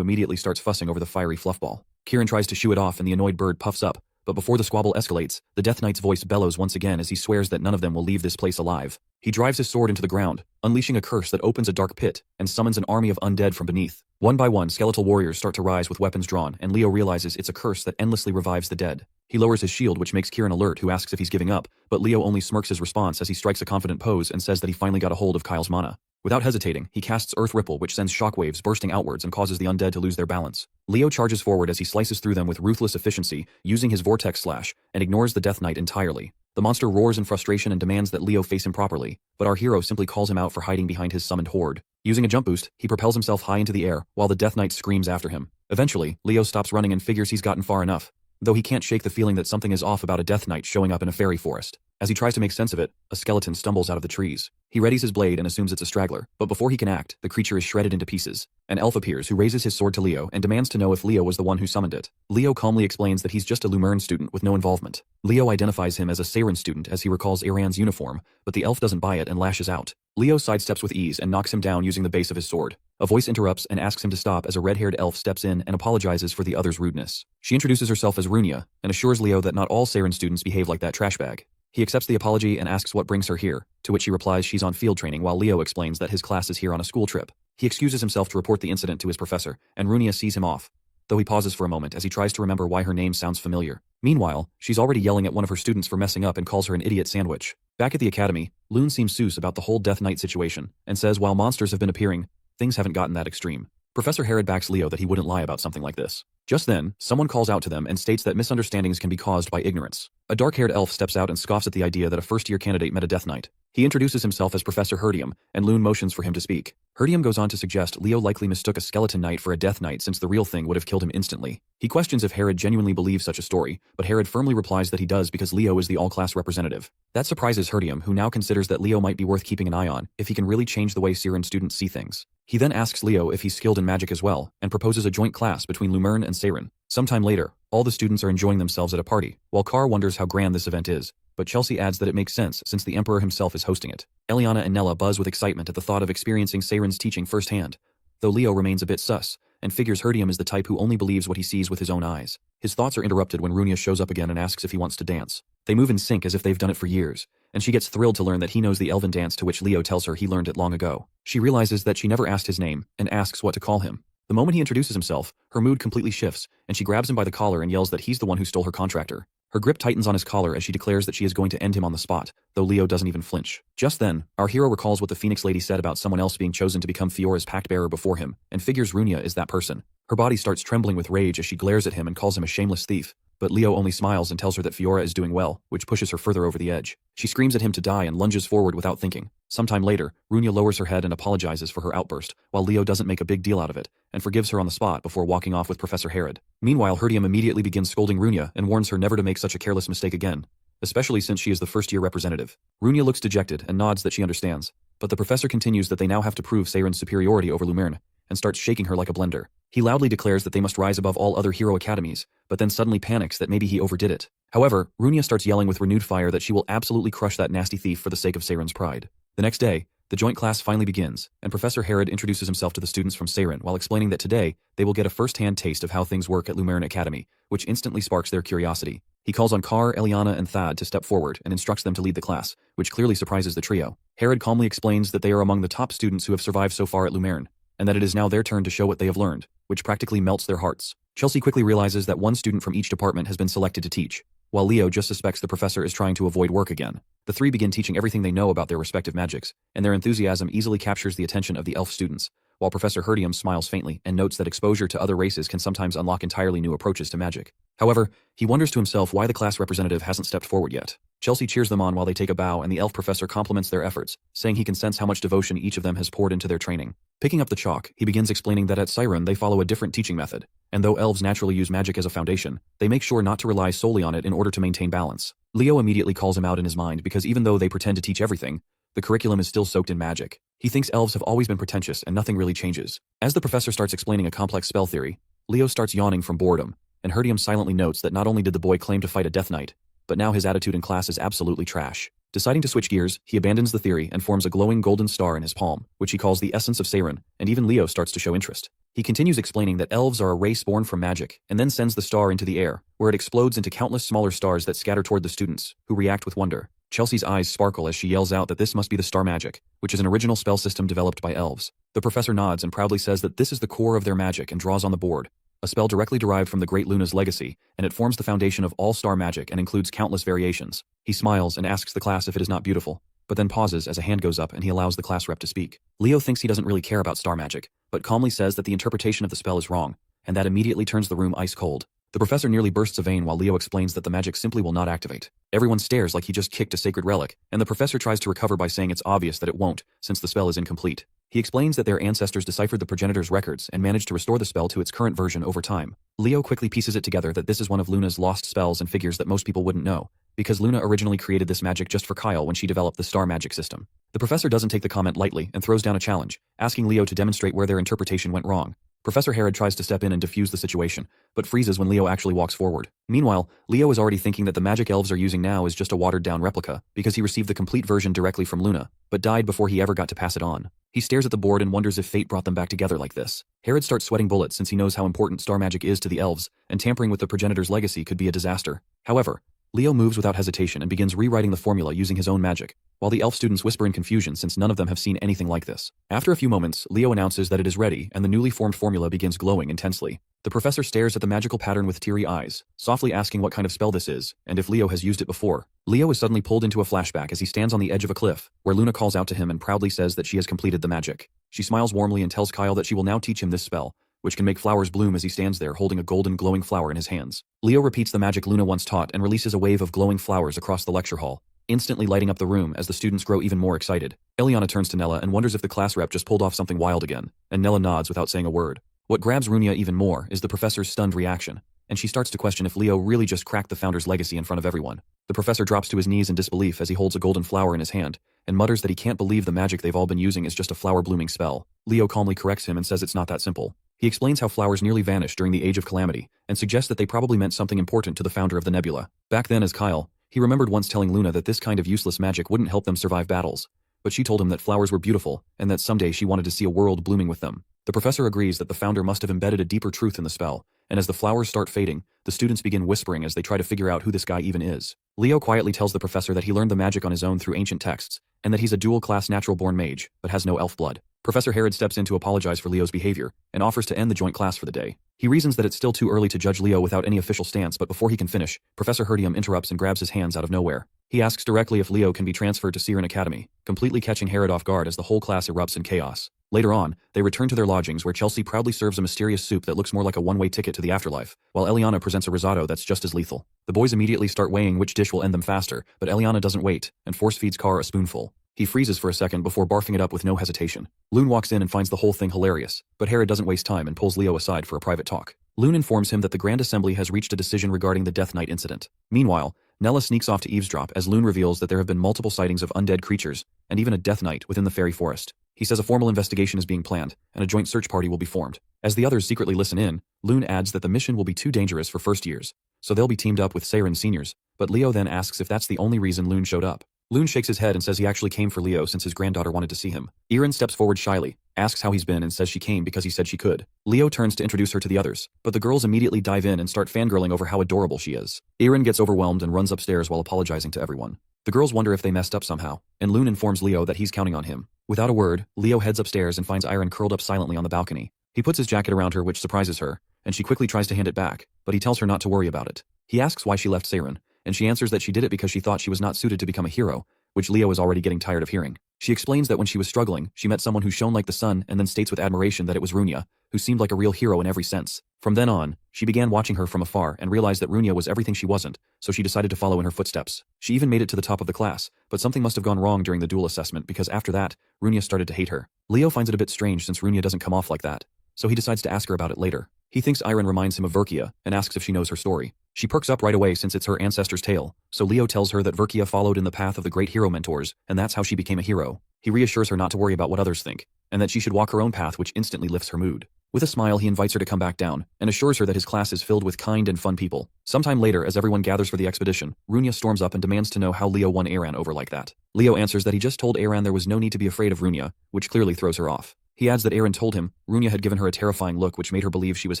immediately starts fussing over the fiery fluffball. Kieran tries to shoo it off and the annoyed bird puffs up, but before the squabble escalates, the Death Knight's voice bellows once again as he swears that none of them will leave this place alive. He drives his sword into the ground, unleashing a curse that opens a dark pit and summons an army of undead from beneath. One by one, skeletal warriors start to rise with weapons drawn, and Leo realizes it's a curse that endlessly revives the dead. He lowers his shield, which makes Kieran alert, who asks if he's giving up, but Leo only smirks his response as he strikes a confident pose and says that he finally got a hold of Kyle's mana. Without hesitating, he casts Earth Ripple, which sends shockwaves bursting outwards and causes the undead to lose their balance. Leo charges forward as he slices through them with ruthless efficiency, using his Vortex Slash, and ignores the Death Knight entirely. The monster roars in frustration and demands that Leo face him properly, but our hero simply calls him out for hiding behind his summoned horde. Using a jump boost, he propels himself high into the air, while the Death Knight screams after him. Eventually, Leo stops running and figures he's gotten far enough, though he can't shake the feeling that something is off about a Death Knight showing up in a fairy forest. As he tries to make sense of it, a skeleton stumbles out of the trees. He readies his blade and assumes it's a straggler, but before he can act, the creature is shredded into pieces. An elf appears who raises his sword to Leo and demands to know if Leo was the one who summoned it. Leo calmly explains that he's just a Lumern student with no involvement. Leo identifies him as a Seiren student as he recalls Arian's uniform, but the elf doesn't buy it and lashes out. Leo sidesteps with ease and knocks him down using the base of his sword. A voice interrupts and asks him to stop as a red-haired elf steps in and apologizes for the other's rudeness. She introduces herself as Runia and assures Leo that not all Seiren students behave like that trash bag. He accepts the apology and asks what brings her here, to which she replies she's on field training while Leo explains that his class is here on a school trip. He excuses himself to report the incident to his professor, and Runia sees him off, though he pauses for a moment as he tries to remember why her name sounds familiar. Meanwhile, she's already yelling at one of her students for messing up and calls her an idiot sandwich. Back at the academy, Loon seems sus about the whole Death Knight situation, and says while monsters have been appearing, things haven't gotten that extreme. Professor Herod backs Leo that he wouldn't lie about something like this. Just then, someone calls out to them and states that misunderstandings can be caused by ignorance. A dark-haired elf steps out and scoffs at the idea that a first-year candidate met a Death Knight. He introduces himself as Professor Herdium, and Loon motions for him to speak. Herdium goes on to suggest Leo likely mistook a skeleton knight for a Death Knight since the real thing would have killed him instantly. He questions if Herod genuinely believes such a story, but Herod firmly replies that he does because Leo is the all-class representative. That surprises Herdium, who now considers that Leo might be worth keeping an eye on if he can really change the way Siren students see things. He then asks Leo if he's skilled in magic as well, and proposes a joint class between Lumerne and Siren. Sometime later, all the students are enjoying themselves at a party, while Carr wonders how grand this event is, but Chelsea adds that it makes sense since the Emperor himself is hosting it. Eliana and Nella buzz with excitement at the thought of experiencing Siren's teaching firsthand, though Leo remains a bit sus, and figures Herdium is the type who only believes what he sees with his own eyes. His thoughts are interrupted when Runia shows up again and asks if he wants to dance. They move in sync as if they've done it for years, and she gets thrilled to learn that he knows the elven dance to which Leo tells her he learned it long ago. She realizes that she never asked his name, and asks what to call him. The moment he introduces himself, her mood completely shifts, and she grabs him by the collar and yells that he's the one who stole her contractor. Her grip tightens on his collar as she declares that she is going to end him on the spot, though Leo doesn't even flinch. Just then, our hero recalls what the Phoenix Lady said about someone else being chosen to become Fiora's pact-bearer before him, and figures Runia is that person. Her body starts trembling with rage as she glares at him and calls him a shameless thief, but Leo only smiles and tells her that Fiora is doing well, which pushes her further over the edge. She screams at him to die and lunges forward without thinking. Sometime later, Runia lowers her head and apologizes for her outburst, while Leo doesn't make a big deal out of it, and forgives her on the spot before walking off with Professor Herod. Meanwhile, Herdium immediately begins scolding Runia and warns her never to make such a careless mistake again, especially since she is the first-year representative. Runia looks dejected and nods that she understands, but the professor continues that they now have to prove Siren's superiority over Lumerne, and starts shaking her like a blender. He loudly declares that they must rise above all other hero academies, but then suddenly panics that maybe he overdid it. However, Runia starts yelling with renewed fire that she will absolutely crush that nasty thief for the sake of Siren's pride. The next day, the joint class finally begins, and Professor Herod introduces himself to the students from Siren while explaining that today, they will get a first-hand taste of how things work at Lumerne Academy, which instantly sparks their curiosity. He calls on Carr, Eliana, and Thad to step forward and instructs them to lead the class, which clearly surprises the trio. Herod calmly explains that they are among the top students who have survived so far at Lumerne, and that it is now their turn to show what they have learned, which practically melts their hearts. Chelsea quickly realizes that one student from each department has been selected to teach, while Leo just suspects the professor is trying to avoid work again. The three begin teaching everything they know about their respective magics, and their enthusiasm easily captures the attention of the elf students, while Professor Herdium smiles faintly and notes that exposure to other races can sometimes unlock entirely new approaches to magic. However, he wonders to himself why the class representative hasn't stepped forward yet. Chelsea cheers them on while they take a bow, and the elf professor compliments their efforts, saying he can sense how much devotion each of them has poured into their training. Picking up the chalk, he begins explaining that at Siren they follow a different teaching method, and though elves naturally use magic as a foundation, they make sure not to rely solely on it in order to maintain balance. Leo immediately calls him out in his mind because even though they pretend to teach everything, the curriculum is still soaked in magic. He thinks elves have always been pretentious and nothing really changes. As the professor starts explaining a complex spell theory, Leo starts yawning from boredom, and Herdium silently notes that not only did the boy claim to fight a Death Knight, but now his attitude in class is absolutely trash. Deciding to switch gears, he abandons the theory and forms a glowing golden star in his palm, which he calls the essence of Siren, and even Leo starts to show interest. He continues explaining that elves are a race born from magic, and then sends the star into the air, where it explodes into countless smaller stars that scatter toward the students, who react with wonder. Chelsea's eyes sparkle as she yells out that this must be the star magic, which is an original spell system developed by elves. The professor nods and proudly says that this is the core of their magic and draws on the board, a spell directly derived from the Great Luna's legacy, and it forms the foundation of all star magic and includes countless variations. He smiles and asks the class if it is not beautiful, but then pauses as a hand goes up and he allows the class rep to speak. Leo thinks he doesn't really care about star magic, but calmly says that the interpretation of the spell is wrong, and that immediately turns the room ice cold. The professor nearly bursts a vein while Leo explains that the magic simply will not activate. Everyone stares like he just kicked a sacred relic, and the professor tries to recover by saying it's obvious that it won't, since the spell is incomplete. He explains that their ancestors deciphered the progenitor's records and managed to restore the spell to its current version over time. Leo quickly pieces it together that this is one of Luna's lost spells and figures that most people wouldn't know, because Luna originally created this magic just for Kyle when she developed the star magic system. The professor doesn't take the comment lightly and throws down a challenge, asking Leo to demonstrate where their interpretation went wrong. Professor Herod tries to step in and defuse the situation, but freezes when Leo actually walks forward. Meanwhile, Leo is already thinking that the magic elves are using now is just a watered-down replica, because he received the complete version directly from Luna, but died before he ever got to pass it on. He stares at the board and wonders if fate brought them back together like this. Herod starts sweating bullets since he knows how important star magic is to the elves, and tampering with the progenitor's legacy could be a disaster. However, Leo moves without hesitation and begins rewriting the formula using his own magic, while the elf students whisper in confusion since none of them have seen anything like this. After a few moments, Leo announces that it is ready and the newly formed formula begins glowing intensely. The professor stares at the magical pattern with teary eyes, softly asking what kind of spell this is and if Leo has used it before. Leo is suddenly pulled into a flashback as he stands on the edge of a cliff, where Luna calls out to him and proudly says that she has completed the magic. She smiles warmly and tells Kyle that she will now teach him this spell, which can make flowers bloom as he stands there holding a golden glowing flower in his hands. Leo repeats the magic Luna once taught and releases a wave of glowing flowers across the lecture hall, instantly lighting up the room as the students grow even more excited. Eliana turns to Nella and wonders if the class rep just pulled off something wild again, and Nella nods without saying a word. What grabs Runia even more is the professor's stunned reaction, and she starts to question if Leo really just cracked the founder's legacy in front of everyone. The professor drops to his knees in disbelief as he holds a golden flower in his hand, and mutters that he can't believe the magic they've all been using is just a flower blooming spell. Leo calmly corrects him and says it's not that simple. He explains how flowers nearly vanished during the Age of Calamity, and suggests that they probably meant something important to the founder of the nebula. Back then as Kyle, he remembered once telling Luna that this kind of useless magic wouldn't help them survive battles, but she told him that flowers were beautiful, and that someday she wanted to see a world blooming with them. The professor agrees that the founder must have embedded a deeper truth in the spell, and as the flowers start fading, the students begin whispering as they try to figure out who this guy even is. Leo quietly tells the professor that he learned the magic on his own through ancient texts, and that he's a dual-class natural-born mage, but has no elf blood. Professor Herod steps in to apologize for Leo's behavior, and offers to end the joint class for the day. He reasons that it's still too early to judge Leo without any official stance, but before he can finish, Professor Herdium interrupts and grabs his hands out of nowhere. He asks directly if Leo can be transferred to Siren Academy, completely catching Herod off guard as the whole class erupts in chaos. Later on, they return to their lodgings where Chelsea proudly serves a mysterious soup that looks more like a one-way ticket to the afterlife, while Eliana presents a risotto that's just as lethal. The boys immediately start weighing which dish will end them faster, but Eliana doesn't wait, and force-feeds Carr a spoonful. He freezes for a second before barfing it up with no hesitation. Loon walks in and finds the whole thing hilarious, but Herod doesn't waste time and pulls Leo aside for a private talk. Loon informs him that the Grand Assembly has reached a decision regarding the Death Knight incident. Meanwhile, Nella sneaks off to eavesdrop as Loon reveals that there have been multiple sightings of undead creatures, and even a Death Knight within the fairy forest. He says a formal investigation is being planned, and a joint search party will be formed. As the others secretly listen in, Loon adds that the mission will be too dangerous for first years, so they'll be teamed up with Siren seniors, but Leo then asks if that's the only reason Loon showed up. Loon shakes his head and says he actually came for Leo since his granddaughter wanted to see him. Erin steps forward shyly, asks how he's been and says she came because he said she could. Leo turns to introduce her to the others, but the girls immediately dive in and start fangirling over how adorable she is. Erin gets overwhelmed and runs upstairs while apologizing to everyone. The girls wonder if they messed up somehow, and Loon informs Leo that he's counting on him. Without a word, Leo heads upstairs and finds Erin curled up silently on the balcony. He puts his jacket around her, which surprises her, and she quickly tries to hand it back, but he tells her not to worry about it. He asks why she left Siren, and she answers that she did it because she thought she was not suited to become a hero, which Leo is already getting tired of hearing. She explains that when she was struggling, she met someone who shone like the sun and then states with admiration that it was Runia, who seemed like a real hero in every sense. From then on, she began watching her from afar and realized that Runia was everything she wasn't, so she decided to follow in her footsteps. She even made it to the top of the class, but something must have gone wrong during the dual assessment because after that, Runia started to hate her. Leo finds it a bit strange since Runia doesn't come off like that, so he decides to ask her about it later. He thinks Iron reminds him of Verkia and asks if she knows her story. She perks up right away since it's her ancestor's tale, so Leo tells her that Verkia followed in the path of the great hero mentors, and that's how she became a hero. He reassures her not to worry about what others think, and that she should walk her own path, which instantly lifts her mood. With a smile, he invites her to come back down, and assures her that his class is filled with kind and fun people. Sometime later, as everyone gathers for the expedition, Runia storms up and demands to know how Leo won Aran over like that. Leo answers that he just told Aran there was no need to be afraid of Runia, which clearly throws her off. He adds that Aran told him Runia had given her a terrifying look which made her believe she was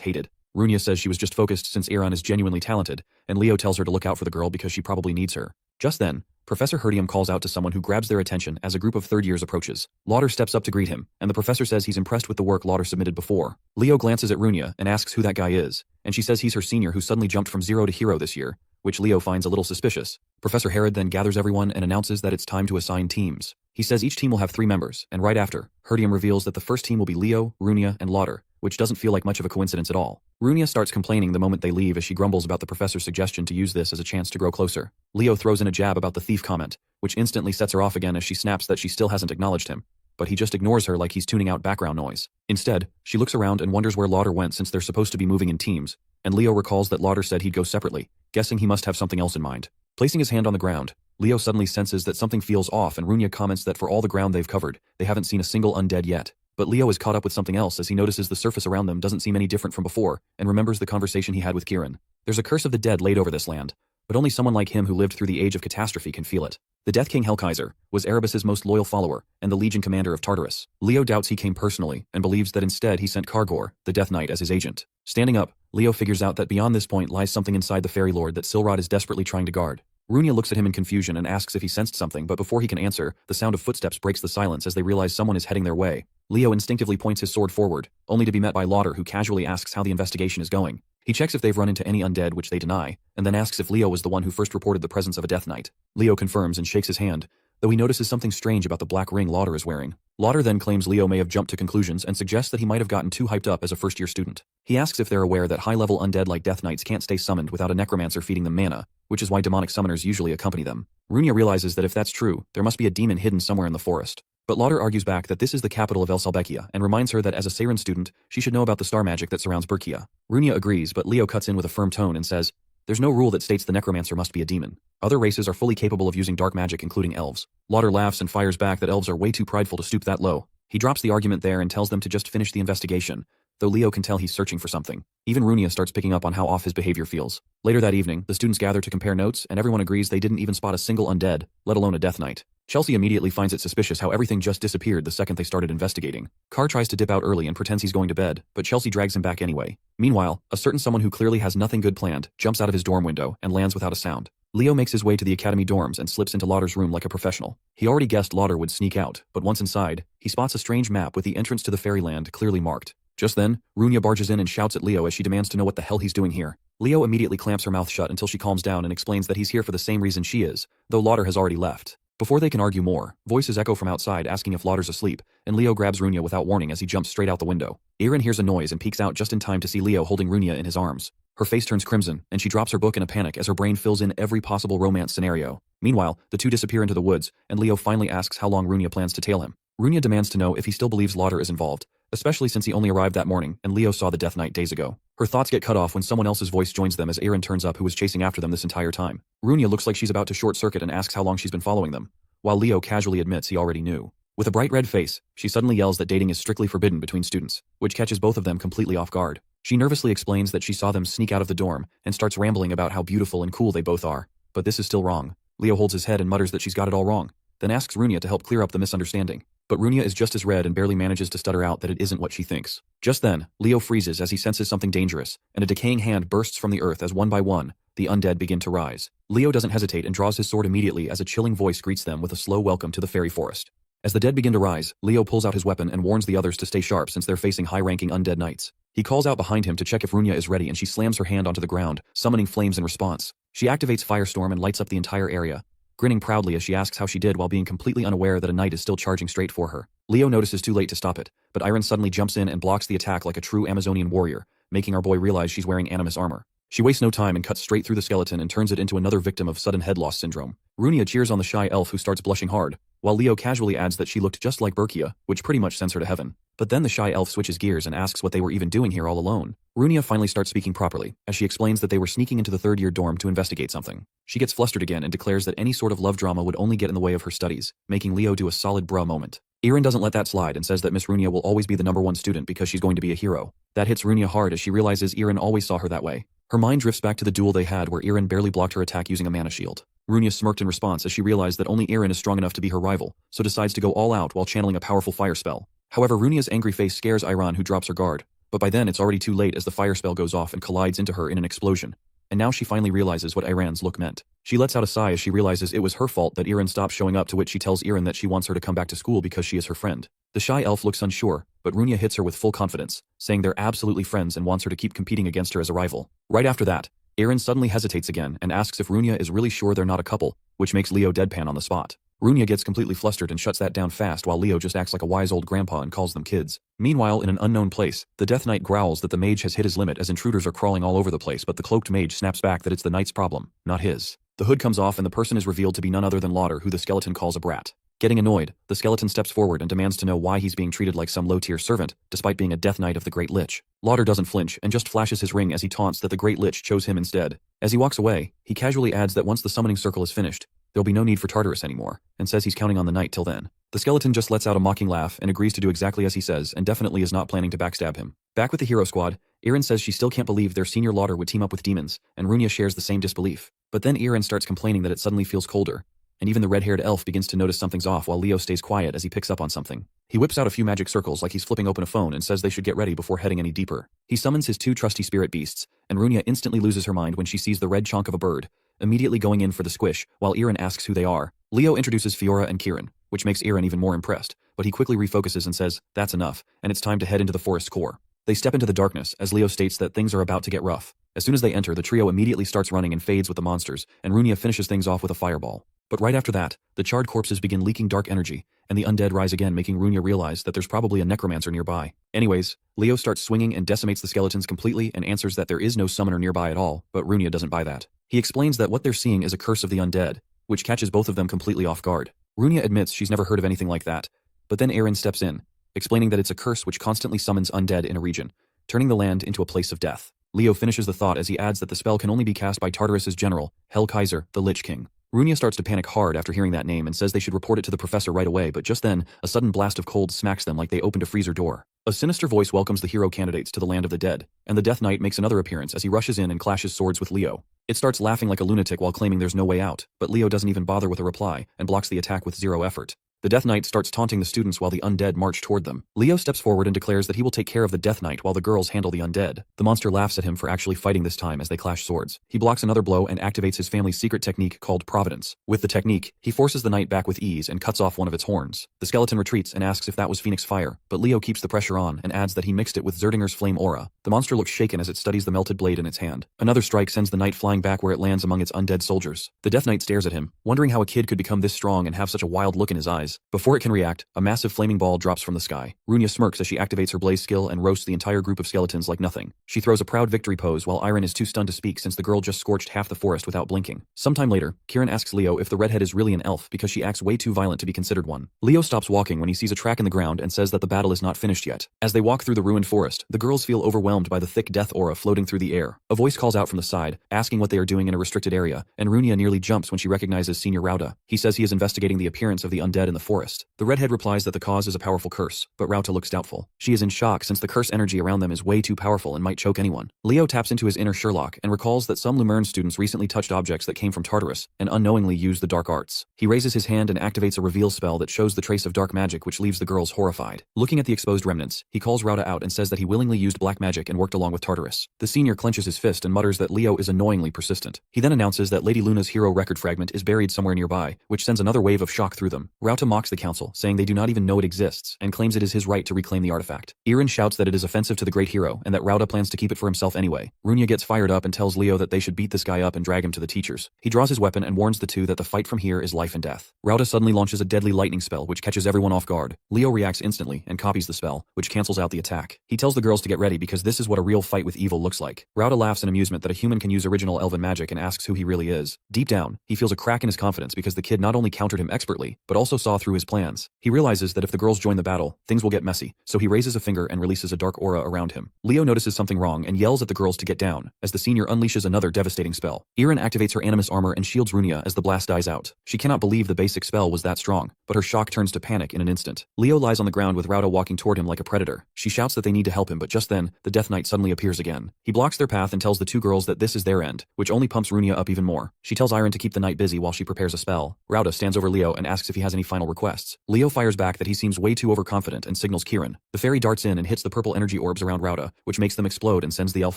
hated. Runia says she was just focused since Aran is genuinely talented, and Leo tells her to look out for the girl because she probably needs her. Just then, Professor Herdium calls out to someone who grabs their attention as a group of third years approaches. Lauder steps up to greet him, and the professor says he's impressed with the work Lauder submitted before. Leo glances at Runia and asks who that guy is, and she says he's her senior who suddenly jumped from zero to hero this year, which Leo finds a little suspicious. Professor Herod then gathers everyone and announces that it's time to assign teams. He says each team will have 3 members, and right after, Herdium reveals that the first team will be Leo, Runia, and Lauder, which doesn't feel like much of a coincidence at all. Runia starts complaining the moment they leave as she grumbles about the professor's suggestion to use this as a chance to grow closer. Leo throws in a jab about the thief comment, which instantly sets her off again as she snaps that she still hasn't acknowledged him, but he just ignores her like he's tuning out background noise. Instead, she looks around and wonders where Lauder went since they're supposed to be moving in teams, and Leo recalls that Lauder said he'd go separately, guessing he must have something else in mind. Placing his hand on the ground, Leo suddenly senses that something feels off, and Runia comments that for all the ground they've covered, they haven't seen a single undead yet. But Leo is caught up with something else as he notices the surface around them doesn't seem any different from before, and remembers the conversation he had with Kieran. There's a curse of the dead laid over this land, but only someone like him who lived through the age of catastrophe can feel it. The Death King Hellkaiser was Erebus's most loyal follower and the Legion commander of Tartarus. Leo doubts he came personally and believes that instead he sent Kargor, the Death Knight, as his agent. Standing up, Leo figures out that beyond this point lies something inside the Fairy Lord that Silrod is desperately trying to guard. Runia looks at him in confusion and asks if he sensed something, but before he can answer, the sound of footsteps breaks the silence as they realize someone is heading their way. Leo instinctively points his sword forward, only to be met by Lauder, who casually asks how the investigation is going. He checks if they've run into any undead, which they deny, and then asks if Leo was the one who first reported the presence of a Death Knight. Leo confirms and shakes his hand, though he notices something strange about the black ring Lauder is wearing. Lauder then claims Leo may have jumped to conclusions and suggests that he might have gotten too hyped up as a first-year student. He asks if they're aware that high-level undead like Death Knights can't stay summoned without a necromancer feeding them mana, which is why demonic summoners usually accompany them. Runia realizes that if that's true, there must be a demon hidden somewhere in the forest. But Lauder argues back that this is the capital of El Salbekia and reminds her that as a Seiren student, she should know about the star magic that surrounds Berkia. Runia agrees, but Leo cuts in with a firm tone and says, "There's no rule that states the necromancer must be a demon. Other races are fully capable of using dark magic, including elves." Lauder laughs and fires back that elves are way too prideful to stoop that low. He drops the argument there and tells them to just finish the investigation, though Leo can tell he's searching for something. Even Runia starts picking up on how off his behavior feels. Later that evening, the students gather to compare notes, and everyone agrees they didn't even spot a single undead, let alone a Death Knight. Chelsea immediately finds it suspicious how everything just disappeared the second they started investigating. Carr tries to dip out early and pretends he's going to bed, but Chelsea drags him back anyway. Meanwhile, a certain someone who clearly has nothing good planned jumps out of his dorm window and lands without a sound. Leo makes his way to the academy dorms and slips into Lauder's room like a professional. He already guessed Lauder would sneak out, but once inside, he spots a strange map with the entrance to the fairyland clearly marked. Just then, Runia barges in and shouts at Leo as she demands to know what the hell he's doing here. Leo immediately clamps her mouth shut until she calms down and explains that he's here for the same reason she is, though Lauder has already left. Before they can argue more, voices echo from outside asking if Lauder's asleep, and Leo grabs Runia without warning as he jumps straight out the window. Aaron hears a noise and peeks out just in time to see Leo holding Runia in his arms. Her face turns crimson, and she drops her book in a panic as her brain fills in every possible romance scenario. Meanwhile, the two disappear into the woods, and Leo finally asks how long Runia plans to tail him. Runia demands to know if he still believes Lauder is involved, especially since he only arrived that morning and Leo saw the Death Knight days ago. Her thoughts get cut off when someone else's voice joins them as Aaron turns up, who was chasing after them this entire time. Runia looks like she's about to short-circuit and asks how long she's been following them, while Leo casually admits he already knew. With a bright red face, she suddenly yells that dating is strictly forbidden between students, which catches both of them completely off guard. She nervously explains that she saw them sneak out of the dorm and starts rambling about how beautiful and cool they both are. But this is still wrong. Leo holds his head and mutters that she's got it all wrong, then asks Runia to help clear up the misunderstanding. But Runia is just as red and barely manages to stutter out that it isn't what she thinks. Just then, Leo freezes as he senses something dangerous, and a decaying hand bursts from the earth as one by one, the undead begin to rise. Leo doesn't hesitate and draws his sword immediately as a chilling voice greets them with a slow welcome to the fairy forest. As the dead begin to rise, Leo pulls out his weapon and warns the others to stay sharp since they're facing high-ranking undead knights. He calls out behind him to check if Runia is ready, and she slams her hand onto the ground, summoning flames in response. She activates Firestorm and lights up the entire area, grinning proudly as she asks how she did while being completely unaware that a knight is still charging straight for her. Leo notices too late to stop it, but Iron suddenly jumps in and blocks the attack like a true Amazonian warrior, making our boy realize she's wearing Animus armor. She wastes no time and cuts straight through the skeleton and turns it into another victim of sudden head loss syndrome. Runia cheers on the shy elf, who starts blushing hard, while Leo casually adds that she looked just like Berkia, which pretty much sends her to heaven. But then the shy elf switches gears and asks what they were even doing here all alone. Runia finally starts speaking properly, as she explains that they were sneaking into the third-year dorm to investigate something. She gets flustered again and declares that any sort of love drama would only get in the way of her studies, making Leo do a solid bruh moment. Aaron doesn't let that slide and says that Miss Runia will always be the #1 student because she's going to be a hero. That hits Runia hard as she realizes Aaron always saw her that way. Her mind drifts back to the duel they had where Aaron barely blocked her attack using a mana shield. Runia smirked in response as she realized that only Aaron is strong enough to be her rival, so decides to go all out while channeling a powerful fire spell. However, Runia's angry face scares Iran, who drops her guard, but by then it's already too late as the fire spell goes off and collides into her in an explosion. And now she finally realizes what Iran's look meant. She lets out a sigh as she realizes it was her fault that Aaron stopped showing up, to which she tells Aaron that she wants her to come back to school because she is her friend. The shy elf looks unsure, but Runia hits her with full confidence, saying they're absolutely friends and wants her to keep competing against her as a rival. Right after that, Aaron suddenly hesitates again and asks if Runia is really sure they're not a couple, which makes Leo deadpan on the spot. Runia gets completely flustered and shuts that down fast, while Leo just acts like a wise old grandpa and calls them kids. Meanwhile, in an unknown place, the Death Knight growls that the mage has hit his limit as intruders are crawling all over the place, but the cloaked mage snaps back that it's the knight's problem, not his. The hood comes off and the person is revealed to be none other than Lauder, who the skeleton calls a brat. Getting annoyed, the skeleton steps forward and demands to know why he's being treated like some low-tier servant, despite being a Death Knight of the Great Lich. Lauder doesn't flinch and just flashes his ring as he taunts that the Great Lich chose him instead. As he walks away, he casually adds that once the summoning circle is finished, there'll be no need for Tartarus anymore, and says he's counting on the knight till then. The skeleton just lets out a mocking laugh and agrees to do exactly as he says, and definitely is not planning to backstab him. Back with the hero squad, Aaron says she still can't believe their senior Lauder would team up with demons, and Runia shares the same disbelief. But then Eren starts complaining that it suddenly feels colder, and even the red-haired elf begins to notice something's off while Leo stays quiet as he picks up on something. He whips out a few magic circles like he's flipping open a phone and says they should get ready before heading any deeper. He summons his 2 trusty spirit beasts, and Runia instantly loses her mind when she sees the red chonk of a bird, immediately going in for the squish while Eren asks who they are. Leo introduces Fiora and Kieran, which makes Eren even more impressed, but he quickly refocuses and says, that's enough, and it's time to head into the forest core. They step into the darkness as Leo states that things are about to get rough. As soon as they enter, the trio immediately starts running and fades with the monsters, and Runia finishes things off with a fireball. But right after that, the charred corpses begin leaking dark energy, and the undead rise again, making Runia realize that there's probably a necromancer nearby. Anyways, Leo starts swinging and decimates the skeletons completely and answers that there is no summoner nearby at all, but Runia doesn't buy that. He explains that what they're seeing is a curse of the undead, which catches both of them completely off guard. Runia admits she's never heard of anything like that, but then Eren steps in, explaining that it's a curse which constantly summons undead in a region, turning the land into a place of death. Leo finishes the thought as he adds that the spell can only be cast by Tartarus's general, Hell Kaiser, the Lich King. Runia starts to panic hard after hearing that name and says they should report it to the professor right away, but just then, a sudden blast of cold smacks them like they opened a freezer door. A sinister voice welcomes the hero candidates to the land of the dead, and the Death Knight makes another appearance as he rushes in and clashes swords with Leo. It starts laughing like a lunatic while claiming there's no way out, but Leo doesn't even bother with a reply and blocks the attack with 0 effort. The Death Knight starts taunting the students while the undead march toward them. Leo steps forward and declares that he will take care of the Death Knight while the girls handle the undead. The monster laughs at him for actually fighting this time as they clash swords. He blocks another blow and activates his family's secret technique called Providence. With the technique, he forces the knight back with ease and cuts off one of its horns. The skeleton retreats and asks if that was Phoenix Fire, but Leo keeps the pressure on and adds that he mixed it with Zerdinger's Flame Aura. The monster looks shaken as it studies the melted blade in its hand. Another strike sends the knight flying back where it lands among its undead soldiers. The Death Knight stares at him, wondering how a kid could become this strong and have such a wild look in his eyes. Before it can react, a massive flaming ball drops from the sky. Runia smirks as she activates her blaze skill and roasts the entire group of skeletons like nothing. She throws a proud victory pose while Iron is too stunned to speak since the girl just scorched half the forest without blinking. Sometime later, Kieran asks Leo if the redhead is really an elf because she acts way too violent to be considered one. Leo stops walking when he sees a track in the ground and says that the battle is not finished yet. As they walk through the ruined forest, the girls feel overwhelmed by the thick death aura floating through the air. A voice calls out from the side, asking what they are doing in a restricted area, and Runia nearly jumps when she recognizes Senior Rauta. He says he is investigating the appearance of the undead in the forest. The redhead replies that the cause is a powerful curse, but Rauta looks doubtful. She is in shock since the curse energy around them is way too powerful and might choke anyone. Leo taps into his inner Sherlock and recalls that some Lumerne students recently touched objects that came from Tartarus and unknowingly used the dark arts. He raises his hand and activates a reveal spell that shows the trace of dark magic, which leaves the girls horrified. Looking at the exposed remnants, he calls Rauta out and says that he willingly used black magic and worked along with Tartarus. The senior clenches his fist and mutters that Leo is annoyingly persistent. He then announces that Lady Luna's hero record fragment is buried somewhere nearby, which sends another wave of shock through them. Rauta mocks the council, saying they do not even know it exists, and claims it is his right to reclaim the artifact. Eren shouts that it is offensive to the great hero and that Rauta plans to keep it for himself anyway. Runia gets fired up and tells Leo that they should beat this guy up and drag him to the teachers. He draws his weapon and warns the two that the fight from here is life and death. Rauta suddenly launches a deadly lightning spell which catches everyone off guard. Leo reacts instantly and copies the spell, which cancels out the attack. He tells the girls to get ready because this is what a real fight with evil looks like. Rauta laughs in amusement that a human can use original elven magic and asks who he really is. Deep down, he feels a crack in his confidence because the kid not only countered him expertly, but also saw through his plans. He realizes that if the girls join the battle, things will get messy, so he raises a finger and releases a dark aura around him. Leo notices something wrong and yells at the girls to get down, as the senior unleashes another devastating spell. Eren activates her animus armor and shields Runia as the blast dies out. She cannot believe the basic spell was that strong, but her shock turns to panic in an instant. Leo lies on the ground with Rauta walking toward him like a predator. She shouts that they need to help him, but just then, the Death Knight suddenly appears again. He blocks their path and tells the two girls that this is their end, which only pumps Runia up even more. She tells Iron to keep the knight busy while she prepares a spell. Rauta stands over Leo and asks if he has any final requests. Leo fires back that he seems way too overconfident and signals Kieran. The fairy darts in and hits the purple energy orbs around Rauta, which makes them explode and sends the elf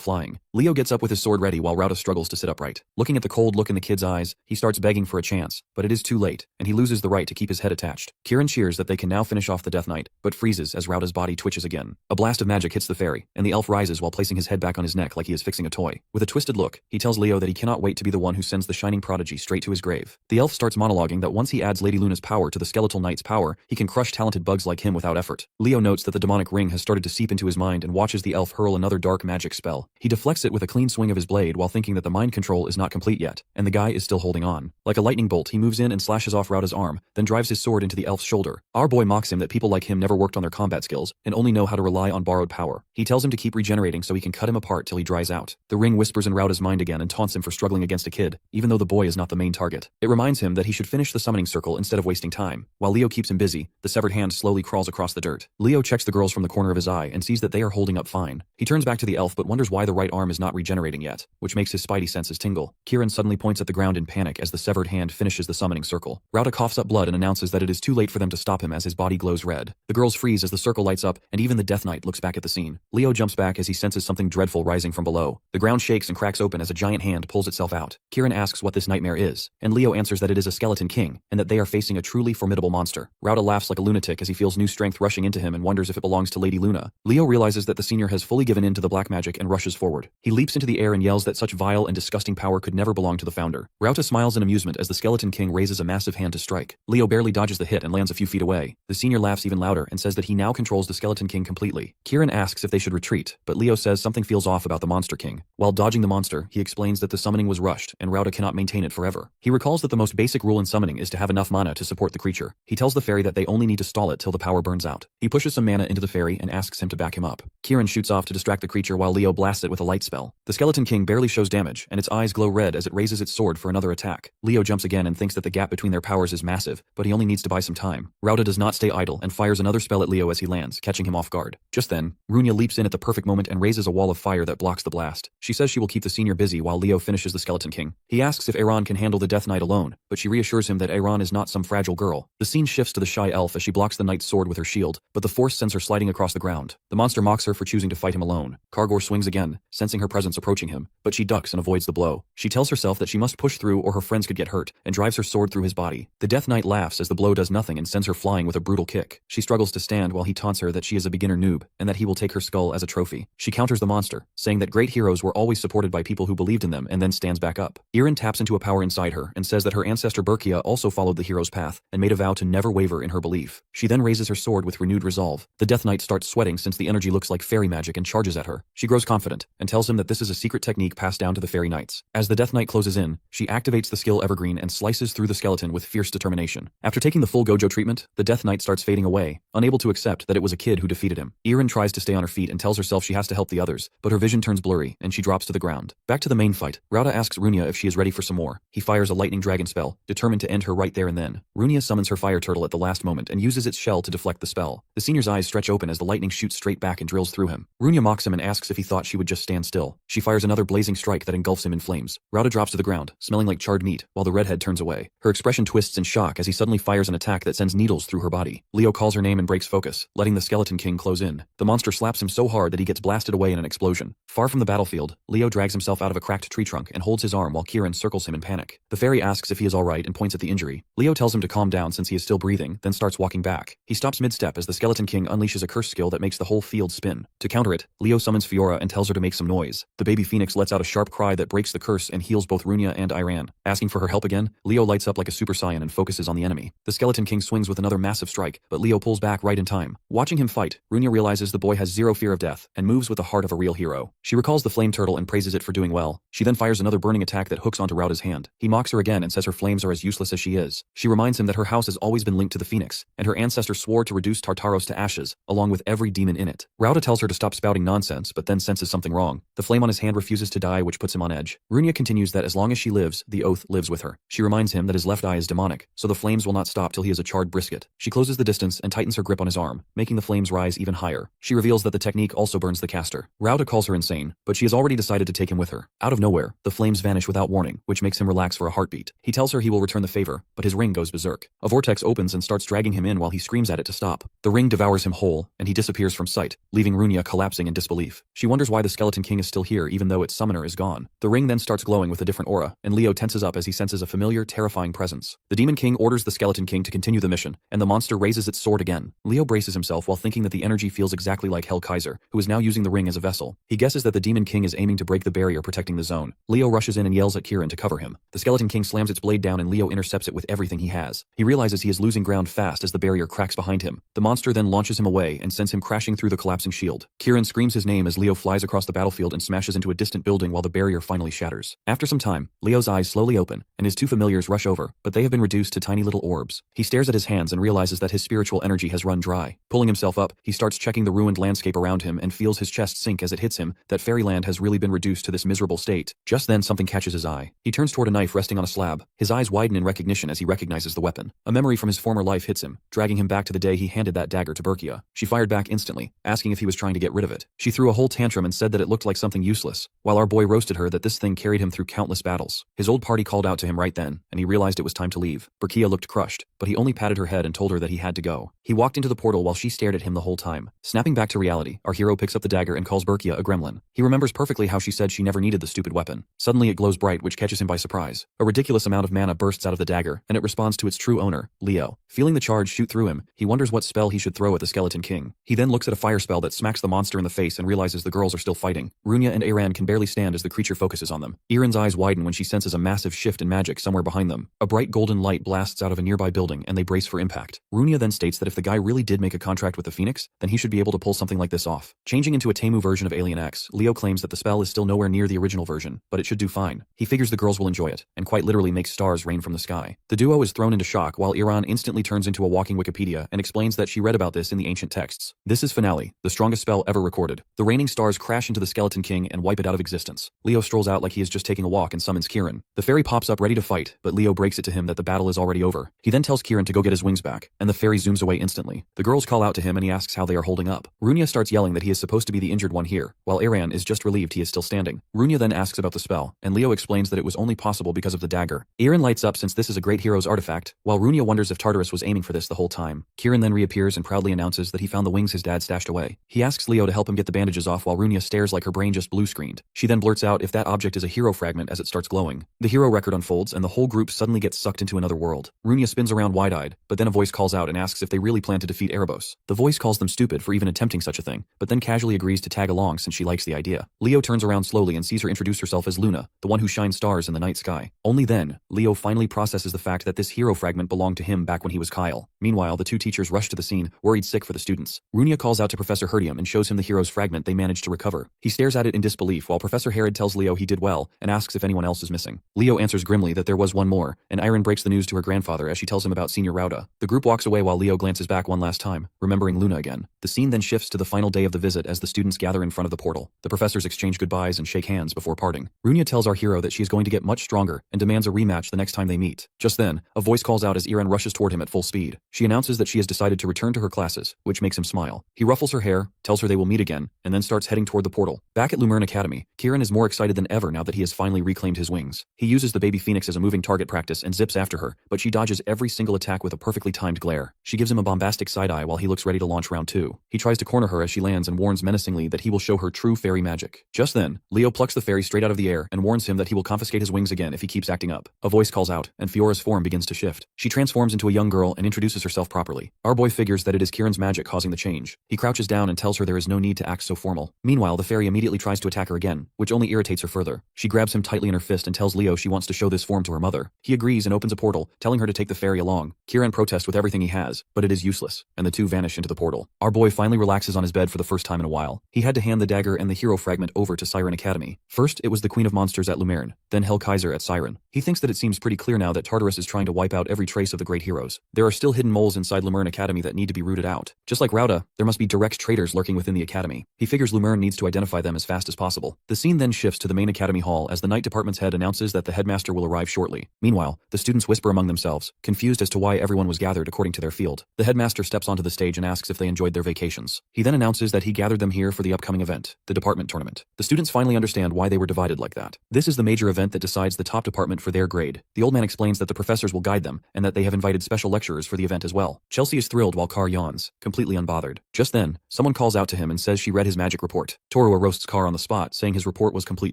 flying. Leo gets up with his sword ready while Rauta struggles to sit upright. Looking at the cold look in the kid's eyes, he starts begging for a chance, but it is too late, and he loses the right to keep his head attached. Kieran cheers that they can now finish off the Death Knight, but freezes as Rauta's body twitches again. A blast of magic hits the fairy, and the elf rises while placing his head back on his neck like he is fixing a toy. With a twisted look, he tells Leo that he cannot wait to be the one who sends the shining prodigy straight to his grave. The elf starts monologuing that once he adds Lady Luna's power to the skeletal knight's power, he can crush talented bugs like him without effort. Leo notes that the demonic ring has started to seep into his mind and watches the elf hurl another dark magic spell. He deflects it with a clean swing of his blade while thinking that the mind control is not complete yet, and the guy is still holding on. Like a lightning bolt, he moves in and slashes off Rauta's arm, then drives his sword into the elf's shoulder. Our boy mocks him that people like him never worked on their combat skills and only know how to rely on borrowed power. He tells him to keep regenerating so he can cut him apart till he dries out. The ring whispers in Rauta's mind again and taunts him for struggling against a kid, even though the boy is not the main target. It reminds him that he should finish the summoning circle instead of wasting time. him. While Leo keeps him busy, the severed hand slowly crawls across the dirt. Leo checks the girls from the corner of his eye and sees that they are holding up fine. He turns back to the elf but wonders why the right arm is not regenerating yet, which makes his spidey senses tingle. Kieran suddenly points at the ground in panic as the severed hand finishes the summoning circle. Rauta coughs up blood and announces that it is too late for them to stop him as his body glows red. The girls freeze as the circle lights up, and even the Death Knight looks back at the scene. Leo jumps back as he senses something dreadful rising from below. The ground shakes and cracks open as a giant hand pulls itself out. Kieran asks what this nightmare is, and Leo answers that it is a skeleton king, and that they are facing a truly formidable monster. Rauta laughs like a lunatic as he feels new strength rushing into him and wonders if it belongs to Lady Luna. Leo realizes that the senior has fully given in to the black magic and rushes forward. He leaps into the air and yells that such vile and disgusting power could never belong to the founder. Rauta smiles in amusement as the skeleton king raises a massive hand to strike. Leo barely dodges the hit and lands a few feet away. The senior laughs even louder and says that he now controls the skeleton king completely. Kieran asks if they should retreat, but Leo says something feels off about the monster king. While dodging the monster, he explains that the summoning was rushed and Rauta cannot maintain it forever. He recalls that the most basic rule in summoning is to have enough mana to support the creature. He tells the fairy that they only need to stall it till the power burns out. He pushes some mana into the fairy and asks him to back him up. Kieran shoots off to distract the creature while Leo blasts it with a light spell. The skeleton king barely shows damage, and its eyes glow red as it raises its sword for another attack. Leo jumps again and thinks that the gap between their powers is massive, but he only needs to buy some time. Rauta does not stay idle and fires another spell at Leo as he lands, catching him off guard. Just then, Runia leaps in at the perfect moment and raises a wall of fire that blocks the blast. She says she will keep the senior busy while Leo finishes the skeleton king. He asks if Aaron can handle the Death Knight alone, but she reassures him that Aaron is not some fragile girl. The scene shifts to the shy elf as she blocks the knight's sword with her shield, but the force sends her sliding across the ground. The monster mocks her for choosing to fight him alone. Kargor swings again, sensing her presence approaching him, but she ducks and avoids the blow. She tells herself that she must push through or her friends could get hurt, and drives her sword through his body. The Death Knight laughs as the blow does nothing and sends her flying with a brutal kick. She struggles to stand while he taunts her that she is a beginner noob, and that he will take her skull as a trophy. She counters the monster, saying that great heroes were always supported by people who believed in them, and then stands back up. Irin taps into a power inside her and says that her ancestor Berkia also followed the hero's path and made a vow to never waver in her belief. She then raises her sword with renewed resolve. The Death Knight starts sweating since the energy looks like fairy magic and charges at her. She grows confident and tells him that this is a secret technique passed down to the fairy knights. As the Death Knight closes in, she activates the skill Evergreen and slices through the skeleton with fierce determination. After taking the full Gojo treatment, the Death Knight starts fading away, unable to accept that it was a kid who defeated him. Irin tries to stay on her feet and tells herself she has to help the others, but her vision turns blurry and she drops to the ground. Back to the main fight, Rauta asks Runia if she is ready for some more. He fires a lightning dragon spell, determined to end her right there and then. Runia summons her fire turtle at the last moment and uses its shell to deflect the spell. The senior's eyes stretch open as the lightning shoots straight back and drills through him. Runia mocks him and asks if he thought she would just stand still. She fires another blazing strike that engulfs him in flames. Rauta drops to the ground, smelling like charred meat, while the redhead turns away. Her expression twists in shock as he suddenly fires an attack that sends needles through her body. Leo calls her name and breaks focus, letting the skeleton king close in. The monster slaps him so hard that he gets blasted away in an explosion. Far from the battlefield, Leo drags himself out of a cracked tree trunk and holds his arm while Kieran circles him in panic. The fairy asks if he is alright and points at the injury. Leo tells him to calm down since he is still breathing, then starts walking back. He stops mid-step as the skeleton king unleashes a curse skill that makes the whole field spin. To counter it, Leo summons Fiora and tells her to make some noise. The baby phoenix lets out a sharp cry that breaks the curse and heals both Runia and Iran. Asking for her help again, Leo lights up like a super saiyan and focuses on the enemy. The skeleton king swings with another massive strike, but Leo pulls back right in time. Watching him fight, Runia realizes the boy has zero fear of death and moves with the heart of a real hero. She recalls the flame turtle and praises it for doing well. She then fires another burning attack that hooks onto Rauta's hand. He mocks her again and says her flames are as useless as she is. She reminds him that her house has always been linked to the phoenix, and her ancestor swore to reduce Tartaros to ashes, along with every demon in it. Rauta tells her to stop spouting nonsense, but then senses something wrong. The flame on his hand refuses to die, which puts him on edge. Runia continues that as long as she lives, the oath lives with her. She reminds him that his left eye is demonic, so the flames will not stop till he is a charred brisket. She closes the distance and tightens her grip on his arm, making the flames rise even higher. She reveals that the technique also burns the caster. Rauta calls her insane, but she has already decided to take him with her. Out of nowhere, the flames vanish without warning, which makes him relax for a heartbeat. He tells her he will return the favor, but his ring goes berserk. A vortex opens and starts dragging him in while he screams at it to stop. The ring devours him whole, and he disappears from sight, leaving Runia collapsing in disbelief. She wonders why the skeleton king is still here even though its summoner is gone. The ring then starts glowing with a different aura, and Leo tenses up as he senses a familiar, terrifying presence. The demon king orders the skeleton king to continue the mission, and the monster raises its sword again. Leo braces himself while thinking that the energy feels exactly like Hell Kaiser, who is now using the ring as a vessel. He guesses that the demon king is aiming to break the barrier protecting the zone. Leo rushes in and yells at Kieran to cover him. The skeleton king slams its blade down and Leo intercepts it with everything he has. He realizes he is losing ground fast as the barrier cracks behind him. The monster then launches him away and sends him crashing through the collapsing shield. Kieran screams his name as Leo flies across the battlefield and smashes into a distant building while the barrier finally shatters. After some time, Leo's eyes slowly open, and his two familiars rush over, but they have been reduced to tiny little orbs. He stares at his hands and realizes that his spiritual energy has run dry. Pulling himself up, he starts checking the ruined landscape around him and feels his chest sink as it hits him that fairyland has really been reduced to this miserable state. Just then something catches his eye. He turns toward a knife resting on a slab. His eyes widen in recognition as he recognizes the weapon. A memory memory from his former life hits him, dragging him back to the day he handed that dagger to Berkia. She fired back instantly, asking if he was trying to get rid of it. She threw a whole tantrum and said that it looked like something useless, while our boy roasted her that this thing carried him through countless battles. His old party called out to him right then, and he realized it was time to leave. Berkia looked crushed, but he only patted her head and told her that he had to go. He walked into the portal while she stared at him the whole time. Snapping back to reality, our hero picks up the dagger and calls Berkia a gremlin. He remembers perfectly how she said she never needed the stupid weapon. Suddenly it glows bright, which catches him by surprise. A ridiculous amount of mana bursts out of the dagger, and it responds to its true owner, Leo. Feeling the charge shoot through him, he wonders what spell he should throw at the Skeleton King. He then looks at a fire spell that smacks the monster in the face and realizes the girls are still fighting. Runia and Aran can barely stand as the creature focuses on them. Iren's eyes widen when she senses a massive shift in magic somewhere behind them. A bright golden light blasts out of a nearby building and they brace for impact. Runia then states that if the guy really did make a contract with the Phoenix, then he should be able to pull something like this off. Changing into a Temu version of Alien X, Leo claims that the spell is still nowhere near the original version, but it should do fine. He figures the girls will enjoy it, and quite literally makes stars rain from the sky. The duo is thrown into shock while Iran instantly turns into a walking Wikipedia and explains that she read about this in the ancient texts. This is finale, the strongest spell ever recorded. The raining stars crash into the Skeleton King and wipe it out of existence. Leo strolls out like he is just taking a walk and summons Kieran. The fairy pops up ready to fight, but Leo breaks it to him that the battle is already over. He then tells Kieran to go get his wings back, and the fairy zooms away instantly. The girls call out to him and he asks how they are holding up. Runia starts yelling that he is supposed to be the injured one here, while Aran is just relieved he is still standing. Runia then asks about the spell, and Leo explains that it was only possible because of the dagger. Aran lights up since this is a great hero's artifact, while Runia wonders if Tartarus was aiming for this the whole time. Kieran then reappears and proudly announces that he found the wings his dad stashed away. He asks Leo to help him get the bandages off while Runia stares like her brain just blue screened. She then blurts out if that object is a hero fragment as it starts glowing. The hero record unfolds and the whole group suddenly gets sucked into another world. Runia spins around wide-eyed, but then a voice calls out and asks if they really plan to defeat Erebos. The voice calls them stupid for even attempting such a thing, but then casually agrees to tag along since she likes the idea. Leo turns around slowly and sees her introduce herself as Luna, the one who shines stars in the night sky. Only then, Leo finally processes the fact that this hero fragment belonged to him back when he was Kyle. Meanwhile, the two teachers rush to the scene, worried sick for the students. Runia calls out to Professor Herdium and shows him the hero's fragment they managed to recover. He stares at it in disbelief while Professor Herod tells Leo he did well and asks if anyone else is missing. Leo answers grimly that there was one more, and Iron breaks the news to her grandfather as she tells him about Senior Rauda. The group walks away while Leo glances back one last time, remembering Luna again. The scene then shifts to the final day of the visit as the students gather in front of the portal. The professors exchange goodbyes and shake hands before parting. Runia tells our hero that she is going to get much stronger and demands a rematch the next time they meet. Just then, a voice calls out as Iran rushes toward him at full speed. She announces that she has decided to return to her classes, which makes him smile. He ruffles her hair, tells her they will meet again, and then starts heading toward the portal. Back at Lumerne Academy, Kieran is more excited than ever now that he has finally reclaimed his wings. He uses the baby phoenix as a moving target practice and zips after her, but she dodges every single attack with a perfectly timed glare. She gives him a bombastic side-eye while he looks ready to launch round 2. He tries to corner her as she lands and warns menacingly that he will show her true fairy magic. Just then, Leo plucks the fairy straight out of the air and warns him that he will confiscate his wings again if he keeps acting up. A voice calls out, and Fiora's form begins to shift. She transforms into a young girl and introduces herself properly. Our boy figures that it is Kieran's magic causing the change. He crouches down and tells her there is no need to act so formal. Meanwhile, the fairy immediately tries to attack her again, which only irritates her further. She grabs him tightly in her fist and tells Leo she wants to show this form to her mother. He agrees and opens a portal, telling her to take the fairy along. Kieran protests with everything he has, but it is useless, and the two vanish into the portal. Our boy finally relaxes on his bed for the first time in a while. He had to hand the dagger and the hero fragment over to Siren Academy. First, it was the Queen of Monsters at Lumerne, then Hell Kaiser at Siren. He thinks that it seems pretty clear now that Tartarus is trying to wipe out every trace of the great heroes. There are still hidden moles inside Lumerne Academy that need to be rooted out. Just like Rauda, there must be direct traitors lurking within the academy. He figures Lumerne needs to identify them as fast as possible. The scene then shifts to the main academy hall as the night department's head announces that the headmaster will arrive shortly. Meanwhile, the students whisper among themselves, confused as to why everyone was gathered according to their field. The headmaster steps onto the stage and asks if they enjoyed their vacations. He then announces that he gathered them here for the upcoming event, the department tournament. The students finally understand why they were divided like that. This is the major event that decides the top department for their grade. The old man explains that the professors will guide them and that they have invited special lecturers for the event as well. Chelsea is thrilled while Carr yawns, completely unbothered. Just then, someone calls out to him and says she read his magic report. Torua roasts Carr on the spot, saying his report was complete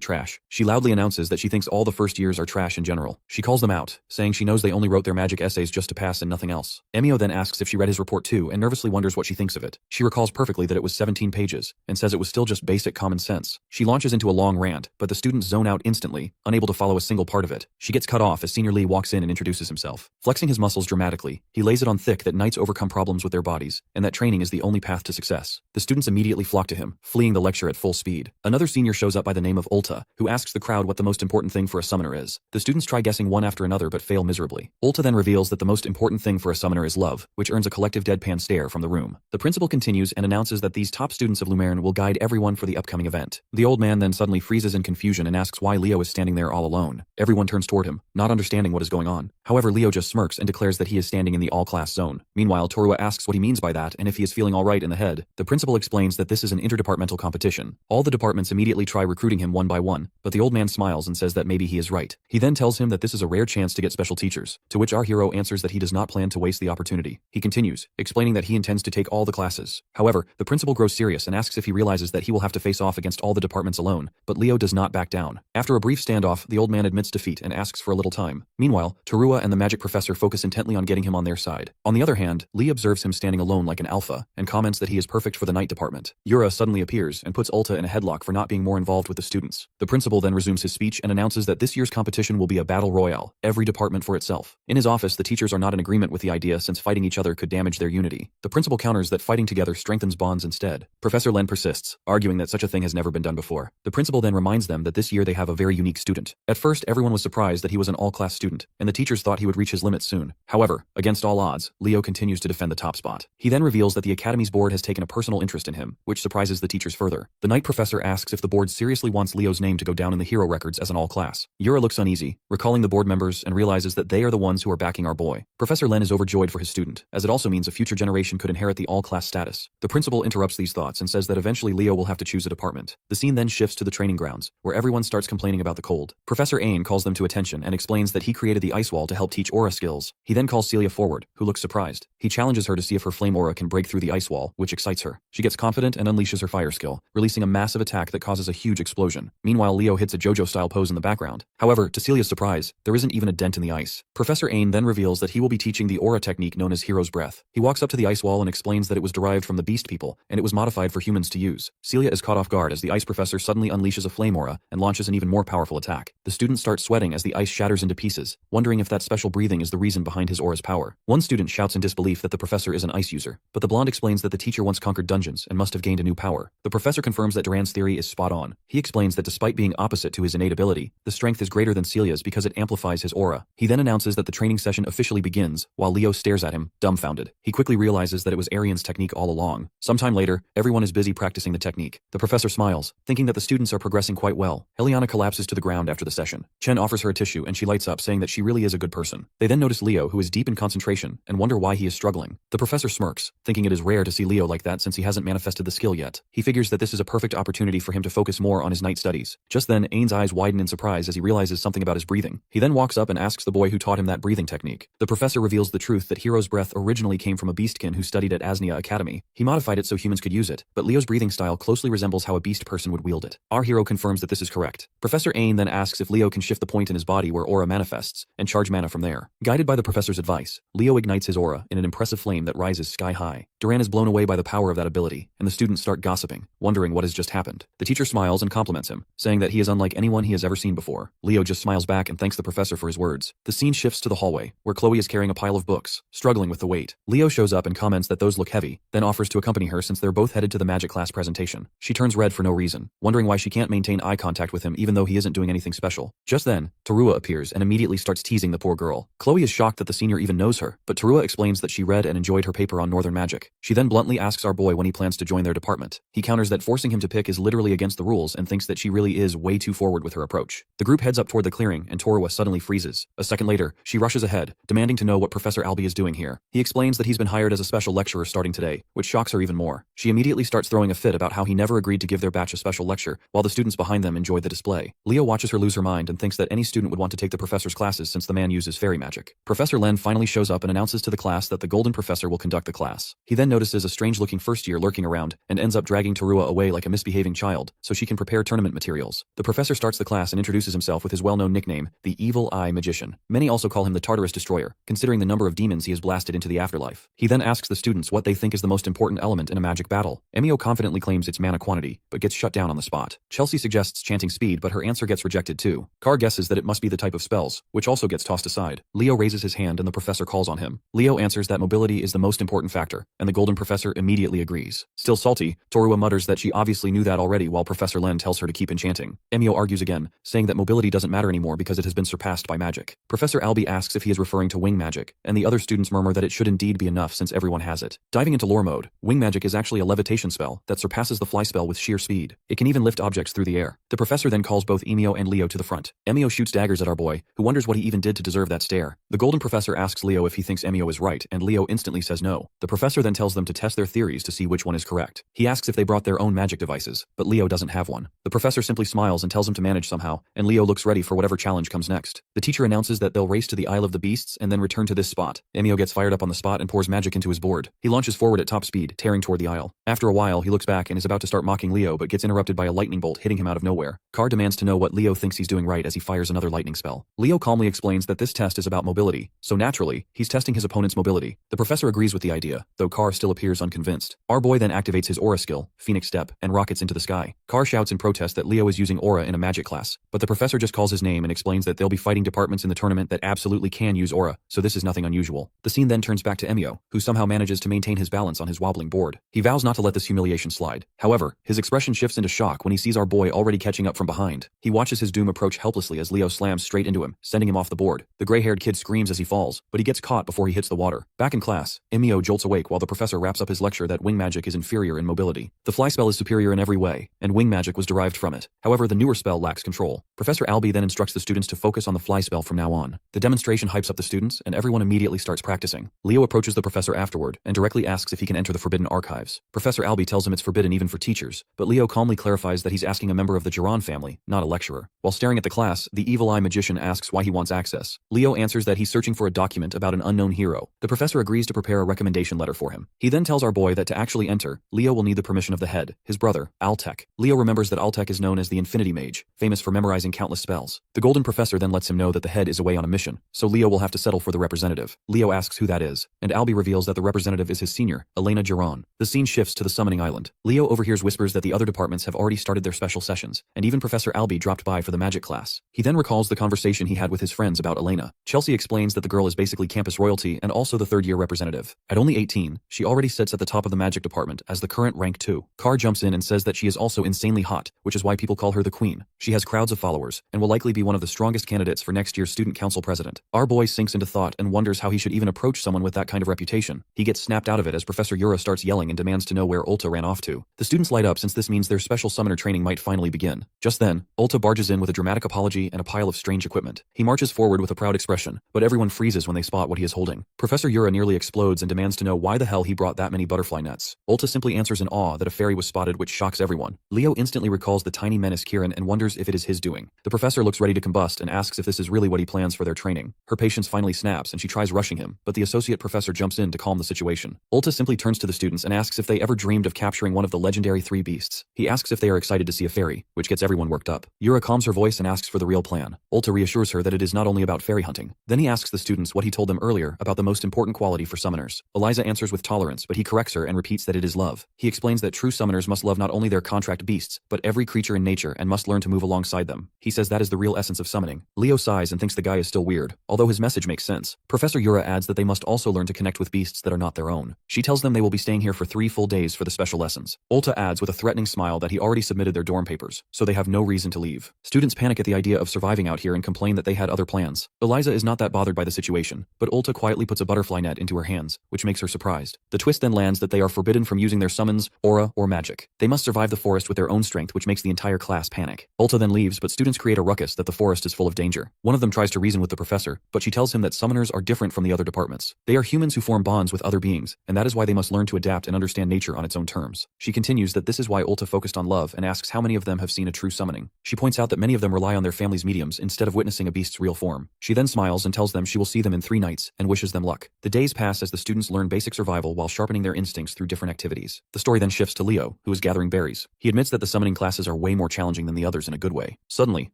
trash. She loudly announces that she thinks all the first years are trash in general. She calls them out, saying she knows they only wrote their magic essays just to pass and nothing else. Emio then asks if she read his report too and nervously wonders what she thinks of it. She recalls perfectly that it was 17 pages and says it was still just basic common sense. She launches into a long rant, but the students zone out instantly, unable to follow a single part of it. She gets cut off as Senior Lee walks in and introduces himself. Flexing his muscles dramatically, he lays it on thick that knights overcome problems with their bodies and that training is the only path to success. The students immediately flock to him, fleeing the lecture at full speed. Another senior shows up by the name of Ulta, who asks the crowd what the most important thing for a summoner is. The students try guessing one after another but fail miserably. Ulta then reveals that the most important thing for a summoner is love, which earns a collective deadpan stare from the room. The principal continues and announces that these top students of Lumerne will guide everyone for the upcoming event. The old man then suddenly freezes in confusion and asks why Leo is standing there all alone. Everyone turns toward him, not understanding what is going on. However, Leo just smirks and declares declares that he is standing in the all-class zone. Meanwhile, Torua asks what he means by that and if he is feeling alright in the head. The principal explains that this is an interdepartmental competition. All the departments immediately try recruiting him one by one, but the old man smiles and says that maybe he is right. He then tells him that this is a rare chance to get special teachers, to which our hero answers that he does not plan to waste the opportunity. He continues, explaining that he intends to take all the classes. However, the principal grows serious and asks if he realizes that he will have to face off against all the departments alone, but Leo does not back down. After a brief standoff, the old man admits defeat and asks for a little time. Meanwhile, Torua and the magic professor focus intently on getting him on their side. On the other hand, Lee observes him standing alone like an alpha, and comments that he is perfect for the night department. Yura suddenly appears and puts Ulta in a headlock for not being more involved with the students. The principal then resumes his speech and announces that this year's competition will be a battle royale, every department for itself. In his office, the teachers are not in agreement with the idea since fighting each other could damage their unity. The principal counters that fighting together strengthens bonds instead. Professor Len persists, arguing that such a thing has never been done before. The principal then reminds them that this year they have a very unique student. At first, everyone was surprised that he was an all-class student, and the teachers thought he would reach his limits soon. However, against all odds, Leo continues to defend the top spot. He then reveals that the Academy's board has taken a personal interest in him, which surprises the teachers further. The night professor asks if the board seriously wants Leo's name to go down in the hero records as an all-class. Yura looks uneasy, recalling the board members and realizes that they are the ones who are backing our boy. Professor Len is overjoyed for his student, as it also means a future generation could inherit the all-class status. The principal interrupts these thoughts and says that eventually Leo will have to choose a department. The scene then shifts to the training grounds, where everyone starts complaining about the cold. Professor Ain calls them to attention and explains that he created the ice wall to help teach aura skills. He then calls Celia forward, who looks surprised. He challenges her to see if her flame aura can break through the ice wall, which excites her. She gets confident and unleashes her fire skill, releasing a massive attack that causes a huge explosion. Meanwhile, Leo hits a JoJo-style pose in the background. However, to Celia's surprise, there isn't even a dent in the ice. Professor Ain then reveals that he will be teaching the aura technique known as Hero's Breath. He walks up to the ice wall and explains that it was derived from the beast people, and it was modified for humans to use. Celia is caught off guard as the ice professor suddenly unleashes a flame aura and launches an even more powerful attack. The students start sweating as the ice shatters into pieces, wondering if that special breathing is the reason behind his aura's power. One student shouts in disbelief that the professor is an ice user, but the blonde explains that the teacher once conquered dungeons and must have gained a new power. The professor confirms that Duran's theory is spot on. He explains that despite being opposite to his innate ability, the strength is greater than Celia's because it amplifies his aura. He then announces that the training session officially begins, while Leo stares at him, dumbfounded. He quickly realizes that it was Arian's technique all along. Sometime later, everyone is busy practicing the technique. The professor smiles, thinking that the students are progressing quite well. Eliana collapses to the ground after the session. Chen offers her a tissue and she lights up, saying that she really is a good person. They then notice Leo, who is deep in concentration, and wonder why he is struggling. The professor smirks, thinking it is rare to see Leo like that since he hasn't manifested the skill yet. He figures that this is a perfect opportunity for him to focus more on his night studies. Just then, Ain's eyes widen in surprise as he realizes something about his breathing. He then walks up and asks the boy who taught him that breathing technique. The professor reveals the truth that Hero's Breath originally came from a beastkin who studied at Asnia Academy. He modified it so humans could use it, but Leo's breathing style closely resembles how a beast person would wield it. Our hero confirms that this is correct. Professor Ain then asks if Leo can shift the point in his body where aura manifests, and charge mana from there. Guided by the professor's advice, Leo ignites his aura in an impressive flame that rises sky high. Duran is blown away by the power of that ability, and the students start gossiping, wondering what has just happened. The teacher smiles and compliments him, saying that he is unlike anyone he has ever seen before. Leo just smiles back and thanks the professor for his words. The scene shifts to the hallway, where Chloe is carrying a pile of books, struggling with the weight. Leo shows up and comments that those look heavy, then offers to accompany her since they're both headed to the magic class presentation. She turns red for no reason, wondering why she can't maintain eye contact with him even though he isn't doing anything special. Just then, Tarua appears and immediately starts teasing the poor girl. Chloe is shocked that the senior even knows her, but Tarua explains that she read and enjoyed her paper on Northern magic. She then bluntly asks our boy when he plans to join their department. He counters that forcing him to pick is literally against the rules and thinks that she really is way too forward with her approach. The group heads up toward the clearing and Tarua suddenly freezes. A second later, she rushes ahead, demanding to know what Professor Albie is doing here. He explains that he's been hired as a special lecturer starting today, which shocks her even more. She immediately starts throwing a fit about how he never agreed to give their batch a special lecture, while the students behind them enjoyed the display. Leo watches her lose her mind and thinks that any student would want to take the professor's classes since the man uses fairy magic. Professor Len finally shows up and announces to the class that the Golden Professor will conduct the class. He then notices a strange-looking first year lurking around and ends up dragging Tarua away like a misbehaving child so she can prepare tournament materials. The professor starts the class and introduces himself with his well-known nickname, the Evil Eye Magician. Many also call him the Tartarus Destroyer, considering the number of demons he has blasted into the afterlife. He then asks the students what they think is the most important element in a magic battle. Emio confidently claims it's mana quantity, but gets shut down on the spot. Chelsea suggests chanting speed, but her answer gets rejected too. Carr guesses that it must be the type of spells, which also gets tossed aside. Leo raises his hand and the professor calls on him. Leo answers that mobility is the most important factor, and and the golden professor immediately agrees. Still salty, Torua mutters that she obviously knew that already while Professor Len tells her to keep enchanting. Emio argues again, saying that mobility doesn't matter anymore because it has been surpassed by magic. Professor Albie asks if he is referring to wing magic, and the other students murmur that it should indeed be enough since everyone has it. Diving into lore mode, wing magic is actually a levitation spell that surpasses the fly spell with sheer speed. It can even lift objects through the air. The professor then calls both Emio and Leo to the front. Emio shoots daggers at our boy, who wonders what he even did to deserve that stare. The golden professor asks Leo if he thinks Emio is right, and Leo instantly says no. The professor then tells them to test their theories to see which one is correct. He asks if they brought their own magic devices, but Leo doesn't have one. The professor simply smiles and tells him to manage somehow, and Leo looks ready for whatever challenge comes next. The teacher announces that they'll race to the Isle of the Beasts and then return to this spot. Emio gets fired up on the spot and pours magic into his board. He launches forward at top speed, tearing toward the isle. After a while, he looks back and is about to start mocking Leo but gets interrupted by a lightning bolt hitting him out of nowhere. Carr demands to know what Leo thinks he's doing right as he fires another lightning spell. Leo calmly explains that this test is about mobility, so naturally, he's testing his opponent's mobility. The professor agrees with the idea, though Carr still appears unconvinced. Our boy then activates his aura skill, Phoenix Step, and rockets into the sky. Carr shouts in protest that Leo is using aura in a magic class, but the professor just calls his name and explains that they'll be fighting departments in the tournament that absolutely can use aura, so this is nothing unusual. The scene then turns back to Emio, who somehow manages to maintain his balance on his wobbling board. He vows not to let this humiliation slide. However, his expression shifts into shock when he sees our boy already catching up from behind. He watches his doom approach helplessly as Leo slams straight into him, sending him off the board. The gray-haired kid screams as he falls, but he gets caught before he hits the water. Back in class, Emio jolts awake while the professor wraps up his lecture that wing magic is inferior in mobility. The fly spell is superior in every way, and wing magic was derived from it. However, the newer spell lacks control. Professor Albie then instructs the students to focus on the fly spell from now on. The demonstration hypes up the students, and everyone immediately starts practicing. Leo approaches the professor afterward and directly asks if he can enter the forbidden archives. Professor Albie tells him it's forbidden even for teachers, but Leo calmly clarifies that he's asking a member of the Jiran family, not a lecturer. While staring at the class, the evil eye magician asks why he wants access. Leo answers that he's searching for a document about an unknown hero. The professor agrees to prepare a recommendation letter for him. He then tells our boy that to actually enter, Leo will need the permission of the head, his brother, Altek. Leo remembers that Altek is known as the Infinity Mage, famous for memorizing countless spells. The golden professor then lets him know that the head is away on a mission, so Leo will have to settle for the representative. Leo asks who that is, and Albie reveals that the representative is his senior, Elena Jiran. The scene shifts to the summoning island. Leo overhears whispers that the other departments have already started their special sessions, and even Professor Albie dropped by for the magic class. He then recalls the conversation he had with his friends about Elena. Chelsea explains that the girl is basically campus royalty and also the third-year representative. At only 18, she already sits at the top of the magic department as the current rank 2. Carr jumps in and says that she is also insanely hot, which is why people call her the queen. She has crowds of followers, and will likely be one of the strongest candidates for next year's student council president. Our boy sinks into thought and wonders how he should even approach someone with that kind of reputation. He gets snapped out of it as Professor Yura starts yelling and demands to know where Ulta ran off to. The students light up since this means their special summoner training might finally begin. Just then, Ulta barges in with a dramatic apology and a pile of strange equipment. He marches forward with a proud expression, but everyone freezes when they spot what he is holding. Professor Yura nearly explodes and demands to know why the hell he brought that many butterfly nets. Ulta simply answers in awe that a fairy was spotted, which shocks everyone. Leo instantly recalls the tiny menace Kieran and wonders if it is his doing. The professor looks ready to combust and asks if this is really what he plans for their training. Her patience finally snaps and she tries rushing him, but the associate professor jumps in to calm the situation. Ulta simply turns to the students and asks if they ever dreamed of capturing one of the legendary 3 beasts. He asks if they are excited to see a fairy, which gets everyone worked up. Yura calms her voice and asks for the real plan. Ulta reassures her that it is not only about fairy hunting. Then he asks the students what he told them earlier about the most important quality for summoners. Eliza answers with tolerance, but he corrects her and repeats that it is love. He explains that true summoners must love not only their contract beasts, but every creature in nature and must learn to move alongside them. He says that is the real essence of summoning. Leo sighs and thinks the guy is still weird, although his message makes sense. Professor Yura adds that they must also learn to connect with beasts that are not their own. She tells them they will be staying here for 3 full days for the special lessons. Ulta adds with a threatening smile that he already submitted their dorm papers, so they have no reason to leave. Students panic at the idea of surviving out here and complain that they had other plans. Eliza is not that bothered by the situation, but Ulta quietly puts a butterfly net into her hands, which makes her surprised. The twist then lands that they are forbidden from using their summons, aura, or magic. They must survive the forest with their own strength, which makes the entire class panic. Ulta then leaves, but students create a ruckus that the forest is full of danger. One of them tries to reason with the professor, but she tells him that summoners are different from the other departments. They are humans who form bonds with other beings, and that is why they must learn to adapt and understand nature on its own terms. She continues that this is why Ulta focused on love and asks how many of them have seen a true summoning. She points out that many of them rely on their family's mediums instead of witnessing a beast's real form. She then smiles and tells them she will see them in 3 nights and wishes them luck. The days pass as the students learn basic survival while sharpening their instincts through different activities. The story then shifts to Leo, who is gathering berries. He admits that the summoning classes are way more challenging than the others in a good way. Suddenly,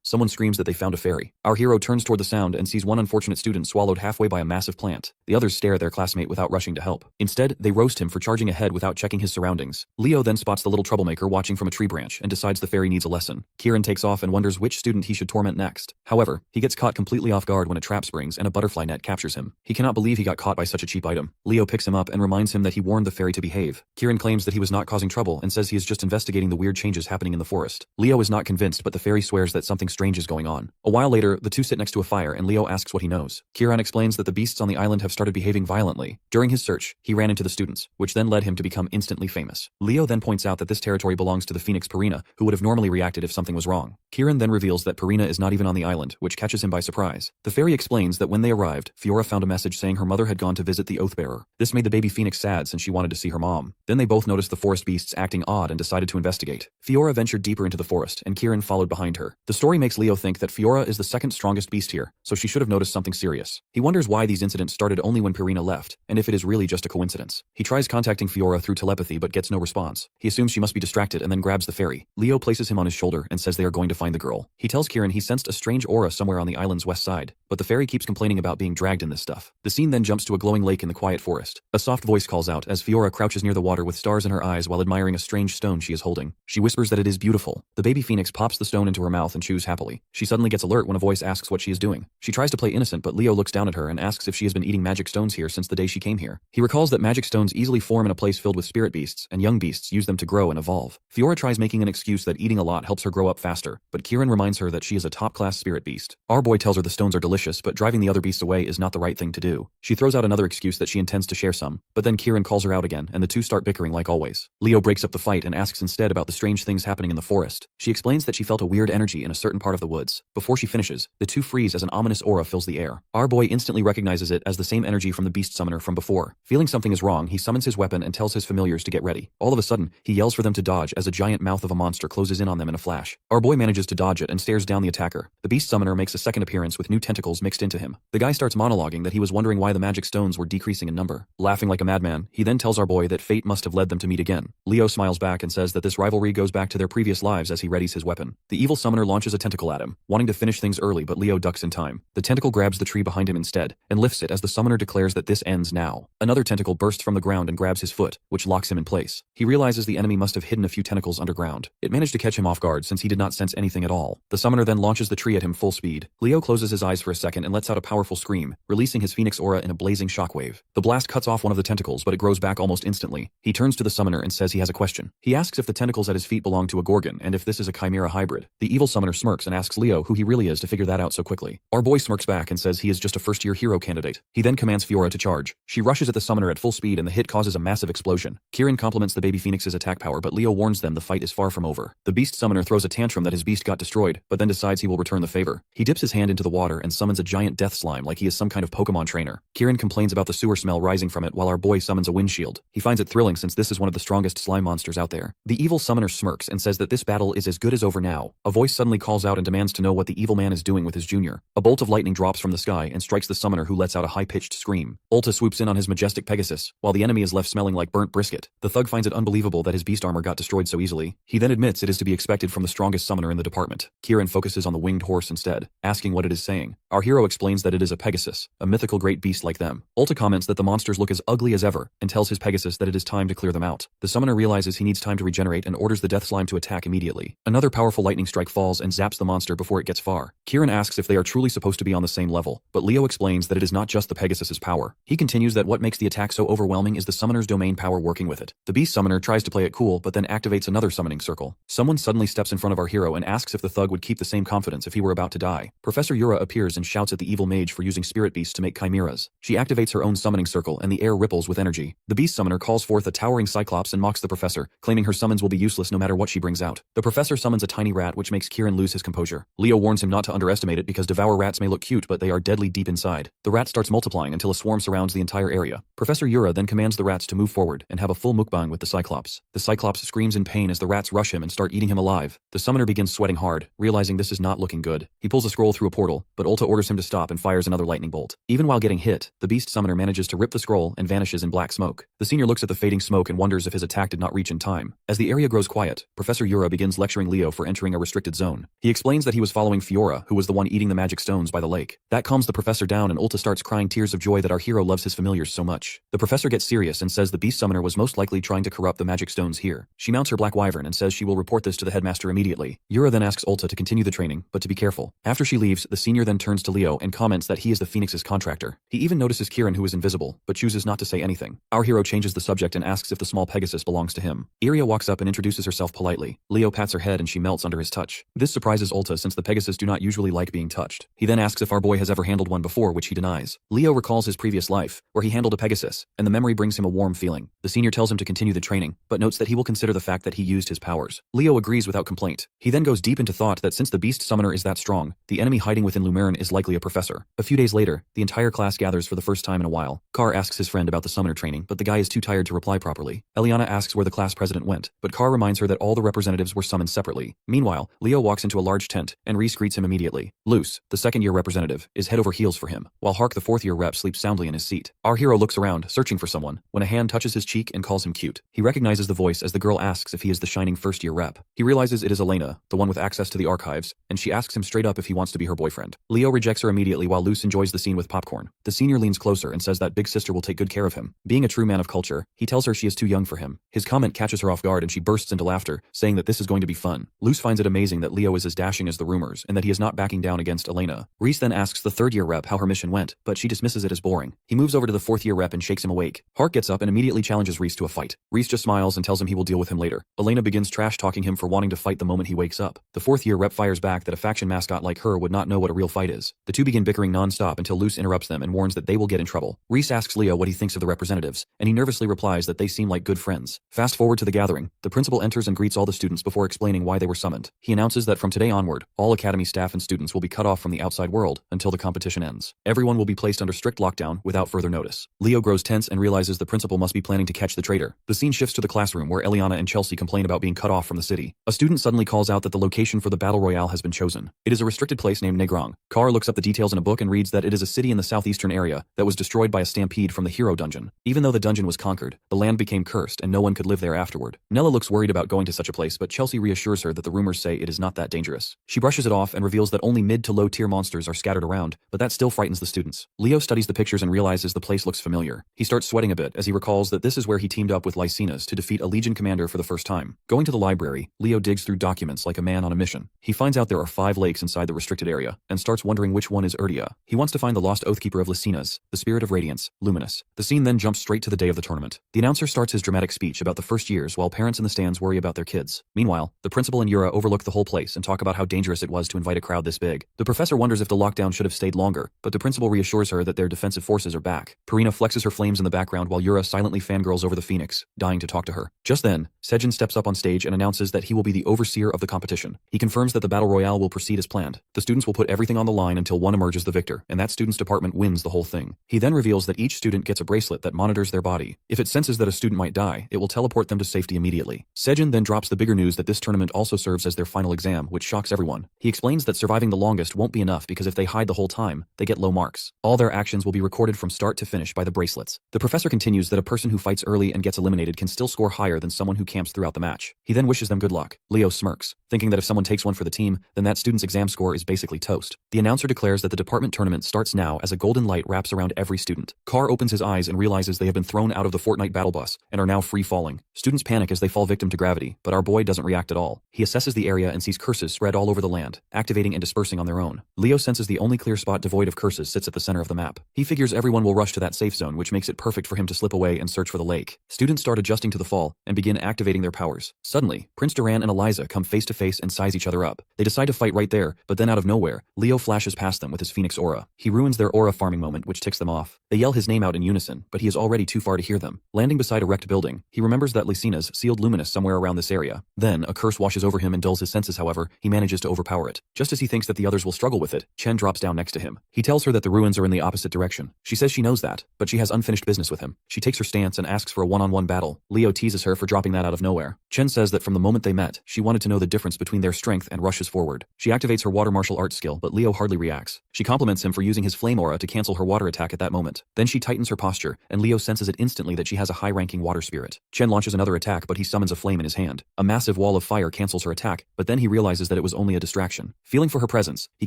someone screams that they found a fairy. Our hero turns toward the sound and sees one unfortunate student swallowed halfway by a massive plant. The others stare at their classmate without rushing to help. Instead, they roast him for charging ahead without checking his surroundings. Leo then spots the little troublemaker watching from a tree branch and decides the fairy needs a lesson. Kieran takes off and wonders which student he should torment next. However, he gets caught completely off guard when a trap springs and a butterfly net captures him. He cannot believe he got caught by such a cheap item. Leo picks him up and reminds reminds him that he warned the fairy to behave. Kieran claims that he was not causing trouble and says he is just investigating the weird changes happening in the forest. Leo is not convinced, but the fairy swears that something strange is going on. A while later, the two sit next to a fire and Leo asks what he knows. Kieran explains that the beasts on the island have started behaving violently. During his search, he ran into the students, which then led him to become instantly famous. Leo then points out that this territory belongs to the phoenix Purina, who would have normally reacted if something was wrong. Kieran then reveals that Purina is not even on the island, which catches him by surprise. The fairy explains that when they arrived, Fiora found a message saying her mother had gone to visit the Oathbearer. This made the baby phoenix sad since she wanted to see her mom. Then they both noticed the forest beasts acting odd and decided to investigate. Fiora ventured deeper into the forest, and Kieran followed behind her. The story makes Leo think that Fiora is the second strongest beast here, so she should have noticed something serious. He wonders why these incidents started only when Purina left, and if it is really just a coincidence. He tries contacting Fiora through telepathy but gets no response. He assumes she must be distracted and then grabs the fairy. Leo places him on his shoulder and says they are going to find the girl. He tells Kieran he sensed a strange aura somewhere on the island's west side, but the fairy keeps complaining about being dragged in this stuff. The scene then jumps to a glowing lake in the quiet forest. A soft voice calls out as Fiora crouches near the water with stars in her eyes while admiring a strange stone she is holding. She whispers that it is beautiful. The baby phoenix pops the stone into her mouth and chews happily. She suddenly gets alert when a voice asks what she is doing. She tries to play innocent, but Leo looks down at her and asks if she has been eating magic stones here since the day she came here. He recalls that magic stones easily form in a place filled with spirit beasts, and young beasts use them to grow and evolve. Fiora tries making an excuse that eating a lot helps her grow up faster, but Kieran reminds her that she is a top-class spirit beast. Our boy tells her the stones are delicious, but driving the other beasts away is not the right thing to do. She throws out another excuse that she intends to share some, but then Kieran calls her out again, and the two start bickering like always. Leo breaks up the fight and asks instead about the strange things happening in the forest. She explains that she felt a weird energy in a certain part of the woods. Before she finishes, the two freeze as an ominous aura fills the air. Our boy instantly recognizes it as the same energy from the beast summoner from before. Feeling something is wrong, he summons his weapon and tells his familiars to get ready. All of a sudden, he yells for them to dodge as a giant mouth of a monster closes in on them in a flash. Our boy manages to dodge it and stares down the attacker. The beast summoner makes a second appearance with new tentacles mixed into him. The guy starts monologuing that he was wondering why the magic stones were decreasing in number. Laughing like a madman, he then tells our boy that fate must have led them to meet again. Leo smiles back and says that this rivalry goes back to their previous lives as he readies his weapon. The evil summoner launches a tentacle at him, wanting to finish things early, but Leo ducks in time. The tentacle grabs the tree behind him instead, and lifts it as the summoner declares that this ends now. Another tentacle bursts from the ground and grabs his foot, which locks him in place. He realizes the enemy must have hidden a few tentacles underground. It managed to catch him off guard since he did not sense anything at all. The summoner then launches the tree at him full speed. Leo closes his eyes for a second and lets out a powerful scream, releasing his phoenix aura in a blazing shockwave. The blast cuts off one of the tentacles, but it grows back almost instantly. He turns to the summoner and says he has a question. He asks if the tentacles at his feet belong to a gorgon and if this is a chimera hybrid. The evil summoner smirks and asks Leo who he really is to figure that out so quickly. Our boy smirks back and says he is just a first-year hero candidate. He then commands Fiora to charge. She rushes at the summoner at full speed and the hit causes a massive explosion. Kieran compliments the baby phoenix's attack power, but Leo warns them the fight is far from over. The beast summoner throws a tantrum that his beast got destroyed, but then decides he will return the favor. He dips his hand into the water and summons a giant death slime like he is some kind of Pokemon trainer. Kieran complains about the sewer smell rising from it while our boy summons a windshield. He finds it thrilling since this is one of the strongest slime monsters out there. The evil summoner smirks and says that this battle is as good as over now. A voice suddenly calls out and demands to know what the evil man is doing with his junior. A bolt of lightning drops from the sky and strikes the summoner, who lets out a high-pitched scream. Ulta swoops in on his majestic Pegasus, while the enemy is left smelling like burnt brisket. The thug finds it unbelievable that his beast armor got destroyed so easily. He then admits it is to be expected from the strongest summoner in the department. Kieran focuses on the winged horse instead, asking what it is saying. Our hero explains that it is a Pegasus, a mythical great beast like them. Ulta comments that the monsters look as ugly as ever, and tells his Pegasus that it is time to clear them out. The summoner realizes he needs time to regenerate and orders the death slime to attack immediately. Another powerful lightning strike falls and zaps the monster before it gets far. Kieran asks if they are truly supposed to be on the same level, but Leo explains that it is not just the Pegasus's power. He continues that what makes the attack so overwhelming is the summoner's domain power working with it. The beast summoner tries to play it cool, but then activates another summoning circle. Someone suddenly steps in front of our hero and asks if the thug would keep the same confidence if he were about to die. Professor Yura appears and shouts at the evil mage for using spirit beasts to make chimeras. She activates her own summoning circle and the air ripples with energy. The beast summoner calls forth a towering cyclops and mocks the professor, claiming her summons will be useless no matter what she brings out. The professor summons a tiny rat, which makes Kieran lose his composure. Leo warns him not to underestimate it because devour rats may look cute, but they are deadly deep inside. The rat starts multiplying until a swarm surrounds the entire area. Professor Yura then commands the rats to move forward and have a full mukbang with the cyclops. The cyclops screams in pain as the rats rush him and start eating him alive. The summoner begins sweating hard, realizing this is not looking good. He pulls a scroll through a portal, but Ulta orders him to stop and fires another lightning bolt. Even while getting hit, the beast summoner manages to rip the scroll and vanishes in black smoke. The senior looks at the fading smoke and wonders if his attack did not reach in time. As the area grows quiet, Professor Yura begins lecturing Leo for entering a restricted zone. He explains that he was following Fiora, who was the one eating the magic stones by the lake. That calms the professor down and Ulta starts crying tears of joy that our hero loves his familiars so much. The professor gets serious and says the beast summoner was most likely trying to corrupt the magic stones here. She mounts her black wyvern and says she will report this to the headmaster immediately. Yura then asks Ulta to continue the training, but to be careful. After she leaves, the senior then turns turns to Leo and comments that he is the Phoenix's contractor. He even notices Kieran, who is invisible, but chooses not to say anything. Our hero changes the subject and asks if the small Pegasus belongs to him. Iria walks up and introduces herself politely. Leo pats her head and she melts under his touch. This surprises Ulta since the Pegasus do not usually like being touched. He then asks if our boy has ever handled one before, which he denies. Leo recalls his previous life, where he handled a Pegasus, and the memory brings him a warm feeling. The senior tells him to continue the training, but notes that he will consider the fact that he used his powers. Leo agrees without complaint. He then goes deep into thought that since the beast summoner is that strong, the enemy hiding within Lumerin is likely a professor. A few days later, the entire class gathers for the first time in a while. Carr asks his friend about the summoner training, but the guy is too tired to reply properly. Eliana asks where the class president went, but Carr reminds her that all the representatives were summoned separately. Meanwhile, Leo walks into a large tent, and Reese greets him immediately. Luce, the second-year representative, is head over heels for him, while Hark, the fourth-year rep, sleeps soundly in his seat. Our hero looks around, searching for someone, when a hand touches his cheek and calls him cute. He recognizes the voice as the girl asks if he is the shining first-year rep. He realizes it is Elena, the one with access to the archives, and she asks him straight up if he wants to be her boyfriend. Leo rejects her immediately while Luce enjoys the scene with popcorn. The senior leans closer and says that big sister will take good care of him. Being a true man of culture, he tells her she is too young for him. His comment catches her off guard and she bursts into laughter, saying that this is going to be fun. Luce finds it amazing that Leo is as dashing as the rumors and that he is not backing down against Elena. Reese then asks the third-year rep how her mission went, but she dismisses it as boring. He moves over to the fourth-year rep and shakes him awake. Hark gets up and immediately challenges Reese to a fight. Reese just smiles and tells him he will deal with him later. Elena begins trash-talking him for wanting to fight the moment he wakes up. The fourth-year rep fires back that a faction mascot like her would not know what a real fight is. The two begin bickering non-stop until Luce interrupts them and warns that they will get in trouble. Reese asks Leo what he thinks of the representatives, and he nervously replies that they seem like good friends. Fast forward to the gathering. The principal enters and greets all the students before explaining why they were summoned. He announces that from today onward, all academy staff and students will be cut off from the outside world until the competition ends. Everyone will be placed under strict lockdown without further notice. Leo grows tense and realizes the principal must be planning to catch the traitor. The scene shifts to the classroom where Eliana and Chelsea complain about being cut off from the city. A student suddenly calls out that the location for the battle royale has been chosen. It is a restricted place named Negrong. Carr looks up the details in a book and reads that it is a city in the southeastern area that was destroyed by a stampede from the hero dungeon. Even though the dungeon was conquered, the land became cursed and no one could live there afterward. Nella looks worried about going to such a place, but Chelsea reassures her that the rumors say it is not that dangerous. She brushes it off and reveals that only mid to low tier monsters are scattered around, but that still frightens the students. Leo studies the pictures and realizes the place looks familiar. He starts sweating a bit as he recalls that this is where he teamed up with Lycinas to defeat a Legion commander for the first time. Going to the library, Leo digs through documents like a man on a mission. He finds out there are 5 lakes inside the restricted area, and starts wondering which one is Urdia. He wants to find the lost Oathkeeper of Lycinas, the Spirit of Radiance, Luminous. The scene then jumps straight to the day of the tournament. The announcer starts his dramatic speech about the first years while parents in the stands worry about their kids. Meanwhile, the principal and Yura overlook the whole place and talk about how dangerous it was to invite a crowd this big. The professor wonders if the lockdown should have stayed longer, but the principal reassures her that their defensive forces are back. Purina flexes her flames in the background while Yura silently fangirls over the Phoenix, dying to talk to her. Just then, Sejin steps up on stage and announces that he will be the overseer of the competition. He confirms that the battle royale will proceed as planned. The students will put everything on the line until one emerges the victor, and that student's department wins the whole thing. He then reveals that each student gets a bracelet that monitors their body. If it senses that a student might die, it will teleport them to safety immediately. Sejin then drops the bigger news that this tournament also serves as their final exam, which shocks everyone. He explains that surviving the longest won't be enough because if they hide the whole time, they get low marks. All their actions will be recorded from start to finish by the bracelets. The professor continues that a person who fights early and gets eliminated can still score higher than someone who camps throughout the match. He then wishes them good luck. Leo smirks, thinking that if someone takes one for the team, then that student's exam score is basically toast. The announcer declares that the department tournament starts now as a golden light wraps around every student. Carr opens his eyes and realizes they have been thrown out of the Fortnite battle bus and are now free falling. Students panic as they fall victim to gravity, but our boy doesn't react at all. He assesses the area and sees curses spread all over the land, activating and dispersing on their own. Leo senses the only clear spot devoid of curses sits at the center of the map. He figures everyone will rush to that safe zone, which makes it perfect for him to slip away and search for the lake. Students start adjusting to the fall and begin activating their powers. Suddenly, Prince Duran and Eliza come face to face and size each other up. They decide to fight right there, but then out of nowhere, Leo flashes past them with his Phoenix aura. He ruins their aura farming moment, which ticks them off. They yell his name out in unison, but he is already too far to hear them. Landing beside a wrecked building, he remembers that Lycinas sealed Luminous somewhere around this area. Then, a curse washes over him and dulls his senses. However, he manages to overpower it. Just as he thinks that the others will struggle with it, Chen drops down next to him. He tells her that the ruins are in the opposite direction. She says she knows that, but she has unfinished business with him. She takes her stance and asks for a one-on-one battle. Leo teases her for dropping that out of nowhere. Chen says that from the moment they met, she wanted to know the difference between their strength and rushes forward. She activates her water martial arts skill, but Leo hardly reacts. She compliments him for using his flame aura to cancel her water attack at that moment. Then she tightens her posture, and Leo senses it instantly that she has a high-ranking water spirit. Chen launches another attack, but he summons a flame in his hand. A massive wall of fire cancels her attack, but then he realizes that it was only a distraction. Feeling for her presence, he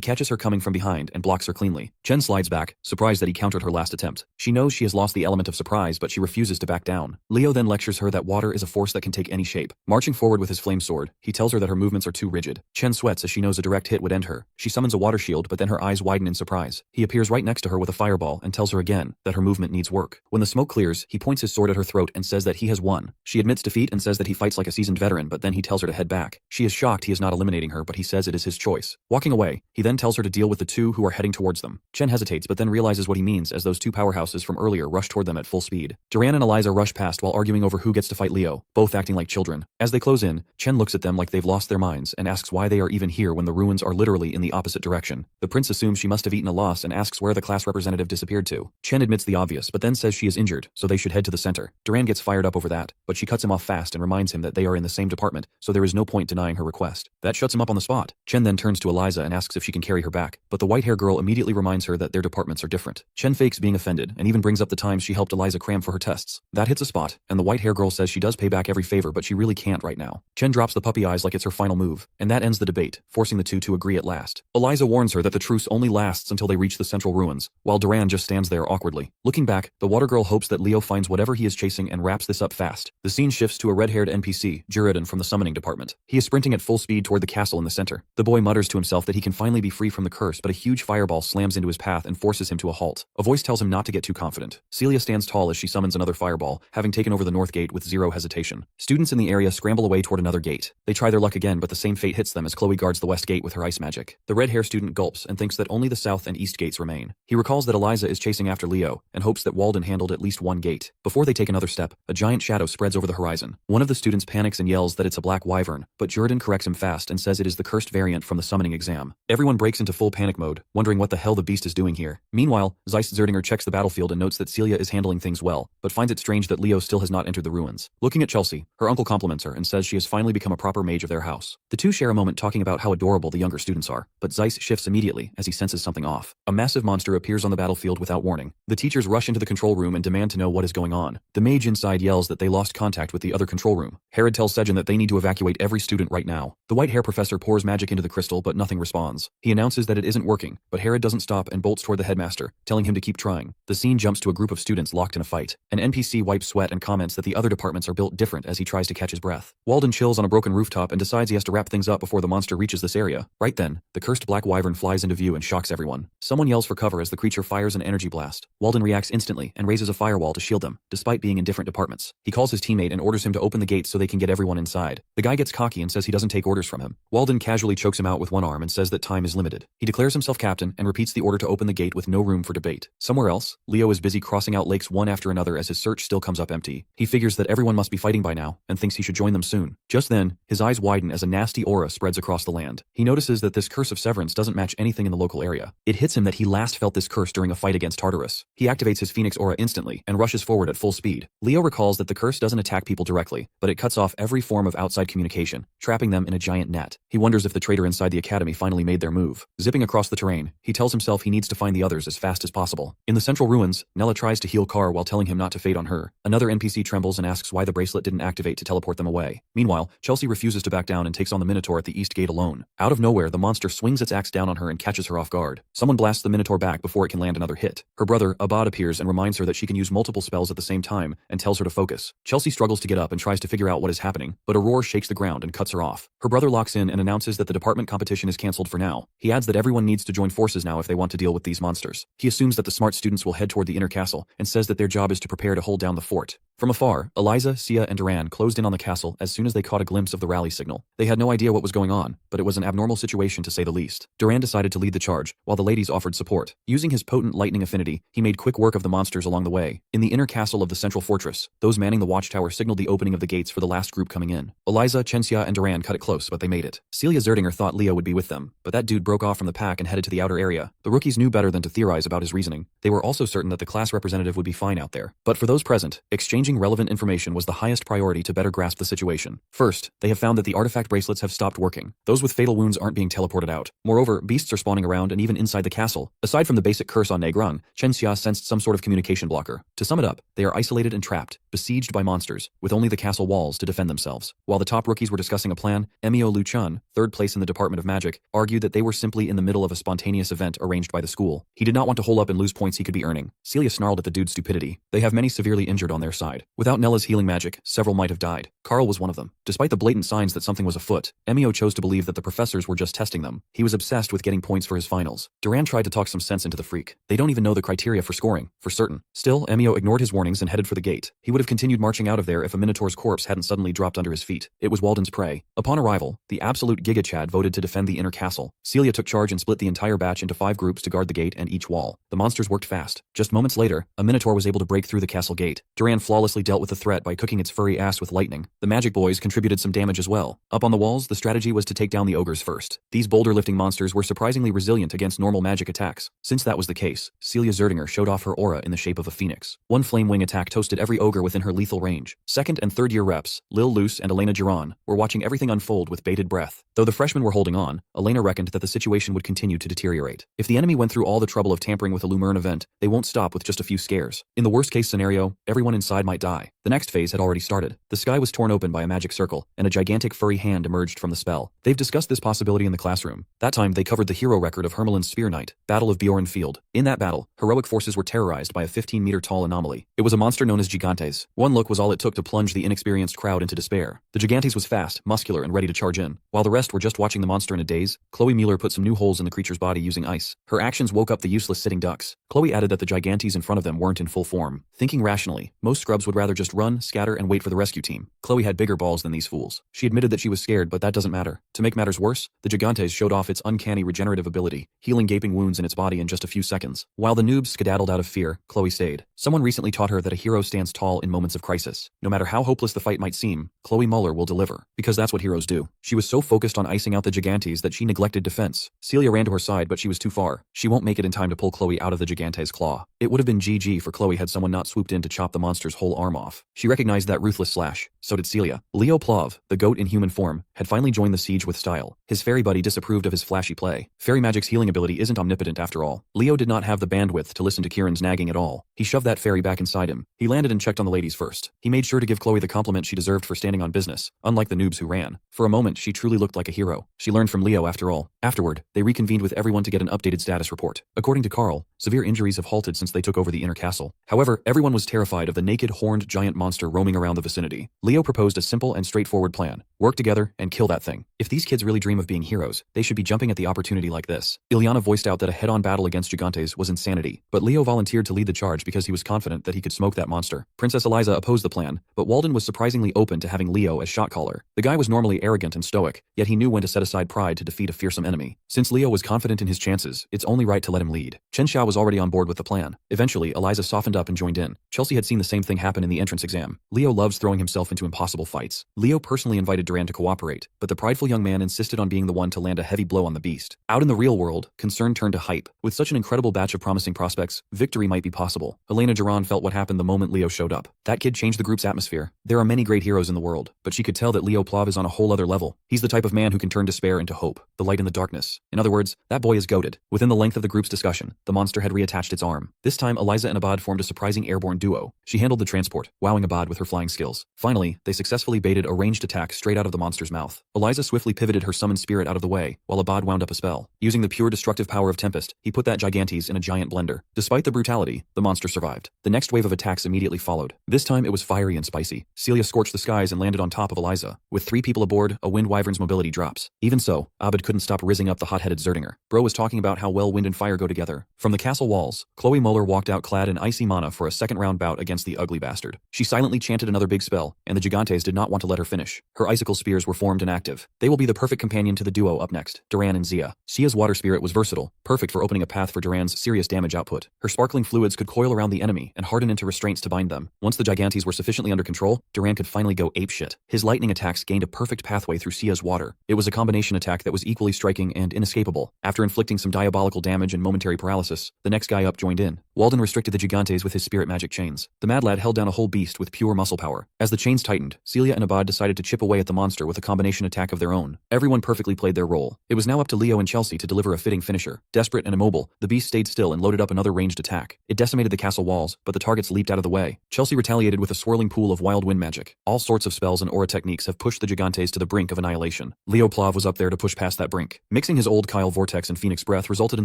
catches her coming from behind and blocks her cleanly. Chen slides back, surprised that he countered her last attempt. She knows she has lost the element of surprise, but she refuses to back back down. Leo then lectures her that water is a force that can take any shape. Marching forward with his flame sword, he tells her that her movements are too rigid. Chen sweats as she knows a direct hit would end her. She summons a water shield, but then her eyes widen in surprise. He appears right next to her with a fireball and tells her again that her movement needs work. When the smoke clears, he points his sword at her throat and says that he has won. She admits defeat and says that he fights like a seasoned veteran, but then he tells her to head back. She is shocked he is not eliminating her, but he says it is his choice. Walking away, he then tells her to deal with the two who are heading towards them. Chen hesitates but then realizes what he means as those two powerhouses from earlier rush toward them at full speed. Duran and Eliza rush past while arguing over who gets to fight Leo, both acting like children. As they close in, Chen looks at them like they've lost their minds and asks why they are even here when the ruins are literally in the opposite direction. The prince assumes she must have eaten a loss and asks where the class representative disappeared to. Chen admits the obvious but then says she is injured, so they should head to the center. Duran gets fired up over that, but she cuts him off fast and reminds him that they are in the same department, so there is no point denying her request. That shuts him up on the spot. Chen then turns to Eliza and asks if she can carry her back, but the white-haired girl immediately reminds her that their departments are different. Chen fakes being offended and even brings up the times she helped Eliza cram for her tests. That hits a spot, and the white-haired girl says she does pay back every favor but she really can't right now. Chen drops the puppy eyes like it's her final move, and that ends the debate, forcing the two to agree at last. Eliza warns her that the truce only lasts until they reach the central ruins, while Duran just stands there awkwardly. Looking back, the water girl hopes that Leo finds whatever he is chasing and wraps this up fast. The scene shifts to a red-haired NPC, Juridan from the summoning department. He is sprinting at full speed toward the castle in the center. The boy mutters to himself that he can finally be free from the curse, but a huge fireball slams into his path and forces him to a halt. A voice tells him not to get too confident. Celia stands tall as she summons another fireball, having taken over the north gate with zero hesitation. Students in the area scramble away toward another gate. They try their luck again, but the same fate hits them as Chloe guards the west gate with her ice magic. The red hair student gulps and thinks that only the south and east gates remain. He recalls that Eliza is chasing after Leo and hopes that Walden handled at least one gate. Before they take another step, a giant shadow spreads over the horizon. One of the students panics and yells that it's a black wyvern, but Juridan corrects him fast and says it is the cursed variant from the summoning exam. Everyone breaks into full panic mode, wondering what the hell the beast is doing here. Meanwhile, Zeiss Zerdinger checks the battlefield and notes that Celia is handling things well, but finds it strange that Leo still has not entered the ruins. Looking at Chelsea, her uncle compliments her and says she has finally become a proper mage of their house. The two share a moment talking about how adorable the younger students are, but Zeiss shifts immediately as he senses something off. A massive monster appears on the battlefield without warning. The teachers rush into the control room and demand to know what is going on. The mage inside yells that they lost contact with the other control room. Herod tells Sejin that they need to evacuate every student right now. The white hair professor pours magic into the crystal but nothing responds. He announces that it isn't working, but Herod doesn't stop and bolts toward the headmaster, telling him to keep trying. The scene jumps to a group of students locked in a fight. An NPC wipes sweat and comments that the other departments are built different as he tries to catch his breath. Walden chills on a broken rooftop and decides he has to wrap things up before the monster reaches this area. Right then, the cursed black wyvern flies into view and shocks everyone. Someone yells for cover as the creature fires an energy blast. Walden reacts instantly and raises a firewall to shield them, despite being in different departments. He calls his teammate and orders him to open the gates so they can get everyone inside. The guy gets cocky and says he doesn't take orders from him. Walden casually chokes him out with one arm and says that time is limited. He declares himself captain and repeats the order to open the gate with no room for debate. Somewhere else, Leo is busy crossing out lakes one after another as his search still comes up empty. He figures that everyone must be fighting by now and thinks he should join them soon. Just then, his eyes widen as a nasty aura spreads across the land. He notices that this curse of severance doesn't match anything in the local area. It hits him that he last felt this curse during a fight against Tartarus. He activates his Phoenix aura instantly and rushes forward at full speed. Leo recalls that the curse doesn't attack people directly, but it cuts off every form of outside communication, trapping them in a giant net. He wonders if the traitor inside the academy finally made their move. Zipping across the terrain, he tells himself he needs to find the others as fast as possible. In the central ruins, Nella tries to heal Carr while telling him not to fade on her. Another NPC trembles and asks why the bracelet didn't activate to teleport them away. Meanwhile, Chelsea refuses to back down and takes on the Minotaur at the east gate alone. Out of nowhere, the monster swings its axe down on her and catches her off guard. Someone blasts the Minotaur back before it can land another hit. Her brother, Abad, appears and reminds her that she can use multiple spells at the same time and tells her to focus. Chelsea struggles to get up and tries to figure out what is happening, but a roar shakes the ground and cuts her off. Her brother locks in and announces that the department competition is cancelled for now. He adds that everyone needs to join forces now if they want to deal with these monsters. He assumes that the smart students will head toward the inner castle and says that their job is to prepare to hold down the fort. From afar, Eliza, Sia, and Duran closed in on the castle as soon as they caught a glimpse of the rally signal. They had no idea what was going on, but it was an abnormal situation to say the least. Duran decided to lead the charge, while the ladies offered support. Using his potent lightning affinity, he made quick work of the monsters along the way. In the inner castle of the central fortress, those manning the watchtower signaled the opening of the gates for the last group coming in. Eliza, Chenxia, and Duran cut it close, but they made it. Celia Zerdinger thought Leo would be with them, but that dude broke off from the pack and headed to the outer area. The rookies knew better than to theorize about his reasoning. They were also certain that the class representative would be fine out there. But for those present, exchanging relevant information was the highest priority to better grasp the situation. First, they have found that the artifact bracelets have stopped working. Those with fatal wounds aren't being teleported out. Moreover, beasts are spawning around and even inside the castle. Aside from the basic curse on Negrang, Chen Xia sensed some sort of communication blocker. To sum it up, they are isolated and trapped, besieged by monsters, with only the castle walls to defend themselves. While the top rookies were discussing a plan, Emio Lu Chun, third place in the Department of Magic, argued that they were simply in the middle of a spontaneous event arranged by the school. He did not want to hole up and lose points he could be earning. Celia snarled at the dude's stupidity. They have many severely injured on their side. terrified. Without Nella's healing magic, several might have died. Carl was one of them. Despite the blatant signs that something was afoot, Emio chose to believe that the professors were just testing them. He was obsessed with getting points for his finals. Duran tried to talk some sense into the freak. They don't even know the criteria for scoring, for certain. Still, Emio ignored his warnings and headed for the gate. He would have continued marching out of there if a Minotaur's corpse hadn't suddenly dropped under his feet. It was Walden's prey. Upon arrival, the absolute Giga Chad voted to defend the inner castle. Celia took charge and split the entire batch into 5 groups to guard the gate and each wall. The monsters worked fast. Just moments later, a Minotaur was able to break through the castle gate. Duran flawlessly dealt with the threat by cooking its furry ass with lightning. The magic boys contributed some damage as well. Up on the walls, the strategy was to take down the ogres first. These boulder-lifting monsters were surprisingly resilient against normal magic attacks. Since that was the case, Celia Zerdinger showed off her aura in the shape of a phoenix. One flame wing attack toasted every ogre within her lethal range. Second and third year reps, Lil Luce and Elena Giron, were watching everything unfold with bated breath. Though the freshmen were holding on, Elena reckoned that the situation would continue to deteriorate. If the enemy went through all the trouble of tampering with a Lumerne event, they won't stop with just a few scares. In the worst case scenario, everyone inside might die. The next phase had already started. The sky was torn open by a magic circle, and a gigantic furry hand emerged from the spell. They've discussed this possibility in the classroom. That time, they covered the hero record of Hermelin's Spear Knight, Battle of Bjorn Field. In that battle, heroic forces were terrorized by a 15-meter-tall anomaly. It was a monster known as Gigantes. One look was all it took to plunge the inexperienced crowd into despair. The Gigantes was fast, muscular, and ready to charge in. While the rest were just watching the monster in a daze, Chloe Mueller put some new holes in the creature's body using ice. Her actions woke up the useless sitting ducks. Chloe added that the Gigantes in front of them weren't in full form. Thinking rationally, most scrubs would rather just run, scatter, and wait for the rescue team. Chloe had bigger balls than these fools. She admitted that she was scared, but that doesn't matter. To make matters worse, the Gigantes showed off its uncanny regenerative ability, healing gaping wounds in its body in just a few seconds. While the noobs skedaddled out of fear, Chloe stayed. Someone recently taught her that a hero stands tall in moments of crisis. No matter how hopeless the fight might seem, Chloe Mueller will deliver. Because that's what heroes do. She was so focused on icing out the Gigantes that she neglected defense. Celia ran to her side, but she was too far. She won't make it in time to pull Chloe out of the Gigantes' claw. It would have been GG for Chloe had someone not swooped in to chop the monster's whole arm off. She recognized that ruthless slash. So did Celia. Leo Plov, the goat in human form, had finally joined the siege with style. His fairy buddy disapproved of his flashy play. Fairy magic's healing ability isn't omnipotent after all. Leo did not have the bandwidth to listen to Kieran's nagging at all. He shoved that fairy back inside him. He landed and checked on the ladies first. He made sure to give Chloe the compliment she deserved for standing on business, unlike the noobs who ran. For a moment, she truly looked like a hero. She learned from Leo after all. Afterward, they reconvened with everyone to get an updated status report. According to Carl, severe injuries have halted since they took over the inner castle. However, everyone was terrified of the naked, horned giant monster roaming around the vicinity. Leo proposed a simple and straightforward plan. Work together and kill that thing. If these kids really dream of being heroes, they should be jumping at the opportunity like this. Ilyana voiced out that a head-on battle against Gigantes was insanity, but Leo volunteered to lead the charge because he was confident that he could smoke that monster. Princess Eliza opposed the plan, but Walden was surprisingly open to having Leo as shot caller. The guy was normally arrogant and stoic, yet he knew when to set aside pride to defeat a fearsome enemy. Since Leo was confident in his chances, it's only right to let him lead. Chen Xiao was already on board with the plan. Eventually, Eliza softened up and joined in. Chelsea had seen the same thing happen in the entrance exam. Leo loves throwing himself into impossible fights. Leo personally invited Duran to cooperate, but the prideful young man insisted on being the one to land a heavy blow on the beast. Out in the real world, concern turned to hype. With such an incredible batch of promising prospects, victory might be possible. Elena Giron felt what happened the moment Leo showed up. That kid changed the group's atmosphere. There are many great heroes in the world, but she could tell that Leo Plov is on a whole other level. He's the type of man who can turn despair into hope, the light in the darkness. In other words, that boy is goated. Within the length of the group's discussion, the monster had reattached its arm. This time, Eliza and Abad formed a surprising airborne duo. She handled the transport, wowing Abad with her flying skills. Finally, they successfully baited a ranged attack straight out of the monster's mouth. Eliza swiftly pivoted her summoned spirit out of the way, while Abad wound up a spell. Using the pure destructive power of Tempest, he put that Gigantes in a giant blender. Despite the brutality, the monster survived. The next wave of attacks immediately followed. This time it was fiery and spicy. Celia scorched the skies and landed on top of Eliza. With 3 people aboard, a Wind Wyvern's mobility drops. Even so, Abad couldn't stop rizzing up the hot-headed Zerdinger. Bro was talking about how well wind and fire go together. From the castle walls, Chloe Mueller walked out clad in icy mana for a second-round bout against the ugly bastard. She silently chanted another big spell, and the Gigantes did not want to let her finish. Her icicle spears were formed and active. They will be the perfect companion to the duo up next, Duran and Zia. Zia's water spirit was versatile, perfect for opening a path for Duran's serious damage output. Her sparkling fluids could coil around the enemy and harden into restraints to bind them. Once the Gigantes were sufficiently under control, Duran could finally go apeshit. His lightning attacks gained a perfect pathway through Zia's water. It was a combination attack that was equally striking and inescapable. After inflicting some diabolical damage and momentary paralysis, the next guy up joined in. Walden restricted the Gigantes with his spirit magic chains. The mad lad held down a whole beast with pure muscle power. As the chains tightened, Celia and Abad decided to chip away at the monster with a combination attack of their own. Everyone perfectly played their role. It was now up to Leo and Chelsea to deliver a fitting finisher. Desperate and immobile, the beast stayed still and loaded up another ranged attack. It decimated the castle walls, but the targets leaped out of the way. Chelsea retaliated with a swirling pool of wild wind magic. All sorts of spells and aura techniques have pushed the Gigantes to the brink of annihilation. Leo Plov was up there to push past that brink. Mixing his old Kyle Vortex and Phoenix Breath resulted in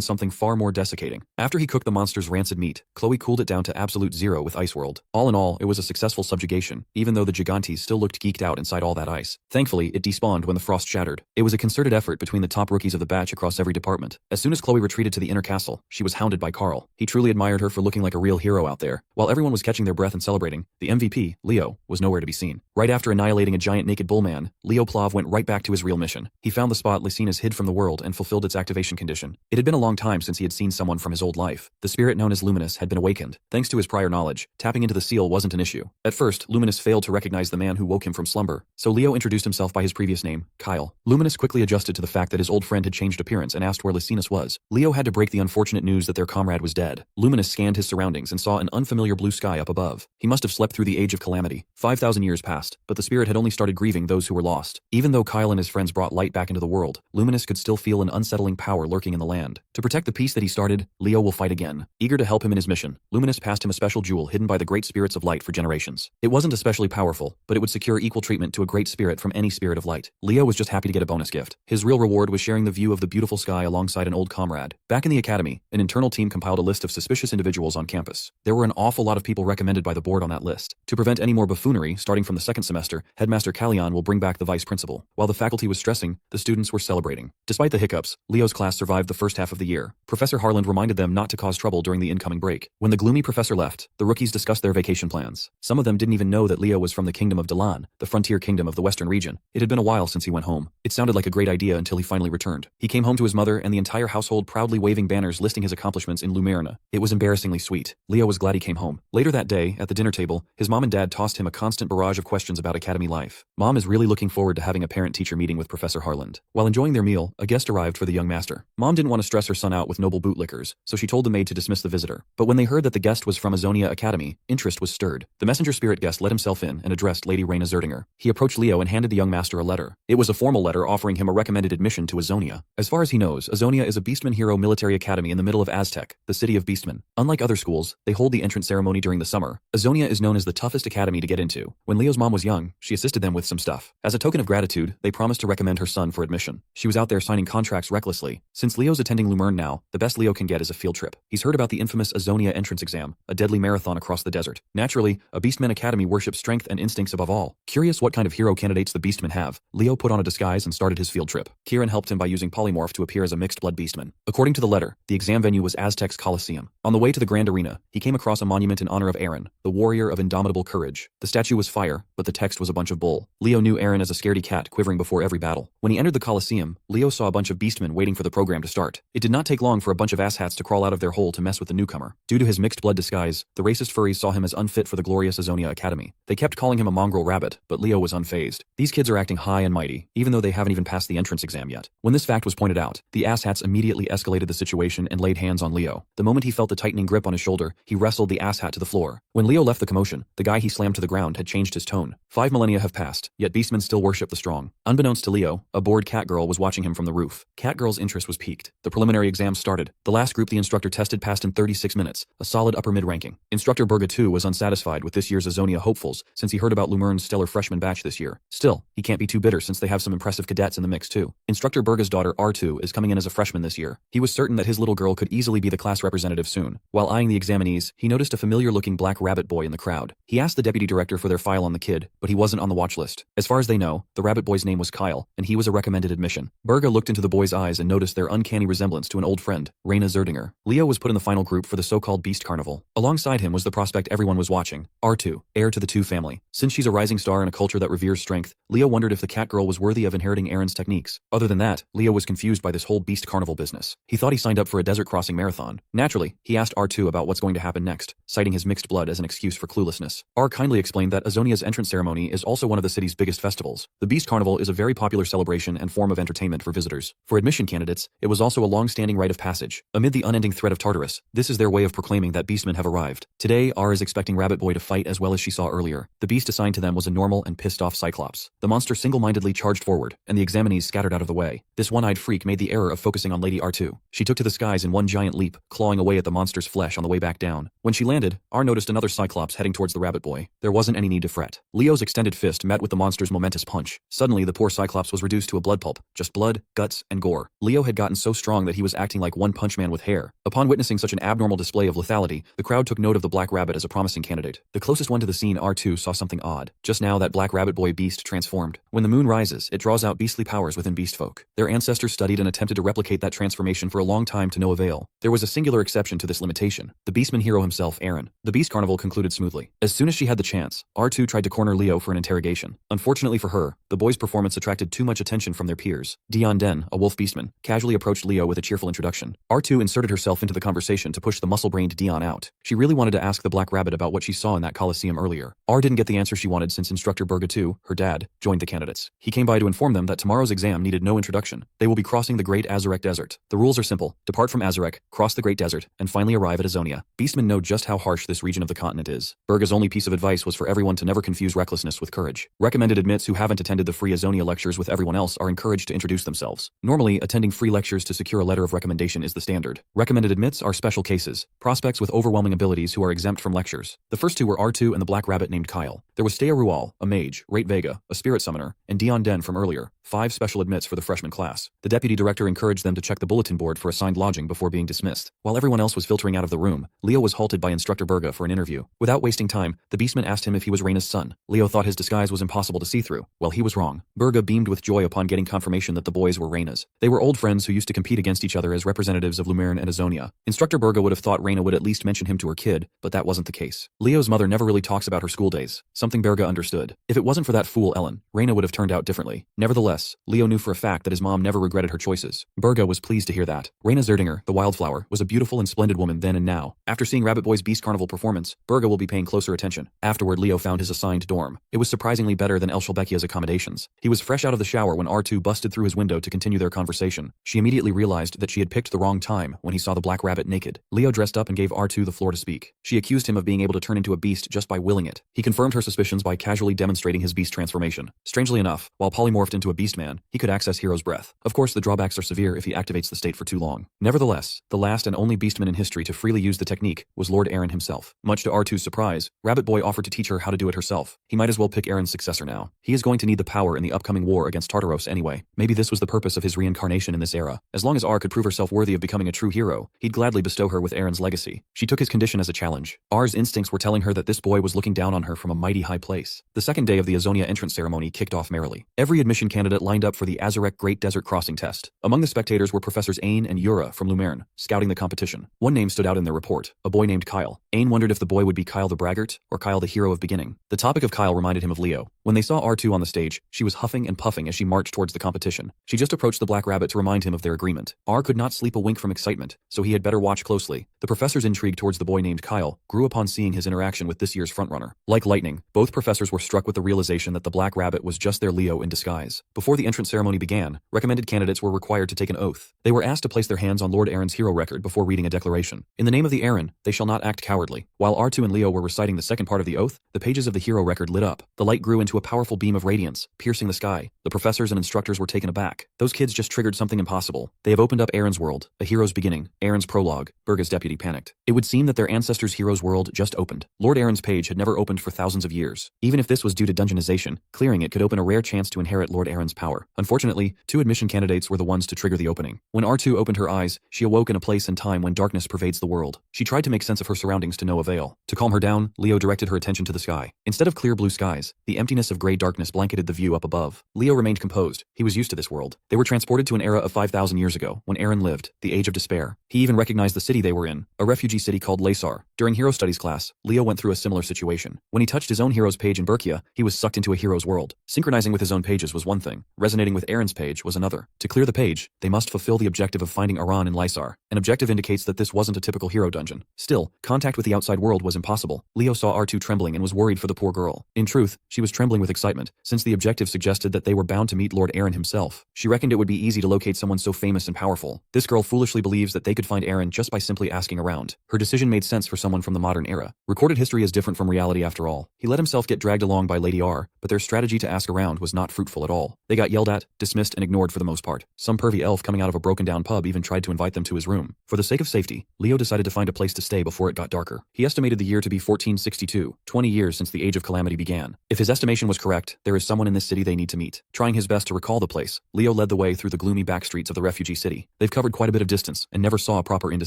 something far more desiccating. After he cooked the monster's rancid meat, Chloe cooled it down to absolute zero with Ice World. All in all, it was a successful subjugation, even though the Gigantes still looked geeked out inside all that ice. Thankfully, it despawned when the frost shattered. It was a concerted effort between the top rookies of the batch across every department. As soon as Chloe retreated to the inner castle, she was hounded by Carl. He truly admired her for looking like a real hero out there. While everyone was catching their breath and celebrating, the MVP, Leo, was nowhere to be seen. Right after annihilating a giant naked bullman, Leo Plov went right back to his real mission. He found the spot Lycinas hid from the world and fulfilled its activation condition. It had been a long time since he had seen someone from his old life. The spirit known as Luminous had been awakened. Thanks to his prior knowledge, tapping into the seal wasn't an issue. At first, Luminous failed to recognize the man who woke him from slumber, so Leo introduced himself by his previous name, Kyle. Luminous quickly adjusted to the fact that his old friend had changed appearance and asked where Lycinas was. Leo had to break the unfortunate news that their comrade was dead. Luminous scanned his surroundings and saw an unfamiliar blue sky up above. He must have slept through the age of calamity. 5,000 years passed, but the spirit had only started grieving those who were lost. Even though Kyle and his friends brought light back into the world, Luminous could still feel an unsettling power lurking in the land. To protect the peace that he started, Leo will fight again. Eager to help him in his mission, Luminous passed him a special jewel hidden by the great spirits of light for generations. It wasn't especially powerful, but it would secure equal treatment to a great spirit from any spirit of light. Leo was just happy to get a bonus gift. His real reward was sharing the view of the beautiful sky alongside an old comrade. Back in the academy, an internal team compiled a list of suspicious individuals on campus. There were an awful lot of people recommended by the board on that list. To prevent any more buffoonery, starting from the second semester, Headmaster Callion will bring back the vice principal. While the faculty was stressing, the students were celebrating. Despite the hiccups, Leo's class survived the first half of the year. Professor Harland reminded them not to cause trouble during the incoming break. When the gloomy professor left, the rookies discussed their vacation plans. Some of them didn't even know that Leo was from the kingdom of Delan, the frontier kingdom of the western region. It had been a while since he went home. It sounded like a great idea until he finally returned. He came home to his mother and the entire household proudly waving banners listing his accomplishments in Lumerna. It was embarrassingly sweet. Leo was glad he came home. Later that day, at the dinner table, his mom and dad tossed him a constant barrage of questions about academy life. Mom is really looking forward to having a parent-teacher meeting with Professor Harland. While enjoying their meal, a guest arrived for the young master. Mom didn't want to stress her son out with noble bootlickers, so she told the maid to dismiss the visitor. But when they heard that the guest was from Azonia Academy, interest was stirred. The messenger spirit guest let himself in and addressed Lady Raina Zerdinger. He approached Leo and handed the young master a letter. It was a formal letter offering him a recommended admission to Azonia. As far as he knows, Azonia is a Beastman Hero military academy in the middle of Aztec, the city of Beastmen. Unlike other schools, they hold the entrance ceremony during the summer. Azonia is known as the toughest academy to get into. When Leo's mom was young, she assisted them with some stuff. As a token of gratitude, they promised to recommend her son for admission. She was out there signing contracts recklessly. Since Leo's attending Lumerne now, the best Leo can get is a field trip. He's heard about the infamous Azonia entrance exam, a deadly marathon across the desert. Naturally, a Beastman Academy worships strength and instincts above all. Curious what kind of hero candidates the Beastmen have, Leo put on a disguise and started his field trip. Kieran helped him by using polymorph to appear as a mixed-blood Beastman. According to the letter, the exam venue was Aztec's Coliseum. On the way to the Grand Arena, he came across a monument in honor of Aaron, the warrior of indomitable courage. The statue was fire, but the text was a bunch of bull. Leo knew Aaron as a scaredy cat quivering before every battle. When he entered the Coliseum, Leo saw a bunch of Beastmen waiting for the program to start. It did not take long for a bunch of asshats to crawl out of their hole to mess with the newcomer. Due to his mixed-blood disguise, the racist furries saw him as unfit for the glorious Azonia Academy. They kept calling him a mongrel rabbit, but Leo was unfazed. These kids are acting high and mighty, even though they haven't even passed the entrance exam yet. When this fact was pointed out, the asshats immediately escalated the situation and laid hands on Leo. The moment he felt the tightening grip on his shoulder, he wrestled the asshat to the floor. When Leo left the commotion, the guy he slammed to the ground had changed his tone. 5 millennia have passed, yet Beastmen still worship the strong. Unbeknownst to Leo, a bored Catgirl was watching him from the roof. Catgirl's interest was piqued. The preliminary exams started. The last group the instructor tested passed in 36 minutes, a solid upper-mid ranking. Instructor Berga too was unsatisfied with this year's Azonia hopefuls since he heard about Lumerne's stellar freshman batch this year. Still, he can't be too bitter since they have some impressive cadets in the mix too. Instructor Berga's daughter R2 is coming in as a freshman this year. He was certain that his little girl could easily be the class representative soon. While eyeing the examinees, he noticed a familiar-looking black rabbit boy in the crowd. He asked the deputy director for their file on the kid, but he wasn't on the watch list. As far as they know, the rabbit boy's name was Kyle, and he was a recommended admission. Berga looked into the boy's eyes and noticed their uncanny resemblance to an old friend, Raina Zerdinger. Leo was put in the final group for the so-called Beast Carnival. Alongside him was the prospect everyone was watching, R2, heir to the two family. Since she's a rising star in a culture that reveres strength, Leo wondered if the Catgirl was worthy of inheriting Aaron's techniques. Other than that, Leo was confused by this whole Beast Carnival business. He thought he signed up for a desert crossing marathon. Naturally, he asked R2 about what's going to happen next, citing his mixed blood as an excuse for cluelessness. R kindly explained that Azonia's entrance ceremony is also one of the city's biggest festivals. The Beast Carnival is a very popular celebration and form of entertainment for visitors. For admission candidates, it was also a long-standing rite of passage. Amid the unending threat of Tartarus, this is their way of proclaiming that Beastmen have arrived. Today, R is expecting Rabbit Boy to fight as well as she saw earlier. The beast assigned to them was a normal and pissed-off Cyclops. The monster single-mindedly charged forward, and the examinees scattered out of the way. This one-eyed freak made the error of focusing on Lady R2. She took to the skies in one giant leap, clawing away at the monster's flesh on the way back down. When she landed, R noticed another Cyclops heading towards the Rabbit Boy. There wasn't any need to fret. Leo's extended fist met with the monster's momentous punch. Suddenly, the poor Cyclops was reduced to a blood pulp, just blood, guts, and gore. Leo had gotten so strong that he was acting like One Punch Man with hair. Upon witnessing such an abnormal normal display of lethality, the crowd took note of the Black Rabbit as a promising candidate. The closest one to the scene, R2, saw something odd. Just now that Black Rabbit boy beast transformed. When the moon rises, it draws out beastly powers within beast folk. Their ancestors studied and attempted to replicate that transformation for a long time to no avail. There was a singular exception to this limitation. The Beastman hero himself, Aaron. The Beast Carnival concluded smoothly. As soon as she had the chance, R2 tried to corner Leo for an interrogation. Unfortunately for her, the boy's performance attracted too much attention from their peers. Dion Den, a wolf beastman, casually approached Leo with a cheerful introduction. R2 inserted herself into the conversation to push the muscle-brained Dion out. She really wanted to ask the Black Rabbit about what she saw in that Coliseum earlier. R didn't get the answer she wanted since Instructor Burga 2, her dad, joined the candidates. He came by to inform them that tomorrow's exam needed no introduction. They will be crossing the Great Azarek Desert. The rules are simple. Depart from Azarek, cross the Great Desert, and finally arrive at Azonia. Beastmen know just how harsh this region of the continent is. Burga's only piece of advice was for everyone to never confuse recklessness with courage. Recommended admits who haven't attended the free Azonia lectures with everyone else are encouraged to introduce themselves. Normally, attending free lectures to secure a letter of recommendation is the standard. Recommended admits are special cases, prospects with overwhelming abilities who are exempt from lectures. The first two were R2 and the Black Rabbit named Kyle. There was Stea Rual, a mage, Rate Vega, a spirit summoner, and Dion Den from earlier. 5 special admits for the freshman class. The deputy director encouraged them to check the bulletin board for assigned lodging before being dismissed. While everyone else was filtering out of the room, Leo was halted by Instructor Burga for an interview. Without wasting time, the Beastman asked him if he was Reyna's son. Leo thought his disguise was impossible to see through. Well, he was wrong. Burga beamed with joy upon getting confirmation that the boys were Reyna's. They were old friends who used to compete against each other as representatives of Lumerne and Azonia. Instructor Burga would have thought Reyna would at least mention him to her kid, but that wasn't the case. Leo's mother never really talks about her school days, something Burga understood. If it wasn't for that fool Ellen, Reyna would have turned out differently. Nevertheless, Leo knew for a fact that his mom never regretted her choices. Burga was pleased to hear that. Reyna Zerdinger, the wildflower, was a beautiful and splendid woman then and now. After seeing Rabbit Boy's Beast Carnival performance, Burga will be paying closer attention. Afterward, Leo found his assigned dorm. It was surprisingly better than El Shelbekia's accommodations. He was fresh out of the shower when R2 busted through his window to continue their conversation. She immediately realized that she had picked the wrong time when he saw the Black Rabbit naked. Leo dressed up and gave R2 the floor to speak. She accused him of being able to turn into a beast just by willing it. He confirmed her suspicions by casually demonstrating his beast transformation. Strangely enough, while polymorphed into a beast man, he could access Hero's breath. Of course, the drawbacks are severe if he activates the state for too long. Nevertheless, the last and only beastman in history to freely use the technique was Lord Aaron himself. Much to R2's surprise, Rabbit Boy offered to teach her how to do it herself. He might as well pick Aaron's successor now. He is going to need the power in the upcoming war against Tartaros anyway. Maybe this was the purpose of his reincarnation in this era. As long as R could prove herself worthy of becoming a true hero, he'd gladly bestow her with Aaron's legacy. She took his condition as a challenge. R's instincts were telling her that this boy was looking down on her from a mighty high place. The second day of the Azonia entrance ceremony kicked off merrily. Every admission candidate lined up for the Azarek Great Desert Crossing test. Among the spectators were Professors Ain and Yura from Lumerne, scouting the competition. One name stood out in their report, a boy named Kyle. Ain wondered if the boy would be Kyle the braggart, or Kyle the hero of beginning. The topic of Kyle reminded him of Leo. When they saw R2 on the stage, she was huffing and puffing as she marched towards the competition. She just approached the Black Rabbit to remind him of their agreement. R could not sleep a wink from excitement, so he had better watch closely. The professor's intrigue towards the boy named Kyle grew upon seeing his interaction with this year's frontrunner. Like lightning, both professors were struck with the realization that the Black Rabbit was just their Leo in disguise. Before the entrance ceremony began, recommended candidates were required to take an oath. They were asked to place their hands on Lord Aaron's hero record before reading a declaration. In the name of the Aaron, they shall not act cowardly. While R2 and Leo were reciting the second part of the oath, the pages of the hero record lit up. The light grew into a powerful beam of radiance, piercing the sky. The professors and instructors were taken aback. Those kids just triggered something impossible. They have opened up Aaron's world, a hero's beginning, Aaron's prologue. Burga's deputy panicked. It would seem that their ancestors' hero's world just opened. Lord Aaron's page had never opened for thousands of years. Even if this was due to dungeonization, clearing it could open a rare chance to inherit Lord Aaron's power. Unfortunately, 2 admission candidates were the ones to trigger the opening. When R2 opened her eyes, she awoke in a place and time when darkness pervades the world. She tried to make sense of her surroundings to no avail. To calm her down, Leo directed her attention to the sky. Instead of clear blue skies, the emptiness of gray darkness blanketed the view up above. Leo remained composed. He was used to this world. They were transported to an era of 5,000 years ago, when Aaron lived, the age of despair. He even recognized the city they were in, a refugee city called Laysar. During Hero Studies class, Leo went through a similar situation. When he touched his own hero's page in Berkia, he was sucked into a hero's world. Synchronizing with his own pages was one thing. Resonating with Aaron's page was another. To clear the page, they must fulfill the objective of finding Aran in Lysar. An objective indicates that this wasn't a typical hero dungeon. Still, contact with the outside world was impossible. Leo saw R2 trembling and was worried for the poor girl. In truth, she was trembling with excitement, since the objective suggested that they were bound to meet Lord Aaron himself. She reckoned it would be easy to locate someone so famous and powerful. This girl foolishly believes that they could find Aaron just by simply asking around. Her decision made sense for someone someone from the modern era. Recorded history is different from reality after all. He let himself get dragged along by Lady R, but their strategy to ask around was not fruitful at all. They got yelled at, dismissed, and ignored for the most part. Some pervy elf coming out of a broken-down pub even tried to invite them to his room. For the sake of safety, Leo decided to find a place to stay before it got darker. He estimated the year to be 1462, 20 years since the Age of Calamity began. If his estimation was correct, there is someone in this city they need to meet. Trying his best to recall the place, Leo led the way through the gloomy back streets of the refugee city. They've covered quite a bit of distance and never saw a proper inn to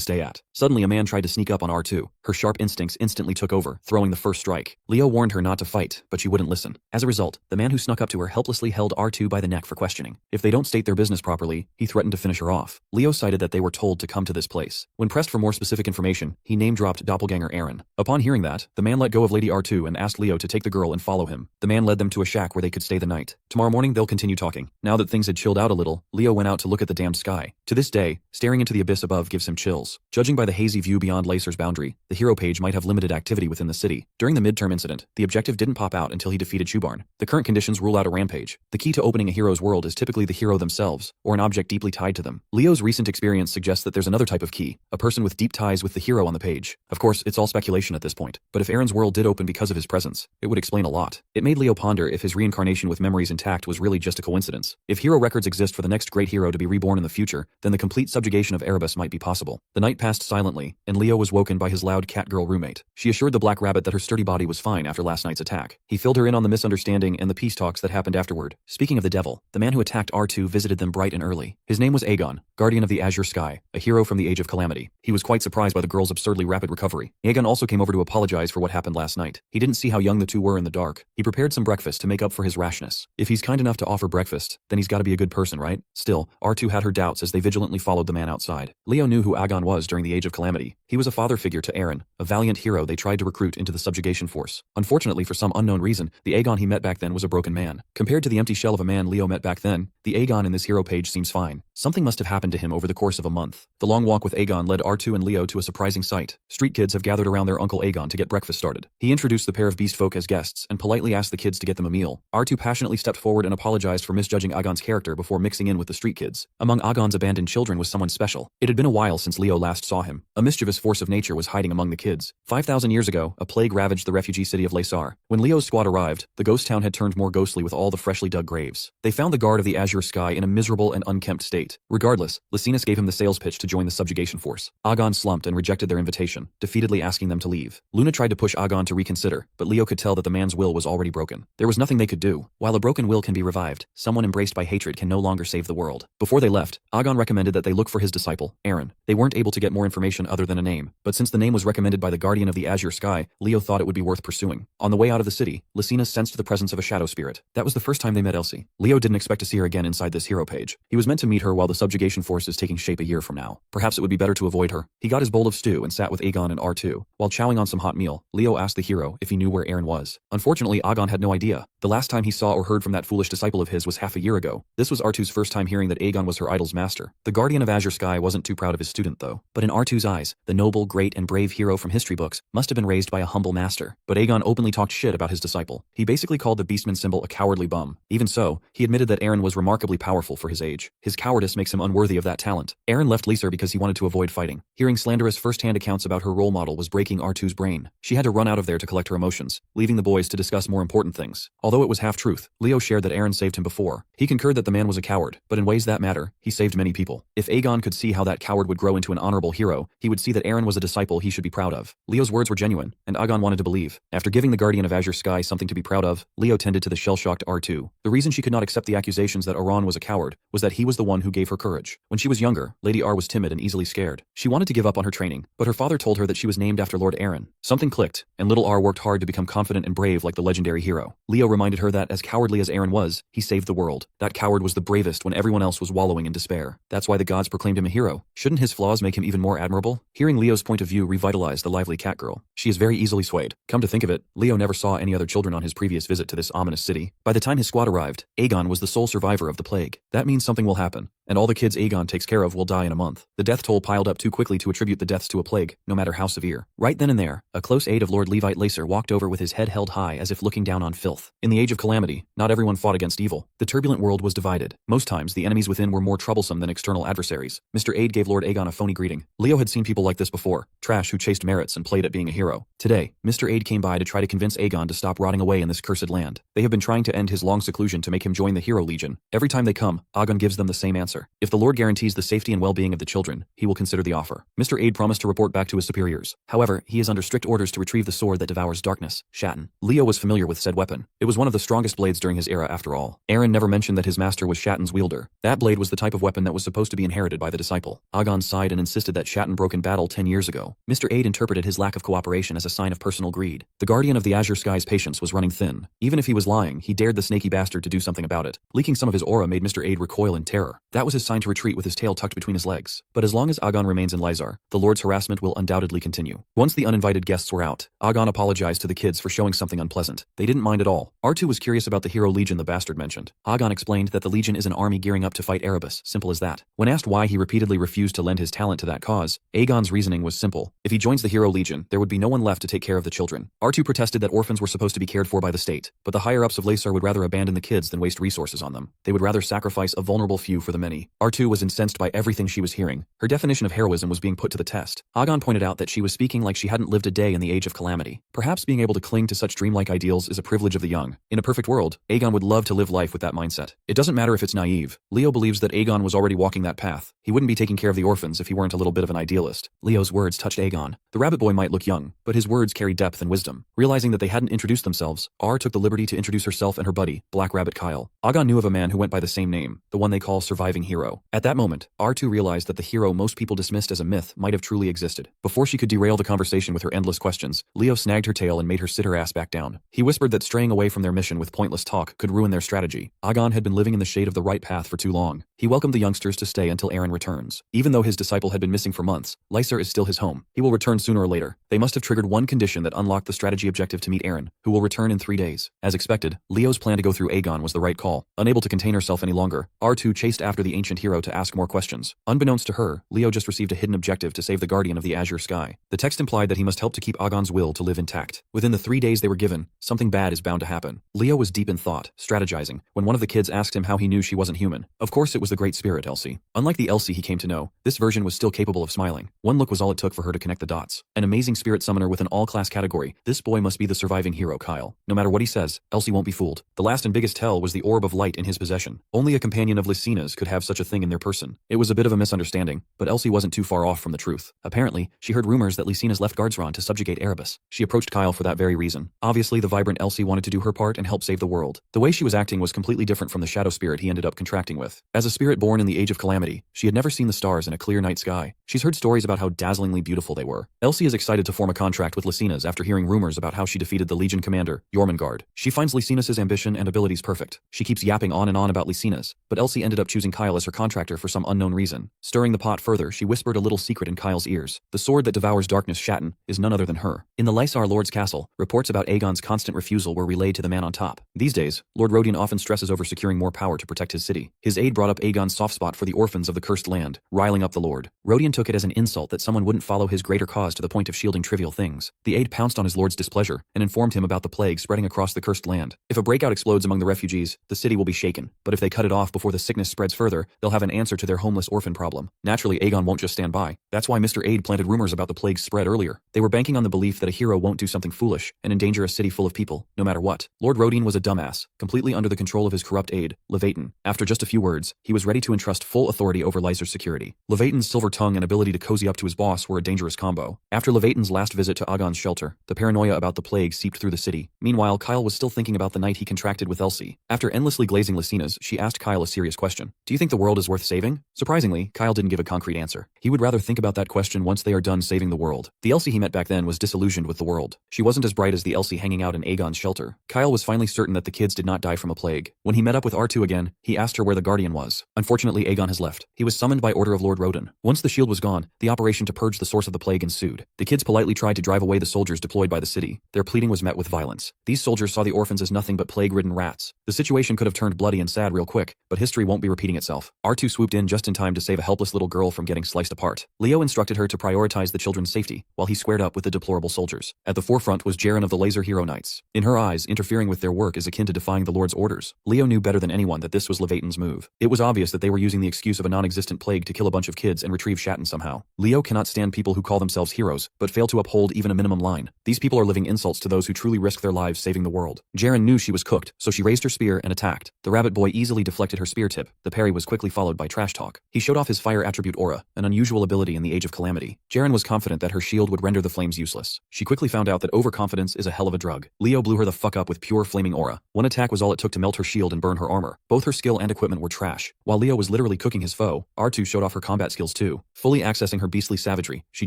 stay at. Suddenly a man tried to sneak up on R2. Her sharp instincts instantly took over, throwing the first strike. Leo warned her not to fight, but she wouldn't listen. As a result, the man who snuck up to her helplessly held R2 by the neck for questioning. If they don't state their business properly, he threatened to finish her off. Leo cited that they were told to come to this place. When pressed for more specific information, he name-dropped doppelganger Aaron. Upon hearing that, the man let go of Lady R2 and asked Leo to take the girl and follow him. The man led them to a shack where they could stay the night. Tomorrow morning they'll continue talking. Now that things had chilled out a little, Leo went out to look at the damned sky. To this day, staring into the abyss above gives him chills. Judging by the hazy view beyond Lacer's boundary, the hero page might have limited activity within the city. During the midterm incident, the objective didn't pop out until he defeated Shoebarn. The current conditions rule out a rampage. The key to opening a hero's world is typically the hero themselves, or an object deeply tied to them. Leo's recent experience suggests that there's another type of key, a person with deep ties with the hero on the page. Of course, it's all speculation at this point, but if Aaron's world did open because of his presence, it would explain a lot. It made Leo ponder if his reincarnation with memories intact was really just a coincidence. If hero records exist for the next great hero to be reborn in the future, then the complete subjugation of Erebus might be possible. The night passed silently, and Leo was woken by his loud cat-girl roommate. She assured the Black Rabbit that her sturdy body was fine after last night's attack. He filled her in on the misunderstanding and the peace talks that happened afterward. Speaking of the devil, the man who attacked R2 visited them bright and early. His name was Aegon, guardian of the Azure Sky, a hero from the Age of Calamity. He was quite surprised by the girl's absurdly rapid recovery. Aegon also came over to apologize for what happened last night. He didn't see how young the two were in the dark. He prepared some breakfast to make up for his rashness. If he's kind enough to offer breakfast, then he's gotta be a good person, right? Still, R2 had her doubts as they vigilantly followed the man outside. Leo knew who Aegon was during the Age of Calamity. He was a father figure to Aaron, a valiant hero they tried to recruit into the subjugation force. Unfortunately, for some unknown reason, the Aegon he met back then was a broken man. Compared to the empty shell of a man Leo met back then, the Aegon in this hero page seems fine. Something must have happened to him over the course of a month. The long walk with Aegon led R2 and Leo to a surprising sight. Street kids have gathered around their uncle Aegon to get breakfast started. He introduced the pair of beast folk as guests and politely asked the kids to get them a meal. R2 passionately stepped forward and apologized for misjudging Aegon's character before mixing in with the street kids. Among Aegon's abandoned children was someone special. It had been a while since Leo last saw him. A mischievous force of nature was hiding among the kids. 5,000 years ago, a plague ravaged the refugee city of Lacer. When Leo's squad arrived, the ghost town had turned more ghostly with all the freshly dug graves. They found the guard of the Azure Sky in a miserable and unkempt state. Regardless, Lycinus gave him the sales pitch to join the subjugation force. Aegon slumped and rejected their invitation, defeatedly asking them to leave. Luna tried to push Aegon to reconsider, but Leo could tell that the man's will was already broken. There was nothing they could do. While a broken will can be revived, someone embraced by hatred can no longer save the world. Before they left, Aegon recommended that they look for his disciple, Aaron. They weren't able to get more information other than a name, but since the name was recommended by the guardian of the Azure Sky, Leo thought it would be worth pursuing. On the way out of the city, Lycinus sensed the presence of a shadow spirit. That was the first time they met Elsie. Leo didn't expect to see her again inside this hero page. He was meant to meet her while the subjugation force is taking shape a year from now. Perhaps it would be better to avoid her. He got his bowl of stew and sat with Aegon and R2. While chowing on some hot meal, Leo asked the hero if he knew where Aaron was. Unfortunately, Aegon had no idea. The last time he saw or heard from that foolish disciple of his was half a year ago. This was R2's first time hearing that Aegon was her idol's master. The guardian of Azure Sky wasn't too proud of his student though. But in R2's eyes, the noble, great, and brave hero from history books must have been raised by a humble master. But Aegon openly talked shit about his disciple. He basically called the Beastman symbol a cowardly bum. Even so, he admitted that Aaron was remarkably powerful for his age. His cowardice makes him unworthy of that talent. Aaron left Lacer because he wanted to avoid fighting. Hearing slanderous first-hand accounts about her role model was breaking R2's brain. She had to run out of there to collect her emotions, leaving the boys to discuss more important things. Although it was half-truth, Leo shared that Aaron saved him before. He concurred that the man was a coward, but in ways that matter, he saved many people. If Aegon could see how that coward would grow into an honorable hero, he would see that Aaron was a disciple he should be proud of. Leo's words were genuine, and Aegon wanted to believe. After giving the guardian of Azure Sky something to be proud of, Leo tended to the shell-shocked R2. The reason she could not accept the accusations that Aran was a coward was that he was the one who gave her courage. When she was younger, Lady R was timid and easily scared. She wanted to give up on her training, but her father told her that she was named after Lord Aaron. Something clicked, and little R worked hard to become confident and brave like the legendary hero. Leo reminded her that, as cowardly as Aaron was, he saved the world. That coward was the bravest when everyone else was wallowing in despair. That's why the gods proclaimed him a hero. Shouldn't his flaws make him even more admirable? Hearing Leo's point of view revitalized the lively cat girl. She is very easily swayed. Come to think of it, Leo never saw any other children on his previous visit to this ominous city. By the time his squad arrived, Aegon was the sole survivor of the plague. That means something will happen, and all the kids Aegon takes care of will die in a month. The death toll piled up too quickly to attribute the deaths to a plague, no matter how severe. Right then and there, a close aide of Lord Levite Lacer walked over with his head held high as if looking down on filth. In the age of calamity, not everyone fought against evil. The turbulent world was divided. Most times, the enemies within were more troublesome than external adversaries. Mr. Aide gave Lord Aegon a phony greeting. Leo had seen people like this before, trash who chased merits and played at being a hero. Today, Mr. Aide came by to try to convince Aegon to stop rotting away in this cursed land. They have been trying to end his long seclusion to make him join the Hero Legion. Every time they come, Aegon gives them the same answer. If the Lord guarantees the safety and well-being of the children, he will consider the offer. Mr. Aide promised to report back to his superiors. However, he is under strict orders to retrieve the sword that devours darkness, Shatton. Leo was familiar with said weapon. It was one of the strongest blades during his era after all. Aaron never mentioned that his master was Shatton's wielder. That blade was the type of weapon that was supposed to be inherited by the disciple. Aegon sighed and insisted that Shatton broke in battle 10 years ago. Mr. Aide interpreted his lack of cooperation as a sign of personal greed. The guardian of the Azure Sky's patience was running thin. Even if he was lying, he dared the snaky bastard to do something about it. Leaking some of his aura made Mr. Aide recoil in terror. That was his sign to retreat with his tail tucked between his legs. But as long as Aegon remains in Lysar, the Lord's harassment will undoubtedly continue. Once the uninvited guests were out, Aegon apologized to the kids for showing something unpleasant. They didn't mind at all. R2 was curious about the Hero Legion the bastard mentioned. Aegon explained that the Legion is an army gearing up to fight Erebus, simple as that. When asked why he repeatedly refused to lend his talent to that cause, Aegon's reasoning was simple. If he joins the Hero Legion, there would be no one left to take care of the children. R2 protested that orphans were supposed to be cared for by the state, but the higher-ups of Lysar would rather abandon the kids than waste resources on them. They would rather sacrifice a vulnerable few for the many. R2 was incensed by everything she was hearing. Her definition of heroism was being put to the test. Aegon pointed out that she was speaking like she hadn't lived a day in the age of calamity. Perhaps being able to cling to such dreamlike ideals is a privilege of the young. In a perfect world, Aegon would love to live life with that mindset. It doesn't matter if it's naive. Leo believes that Aegon was already walking that path. He wouldn't be taking care of the orphans if he weren't a little bit of an idealist. Leo's words touched Aegon. The rabbit boy might look young, but his words carry depth and wisdom. Realizing that they hadn't introduced themselves, R took the liberty to introduce herself and her buddy, Black Rabbit Kyle. Aegon knew of a man who went by the same name, the one they call Surviving Hero. At that moment, R2 realized that the hero most people dismissed as a myth might have truly existed. Before she could derail the conversation with her endless questions, Leo snagged her tail and made her sit her ass back down. He whispered that straying away from their mission with pointless talk could ruin their strategy. Aegon had been living in the shade of the right path for too long. He welcomed the youngsters to stay until Aaron returns. Even though his disciple had been missing for months, Lysar is still his home. He will return sooner or later. They must have triggered one condition that unlocked the strategy objective to meet Aaron, who will return in 3 days. As expected, Leo's plan to go through Aegon was the right call. Unable to contain herself any longer, R2 chased after the ancient hero to ask more questions. Unbeknownst to her, Leo just received a hidden objective to save the guardian of the Azure Sky. The text implied that he must help to keep Aegon's will to live intact. Within the 3 days they were given, something bad is bound to happen. Leo was deep in thought, strategizing, when one of the kids asked him how he knew she wasn't human. Of course it was the Great Spirit Elsie. Unlike the Elsie he came to know, this version was still capable of smiling. One look was all it took for her to connect the dots. An amazing spirit summoner with an all-class category, this boy must be the surviving hero Kyle. No matter what he says, Elsie won't be fooled. The last and biggest tell was the orb of light in his possession. Only a companion of Lysina's could have such a thing in their person. It was a bit of a misunderstanding, but Elsie wasn't too far off from the truth. Apparently, she heard rumors that Lysina's left Guardsron to subjugate Erebus. She approached Kyle for that very reason. Obviously, the vibrant Elsie wanted to do her part and help save the world. The way she was acting was completely different from the shadow spirit he ended up contracting with. As a spirit born in the age of calamity, she had never seen the stars in a clear night sky. She's heard stories about how dazzlingly beautiful they were. Elsie is excited to form a contract with Lysina's after hearing rumors about how she defeated the Legion commander, Jormungand. She finds Lysina's ambition and abilities perfect. She keeps yapping on and on about Lysina's, but Elsie ended up choosing Kyle as her contractor for some unknown reason. Stirring the pot further, she whispered a little secret in Kyle's ears. The sword that devours darkness, Shatton, is none other than her. In the Lysar Lord's castle, reports about Aegon's constant refusal were relayed to the man on top. These days, Lord Rodion often stresses over securing more power to protect his city. His aide brought up Aegon's soft spot for the orphans of the cursed land, riling up the Lord. Rodion took it as an insult that someone wouldn't follow his greater cause to the point of shielding trivial things. The aide pounced on his lord's displeasure and informed him about the plague spreading across the cursed land. If a breakout explodes among the refugees, the city will be shaken, but if they cut it off before the sickness spreads further, they'll have an answer to their homeless orphan problem. Naturally, Aegon won't just stand by. That's why Mr. Aide planted rumors about the plague's spread earlier. They were banking on the belief that a hero won't do something foolish and endanger a city full of people, no matter what. Lord Rodion was a dumbass, completely under the control of his corrupt aide, Levaton. After just a few words, he was ready to entrust full authority over Lysar's security. Levaton's silver tongue and ability to cozy up to his boss were a dangerous combo. After Levaton's last visit to Aegon's shelter, the paranoia about the plague seeped through the city. Meanwhile, Kyle was still thinking about the night he contracted with Elsie. After endlessly glazing Lysina's, she asked Kyle a serious question. Do you think the world is worth saving? Surprisingly, Kyle didn't give a concrete answer. He would rather think about that question once they are done saving the world. The Elsie he met back then was disillusioned with the world. She wasn't as bright as the Elsie hanging out in Aegon's shelter. Kyle was finally certain that the kids did not die from a plague. When he met up with R2 again, he asked her where the Guardian was. Unfortunately, Aegon has left. He was summoned by order of Lord Rodion. Once the shield was gone, the operation to purge the source of the plague ensued. The kids politely politely tried to drive away the soldiers deployed by the city. Their pleading was met with violence. These soldiers saw the orphans as nothing but plague-ridden rats. The situation could have turned bloody and sad real quick, but history won't be repeating itself. R2 swooped in just in time to save a helpless little girl from getting sliced apart. Leo instructed her to prioritize the children's safety, while he squared up with the deplorable soldiers. At the forefront was Jaren of the Laser Hero Knights. In her eyes, interfering with their work is akin to defying the Lord's orders. Leo knew better than anyone that this was Levatan's move. It was obvious that they were using the excuse of a non-existent plague to kill a bunch of kids and retrieve Shatton somehow. Leo cannot stand people who call themselves heroes, but fail to uphold even a minimum line. These people are living insults to those who truly risk their lives saving the world. Jaren knew she was cooked, so she raised her spear and attacked. The rabbit boy easily deflected her spear tip. The parry was quickly followed by trash talk. He showed off his fire attribute aura, an unusual ability in the Age of Calamity. Jaren was confident that her shield would render the flames useless. She quickly found out that overconfidence is a hell of a drug. Leo blew her the fuck up with pure flaming aura. One attack was all it took to melt her shield and burn her armor. Both her skill and equipment were trash. While Leo was literally cooking his foe, R2 showed off her combat skills too. Fully accessing her beastly savagery, she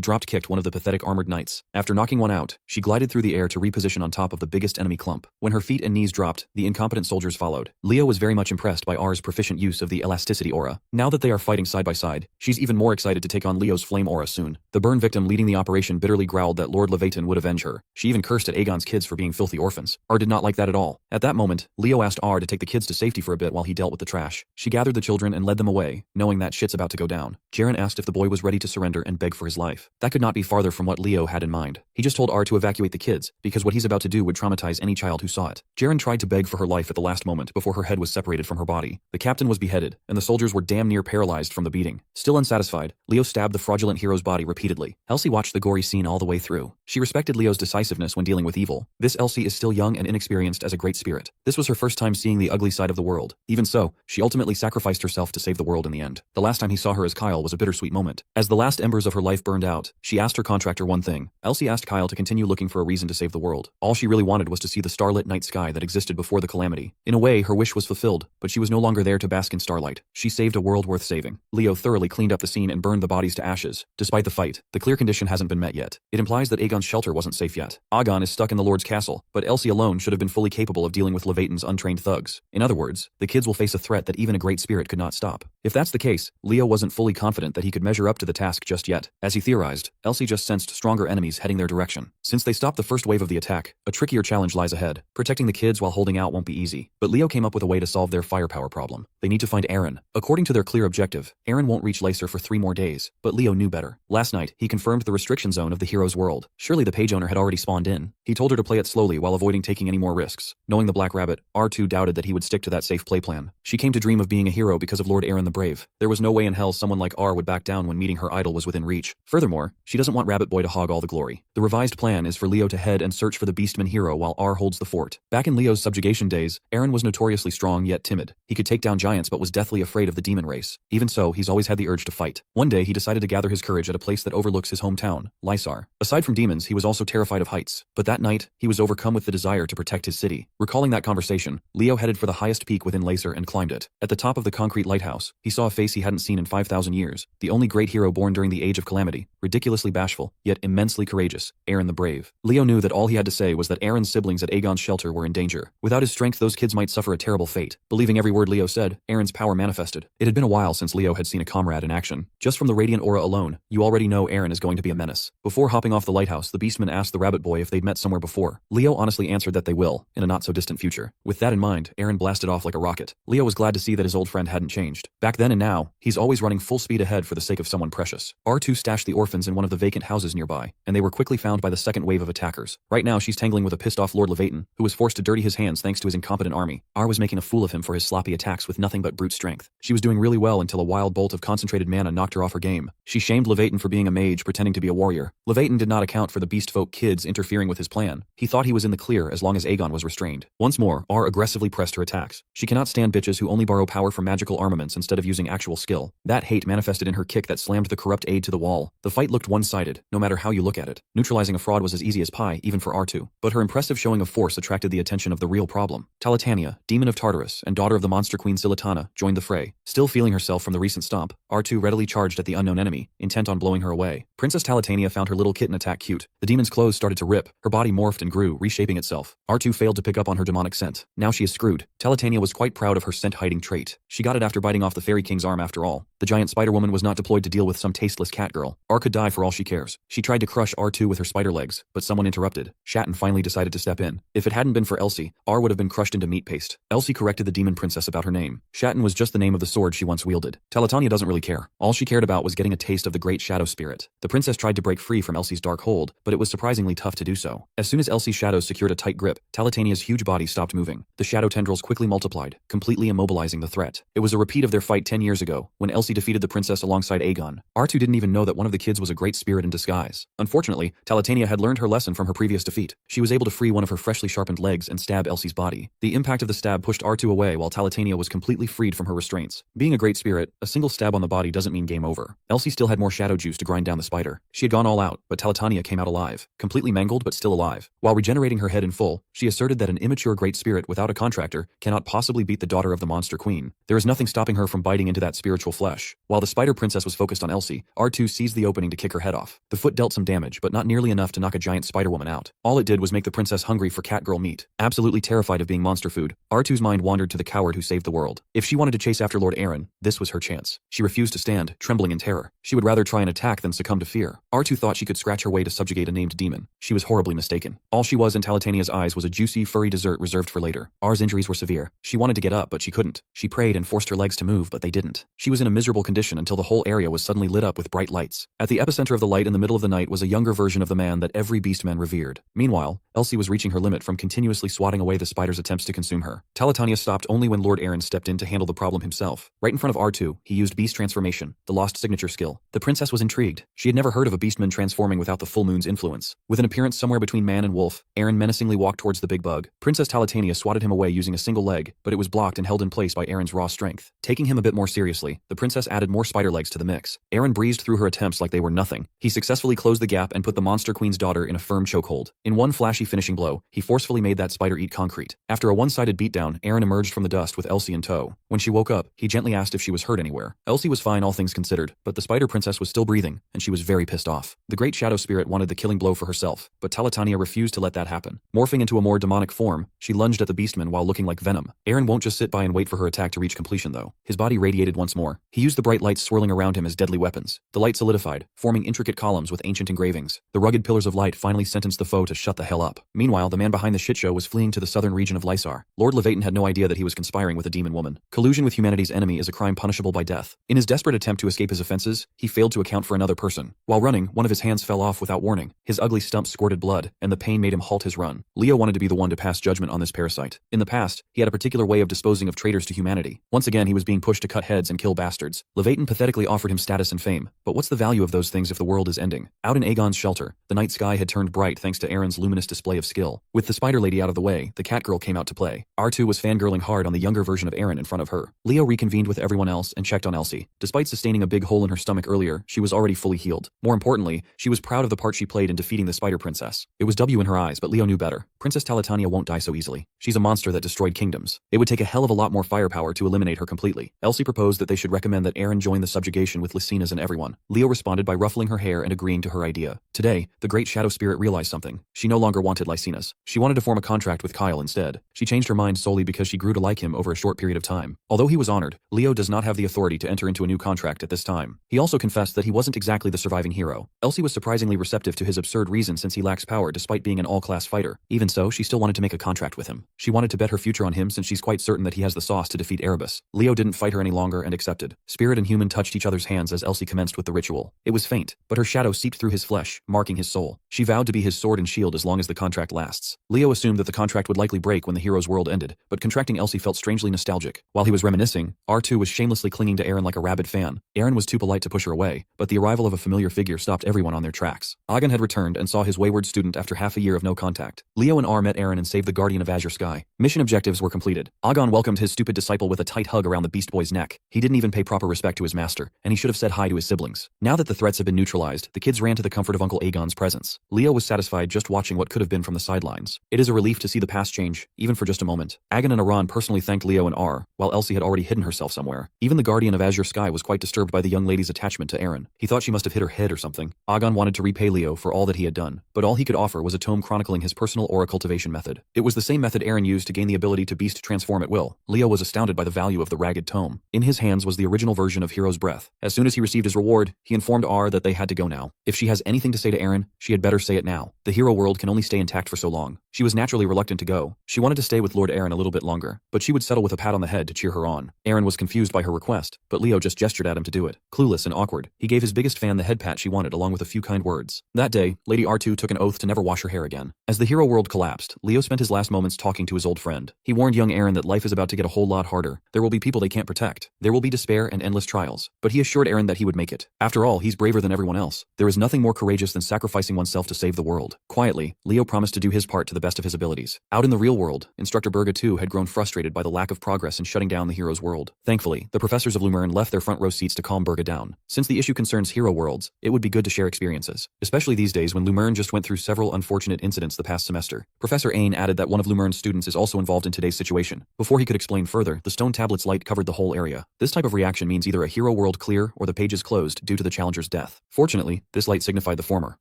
drop-kicked one of the pathetic armored knights. After knocking one out, she glided through the air to reposition on top of the biggest enemy clump. When her feet and knees dropped, the incompetent soldiers followed. Leo was very much impressed by R's proficient use of the elasticity aura. Now that they are fighting side by side, she's even more excited to take on Leo's flame aura soon. The burn victim leading the operation bitterly growled that Lord Levatan would avenge her. She even cursed at Aegon's kids for being filthy orphans. R did not like that at all. At that moment, Leo asked R to take the kids to safety for a bit while he dealt with the trash. She gathered the children and led them away, knowing that shit's about to go down. Jaren asked if the boy was ready to surrender and beg for his life. That could not be farther from what Leo had in mind. He just told R to evacuate the kids, because what he's about to do would traumatize any child who saw it. Jaren tried to beg for her life at the last moment before her head was separated from her body. The captain was beheaded, and the soldiers were damn near paralyzed from the beating. Still unsatisfied, Leo stabbed the fraudulent hero's body repeatedly. Elsie watched the gory scene all the way through. She respected Leo's decisiveness when dealing with evil. This Elsie is still young and inexperienced as a great spirit. This was her first time seeing the ugly side of the world. Even so, she ultimately sacrificed herself to save the world in the end. The last time he saw her as Kyle was a bittersweet moment. As the last embers of her life burned out, she asked her contractor one thing. Elsie asked Kyle to continue looking for a reason to save the world. All she really wanted was to see the starlit night sky that existed before the calamity. In a way, her wish was fulfilled, but she was no longer there to bask in starlight. She saved a world worth saving. Leo thoroughly cleaned up the scene and burned the bodies to ashes. Despite the fight, the clear condition hasn't been met yet. It implies that Aegon's shelter wasn't safe yet. Aegon is stuck in the Lord's castle, but Elsie alone should have been fully capable of dealing with Levatan's untrained thugs. In other words, the kids will face a threat that even a great spirit could not stop. If that's the case, Leo wasn't fully confident that he could measure up to the task just yet. As he theorized, Elsie just sensed stronger enemies heading their direction. Since they stopped the first wave of the attack, a trickier challenge lies ahead. Protecting the kids while holding out won't be easy, but Leo came up with a way to solve their firepower problem. They need to find Aaron. According to their clear objective, Aaron won't reach Lacer for 3 more days, but Leo knew better. Last night, he confirmed the restriction zone of the hero's world. Surely the page owner had already spawned in. He told her to play it slowly while avoiding taking any more risks. Knowing the Black Rabbit, R2 doubted that he would stick to that safe play plan. She came to dream of being a hero because of Lord Aaron the Brave. There was no way in hell someone like R would back down when meeting her idol was within reach. Furthermore, she doesn't want Rabbit Boy to hog all the glory. The revised plan is for Leo to head and search for the Beastman hero while R holds the fort. Back in Leo's subjugation days, Aaron was notoriously strong yet timid. He could take down giants but was deathly afraid of the demon race. Even so, he's always had the urge to fight. One day, he decided to gather his courage at a place that overlooks his hometown, Lysar. Aside from demons, he was also terrified of heights. But that night, he was overcome with the desire to protect his city. Recalling that conversation, Leo headed for the highest peak within Lacer and climbed it. At the top of the concrete lighthouse, he saw a face he hadn't seen in 5,000 years, the only great hero born during the Age of Calamity, ridiculously bashful, yet immensely courageous, Aaron the Brave. Leo knew that all he had to say was that Aaron's siblings at Aegon's shelter were in danger. Without his strength, those kids might suffer a terrible fate. Believing every word Leo said, Aaron's power manifested. It had been a while since Leo had seen a comrade in action. Just from the radiant aura alone, you already know Aaron is going to be a menace. Before hopping off the lighthouse, the Beastman asked the Rabbit Boy if they'd met somewhere before. Leo honestly answered that they will, in a not-so-distant future. With that in mind, Aaron blasted off like a rocket. Leo was glad to see that his old friend hadn't changed. Back then and now, he's always running full speed ahead for the sake of someone precious. R2 stashed the orphans in one of the vacant houses nearby, and they were quickly found by the second wave of attackers. Right now, she's tangling with a pissed-off Lord Levatan, who was forced to dirty his hands thanks to his incompetent army. R was making a fool of him for his sloppy attacks with nothing but brute strength. She was doing really well until a wild bolt of concentrated mana knocked her off her game. She shamed Levatan for being a mage pretending to be a warrior. Levatan did not account for the beast folk kids interfering with his plan. He thought he was in the clear as long as Aegon was restrained. Once more, R aggressively pressed her attacks. She cannot stand bitches who only borrow power from magical armaments instead of using actual skill. That hate manifested in her kick that slammed the corrupt aide to the wall. The fight looked one-sided, no matter how you look at it. Neutralizing a fraud was as easy as pie, even for R2. But her impressive showing of force attracted the attention of the real problem. Talitania, demon of Tartarus, and daughter of the monster queen Silitana, joined the fray. Still feeling herself from the recent stomp, R2 readily charged at the unknown enemy, intent on blowing her away. Princess Talitania found her little kitten attack cute. The demon's clothes started to rip, her body morphed and grew, reshaping itself. R2 failed to pick up on her demonic scent. Now she is screwed. Talitania was quite proud of her scent-hiding trait. She got it after biting off the Fairy King's arm after all. The giant Spider-Woman was not deployed to deal with some tasteless cat girl. R could die for all she cares. She tried tried to crush R2 with her spider legs, but someone interrupted. Shatton finally decided to step in. If it hadn't been for Elsie, R would have been crushed into meat paste. Elsie corrected the demon princess about her name. Shatton was just the name of the sword she once wielded. Talitania doesn't really care. All she cared about was getting a taste of the great shadow spirit. The princess tried to break free from Elsie's dark hold, but it was surprisingly tough to do so. As soon as Elsie's shadows secured a tight grip, Talitania's huge body stopped moving. The shadow tendrils quickly multiplied, completely immobilizing the threat. It was a repeat of their fight 10 years ago, when Elsie defeated the princess alongside Aegon. R2 didn't even know that one of the kids was a great spirit in disguise. Unfortunately, Talitania had learned her lesson from her previous defeat. She was able to free one of her freshly sharpened legs and stab Elsie's body. The impact of the stab pushed R2 away while Talitania was completely freed from her restraints. Being a great spirit, a single stab on the body doesn't mean game over. Elsie still had more shadow juice to grind down the spider. She had gone all out, but Talitania came out alive, completely mangled but still alive. While regenerating her head in full, she asserted that an immature great spirit without a contractor cannot possibly beat the daughter of the monster queen. There is nothing stopping her from biting into that spiritual flesh. While the spider princess was focused on Elsie, R2 seized the opening to kick her head off. The foot dealt some damage, but not nearly enough to knock a giant spider woman out. All it did was make the princess hungry for catgirl meat. Absolutely terrified of being monster food, R2's mind wandered to the coward who saved the world. If she wanted to chase after Lord Aaron, this was her chance. She refused to stand, trembling in terror. She would rather try an attack than succumb to fear. R2 thought she could scratch her way to subjugate a named demon. She was horribly mistaken. All she was in Talitania's eyes was a juicy, furry dessert reserved for later. R's injuries were severe. She wanted to get up, but she couldn't. She prayed and forced her legs to move, but they didn't. She was in a miserable condition until the whole area was suddenly lit up with bright lights. At the epicenter of the light in the middle of the night was a younger version of the man that every beastman revered. Meanwhile, Elsie was reaching her limit from continuously swatting away the spider's attempts to consume her. Talitania stopped only when Lord Aaron stepped in to handle the problem himself. Right in front of R2, he used beast transformation, the lost signature skill. The princess was intrigued. She had never heard of a beastman transforming without the full moon's influence. With an appearance somewhere between man and wolf, Aaron menacingly walked towards the big bug. Princess Talitania swatted him away using a single leg, but it was blocked and held in place by Aaron's raw strength. Taking him a bit more seriously, the princess added more spider legs to the mix. Aaron breezed through her attempts like they were nothing. He successfully closed the gap and put the monster queen's daughter in a firm chokehold. In one flashy finishing blow, he forcefully made that spider eat concrete. After a one-sided beatdown, Aaron emerged from the dust with Elsie in tow. When she woke up, he gently asked if she was hurt anywhere. Elsie was fine all things considered, but the spider princess was still breathing, and she was very pissed off. The great shadow spirit wanted the killing blow for herself, but Talitania refused to let that happen. Morphing into a more demonic form, she lunged at the beastman while looking like venom. Aaron won't just sit by and wait for her attack to reach completion though. His body radiated once more. He used the bright lights swirling around him as deadly weapons. The light solidified, forming intricate columns with ancient engravings. The rugged pillars of light finally sentenced the foe to shut the hell up. Meanwhile, the man behind the shit show was fleeing to the southern region of Lysar. Lord Levaton had no idea that he was conspiring with a demon woman. Collusion with humanity's enemy is a crime punishable by death. In his desperate attempt to escape his offenses, he failed to account for another person. While running, one of his hands fell off without warning. His ugly stump squirted blood, and the pain made him halt his run. Leo wanted to be the one to pass judgment on this parasite. In the past, he had a particular way of disposing of traitors to humanity. Once again, he was being pushed to cut heads and kill bastards. Levaton pathetically offered him status and fame, but what's the value of those things if the world is ending? Out in Aegon's shelter, the night sky had turned bright thanks to Aaron's luminous display of skill. With the spider lady out of the way, the cat girl came out to play. R2 was fangirling hard on the younger version of Aaron in front of her. Leo reconvened with everyone else and checked on Elsie. Despite sustaining a big hole in her stomach earlier, she was already fully healed. More importantly, she was proud of the part she played in defeating the spider princess. It was W in her eyes, but Leo knew better. Princess Talitania won't die so easily. She's a monster that destroyed kingdoms. It would take a hell of a lot more firepower to eliminate her completely. Elsie proposed that they should recommend that Aaron join the subjugation with Lycinas and everyone. Leo responded by ruffling her hair and agreeing to her idea. Today, the great shadow spirit realized something. She no longer wanted Lycinas. She wanted to form a contract with Kyle instead. She changed her mind solely because she grew to like him over a short period of time. Although he was honored, Leo does not have the authority to enter into a new contract at this time. He also confessed that he wasn't exactly the surviving hero. Elsie was surprisingly receptive to his absurd reason since he lacks power despite being an all-class fighter. Even so, she still wanted to make a contract with him. She wanted to bet her future on him since she's quite certain that he has the sauce to defeat Erebus. Leo didn't fight her any longer and accepted. Spirit and human touched each other's hands as Elsie commenced with the ritual. It was faint, but her shadow seeped through his flesh, marking his soul. She vowed to be his sword and shield as long as the contract lasts. Leo assumed that the contract would likely break when the hero's world ended, but contracting Elsie felt strangely nostalgic. While he was reminiscing, R2 was shamelessly clinging to Aaron like a rabid fan. Aaron was too polite to push her away, but the arrival of a familiar figure stopped everyone on their tracks. Aegon had returned and saw his wayward student after half a year of no contact. Leo and R met Aaron and saved the Guardian of Azure Sky. Mission objectives were completed. Aegon welcomed his stupid disciple with a tight hug around the Beast Boy's neck. He didn't even pay proper respect to his master, and he should have said hi to his siblings. Now that the threats had been neutralized, the kids ran to the comfort of Uncle Aegon's presence. Leo was satisfied just watching what could have been from the sidelines. It is a relief to see the past change, even for just a moment. Aegon and Aran personally thanked Leo and R, while Elsie had already hidden herself somewhere. Even the Guardian of Azure Sky was quite disturbed by the young lady's attachment to Aaron. He thought she must have hit her head or something. Aegon wanted to repay Leo for all that he had done, but all he could offer was a tome chronicling his personal oracle cultivation method. It was the same method Eren used to gain the ability to beast transform at will. Leo was astounded by the value of the ragged tome. In his hands was the original version of Hero's Breath. As soon as he received his reward, he informed R that they had to go now. If she has anything to say to Eren, she had better say it now. The hero world can only stay intact for so long. She was naturally reluctant to go. She wanted to stay with Lord Eren a little bit longer, but she would settle with a pat on the head to cheer her on. Eren was confused by her request, but Leo just gestured at him to do it. Clueless and awkward, he gave his biggest fan the head pat she wanted along with a few kind words. That day, Lady R2 took an oath to never wash her hair again. As the hero world collapsed, Leo spent his last moments talking to his old friend. He warned young Eren that life is about to get a whole lot harder. There will be people they can't protect. There will be despair and endless trials. But he assured Eren that he would make it. After all, he's braver than everyone else. There is nothing more courageous than sacrificing oneself to save the world. Quietly, Leo promised to do his part to the best of his abilities. Out in the real world, Instructor Burga too had grown frustrated by the lack of progress in shutting down the hero's world. Thankfully, the professors of Lumern left their front row seats to calm Burga down. Since the issue concerns hero worlds, it would be good to share experiences, especially these days when Lumern just went through several unfortunate incidents the past semester. Professor Ain added that one of Lumern's students is also involved in today's situation. Before he could explain further, the stone tablet's light covered the whole area. This type of reaction means either a hero world clear or the pages closed due to the challenger's death. Fortunately, this light signified the former.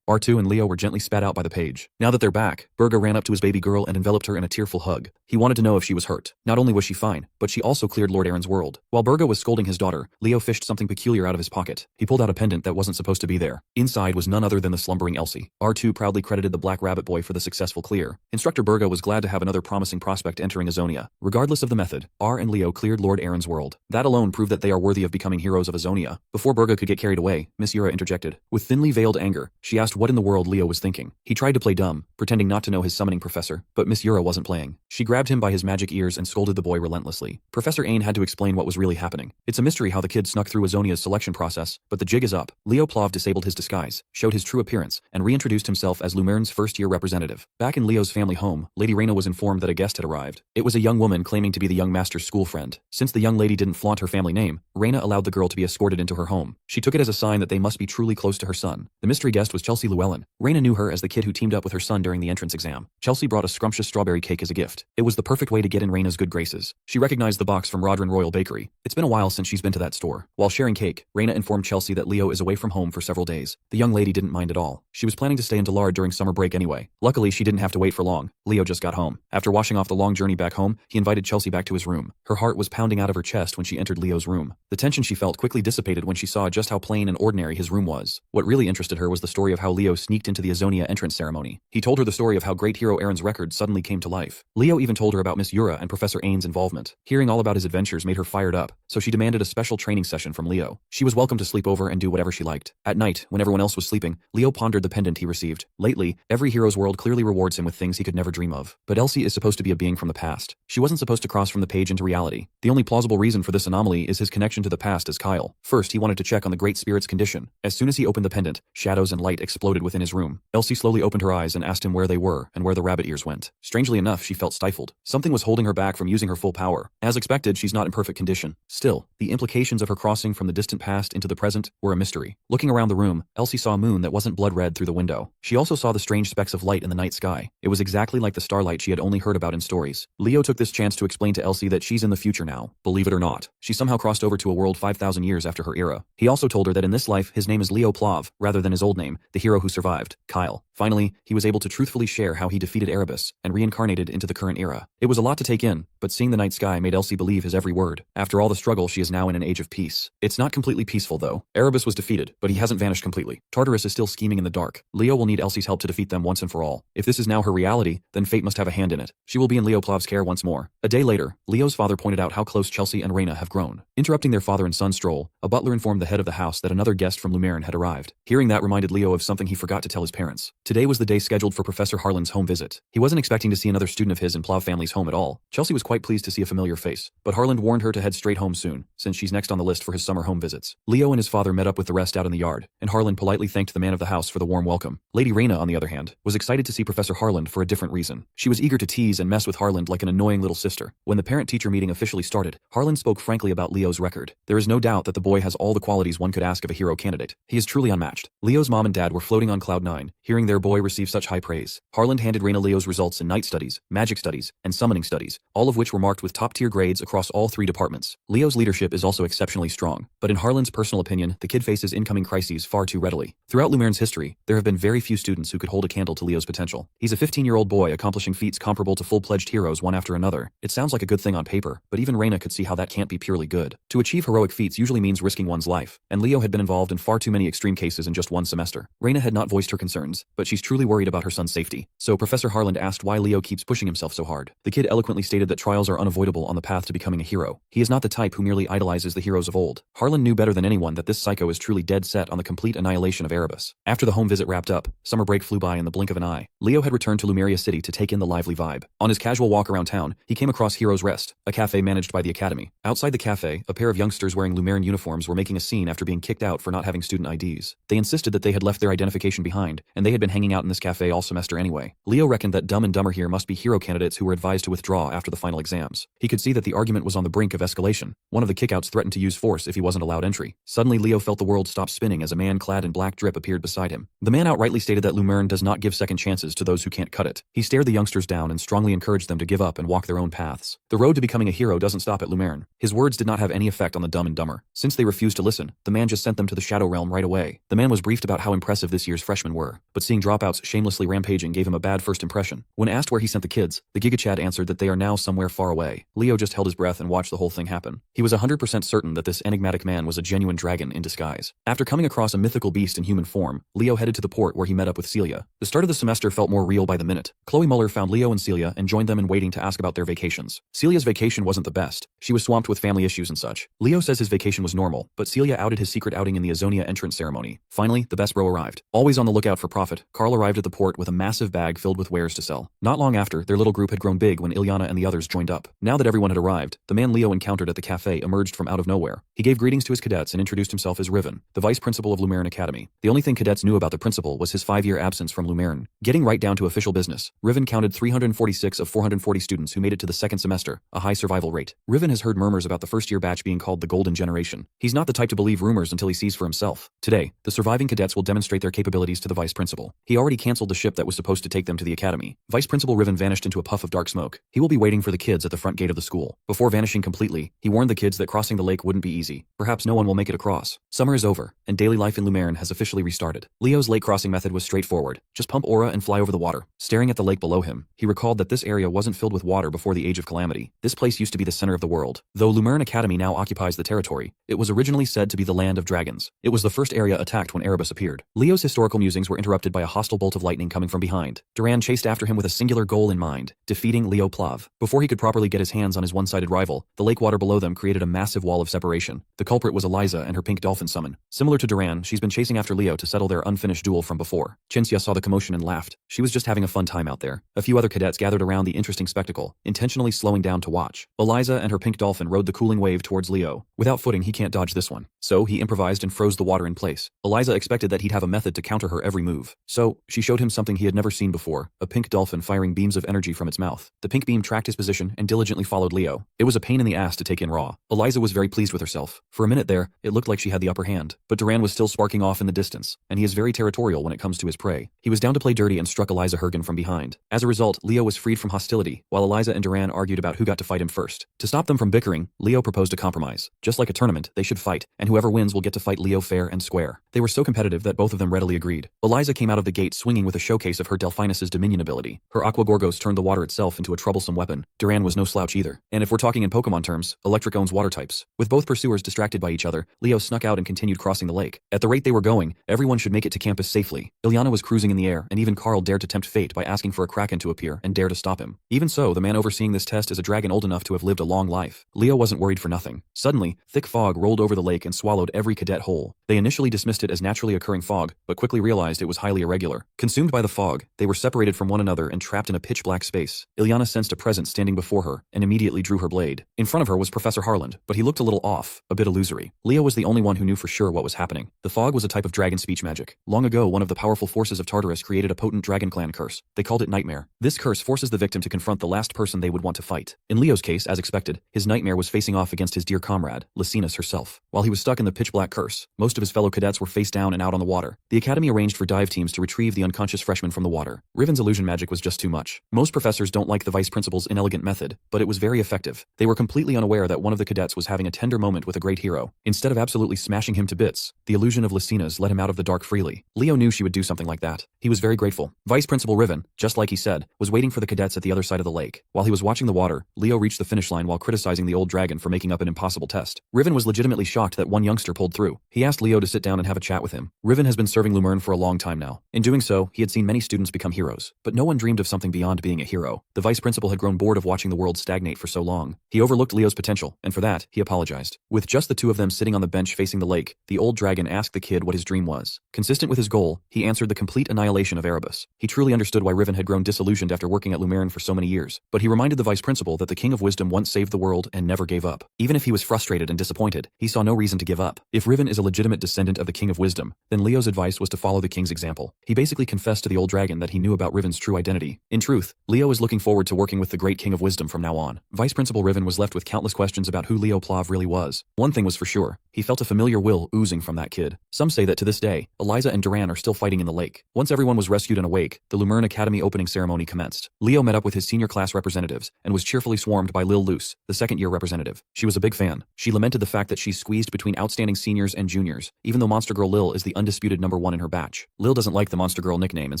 R2 and Leo were gently spat out by the page. Now that they're back, Burga ran up to his baby girl and enveloped her in a tearful hug. He wanted to know if she was hurt. Not only was she fine, but she also cleared Lord Eren's world. While Burga was scolding his daughter, Leo fished something peculiar out of his pocket. He pulled out a pendant that wasn't supposed to be there. Inside was none other than the slumbering Elsie. R2 proudly credited the Black Rabbit Boy for the successful clear. Instructor Burga was glad to have another promising prospect entering Azonia. Regardless of the method, R and Leo cleared Lord Eren's world. That alone proved that they are worthy of becoming heroes of Azonia. Before Burga could get carried away, Miss Yura interjected. With thinly veiled anger, she asked what in the world Leo was thinking. He tried to play dumb, pretending not to know his summoning professor, but Miss Yura wasn't playing. She grabbed him by his magic ears and scolded the boy relentlessly. Professor Ain had to explain what was really happening. It's a mystery how the kid snuck through Azonia's selection process, but the jig is up. Leo Plov disabled his disguise, showed his true appearance, and reintroduced himself as Lumern's first-year representative. Back in Leo's family home, Lady Reyna was informed that a guest had arrived. It was a young woman claiming to be the young master's school friend. Since the young lady didn't flaunt her family name, Reyna allowed the girl to be escorted into her home. She took it as a sign that they must be truly close to her son. The mystery guest was Chelsea Llewellyn. Reyna knew her as the kid who teamed up with her son during the entrance exam. Chelsea brought a scrumptious strawberry cake as a gift. It was the perfect way to get in Reyna's good graces. She recognized the box from Rodrin Royal Bakery. It's been a while since she's been to that store. While sharing cake, Reyna informed Chelsea that Leo is away from home for several days. The young lady didn't mind at all. She was planning to stay in Delard during summer break anyway. Luckily, she didn't have to wait for long. Leo just got home. After washing off the long journey back home, he invited Chelsea back to his room. Her heart was pounding out of her chest when she entered Leo's room. The tension she felt quickly dissipated when she saw just how plain and ordinary his room was. What really interested her was the story of how Leo sneaked into the Azonia entrance ceremony. He told her the story of how great hero Eren's record suddenly came to life. Leo even told her about Miss Yura and Professor Ain's involvement. Hearing all about his adventures made her fired up, so she demanded a special training session from Leo. She was welcome to sleep over and do whatever she liked. At night, when everyone else was sleeping, Leo pondered the pendant he received. Lately, every hero's world clearly rewards him with things he could never dream of. But Elsie is supposed to be a being from the past. She wasn't supposed to cross from the page into reality. The only plausible reason for this anomaly is his connection to the past as Kyle. First, he wanted to check on the Great Spirit's condition. As soon as he opened the pendant, shadows and light exploded within his room. Elsie slowly opened her eyes and asked him where they were and where the rabbit ears went. Strangely enough, she felt stifled. Something was holding her back from using her full power. As expected, she's not in perfect condition. Still, the implications of her crossing from the distant past into the present were a mystery. Looking around the room, Elsie saw a moon that wasn't blood red through the window. She also saw the strange specks of light in the night sky. It was exactly like the starlight she had only heard about in stories. Leo took this chance to explain to Elsie that she's in the future now. Believe it or not, she somehow crossed over to a world 5,000 years after her era. He also told her that in this life, his name is Leo Plov, rather than his old name, the hero who survived, Kyle. Finally, he was able to truthfully share how he defeated Erebus and reincarnated into the current era. It was a lot to take in, but seeing the night sky made Elsie believe his every word. After all the struggle, she is now in an age of peace. It's not completely peaceful though. Erebus was defeated, but he hasn't vanished completely. Tartarus is still scheming in the dark. Leo will need Elsie's help to defeat them once and for all. If this is now her reality, then fate must have a hand in it. She will be in Leo Plov's care once more. A day later, Leo's father pointed out how close Chelsea and Reyna have grown. Interrupting their father and son stroll, a butler informed the head of the house that another guest from Lumern had arrived. Hearing that reminded Leo of something he forgot to tell his parents. Today was the day scheduled for Professor Harlan's home visit. He wasn't expecting to see another student of his in Plov family's home at all. Chelsea was quite pleased to see a familiar face, but Harlan warned her to head straight home soon, since she's next on the list for his summer home visits. Leo and his father met up with the rest out in the yard, and Harlan politely thanked the man of the house for the warm welcome. Lady Reyna, on the other hand, was excited to see Professor Harlan for a different reason. She was eager to tease and mess with Harlan like an annoying little sister. When the parent-teacher meeting officially started, Harlan spoke frankly about Leo's record. There is no doubt that the boy has all the qualities one could ask of a hero candidate. He is truly unmatched. Leo's mom and dad were floating on cloud nine, hearing their boy receive such high praise. Harlan handed Reyna Leo's results in night studies, magic studies, and summoning studies, all of which were marked with top-tier grades across all three departments. Leo's leadership is also exceptionally strong, but in Harlan's personal opinion, the kid faces incoming crises far too readily. Throughout Lumern's history, there have been very few students who could hold a candle to Leo's potential. He's a 15 15-year-old boy accomplishing feats comparable to full-pledged heroes one after another. It sounds like a good thing on paper, but even Reina could see how that can't be purely good. To achieve heroic feats usually means risking one's life, and Leo had been involved in far too many extreme cases in just one semester. Reina had not voiced her concerns, but she's truly worried about her son's safety. So Professor Harland asked why Leo keeps pushing himself so hard. The kid eloquently stated that trials are unavoidable on the path to becoming a hero. He is not the type who merely idolizes the heroes of old. Harland knew better than anyone that this psycho is truly dead set on the complete annihilation of Erebus. After the home visit wrapped up, summer break flew by in the blink of an eye. Leo had returned to Lumeria City to take in the lively vibe. On his casual walk around town, he came across Hero's Rest, a cafe managed by the academy. Outside the cafe, a pair of youngsters wearing Lumeran uniforms were making a scene after being kicked out for not having student IDs. They insisted that they had left their identification behind, and they had been hanging out in this cafe all semester anyway. Leo reckoned that Dumb and Dumber here must be hero candidates who were advised to withdraw after the final exams. He could see that the argument was on the brink of escalation. One of the kickouts threatened to use force if he wasn't allowed entry. Suddenly Leo felt the world stop spinning as a man clad in black drip appeared beside him. The man outrightly stated that Lumern does not give second chances to those who can't cut it. He stared the youngsters down and strongly encouraged them to give up and walk their own paths. The road to becoming a hero doesn't stop at Lumern. His words did not have any effect on the Dumb and Dumber. Since they refused to listen, the man just sent them to the Shadow Realm right away. The man was briefed about how impressive this year's freshmen were, but seeing dropouts shamelessly rampaging gave him a bad first impression. When asked where he sent the kids, the Gigachad answered that they are now somewhere far away. Leo just held his breath and watched the whole thing happen. He was 100% certain that this enigmatic man was a genuine dragon in disguise. After coming across a mythical beast in human form, Leo headed to the port where he met up with Celia. The start of the semester felt more real by the minute. Chloe Muller found Leo and Celia and joined them in waiting to ask about their vacations. Celia's vacation wasn't the best. She was swamped with family issues and such. Leo says his vacation was normal, but Celia outed his secret outing in the Azonia entrance ceremony. Finally, the best bro arrived. Always on the lookout for profit, Carl arrived at the port with a massive bag filled with wares to sell. Not long after, their little group had grown big when Ilyana and the others joined up. Now that everyone had arrived, the man Leo encountered at the cafe emerged from out of nowhere. He gave greetings to his cadets and introduced himself as Riven, the vice principal of Lumeran Academy. The only thing cadets knew about the principal was his 5-year absence from Lumeran. Getting right down to official business, Riven counted 346 of 440 students who made it to the second semester, a high survival rate. Riven has heard murmurs about the first-year batch being called the Golden Generation. He's not the type to believe rumors until he sees for himself. Today, the surviving cadets will demonstrate their capabilities to the vice principal. He already canceled the ship that was supposed to take them to the academy. Vice Principal Riven vanished into a puff of dark smoke. He will be waiting for the kids at the front gate of the school. Before vanishing completely, he warned the kids that crossing the lake wouldn't be easy. Perhaps no one will make it across. Summer is over, and daily life in Lumeran has officially restarted. Leo's lake crossing method was straightforward. Just pump aura and fly over the water. Staring at the lake below him, he recalled that this area wasn't filled with water before the Age of Calamity. This place used to be the center of the world. Though Lumeran Academy now occupies the territory, it was originally said to be the land of dragons. It was the first area attacked when Erebus appeared. Leo's historical musings were interrupted by a hostile bolt of lightning coming from behind. Duran chased after him with a singular goal in mind, defeating Leo Plav. Before he could properly get his hands on his one-sided rival, the lake water below them created a massive wall of separation. The culprit was Eliza and her pink dolphin summon. Similar to Duran, she's been chasing after Leo to settle their unfinished duel from before. Chinsia saw the commotion and laughed. She was just having a fun time out there. A few other cadets gathered around the interesting spectacle, intentionally slowing down to watch. Eliza and her pink dolphin rode the cooling wave towards Leo. Without footing, he can't dodge this one. So he improvised and froze the water in place. Eliza expected that he'd have a method to counter her every move. So she showed him something he had never seen before, a pink dolphin firing beams of energy from its mouth. The pink beam tracked his position and diligently followed Leo. It was a pain in the ass to take in raw. Eliza was very pleased with herself. For a minute there, it looked like she had the upper hand. But Duran was still sparking off in the distance, and he is very territorial when it comes to his prey. He was down to play dirty and struck Eliza Hergen from behind. As a result, Leo was freed from hostility, while Eliza and Duran argued about who got to fight him first. To stop them from bickering, Leo proposed a compromise. Just like a tournament, they should fight, and whoever wins will get to fight Leo fair and square. They were so competitive that both of them readily agreed. Eliza came out of the gate swinging with a showcase of her Delphinus's Dominion ability. Her Aqua Gorgos turned the water itself into a troublesome weapon. Duran was no slouch either. And if we're talking in Pokemon terms, Electric owns water types. With both pursuers distracted by each other, Leo snuck out and continued crossing the lake. At the rate they were going, everyone should make it to campus safely. Ilyana was cruising in the air, and even Carl dared to tempt fate by asking for a Kraken to appear and dare to stop him. Even so, the man overseeing this test is a dragon old enough to have lived a long life. Leo wasn't worried for nothing. Suddenly, thick fog rolled over the lake and swallowed every cadet whole. They initially dismissed it as naturally occurring fog, but quickly realized it was highly irregular. Consumed by the fog, they were separated from one another and trapped in a pitch-black space. Ilyana sensed a presence standing before her and immediately drew her blade. In front of her was Professor Harland, but he looked a little off, a bit illusory. Leo was the only one who knew for sure what was happening. The fog was a type of dragon speech magic. Long ago, one of the powerful forces of Tartarus created a potent dragon clan curse. They called it Nightmare. This curse forces the victim to confront the last person they would want to fight. In Leo's case, as expected, his nightmare was facing off against his dear comrade, Lysinus herself. While he was stuck in the pitch-black curse, most of his fellow cadets were face down and out on the water. The academy arranged for dive teams to retrieve the unconscious freshman from the water. Riven's illusion magic was just too much. Most professors don't like the vice principal's inelegant method, but it was very effective. They were completely unaware that one of the cadets was having a tender moment with a great hero. Instead of absolutely smashing him to bits, the illusion of Lysinus let him out of the dark freely. Leo knew she would do something like that. He was very grateful. Vice Principal Riven Riven, just like he said, was waiting for the cadets at the other side of the lake. While he was watching the water, Leo reached the finish line while criticizing the old dragon for making up an impossible test. Riven was legitimately shocked that one youngster pulled through. He asked Leo to sit down and have a chat with him. Riven has been serving Lumerne for a long time now. In doing so, he had seen many students become heroes, but no one dreamed of something beyond being a hero. The vice principal had grown bored of watching the world stagnate for so long. He overlooked Leo's potential, and for that, he apologized. With just the two of them sitting on the bench facing the lake, the old dragon asked the kid what his dream was. Consistent with his goal, he answered the complete annihilation of Erebus. He truly understood why Riven had grown disillusioned after working at Lumerne for so many years, but he reminded the vice principal that the King of Wisdom once saved the world and never gave up. Even if he was frustrated and disappointed, he saw no reason to give up. If Riven is a legitimate descendant of the King of Wisdom, then Leo's advice was to follow the king's example. He basically confessed to the old dragon that he knew about Riven's true identity. In truth, Leo is looking forward to working with the great King of Wisdom from now on. Vice Principal Riven was left with countless questions about who Leo Plov really was. One thing was for sure, he felt a familiar will oozing from that kid. Some say that to this day, Eliza and Duran are still fighting in the lake. Once everyone was rescued and awake, the Lumerne Academy opening ceremony commenced. Leo met up with his senior class representatives and was cheerfully swarmed by Lil Luce, the second-year representative. She was a big fan. She lamented the fact that she's squeezed between outstanding seniors and juniors, even though Monster Girl Lil is the undisputed #1 in her batch. Lil doesn't like the Monster Girl nickname and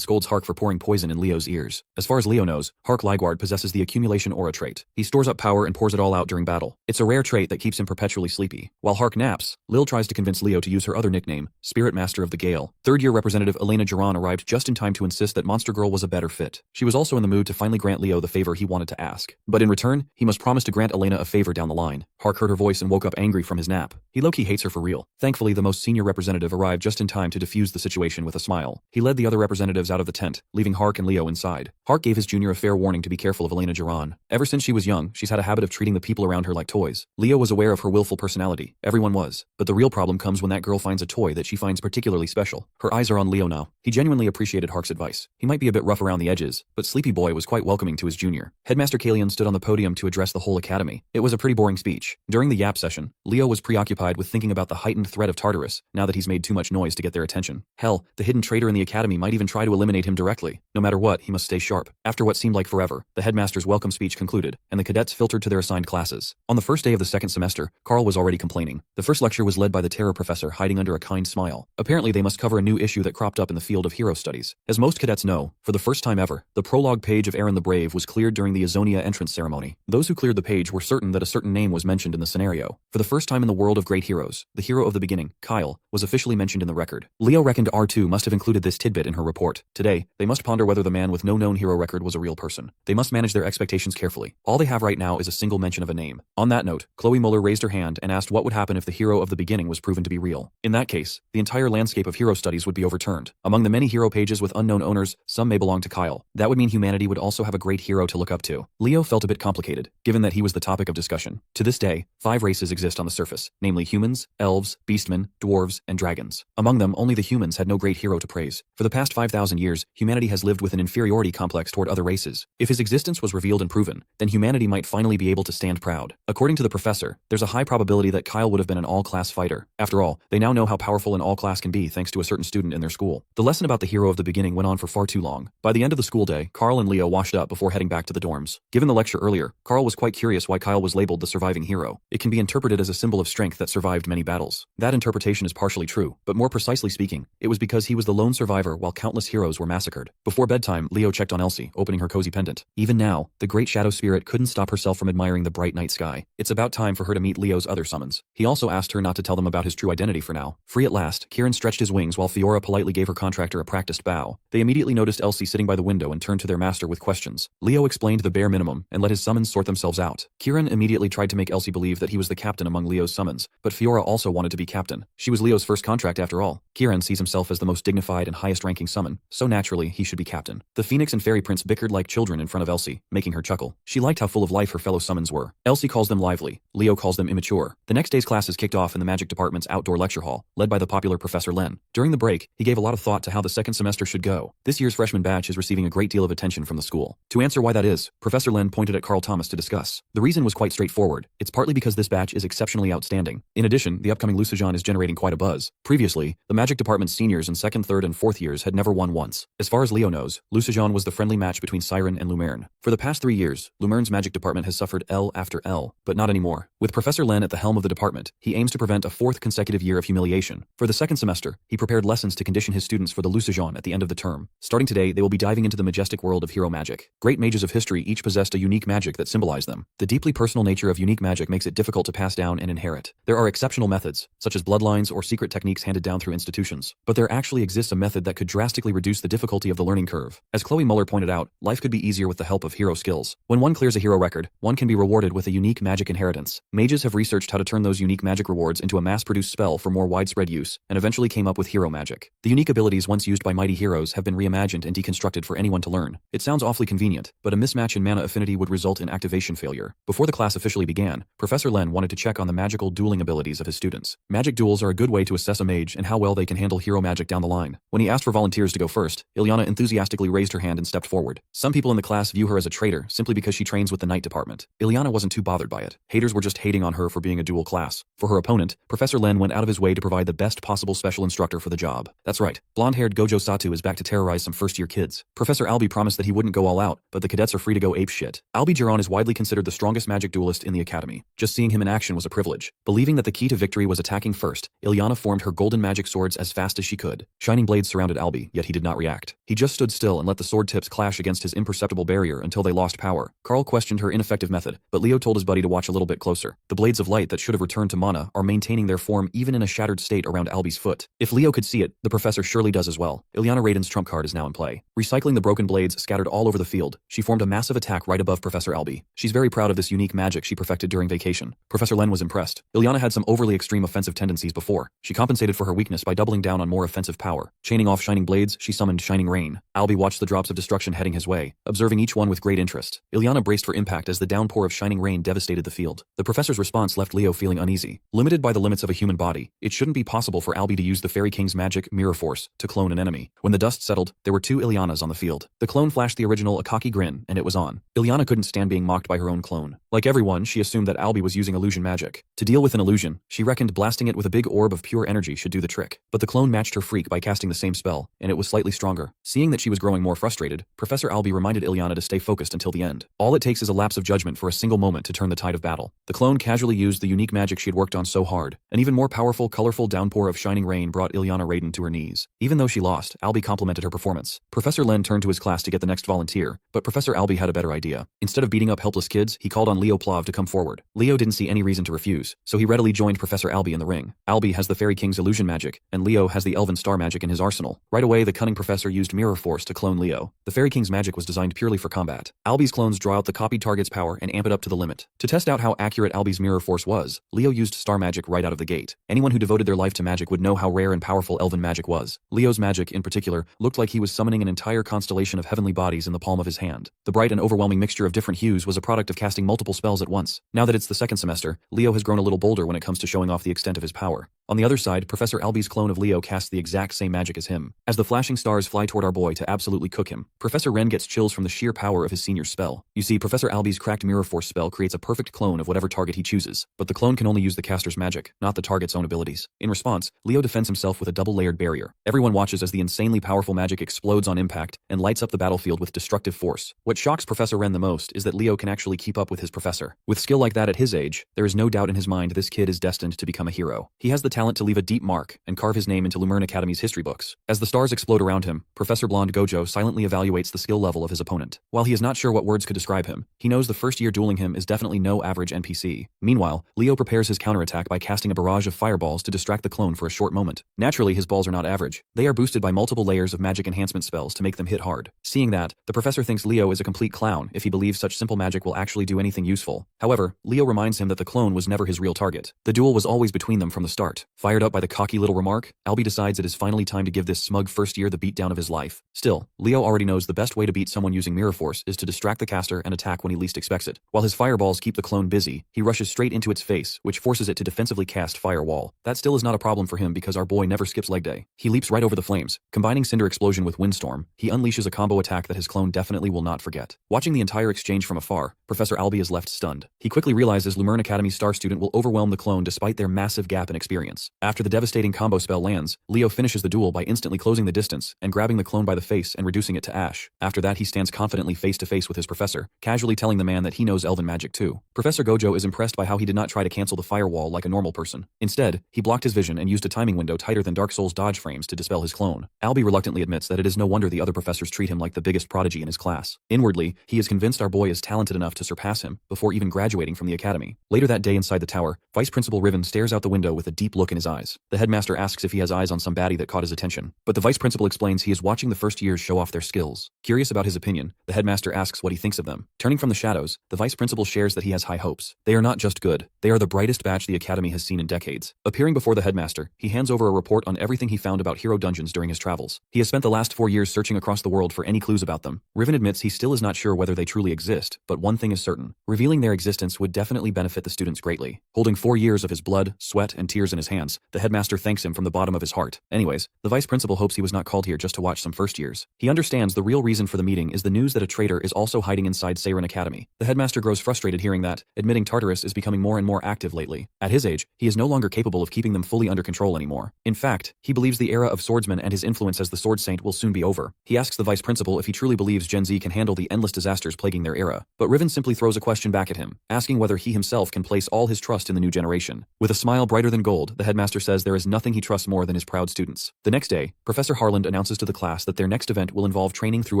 scolds Hark for pouring poison in Leo's ears. As far as Leo knows, Hark Ligward possesses the accumulation aura trait. He stores up power and pours it all out during battle. It's a rare trait that keeps him perpetually sleepy. While Hark naps, Lil tries to convince Leo to use her other nickname, Spirit Master of the Gale. Third-year representative Elena Geron arrived just in time to insist that Monster Girl was a better fit. She was also in the mood to finally grant Leo the favor he wanted to ask. But in return, he must promise to grant Elena a favor down the line. Hark heard her voice and woke up angry from his nap. He low-key hates her for real. Thankfully, the most senior representative arrived just in time to defuse the situation with a smile. He led the other representatives out of the tent, leaving Hark and Leo inside. Hark gave his junior a fair warning to be careful of Elena Geron. Ever since she was young, she's had a habit of treating the people around her like toys. Leo was aware of her willful personality. Everyone was. But the real problem comes when that girl finds a toy that she finds particularly special. Her eyes are on Leo now. He genuinely appreciated Hark's advice. He might be a bit rough around the edges, but Sleepy Boy was quite welcoming to his junior. Headmaster Kalian stood on the podium to address the whole academy. It was a pretty boring speech. During the yap session, Leo was preoccupied with thinking about the heightened threat of Tartarus, now that he's made too much noise to get their attention. Hell, the hidden traitor in the academy might even try to eliminate him directly. No matter what, he must stay sharp. After what seemed like forever, the headmaster's welcome speech concluded, and the cadets filtered to their assigned classes. On the first day of the second semester, Carl was already complaining. The first lecture was led by the terror professor hiding under a kind smile. Apparently they must cover a new issue that cropped up in the field of hero studies. As most cadets know, for the first time ever, the prologue page of Aaron the Brave was cleared during the Azonia entrance ceremony. Those who cleared the page were certain that a certain name was mentioned in the scenario. For the first time in the world of great heroes, the hero of the beginning, Kyle, was officially mentioned in the record. Leo reckoned R2 must have included this tidbit in her report. Today, they must ponder whether the man with no known hero record was a real person. They must manage their expectations carefully. All they have right now is a single mention of a name. On that note, Chloe Muller raised her hand and asked what would happen if the hero of the beginning was proven to be real. In that case, the entire landscape of hero studies would be overturned. Among the many hero pages with unknown owners, some may belong to Kyle. That would mean humanity would also have a great hero to look up to. Leo felt a bit complicated, given that he was the topic of discussion. To this day, 5 races exist on the surface, namely humans, elves, beastmen, dwarves, and dragons. Among them, only the humans had no great hero to praise. For the past 5,000 years, humanity has lived with an inferiority complex toward other races. If his existence was revealed and proven, then humanity might finally be able to stand proud. According to the professor, there's a high probability that Kyle would have been an all-class fighter. After all, they now know how powerful an all-class can be thanks to a certain student in their school. The lesson about the hero of the beginning went on for far too long. By the end of the school day, Carl and Leo washed up before heading back to the dorms. Given the lecture earlier, Carl was quite curious why Kyle was labeled the surviving hero. It can be interpreted as a symbol of strength that survived many battles. That interpretation is partially true, but more precisely speaking, it was because he was the lone survivor while countless heroes were massacred. Before bedtime, Leo checked on Elsie, opening her cozy pendant. Even now, the great shadow spirit couldn't stop herself from admiring the bright night sky. It's about time for her to meet Leo's other summons. He also asked her not to tell them about his true identity for now. Free at last, Kieran stretched his wings while Fiora politely gave her contractor a practiced bow. They immediately noticed Elsie sitting by the window and turned to their master with questions. Leo explained the bare minimum and let his summons sort themselves out. Kieran immediately tried to make Elsie believe that he was the captain among Leo's summons, but Fiora also wanted to be captain. She was Leo's first contract after all. Kieran sees himself as the most dignified and highest-ranking summon, so naturally he should be captain. The Phoenix and Fairy Prince bickered like children in front of Elsie, making her chuckle. She liked how full of life her fellow summons were. Elsie calls them lively. Leo calls them immature. The next day's classes kicked off in the Magic Department's outdoor lecture hall, led by the popular Professor Len. During the break, he gave a lot of thought to how the second semester should go. This year's freshman batch is receiving a great deal of attention from the school. To answer why that is, Professor Len pointed at Carl Thomas to discuss. The reason was quite straightforward. It's partly because this batch is exceptionally outstanding. In addition, the upcoming Lucijan is generating quite a buzz. Previously, the Magic Department's seniors in second, third, and fourth years had never won once. As far as Leo knows, Lucijan was the friendly match between Siren and Lumerne. For the past 3 years, Lumern's magic department has suffered L after L, but not anymore. With Professor Len at the helm of the department, he aims to prevent a 4th consecutive year of humiliation. For the 2nd semester, he prepared lessons to condition his students for the Lucijon at the end of the term. Starting today, they will be diving into the majestic world of hero magic. Great mages of history each possessed a unique magic that symbolized them. The deeply personal nature of unique magic makes it difficult to pass down and inherit. There are exceptional methods, such as bloodlines or secret techniques handed down through institutions, but there actually exists a method that could drastically reduce the difficulty of the learning curve. As Chloe Muller pointed out, life could be easier with the help of hero skills. When one clears a hero record, one can be rewarded with a unique magic inheritance. Mages have researched how to turn those unique magic rewards into a mass-produced spell for more widespread use, and eventually came up with hero magic. The unique abilities once used by mighty heroes have been reimagined and deconstructed for anyone to learn. It sounds awfully convenient, but a mismatch in mana affinity would result in activation failure. Before the class officially began, Professor Len wanted to check on the magical dueling abilities of his students. Magic duels are a good way to assess a mage and how well they can handle hero magic down the line. When he asked for volunteers to go first, Ilyana enthusiastically raised her hand and stepped forward. Some people in the class view her as a traitor simply because she trains with the Knight department. Ilyana wasn't too bothered by it. Haters were just hating on her for being a dual class. For her opponent, Professor Len went out of his way to provide the best possible special instructor for the job. That's right, blonde-haired Gojo Satu is back to terrorize some first-year kids. Professor Albi promised that he wouldn't go all out, but the cadets are free to go apeshit. Albi Jiran is widely considered the strongest magic duelist in the academy. Just seeing him in action was a privilege. Believing that the key to victory was attacking first, Ilyana formed her golden magic swords as fast as she could. Shining blades surrounded Albi, yet he did not react. He just stood still and let the sword tips clash against his imperceptible barrier until they lost power. Carl questioned her ineffective method, but Leo told his buddy to watch a little bit closer. The blades of light that should have returned to mana are maintaining their form even in a shattered state around Albi's foot. If Leo could see it, the professor surely does as well. Ilyana Raiden's trump card is now in play. Recycling the broken blades scattered all over the field, she formed a massive attack right above Professor Albi. She's very proud of this unique magic she perfected during vacation. Professor Len was impressed. Ilyana had some overly extreme offensive tendencies before. She compensated for her weakness by doubling down on more offensive power. Chaining off shining blades, she summoned Shining Rain. Albi watched the drops of destruction heading his way, observing each one with great interest. Ilyana braced for impact as the downpour of shining rain devastated the field. The professor's response left Leo feeling uneasy. Limited by the limits of a human body, it shouldn't be possible for Albi to use the Fairy King's magic, Mirror Force, to clone an enemy. When the dust settled, there were 2 Ilyanas on the field. The clone flashed the original a cocky grin, and it was on. Ilyana couldn't stand being mocked by her own clone. Like everyone, she assumed that Albi was using illusion magic. To deal with an illusion, she reckoned blasting it with a big orb of pure energy should do the trick. But the clone matched her freak by casting the same spell, and it was slightly stronger. Seeing that she was growing more frustrated, Professor Albi reminded Ilyana to stay focused until the end. All it takes is a lapse of judgment for a single moment to turn the tide of battle. The clone casually used the unique magic she had worked on so hard. An even more powerful, colorful downpour of shining rain brought Ilyana Raiden to her knees. Even though she lost, Albi complimented her performance. Professor Len turned to his class to get the next volunteer, but Professor Albi had a better idea. Instead of beating up helpless kids, he called on Leo Plav to come forward. Leo didn't see any reason to refuse, so he readily joined Professor Albi in the ring. Albi has the Fairy King's illusion magic, and Leo has the Elven Star magic in his arsenal. Right away, the cunning professor used Mirror Force to clone Leo. The Fairy King's magic was designed purely for combat. Albi's clones draw out the copied target's power and amp it up to the limit. To test out how accurate Albi's Mirror Force was, Leo used Star magic right out of the gate. Anyone who devoted their life to magic would know how rare and powerful Elven magic was. Leo's magic, in particular, looked like he was summoning an entire constellation of heavenly bodies in the palm of his hand. The bright and overwhelming mixture of different hues was a product of casting multiple spells at once. Now that it's the 2nd semester, Leo has grown a little bolder when it comes to showing off the extent of his power. On the other side, Professor Albi's clone of Leo casts the exact same magic as him. As the flashing stars fly toward our boy to absolutely cook him, Professor Ren gets chills from the sheer power of his senior's spell. You see, Professor Albi's cracked Mirror Force spell creates a perfect clone of whatever target he chooses, but the clone can only use the caster's magic, not the target's own abilities. In response, Leo defends himself with a double-layered barrier. Everyone watches as the insanely powerful magic explodes on impact and lights up the battlefield with destructive force. What shocks Professor Ren the most is that Leo can actually keep up with his professor. With skill like that at his age, there is no doubt in his mind this kid is destined to become a hero. He has the talent to leave a deep mark and carve his name into Lumern Academy's history books. As the stars explode around him, Professor Blonde Gojo silently evaluates the skill level of his opponent. While he is not sure what words could describe him, he knows the first year dueling him is definitely no average NPC. Meanwhile, Leo prepares his counterattack by casting a barrage of fireballs to distract the clone for a short moment. Naturally, his balls are not average. They are boosted by multiple layers of magic enhancement spells to make them hit hard. Seeing that, the professor thinks Leo is a complete clown if he believes such simple magic will actually do anything useful. However, Leo reminds him that the clone was never his real target. The duel was always between them from the start. Fired up by the cocky little remark, Albi decides it is finally time to give this smug first year the beatdown of his life. Still, Leo already knows the best way to beat someone using Mirror Force is to distract the caster and attack when he least expects it. While his fireballs keep the clone busy, he rushes straight into its face, which forces it to defensively cast Firewall. That still is not a problem for him because our boy never skips leg day. He leaps right over the flames. Combining Cinder Explosion with Windstorm, he unleashes a combo attack that his clone definitely will not forget. Watching the entire exchange from afar, Professor Albi is left stunned. He quickly realizes Lumern Academy's star student will overwhelm the clone despite their massive gap in experience. After the devastating combo spell lands, Leo finishes the duel by instantly closing the distance and grabbing the clone by the face and reducing it to ash. After that, he stands confidently facing face to face with his professor, casually telling the man that he knows elven magic too. Professor Gojo is impressed by how he did not try to cancel the firewall like a normal person. Instead, he blocked his vision and used a timing window tighter than Dark Souls dodge frames to dispel his clone. Albie reluctantly admits that it is no wonder the other professors treat him like the biggest prodigy in his class. Inwardly, he is convinced our boy is talented enough to surpass him before even graduating from the academy. Later that day inside the tower, Vice Principal Riven stares out the window with a deep look in his eyes. The headmaster asks if he has eyes on some baddie that caught his attention, but the vice principal explains he is watching the first years show off their skills. Curious about his opinion, the headmaster asks what he thinks of them. Turning from the shadows, the vice principal shares that he has high hopes. They are not just good, they are the brightest batch the academy has seen in decades. Appearing before the headmaster, he hands over a report on everything he found about hero dungeons during his travels. He has spent the last 4 years searching across the world for any clues about them. Riven admits he still is not sure whether they truly exist, but one thing is certain. Revealing their existence would definitely benefit the students greatly. Holding 4 years of his blood, sweat, and tears in his hands, the headmaster thanks him from the bottom of his heart. Anyways, the vice principal hopes he was not called here just to watch some first years. He understands the real reason for the meeting is the news that a traitor is also hiding inside Seirin Academy. The headmaster grows frustrated hearing that, admitting Tartarus is becoming more and more active lately. At his age, he is no longer capable of keeping them fully under control anymore. In fact, he believes the era of swordsmen and his influence as the Sword Saint will soon be over. He asks the vice principal if he truly believes Gen Z can handle the endless disasters plaguing their era. But Riven simply throws a question back at him, asking whether he himself can place all his trust in the new generation. With a smile brighter than gold, the headmaster says there is nothing he trusts more than his proud students. The next day, Professor Harland announces to the class that their next event will involve training through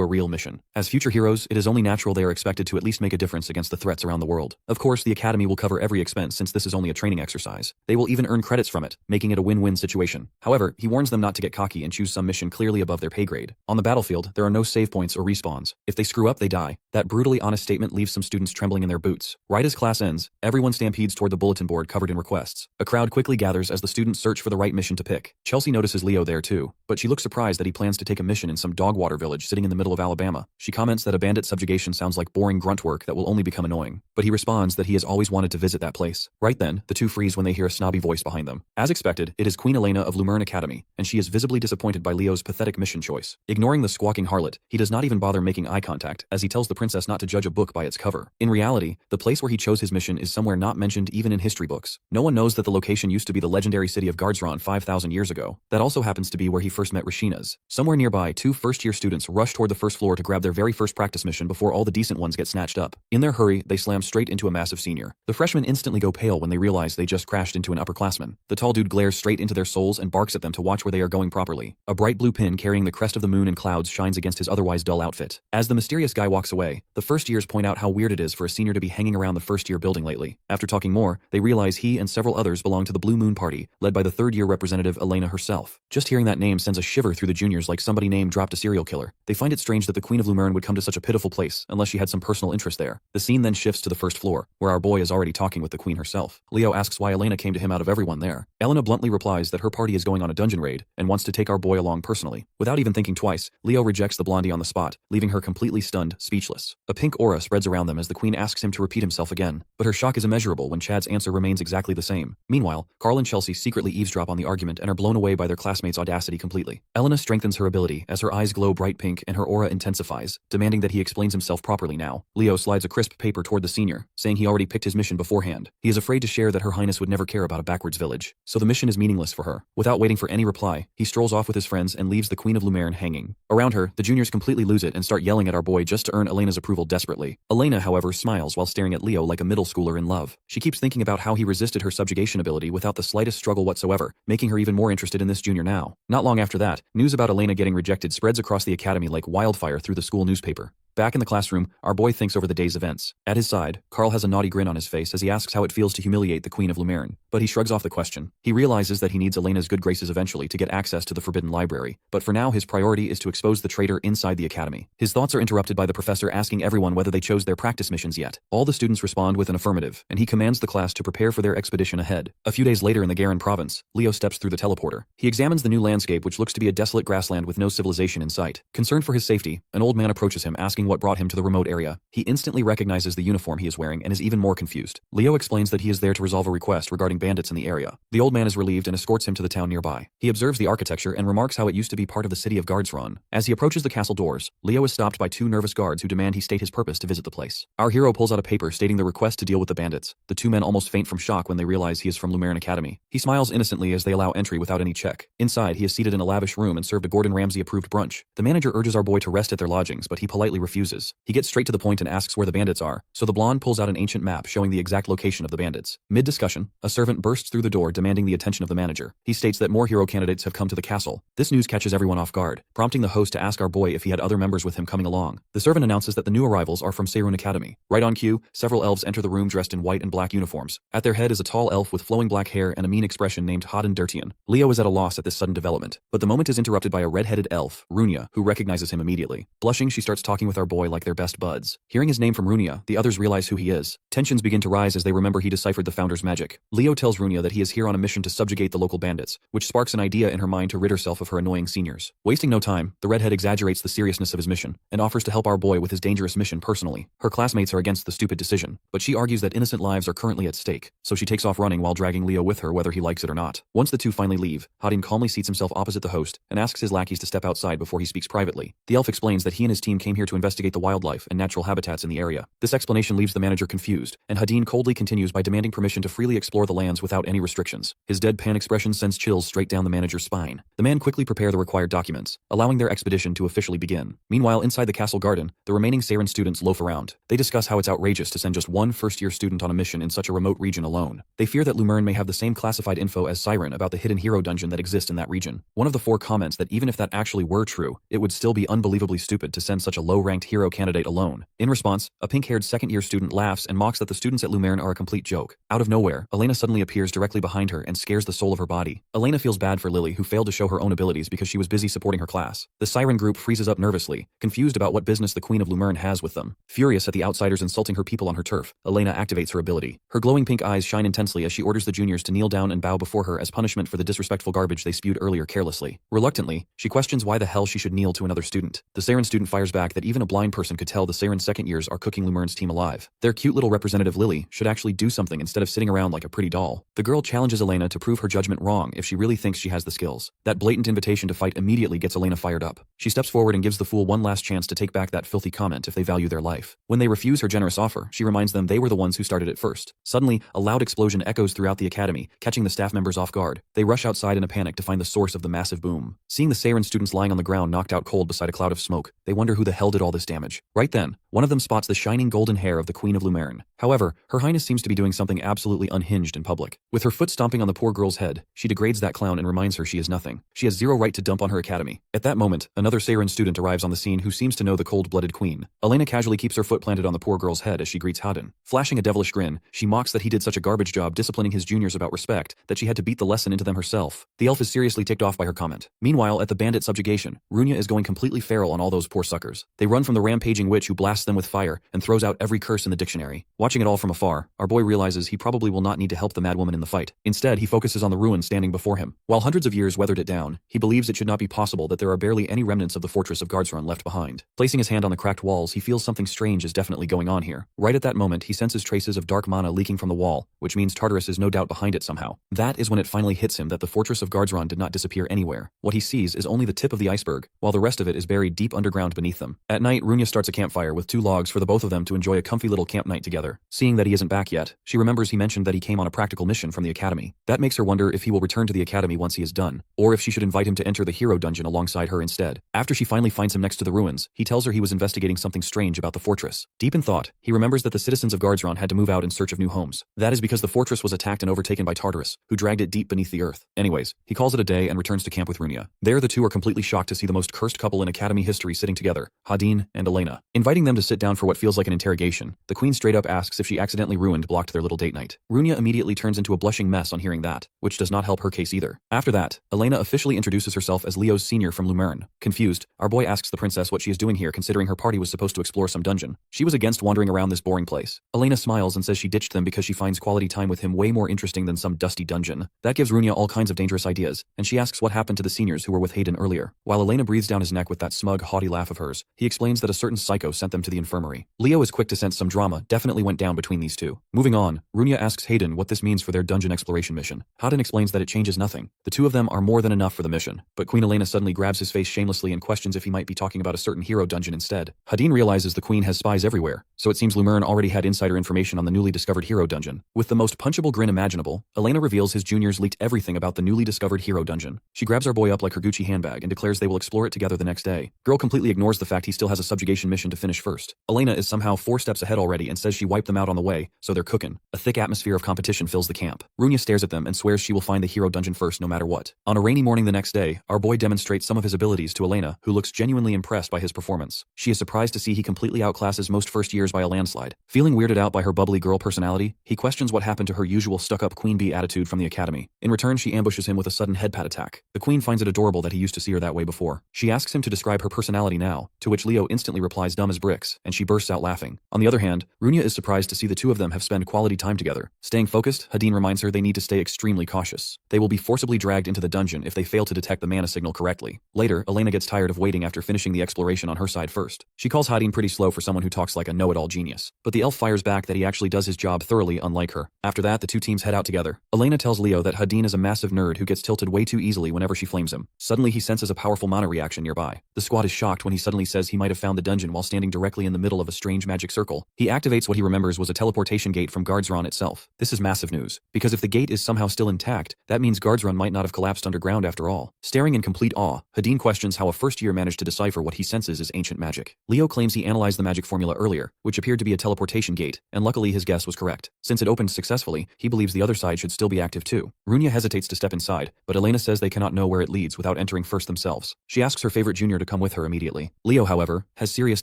a real mission. As future heroes, it is only natural they are expected to at least make a difference against the threats around the world. Of course, the academy will cover every expense since this is only a training exercise. They will even earn credits from it, making it a win-win situation. However, he warns them not to get cocky and choose some mission clearly above their pay grade. On the battlefield, there are no save points or respawns. If they screw up, they die. That brutally honest statement leaves some students trembling in their boots. Right as class ends, everyone stampedes toward the bulletin board covered in requests. A crowd quickly gathers as the students search for the right mission to pick. Chelsea notices Leo there too, but she looks surprised that he plans to take a mission in some dogwater village sitting in the middle of Alabama. She comments that a bandit subjugation sounds like boring grunt work that will only become annoying, but he responds that he has always wanted to visit that place. Right then, the two freeze when they hear a snobby voice behind them. As expected, it is Queen Elena of Lumerne Academy, and she is visibly disappointed by Leo's pathetic mission choice. Ignoring the squawking harlot, he does not even bother making eye contact as he tells the princess not to judge a book by its cover. In reality, the place where he chose his mission is somewhere not mentioned even in history books. No one knows that the location used to be the legendary city of Gardzron 5,000 years ago. That also happens to be where he first met Rashina's. Somewhere nearby, two first-year students rush toward the first floor to grab their very first practice mission before all the decent ones get snatched up. In their hurry, they slam straight into a massive senior. The freshmen instantly go pale when they realize they just crashed into an upperclassman. The tall dude glares straight into their souls and barks at them to watch where they are going properly. A bright blue pin carrying the crest of the moon and clouds shines against his otherwise dull outfit. As the mysterious guy walks away, the first years point out how weird it is for a senior to be hanging around the first-year building lately. After talking more, they realize he and several others belong to the Blue Moon Party, led by the third-year representative Elena herself. Just hearing that name sends a shiver through the juniors like somebody name dropped a serial killer. They find it strange that the Queen of Lumerne would come to such a pitiful place, unless she had some personal interest there. The scene then shifts to the first floor, where our boy is already talking with the Queen herself. Leo asks why Elena came to him out of everyone there. Elena bluntly replies that her party is going on a dungeon raid, and wants to take our boy along personally. Without even thinking twice, Leo rejects the blondie on the spot, leaving her completely stunned, speechless. A pink aura spreads around them as the Queen asks him to repeat himself again, but her shock is immeasurable when Chad's answer remains exactly the same. Meanwhile, Carl and Chelsea secretly eavesdrop on the argument and are blown away by their classmates' audacity completely. Elena strengthens her ability as her eyes glow bright pink and her aura intensifies, demanding that he explains himself properly now. Leo slides a crisp paper toward the senior, saying he already picked his mission beforehand. He is afraid to share that Her Highness would never care about a backwards village, so the mission is meaningless for her. Without waiting for any reply, he strolls off with his friends and leaves the Queen of Lumerne hanging. Around her, the juniors completely lose it and start yelling at our boy just to earn Elena's approval desperately. Elena, however, smiles while staring at Leo like a middle schooler in love. She keeps thinking about how he resisted her subjugation ability without the slightest struggle whatsoever, making her even more interested in this junior now. Not long after that, news about Elena getting rejected spreads across the academy like wildfire through the school newspaper. Back in the classroom, our boy thinks over the day's events. At his side, Carl has a naughty grin on his face as he asks how it feels to humiliate the Queen of Lumerne, but he shrugs off the question. He realizes that he needs Elena's good graces eventually to get access to the Forbidden Library, but for now his priority is to expose the traitor inside the academy. His thoughts are interrupted by the professor asking everyone whether they chose their practice missions yet. All the students respond with an affirmative, and he commands the class to prepare for their expedition ahead. A few days later in the Garin province, Leo steps through the teleporter. He examines the new landscape, which looks to be a desolate grassland with no civilization in sight. Concerned for his safety, an old man approaches him asking what brought him to the remote area. He instantly recognizes the uniform he is wearing and is even more confused. Leo explains that he is there to resolve a request regarding bandits in the area. The old man is relieved and escorts him to the town nearby. He observes the architecture and remarks how it used to be part of the city of Gardzron. As he approaches the castle doors, Leo is stopped by two nervous guards who demand he state his purpose to visit the place. Our hero pulls out a paper stating the request to deal with the bandits. The two men almost faint from shock when they realize he is from Lumerne Academy. He smiles innocently as they allow entry without any check. Inside, he is seated in a lavish room and served a Gordon Ramsay-approved brunch. The manager urges our boy to rest at their lodgings, but he politely refuses. refuses. He gets straight to the point and asks where the bandits are, so the blonde pulls out an ancient map showing the exact location of the bandits. Mid-discussion, a servant bursts through the door demanding the attention of the manager. He states that more hero candidates have come to the castle. This news catches everyone off guard, prompting the host to ask our boy if he had other members with him coming along. The servant announces that the new arrivals are from Seirun Academy. Right on cue, several elves enter the room dressed in white and black uniforms. At their head is a tall elf with flowing black hair and a mean expression named Hadin Dirtian. Leo is at a loss at this sudden development, but the moment is interrupted by a red-headed elf, Runia, who recognizes him immediately. Blushing, she starts talking with our boy like they're best buds. Hearing his name from Runia, the others realize who he is. Tensions begin to rise as they remember he deciphered the founder's magic. Leo tells Runia that he is here on a mission to subjugate the local bandits, which sparks an idea in her mind to rid herself of her annoying seniors. Wasting no time, the redhead exaggerates the seriousness of his mission and offers to help our boy with his dangerous mission personally. Her classmates are against the stupid decision, but she argues that innocent lives are currently at stake, so she takes off running while dragging Leo with her whether he likes it or not. Once the two finally leave, Hadin calmly seats himself opposite the host and asks his lackeys to step outside before he speaks privately. The elf explains that he and his team came here to investigate the wildlife and natural habitats in the area. This explanation leaves the manager confused, and Hadin coldly continues by demanding permission to freely explore the lands without any restrictions. His deadpan expression sends chills straight down the manager's spine. The man quickly prepare the required documents, allowing their expedition to officially begin. Meanwhile, inside the castle garden, the remaining Seirin students loaf around. They discuss how it's outrageous to send just one first-year student on a mission in such a remote region alone. They fear that Lumerne may have the same classified info as Siren about the hidden hero dungeon that exists in that region. One of the four comments that even if that actually were true, it would still be unbelievably stupid to send such a low-ranked hero candidate alone. In response, a pink-haired second-year student laughs and mocks that the students at Lumerne are a complete joke. Out of nowhere, Elena suddenly appears directly behind her and scares the soul of her body. Elena feels bad for Lily, who failed to show her own abilities because she was busy supporting her class. The Siren group freezes up nervously, confused about what business the Queen of Lumerne has with them. Furious at the outsiders insulting her people on her turf, Elena activates her ability. Her glowing pink eyes shine intensely as she orders the juniors to kneel down and bow before her as punishment for the disrespectful garbage they spewed earlier carelessly. Reluctantly, she questions why the hell she should kneel to another student. The Siren student fires back that even a blind person could tell the Siren second years are cooking Lumerne's team alive. Their cute little representative Lily should actually do something instead of sitting around like a pretty doll. The girl challenges Elena to prove her judgment wrong if she really thinks she has the skills. That blatant invitation to fight immediately gets Elena fired up. She steps forward and gives the fool one last chance to take back that filthy comment if they value their life. When they refuse her generous offer, she reminds them they were the ones who started it first. Suddenly, a loud explosion echoes throughout the academy, catching the staff members off guard. They rush outside in a panic to find the source of the massive boom. Seeing the Seirin students lying on the ground knocked out cold beside a cloud of smoke, they wonder who the hell did all this damage. Right then, one of them spots the shining golden hair of the Queen of Lumerne. However, Her Highness seems to be doing something absolutely unhinged in public. With her foot stomping on the poor girl's head, she degrades that clown and reminds her she is nothing. She has zero right to dump on her academy. At that moment, another Seirin student arrives on the scene who seems to know the cold-blooded queen. Elena casually keeps her foot planted on the poor girl's head as she greets Hadin. Flashing a devilish grin, she mocks that he did such a garbage job disciplining his juniors about respect that she had to beat the lesson into them herself. The elf is seriously ticked off by her comment. Meanwhile, at the bandit subjugation, Runia is going completely feral on all those poor suckers. They run from the rampaging witch who blasts them with fire and throws out every curse in the dictionary. Watching it all from afar, our boy realizes he probably will not need to help the madwoman in the fight. Instead, he focuses on the ruin standing before him. While hundreds of years weathered it down, he believes it should not be possible that there are barely any remnants of the fortress of Guardsrun left behind. Placing his hand on the cracked walls, he feels something strange is definitely going on here. Right at that moment, he senses traces of dark mana leaking from the wall, which means Tartarus is no doubt behind it somehow. That is when it finally hits him that the fortress of Guardsrun did not disappear anywhere. What he sees is only the tip of the iceberg, while the rest of it is buried deep underground beneath them. At night, Runia starts a campfire with 2 logs for the both of them to enjoy a comfy little camp night together. Seeing that he isn't back yet, she remembers he mentioned that he came on a practical mission from the academy. That makes her wonder if he will return to the academy once he is done, or if she should invite him to enter the hero dungeon alongside her instead. After she finally finds him next to the ruins, he tells her he was investigating something strange about the fortress. Deep in thought, he remembers that the citizens of Guardsrun had to move out in search of new homes. That is because the fortress was attacked and overtaken by Tartarus, who dragged it deep beneath the earth. Anyways, he calls it a day and returns to camp with Runia. There the two are completely shocked to see the most cursed couple in academy history sitting together, Hadin and Elena. Inviting them to sit down for what feels like an interrogation, the queen straight up asks if she accidentally blocked their little date night. Runia immediately turns into a blushing mess on hearing that, which does not help her case either. After that, Elena officially introduces herself as Leo's senior from Lumerne. Confused, our boy asks the princess what she is doing here considering her party was supposed to explore some dungeon. She was against wandering around this boring place. Elena smiles and says she ditched them because she finds quality time with him way more interesting than some dusty dungeon. That gives Runia all kinds of dangerous ideas, and she asks what happened to the seniors who were with Hayden earlier. While Elena breathes down his neck with that smug, haughty laugh of hers, he explains that a certain psycho sent them to the infirmary. Leo is quick to sense some drama definitely went down between these two. Moving on, Runia asks Hayden what this means for their dungeon exploration mission. Hadin explains that it changes nothing. The two of them are more than enough for the mission, but Queen Elena suddenly grabs his face shamelessly and questions if he might be talking about a certain hero dungeon instead. Hadin realizes the queen has spies everywhere, so it seems Lumerne already had insider information on the newly discovered hero dungeon. With the most punchable grin imaginable, Elena reveals his juniors leaked everything about the newly discovered hero dungeon. She grabs our boy up like her Gucci handbag and declares they will explore it together the next day. Girl completely ignores the fact he still has a subjugation mission to finish first. Elena is somehow 4 steps ahead already and says she wiped them out on the way, so they're cooking. A thick atmosphere of competition fills the camp. Runya stares at them and swears she will find the hero dungeon first no matter what. On a rainy morning the next day, our boy demonstrates some of his abilities to Elena, who looks genuinely impressed by his performance. She is surprised to see he completely outclasses most first years by a landslide. Feeling weirded out by her bubbly girl personality, he questions what happened to her usual stuck-up queen bee attitude from the academy. In return, she ambushes him with a sudden headpat attack. The queen finds it adorable that he used to see her that way before. She asks him to describe her personality now, to which Leo instantly replies dumb as bricks, and she bursts out laughing. On the other hand, Runya is surprised to see the two of them have spent quality time together. Staying focused, Hadin reminds her they need to stay extremely cautious. They will be forcibly dragged into the dungeon if they fail to detect the mana signal correctly. Later, Elena gets tired of waiting after finishing the exploration on her side first. She calls Hadin pretty slow for someone who talks like a know-it-all genius. But the elf fires back that he actually does his job thoroughly, unlike her. After that, the two teams head out together. Elena tells Leo that Hadin is a massive nerd who gets tilted way too easily whenever she flames him. Suddenly he senses a powerful mana reaction nearby. The squad is shocked when he suddenly says he might have found the dungeon while standing directly in the middle of a strange magic circle. He activates what he remembers was a teleportation gate from Guardsron itself. This is massive news, because if the gate is somehow still intact, that means Guardsron might not have collapsed underground after all. Staring in complete awe, Hadin questions how a first year managed to decipher what he senses is ancient magic. Leo claims he analyzed the magic formula earlier, which appeared to be a teleportation gate, and luckily his guess was correct. Since it opened successfully, he believes the other side should still be active too. Runya hesitates to step inside, but Elena says they cannot know where it leads without entering first themselves. She asks her favorite junior to come with her immediately. Leo, however, has serious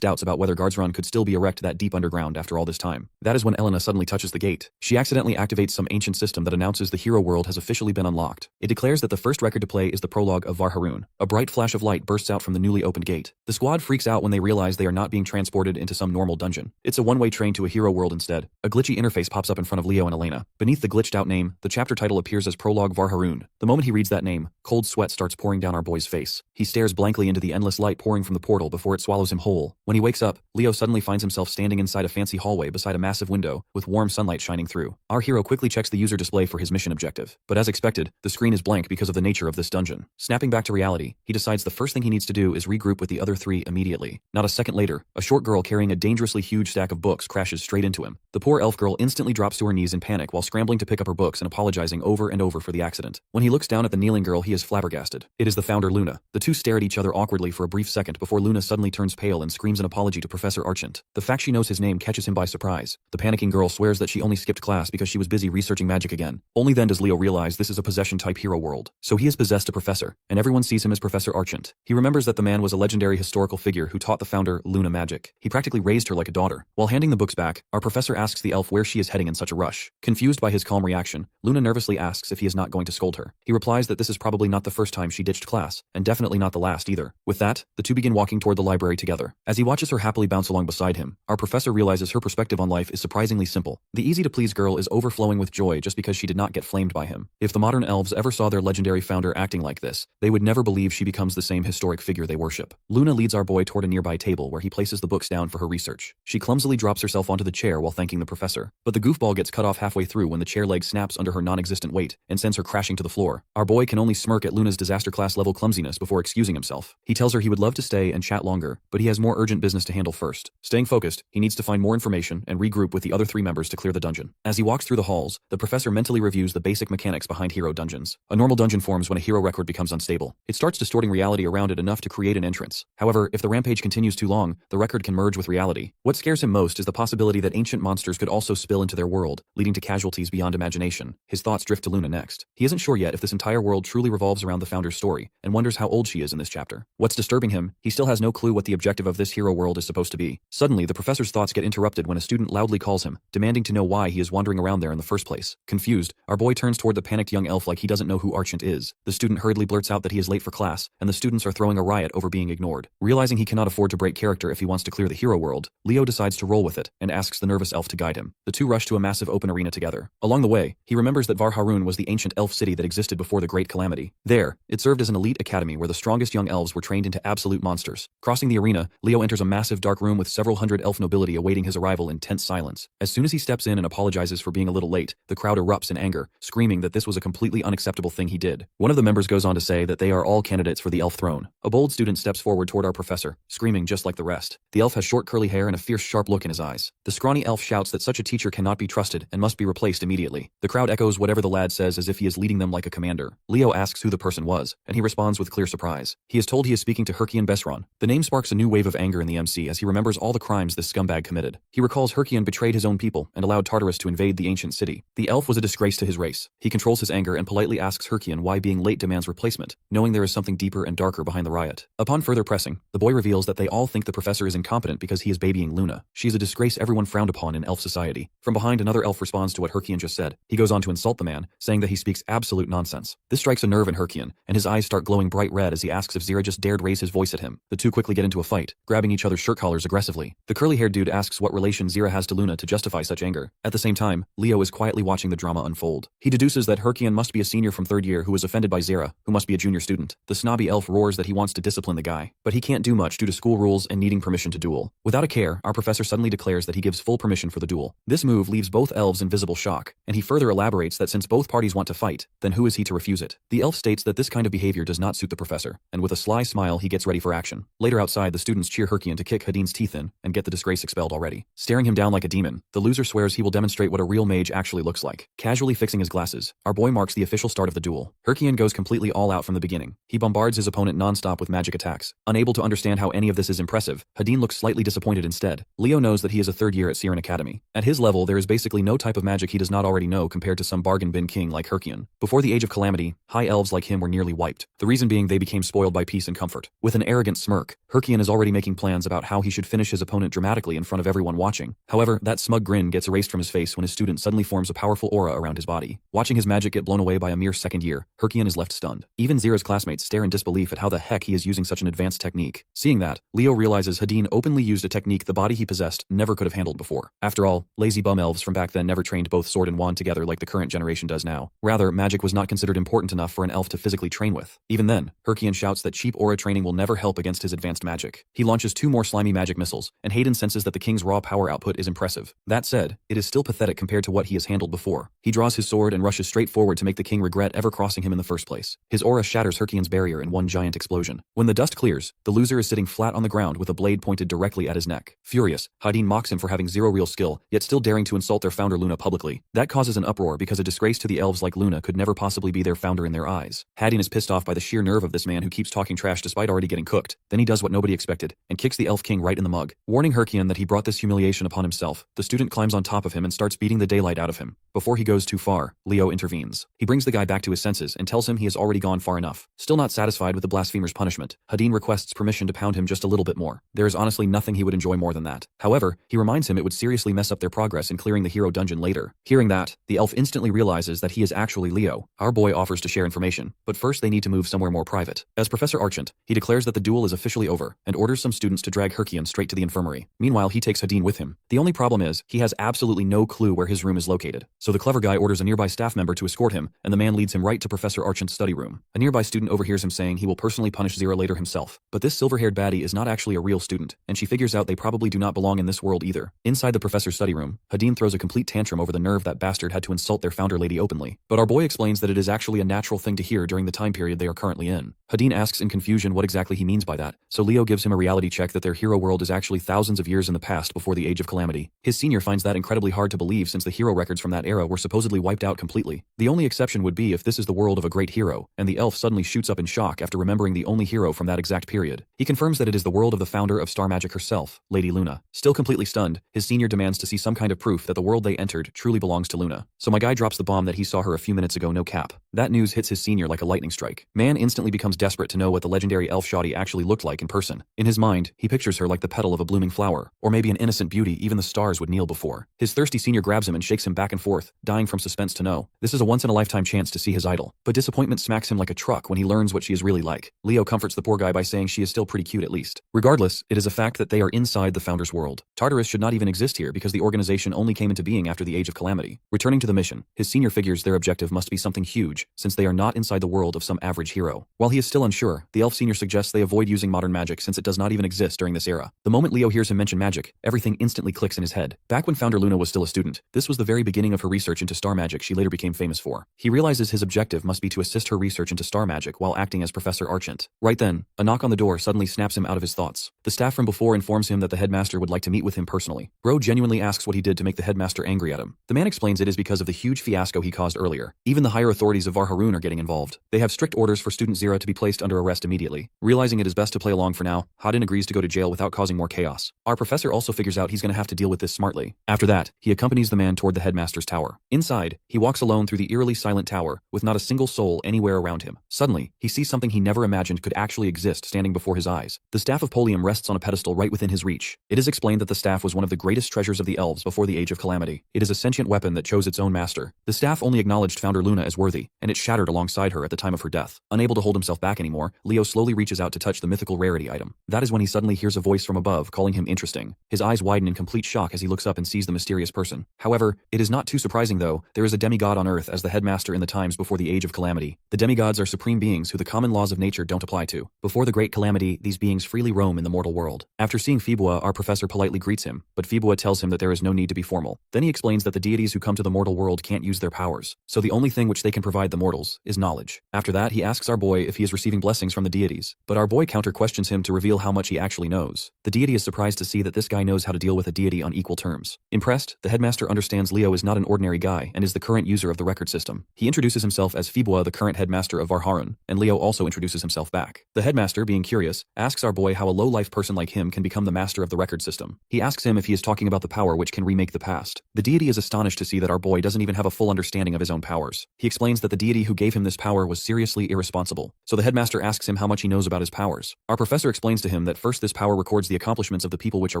doubts about whether Guardsron could still be erect that deep underground after all this time. That is when Elena suddenly touches the gate. She accidentally activates some ancient system that announces the hero world has officially been unlocked. It declares that the first record to play is the prologue of Varharun. A bright flash of light bursts out from the newly opened gate. The squad freaks out when they realize they are not being transported into some normal dungeon. It's a one-way train to a hero world instead. A glitchy interface pops up in front of Leo and Elena. Beneath the glitched out name, the chapter title appears as Prologue Varharun. The moment he reads that name, cold sweat starts pouring down our boy's face. He stares blankly into the endless light pouring from the portal before it swallows him whole. When he wakes up, Leo suddenly finds himself standing inside a fancy hallway beside a massive window, with warm sunlight shining through. Our hero quickly checks the user display for his mission objective. But as expected, the screen is blank because of the nature of this dungeon. Snapping back to reality, he decides the first thing he needs to do is regroup with the other three immediately. Not a second later, a short girl carrying a dangerously huge stack of books crashes straight into him. The poor elf girl instantly drops to her knees in panic while scrambling to pick up her books and apologizing over and over for the accident. When he looks down at the kneeling girl, he is flabbergasted. It is the founder Luna. The two stare at each other awkwardly for a brief second before Luna suddenly turns pale and screams an apology to Professor Archant. The fact she knows his name catches him by surprise. The panicking girl swears that she only skipped class because she was busy researching magic again. Only then does Leo realize this is a possession-type hero world. So he has possessed a professor, and everyone sees him as Professor Archant. He remembers that the man was a legendary historical figure who taught the founder Luna magic. He practically raised her like a daughter. While handing the books back, our professor asks the elf where she is heading in such a rush. Confused by his calm reaction, Luna nervously asks if he is not going to scold her. He replies that this is probably not the first time she ditched class, and definitely not the last either. With that, the two begin walking toward the library together. As he watches her happily bounce along beside him, our professor realizes her perspective on life is surprisingly simple. The easy-to-please girl is overflowing with joy just because she did not get flamed by him. If the modern elves ever saw their legendary founder acting like this, they would never believe she becomes the same historic figure they worship. Luna leads our boy toward a nearby table where he places the books down for her research. She clumsily drops herself onto the chair while thanking the professor, but the goofball gets cut off halfway through when the chair leg snaps under her non-existent weight and sends her crashing to the floor. Our boy can only smirk at Luna's disaster class level clumsiness before excusing himself. He tells her he would love to stay and chat longer, but he has more urgent business to handle first. Staying focused, he needs to find more information and regroup with the other three members to clear the dungeon. As he walks through the halls, the professor mentally reviews the basic mechanics behind hero dungeons. A normal dungeon forms when a hero record becomes unstable. It starts distorting reality around it enough to create an entrance. However, if the rampage continues too long, the record can merge with reality. What scares him most is the possibility that ancient monsters could also spill into their world, leading to casualties beyond imagination. His thoughts drift to Luna next. He isn't sure yet if this entire world truly revolves around the founder's story, and wonders how old she is in this chapter. What's disturbing him, he still has no clue what the objective of this hero world is supposed to be. Suddenly, the professor's thoughts get interrupted when a student loudly calls him, demanding to know why he is wandering around there in the first place. Confused, our boy turns toward the panicked young elf like he doesn't know who Archant is. The student hurriedly blurts out that he is late for class, and the students are throwing a riot over being ignored. Realizing he cannot afford to break character if he wants to clear the hero world, Leo decides to roll with it, and asks the nervous elf to guide him. The two rush to a massive open arena together. Along the way, he remembers that Varharun was the ancient elf city that existed before the Great Calamity. There, it served as an elite academy where the strongest young elves were trained into absolute monsters. Crossing the arena, Leo enters a massive dark room with several hundred elf nobility awaiting his arrival in tense silence. As soon as he steps in and apologizes for being a little late, the crowd erupts in anger, screaming that this was a completely unacceptable thing he did. One of the members goes on to say that they are all candidates for the elf throne. A bold student steps forward toward our professor, screaming just like the rest. The elf has short curly hair and a fierce sharp look in his eyes. The scrawny elf shouts that such a teacher cannot be trusted and must be replaced immediately. The crowd echoes whatever the lad says as if he is leading them like a commander. Leo asks who the person was, and he responds with clear surprise. He is told he is speaking to Herkian Besron. The name sparks a new new wave of anger in the MC as he remembers all the crimes this scumbag committed. He recalls Herkion betrayed his own people and allowed Tartarus to invade the ancient city. The elf was a disgrace to his race. He controls his anger and politely asks Herkion why being late demands replacement, knowing there is something deeper and darker behind the riot. Upon further pressing, the boy reveals that they all think the professor is incompetent because he is babying Luna. She is a disgrace everyone frowned upon in elf society. From behind, another elf responds to what Herkion just said. He goes on to insult the man, saying that he speaks absolute nonsense. This strikes a nerve in Herkion, and his eyes start glowing bright red as he asks if Zira just dared raise his voice at him. The two quickly get into a fight, grabbing each other's shirt collars aggressively. The curly-haired dude asks what relation Zira has to Luna to justify such anger. At the same time, Leo is quietly watching the drama unfold. He deduces that Herkion must be a senior from third year who was offended by Zira, who must be a junior student. The snobby elf roars that he wants to discipline the guy, but he can't do much due to school rules and needing permission to duel. Without a care, our professor suddenly declares that he gives full permission for the duel. This move leaves both elves in visible shock, and he further elaborates that since both parties want to fight, then who is he to refuse it? The elf states that this kind of behavior does not suit the professor, and with a sly smile he gets ready for action. Later outside, the students cheer Herkion to kick Hadin's teeth in and get the disgrace expelled already. Staring him down like a demon, the loser swears he will demonstrate what a real mage actually looks like. Casually fixing his glasses, our boy marks the official start of the duel. Herkion goes completely all out from the beginning. He bombards his opponent non-stop with magic attacks. Unable to understand how any of this is impressive, Hadin looks slightly disappointed instead. Leo knows that he is a third year at Siren Academy. At his level, there is basically no type of magic he does not already know compared to some bargain bin king like Herkion. Before the Age of Calamity, high elves like him were nearly wiped. The reason being they became spoiled by peace and comfort. With an arrogant smirk, Herkion is already making plans about how he should finish his opponent dramatically in front of everyone watching. However, that smug grin gets erased from his face when his student suddenly forms a powerful aura around his body. Watching his magic get blown away by a mere second year, Herkion is left stunned. Even Zira's classmates stare in disbelief at how the heck he is using such an advanced technique. Seeing that, Leo realizes Hadin openly used a technique the body he possessed never could have handled before. After all, lazy bum elves from back then never trained both sword and wand together like the current generation does now. Rather, magic was not considered important enough for an elf to physically train with. Even then, Herkion shouts that cheap aura training will never help against his advanced magic. He launches 2 more slimy magic missiles, and Hayden senses that the king's raw power output is impressive. That said, it is still pathetic compared to what he has handled before. He draws his sword and rushes straight forward to make the king regret ever crossing him in the first place. His aura shatters Herkion's barrier in one giant explosion. When the dust clears, the loser is sitting flat on the ground with a blade pointed directly at his neck. Furious, Hadin mocks him for having zero real skill, yet still daring to insult their founder Luna publicly. That causes an uproar because a disgrace to the elves like Luna could never possibly be their founder in their eyes. Hadin is pissed off by the sheer nerve of this man who keeps talking trash despite already getting cooked. Then he does what nobody expected, and kicks the elf king right in the mug. Warning Herkion that he brought this humiliation upon himself, the student climbs on top of him and starts beating the daylight out of him. Before he goes too far, Leo intervenes. He brings the guy back to his senses and tells him he has already gone far enough. Still not satisfied with the blasphemer's punishment, Hadin requests permission to pound him just a little bit more. There is honestly nothing he would enjoy more than that. However, he reminds him it would seriously mess up their progress in clearing the hero dungeon later. Hearing that, the elf instantly realizes that he is actually Leo. Our boy offers to share information, but first they need to move somewhere more private. As Professor Archant, he declares that the duel is officially over, and orders some students to drag Herkion straight to the infirmary. Meanwhile, he takes Hadin with him. The only problem is, he has absolutely no clue where his room is located. So the clever guy orders a nearby staff member to escort him, and the man leads him right to Professor Archant's study room. A nearby student overhears him saying he will personally punish Zira later himself. But this silver-haired baddie is not actually a real student, and she figures out they probably do not belong in this world either. Inside the professor's study room, Hadin throws a complete tantrum over the nerve that bastard had to insult their founder lady openly. But our boy explains that it is actually a natural thing to hear during the time period they are currently in. Hadin asks in confusion what exactly he means by that, so Leo gives him a reality check that their hero world is actually thousands of years in the past before the Age of Calamity. His senior finds that incredibly hard to believe since the hero records from that era were supposedly wiped out completely. The only exception would be if this is the world of a great hero, and the elf suddenly shoots up in shock after remembering the only hero from that exact period. He confirms that it is the world of the founder of star magic herself, Lady Luna. Still completely stunned, his senior demands to see some kind of proof that the world they entered truly belongs to Luna. So my guy drops the bomb that he saw her a few minutes ago, no cap. That news hits his senior like a lightning strike. Man instantly becomes desperate to know what the legendary elf shoddy actually looked like in person. In his mind, he pictures her like the petal of a blooming flower, or maybe an innocent beauty even the stars would kneel before. His thirsty senior grabs him and shakes him back and forth, dying from suspense to know. This is a once-in-a-lifetime chance to see his idol. But disappointment smacks him like a truck when he learns what she is really like. Leo comforts the poor guy by saying she is still pretty cute at least. Regardless, it is a fact that they are inside the Founder's world. Tartarus should not even exist here because the organization only came into being after the Age of Calamity. Returning to the mission, his senior figures their objective must be something huge, since they are not inside the world of some average hero. While he is still unsure, the elf senior suggests they avoid using modern magic since it does not even exist during this era. The moment Leo hears him mention magic, everything instantly clicks in his head. Back when Founder Luna was still a student, this was the very beginning of her research into star magic she later became famous for. He realizes his objective must be to assist her research into star magic while acting as Professor Archant. Right then, a knock on the door suddenly snaps him out of his thoughts. The staff from before informs him that the headmaster would like to meet with him personally. Bro genuinely asks what he did to make the headmaster angry at him. The man explains it is because of the huge fiasco he caused earlier. Even the higher authorities of Varharun are getting involved. They have strict orders for student Zira to be placed under arrest immediately. Realizing it is best to play along for now, Hadin agrees to go to jail without causing more chaos. Our professor also figures out he's going to have to deal with this smartly. After that, he accompanies the man toward the headmaster's tower. Inside, he walks alone through the eerily silent tower, with not a single soul anywhere around him. Suddenly, he sees something he never imagined could actually exist standing before his eyes. The staff of Polium rests on a pedestal right within his reach. It is explained that the staff was one of the greatest treasures of the elves before the Age of Calamity. It is a sentient weapon that chose its own master. The staff only acknowledged founder Luna as worthy, and it shattered alongside her at the time of her death. Unable to hold himself back anymore, Leo slowly reaches out to touch the mythical rarity item. That is when he suddenly hears a voice from above calling him interesting. His eyes widen in complete shock as he looks up and sees the mysterious person. However, it is not too surprising though. There is a demigod on Earth as the headmaster in the times before the Age of Calamity. The demigods are supreme beings who the common laws of nature don't apply to. Before the Great Calamity, these beings freely roam in the mortal world. After seeing Fibua, our professor politely greets him, but Fibua tells him that there is no need to be formal. Then he explains that the deities who come to the mortal world can't use their powers, so the only thing which they can provide the mortals is knowledge. After that, he asks our boy if he is receiving blessings from the deities, but our boy counter-questions him to reveal how much he actually knows. The deity is surprised to see that this guy knows how to deal with a deity on equal terms. Impressed, the headmaster understands Leo is not an ordinary guy and is the current user of the record system. He introduces himself as Fibua, the current headmaster of Varharun, and Leo also introduces himself back. The headmaster, being curious, asks our boy how a low-life person like him can become the master of the record system. He asks him if he is talking about the power which can remake the past. The deity is astonished to see that our boy doesn't even have a full understanding of his own powers. He explains that the deity who gave him this power was seriously irresponsible. So the headmaster asks him how much he knows about his powers. Our professor explains to him that first this power records the accomplishments of the people which are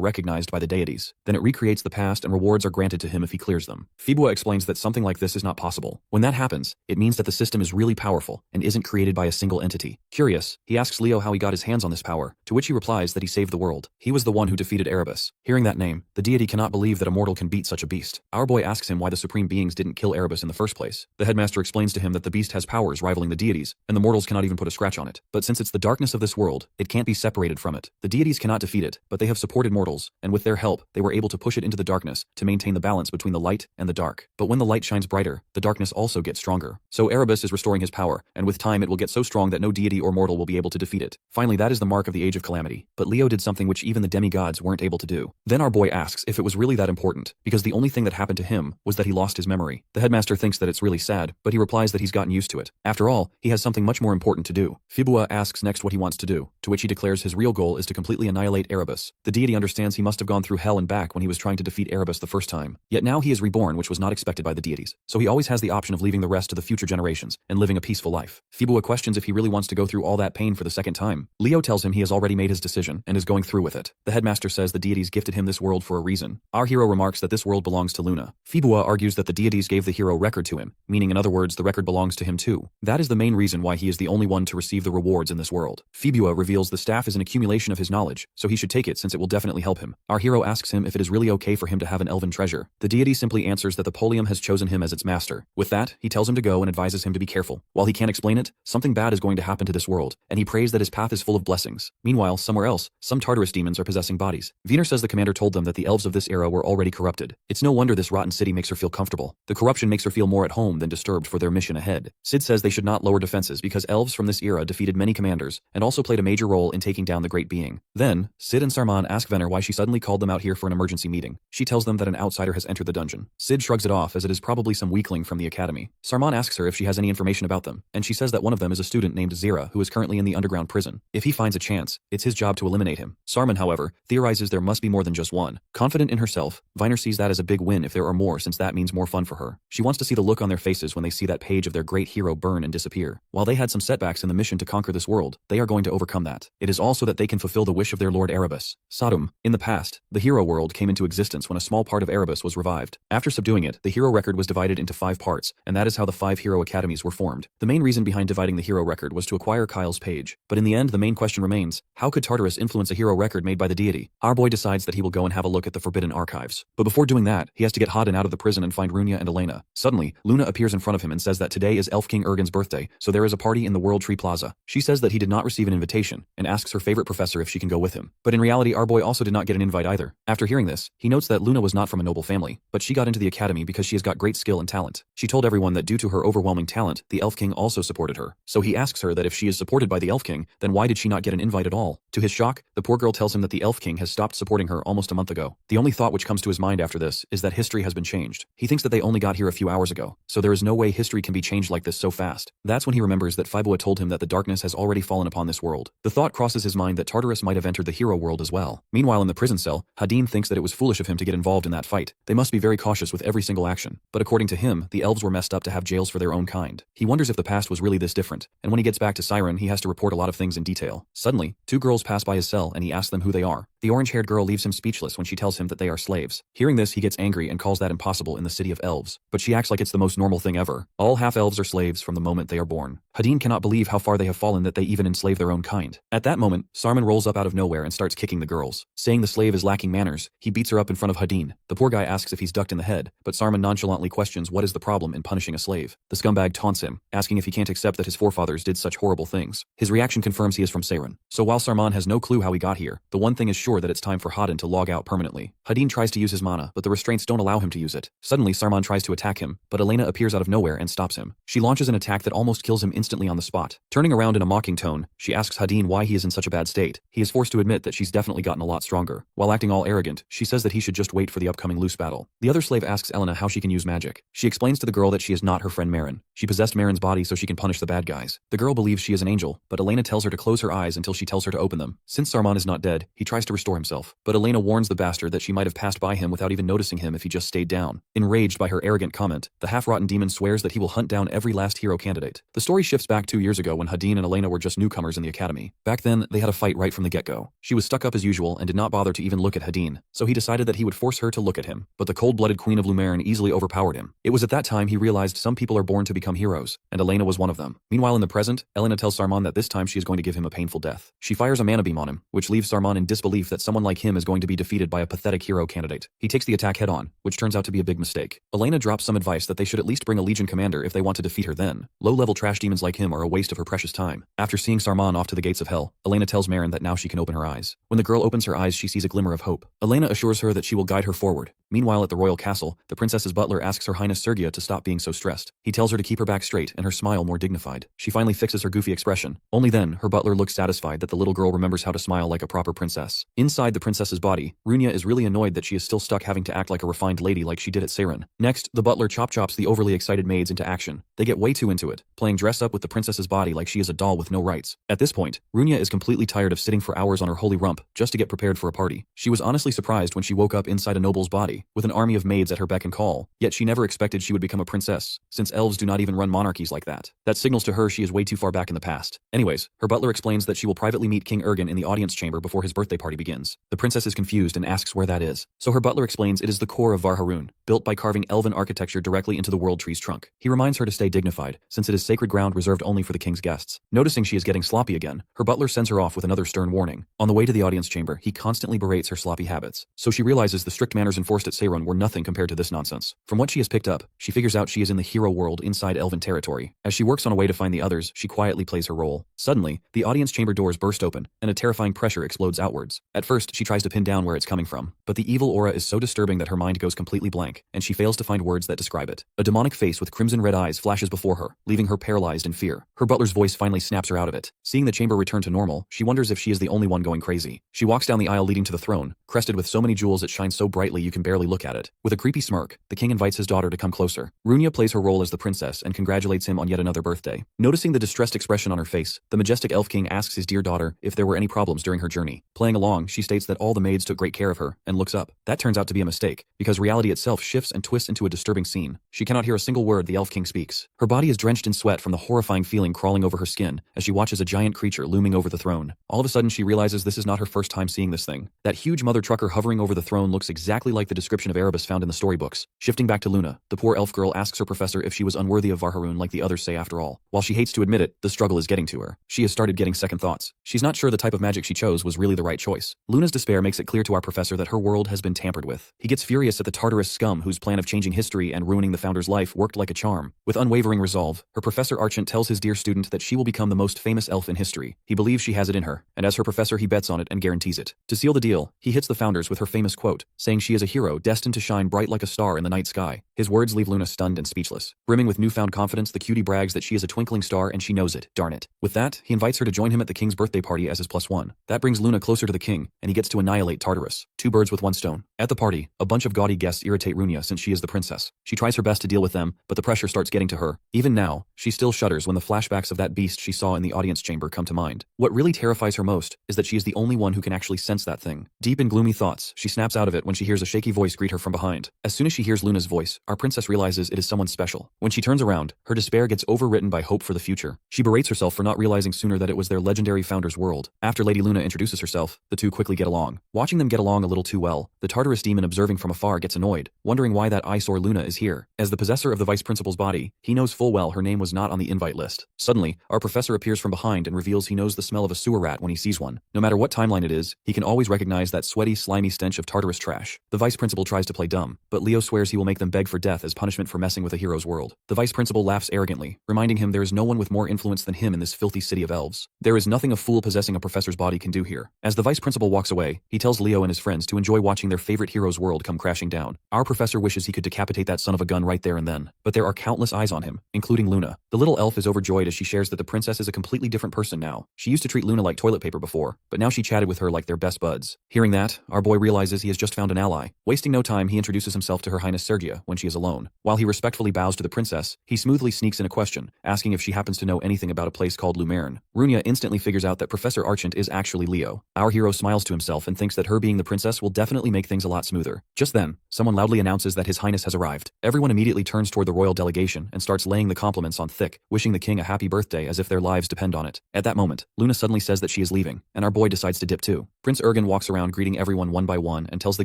recognized by the deities. Then it recreates the past and rewards are granted to him if he clears them. Fibua explains that something like this is not possible. When that happens, it means that the system is really powerful and isn't created by a single entity. Curious, he asks Leo how he got his hands on this power, to which he replies that he saved the world. He was the one who defeated Erebus. Hearing that name, the deity cannot believe that a mortal can beat such a beast. Our boy asks him why the supreme beings didn't kill Erebus in the first place. The headmaster explains to him that the beast has powers rivaling the deities, and the mortals cannot even put a scratch on it. But since it's the darkness of this world, it can't be separated from it. The deities cannot defeat it, but they have supported mortals, and with their help, they were able to push it into the darkness to maintain the balance between the light and the dark. But when the light shines brighter, the darkness also gets stronger. So Erebus is restoring his power, and with time it will get so strong that no deity or mortal will be able to defeat it. Finally, that is the mark of the Age of Calamity. But Leo did something which even the demigods weren't able to do. Then our boy asks if it was really that important, because the only thing that happened to him was that he lost his memory. The headmaster thinks that it's really sad, but he replies that he's gotten used to it. After all, he has something much more important to do. Fibua asks next what he wants to do, to which he declares his real goal is to completely annihilate Erebus. The deity understands he must have gone through hell and back when he was trying to defeat Erebus the first time. Yet now he is reborn, which was not expected by the deities. So he always has the option of leaving the rest to the future generations and living a peaceful life. Fibua questions if he really wants to go through all that pain for the second time. Leo tells him he has already made his decision and is going through with it. The headmaster says the deities gifted him this world for a reason. Our hero remarks that this world belongs to Luna. Fibua argues that the deities gave the hero record to him, meaning in other words the record belongs to him too. That is the main reason why he is the only one to receive the rewards in this world. Fibua reveals the staff is an accumulation of his knowledge, so he should take it since it will definitely help him. Our hero asks him if it is really okay for him to have an elven treasure. The deity simply answers that the Polium has chosen him as its master. With that, he tells him to go and advises him to be careful. While he can't explain it, something bad is going to happen to this world, and he prays that his path is full of blessings. Meanwhile, somewhere else, some Tartarus demons are possessing bodies. Wiener says the commander told them that the elves of this era were already corrupted. It's no wonder this rotten city makes her feel comfortable. The corruption makes her feel more at home than disturbed for their mission ahead. Sid says they should not lower defenses because elves from this era defeated many commanders and also played a major role in taking down the great being. Then, Sid and Sarman ask Venner why she suddenly called them out here for an emergency meeting. She tells them that an outsider has entered the dungeon. Sid shrugs it off as it is probably some weakling from the academy. Sarman asks her if she has any information about them, and she says that one of them is a student named Zira who is currently in the underground prison. If he finds a chance, it's his job to eliminate him. Sarman, however, theorizes there must be more than just one. Confident in herself, Viner sees that as a big win if there are more since that means more fun for her. She wants to see the look on their faces when they see that page of their great hero burn and disappear. While they had some setbacks in the mission to conquer this world, they are going to overcome that. It is also that they can fulfill the wish of their lord Erebus. Sodom. In the past, the hero world came into existence when a small part of Erebus was revived. After subduing it, the hero record was divided into 5 parts, and that is how the 5 hero academies were formed. The main reason behind dividing the hero record was to acquire Kyle's page. But in the end, the main question remains, how could Tartarus influence a hero record made by the deity? Our boy decides that he will go and have a look at the forbidden archives. But before doing that, he has to get Hadin out of the prison and find Runia and Elena. Suddenly, Luna appears in front of him and says that today is Elf King Ergen's birthday, so there is a party in the World Tree Plaza. She says that he did not receive an invitation, and asks her favorite professor if she can go with him. But in reality, our boy also did not get an invite either. After hearing this, he notes that Luna was not from a noble family, but she got into the academy because she has got great skill and talent. She told everyone that due to her overwhelming talent, the Elf King also supported her. So he asks her that if she is supported by the Elf King, then why did she not get an invite at all? To his shock, the poor girl tells him that the Elf King has stopped supporting her almost a month ago. The only thought which comes to his mind after this is that history has been changed. He thinks that they only got here a few hours ago, so there is no way history can be changed like this so fast. That's when he remembers that Fibua told him that the darkness has already fallen upon this world. The thought crosses his mind mind that Tartarus might have entered the hero world as well. Meanwhile in the prison cell, Hadin thinks that it was foolish of him to get involved in that fight. They must be very cautious with every single action. But according to him, the elves were messed up to have jails for their own kind. He wonders if the past was really this different, and when he gets back to Siren he has to report a lot of things in detail. Suddenly, two girls pass by his cell and he asks them who they are. The orange-haired girl leaves him speechless when she tells him that they are slaves. Hearing this, he gets angry and calls that impossible in the city of elves. But she acts like it's the most normal thing ever. All half-elves are slaves from the moment they are born. Hadin cannot believe how far they have fallen that they even enslave their own kind. At that moment, Sarman rolls up out of nowhere and starts kicking the girls. Saying the slave is lacking manners, he beats her up in front of Hadin. The poor guy asks if he's ducked in the head, but Sarman nonchalantly questions what is the problem in punishing a slave. The scumbag taunts him, asking if he can't accept that his forefathers did such horrible things. His reaction confirms he is from Seiren. So while Sarman has no clue how he got here, the one thing is sure that it's time for Hadin to log out permanently. Hadin tries to use his mana, but the restraints don't allow him to use it. Suddenly Sarman tries to attack him, but Elena appears out of nowhere and stops him. She launches an attack that almost kills him instantly on the spot. Turning around in a mocking tone, she asks Hadin why he is in such a bad state. He is forced to admit that she's definitely gotten a lot stronger. While acting all arrogant, she says that he should just wait for the upcoming loose battle. The other slave asks Elena how she can use magic. She explains to the girl that she is not her friend Marin. She possessed Marin's body so she can punish the bad guys. The girl believes she is an angel, but Elena tells her to close her eyes until she tells her to open them. Since Sarman is not dead, he tries to restore himself, but Elena warns the bastard that she might have passed by him without even noticing him if he just stayed down. Enraged by her arrogant comment, the half-rotten demon swears that he will hunt down every last hero candidate. The story shifts back 2 years ago when Hadin and Elena were just newcomers in the academy. Back then, they had a fight right from the get-go. She was stuck up as usual and did not bother to even look at Hadin, so he decided that he would force her to look at him. But the cold-blooded queen of Lumerin easily overpowered him. It was at that time he realized some people are born to become heroes, and Elena was one of them. Meanwhile in the present, Elena tells Sarman that this time she is going to give him a painful death. She fires a mana beam on him, which leaves Sarman in disbelief that someone like him is going to be defeated by a pathetic hero candidate. He takes the attack head-on, which turns out to be a big mistake. Elena drops some advice that they should at least bring a legion commander if they want to defeat her then. Low-level trash demons like him are a waste of her precious time. After seeing Sarman off to the gates of hell, Elena tells Marin that now she can open her eyes. When the girl opens her eyes she sees a glimmer of hope. Elena assures her that she will guide her forward. Meanwhile at the royal castle, the princess's butler asks Her Highness Sergia to stop being so stressed. He tells her to keep her back straight and her smile more dignified. She finally fixes her goofy expression. Only then, her butler looks satisfied that the little girl remembers how to smile like a proper princess. Inside the princess's body, Runia is really annoyed that she is still stuck having to act like a refined lady like she did at Seiren. Next, the butler chops the overly excited maids into action. They get way too into it, playing dress up with the princess's body like she is a doll with no rights. At this point, Runia is completely tired of sitting for hours on her holy rump just to get prepared for a party. She was honestly surprised when she woke up inside a noble's body, with an army of maids at her beck and call, yet she never expected she would become a princess, since elves do not even run monarchies like that. That signals to her she is way too far back in the past. Anyways, her butler explains that she will privately meet King Ergen in the audience chamber before his birthday party begins. The princess is confused and asks where that is. So her butler explains it is the core of Varharun, built by carving elven architecture directly into the world tree's trunk. He reminds her to stay dignified, since it is sacred ground reserved only for the king's guests. Noticing she is getting sloppy again, her butler sends her off with another stern warning. On the way to the audience chamber, he constantly berates her sloppy habits. So she realizes the strict manners enforced at Seiron were nothing compared to this nonsense. From what she has picked up, she figures out she is in the hero world inside elven territory. As she works on a way to find the others, she quietly plays her role. Suddenly, the audience chamber doors burst open, and a terrifying pressure explodes outwards. At first, she tries to pin down where it's coming from, but the evil aura is so disturbing that her mind goes completely blank, and she fails to find words that describe it. A demonic face with crimson red eyes flashes before her, leaving her paralyzed in fear. Her butler's voice finally snaps her out of it. Seeing the chamber return to normal, she wonders if she is the only one going crazy. She walks down the aisle leading to the throne, crested with so many jewels it shines so brightly you can barely look at it. With a creepy smirk, the king invites his daughter to come closer. Runia plays her role as the princess and congratulates him on yet another birthday. Noticing the distressed expression on her face, the majestic elf king asks his dear daughter if there were any problems during her journey. Playing along, she states that all the maids took great care of her, and looks up. That turns out to be a mistake, because reality itself shifts and twists into a disturbing scene. She cannot hear a single word the elf king speaks. Her body is drenched in sweat from the horrifying feeling crawling over her skin as she watches a giant creature looming over the throne. All of a sudden she realizes this is not her first time seeing this thing. That huge mother trucker hovering over the throne looks exactly like the description of Erebus found in the storybooks. Shifting back to Luna, the poor elf girl asks her professor if she was unworthy of Varharun like the others say after all. While she hates to admit it, the struggle is getting to her. She has started getting second thoughts. She's not sure the type of magic she chose was really the right choice. Luna's despair makes it clear to our professor that her world has been tampered with. He gets furious at the Tartarus scum whose plan of changing history and ruining the founder's life worked like a charm. With unwavering resolve, her professor Archant tells his dear student that she will become the most famous elf in history. He believes she has it in her, and as her professor he bets on it and guarantees it. To seal the deal, he hits the founders with her famous quote, saying she is a hero destined to shine bright like a star in the night sky. His words leave Luna stunned and speechless. Brimming with newfound confidence, the cutie brags that she is a twinkling star and she knows it, darn it. With that, he invites her to join him at the king's birthday party as his +1. That brings Luna closer to the king, and he gets to annihilate Tartarus. Two birds with one stone. At the party, a bunch of gaudy guests irritate Runia since she is the princess. She tries her best to deal with them, but the pressure starts getting to her. Even now, she still shudders when the flashbacks of that beast she saw in the audience chamber come to mind. What really terrifies her most is that she is the only one who can actually sense that thing. Deep in gloomy thoughts, she snaps out of it when she hears a shaky voice greet her from behind. As soon as she hears Luna's voice, our princess realizes it is someone special. When she turns around, her despair gets overwritten by hope for the future. She berates herself for not realizing sooner that it was their legendary founder's world. After Lady Luna introduces herself, the two quickly get along. Watching them get along a little too well, the Tartarus demon observing from afar gets annoyed, wondering why that eyesore Luna is here. As the possessor of the vice principal's body, he knows full well her name was not on the invite list. Suddenly, our professor appears from behind and reveals he knows the smell of a sewer rat when he sees one. No matter what timeline it is, he can always recognize that sweaty, slimy stench of Tartarus trash. The vice principal tries to play dumb, but Leo swears he will make them beg for death as punishment for messing with a hero's world. The vice principal laughs arrogantly, reminding him there is no one with more influence than him in this filthy city of elves. There is nothing a fool possessing a professor's body can do here. As the vice principal walks away, he tells Leo and his friends to enjoy watching their favorite hero's world come crashing down. Our professor wishes he could decapitate that son of a gun right there and then, but there are countless eyes on him, including Luna. The little elf is overjoyed as she shares that the princess is a completely different person now. She used to treat Luna like toilet paper before, but now she chatted with her like they're best buds. Hearing that, our boy realizes he has just found an ally. Wasting no time, he introduces himself to Her Highness Sergia when she is alone. While he respectfully bows to the princess, he smoothly sneaks in a question, asking if she happens to know anything about a place called Lumerne. Runia instantly figures out that Professor Archant is actually Leo. Our hero smiles to himself and thinks that her being the princess will definitely make things a lot smoother. Just then, someone loudly announces that His Highness has arrived. Everyone immediately turns toward the royal delegation and starts laying the compliments on thick, wishing the king a happy birthday as if their lives depend on it. At that moment, Luna suddenly says that she is leaving, and our boy decides to dip too. Prince Ergen walks around greeting everyone one by one and tells the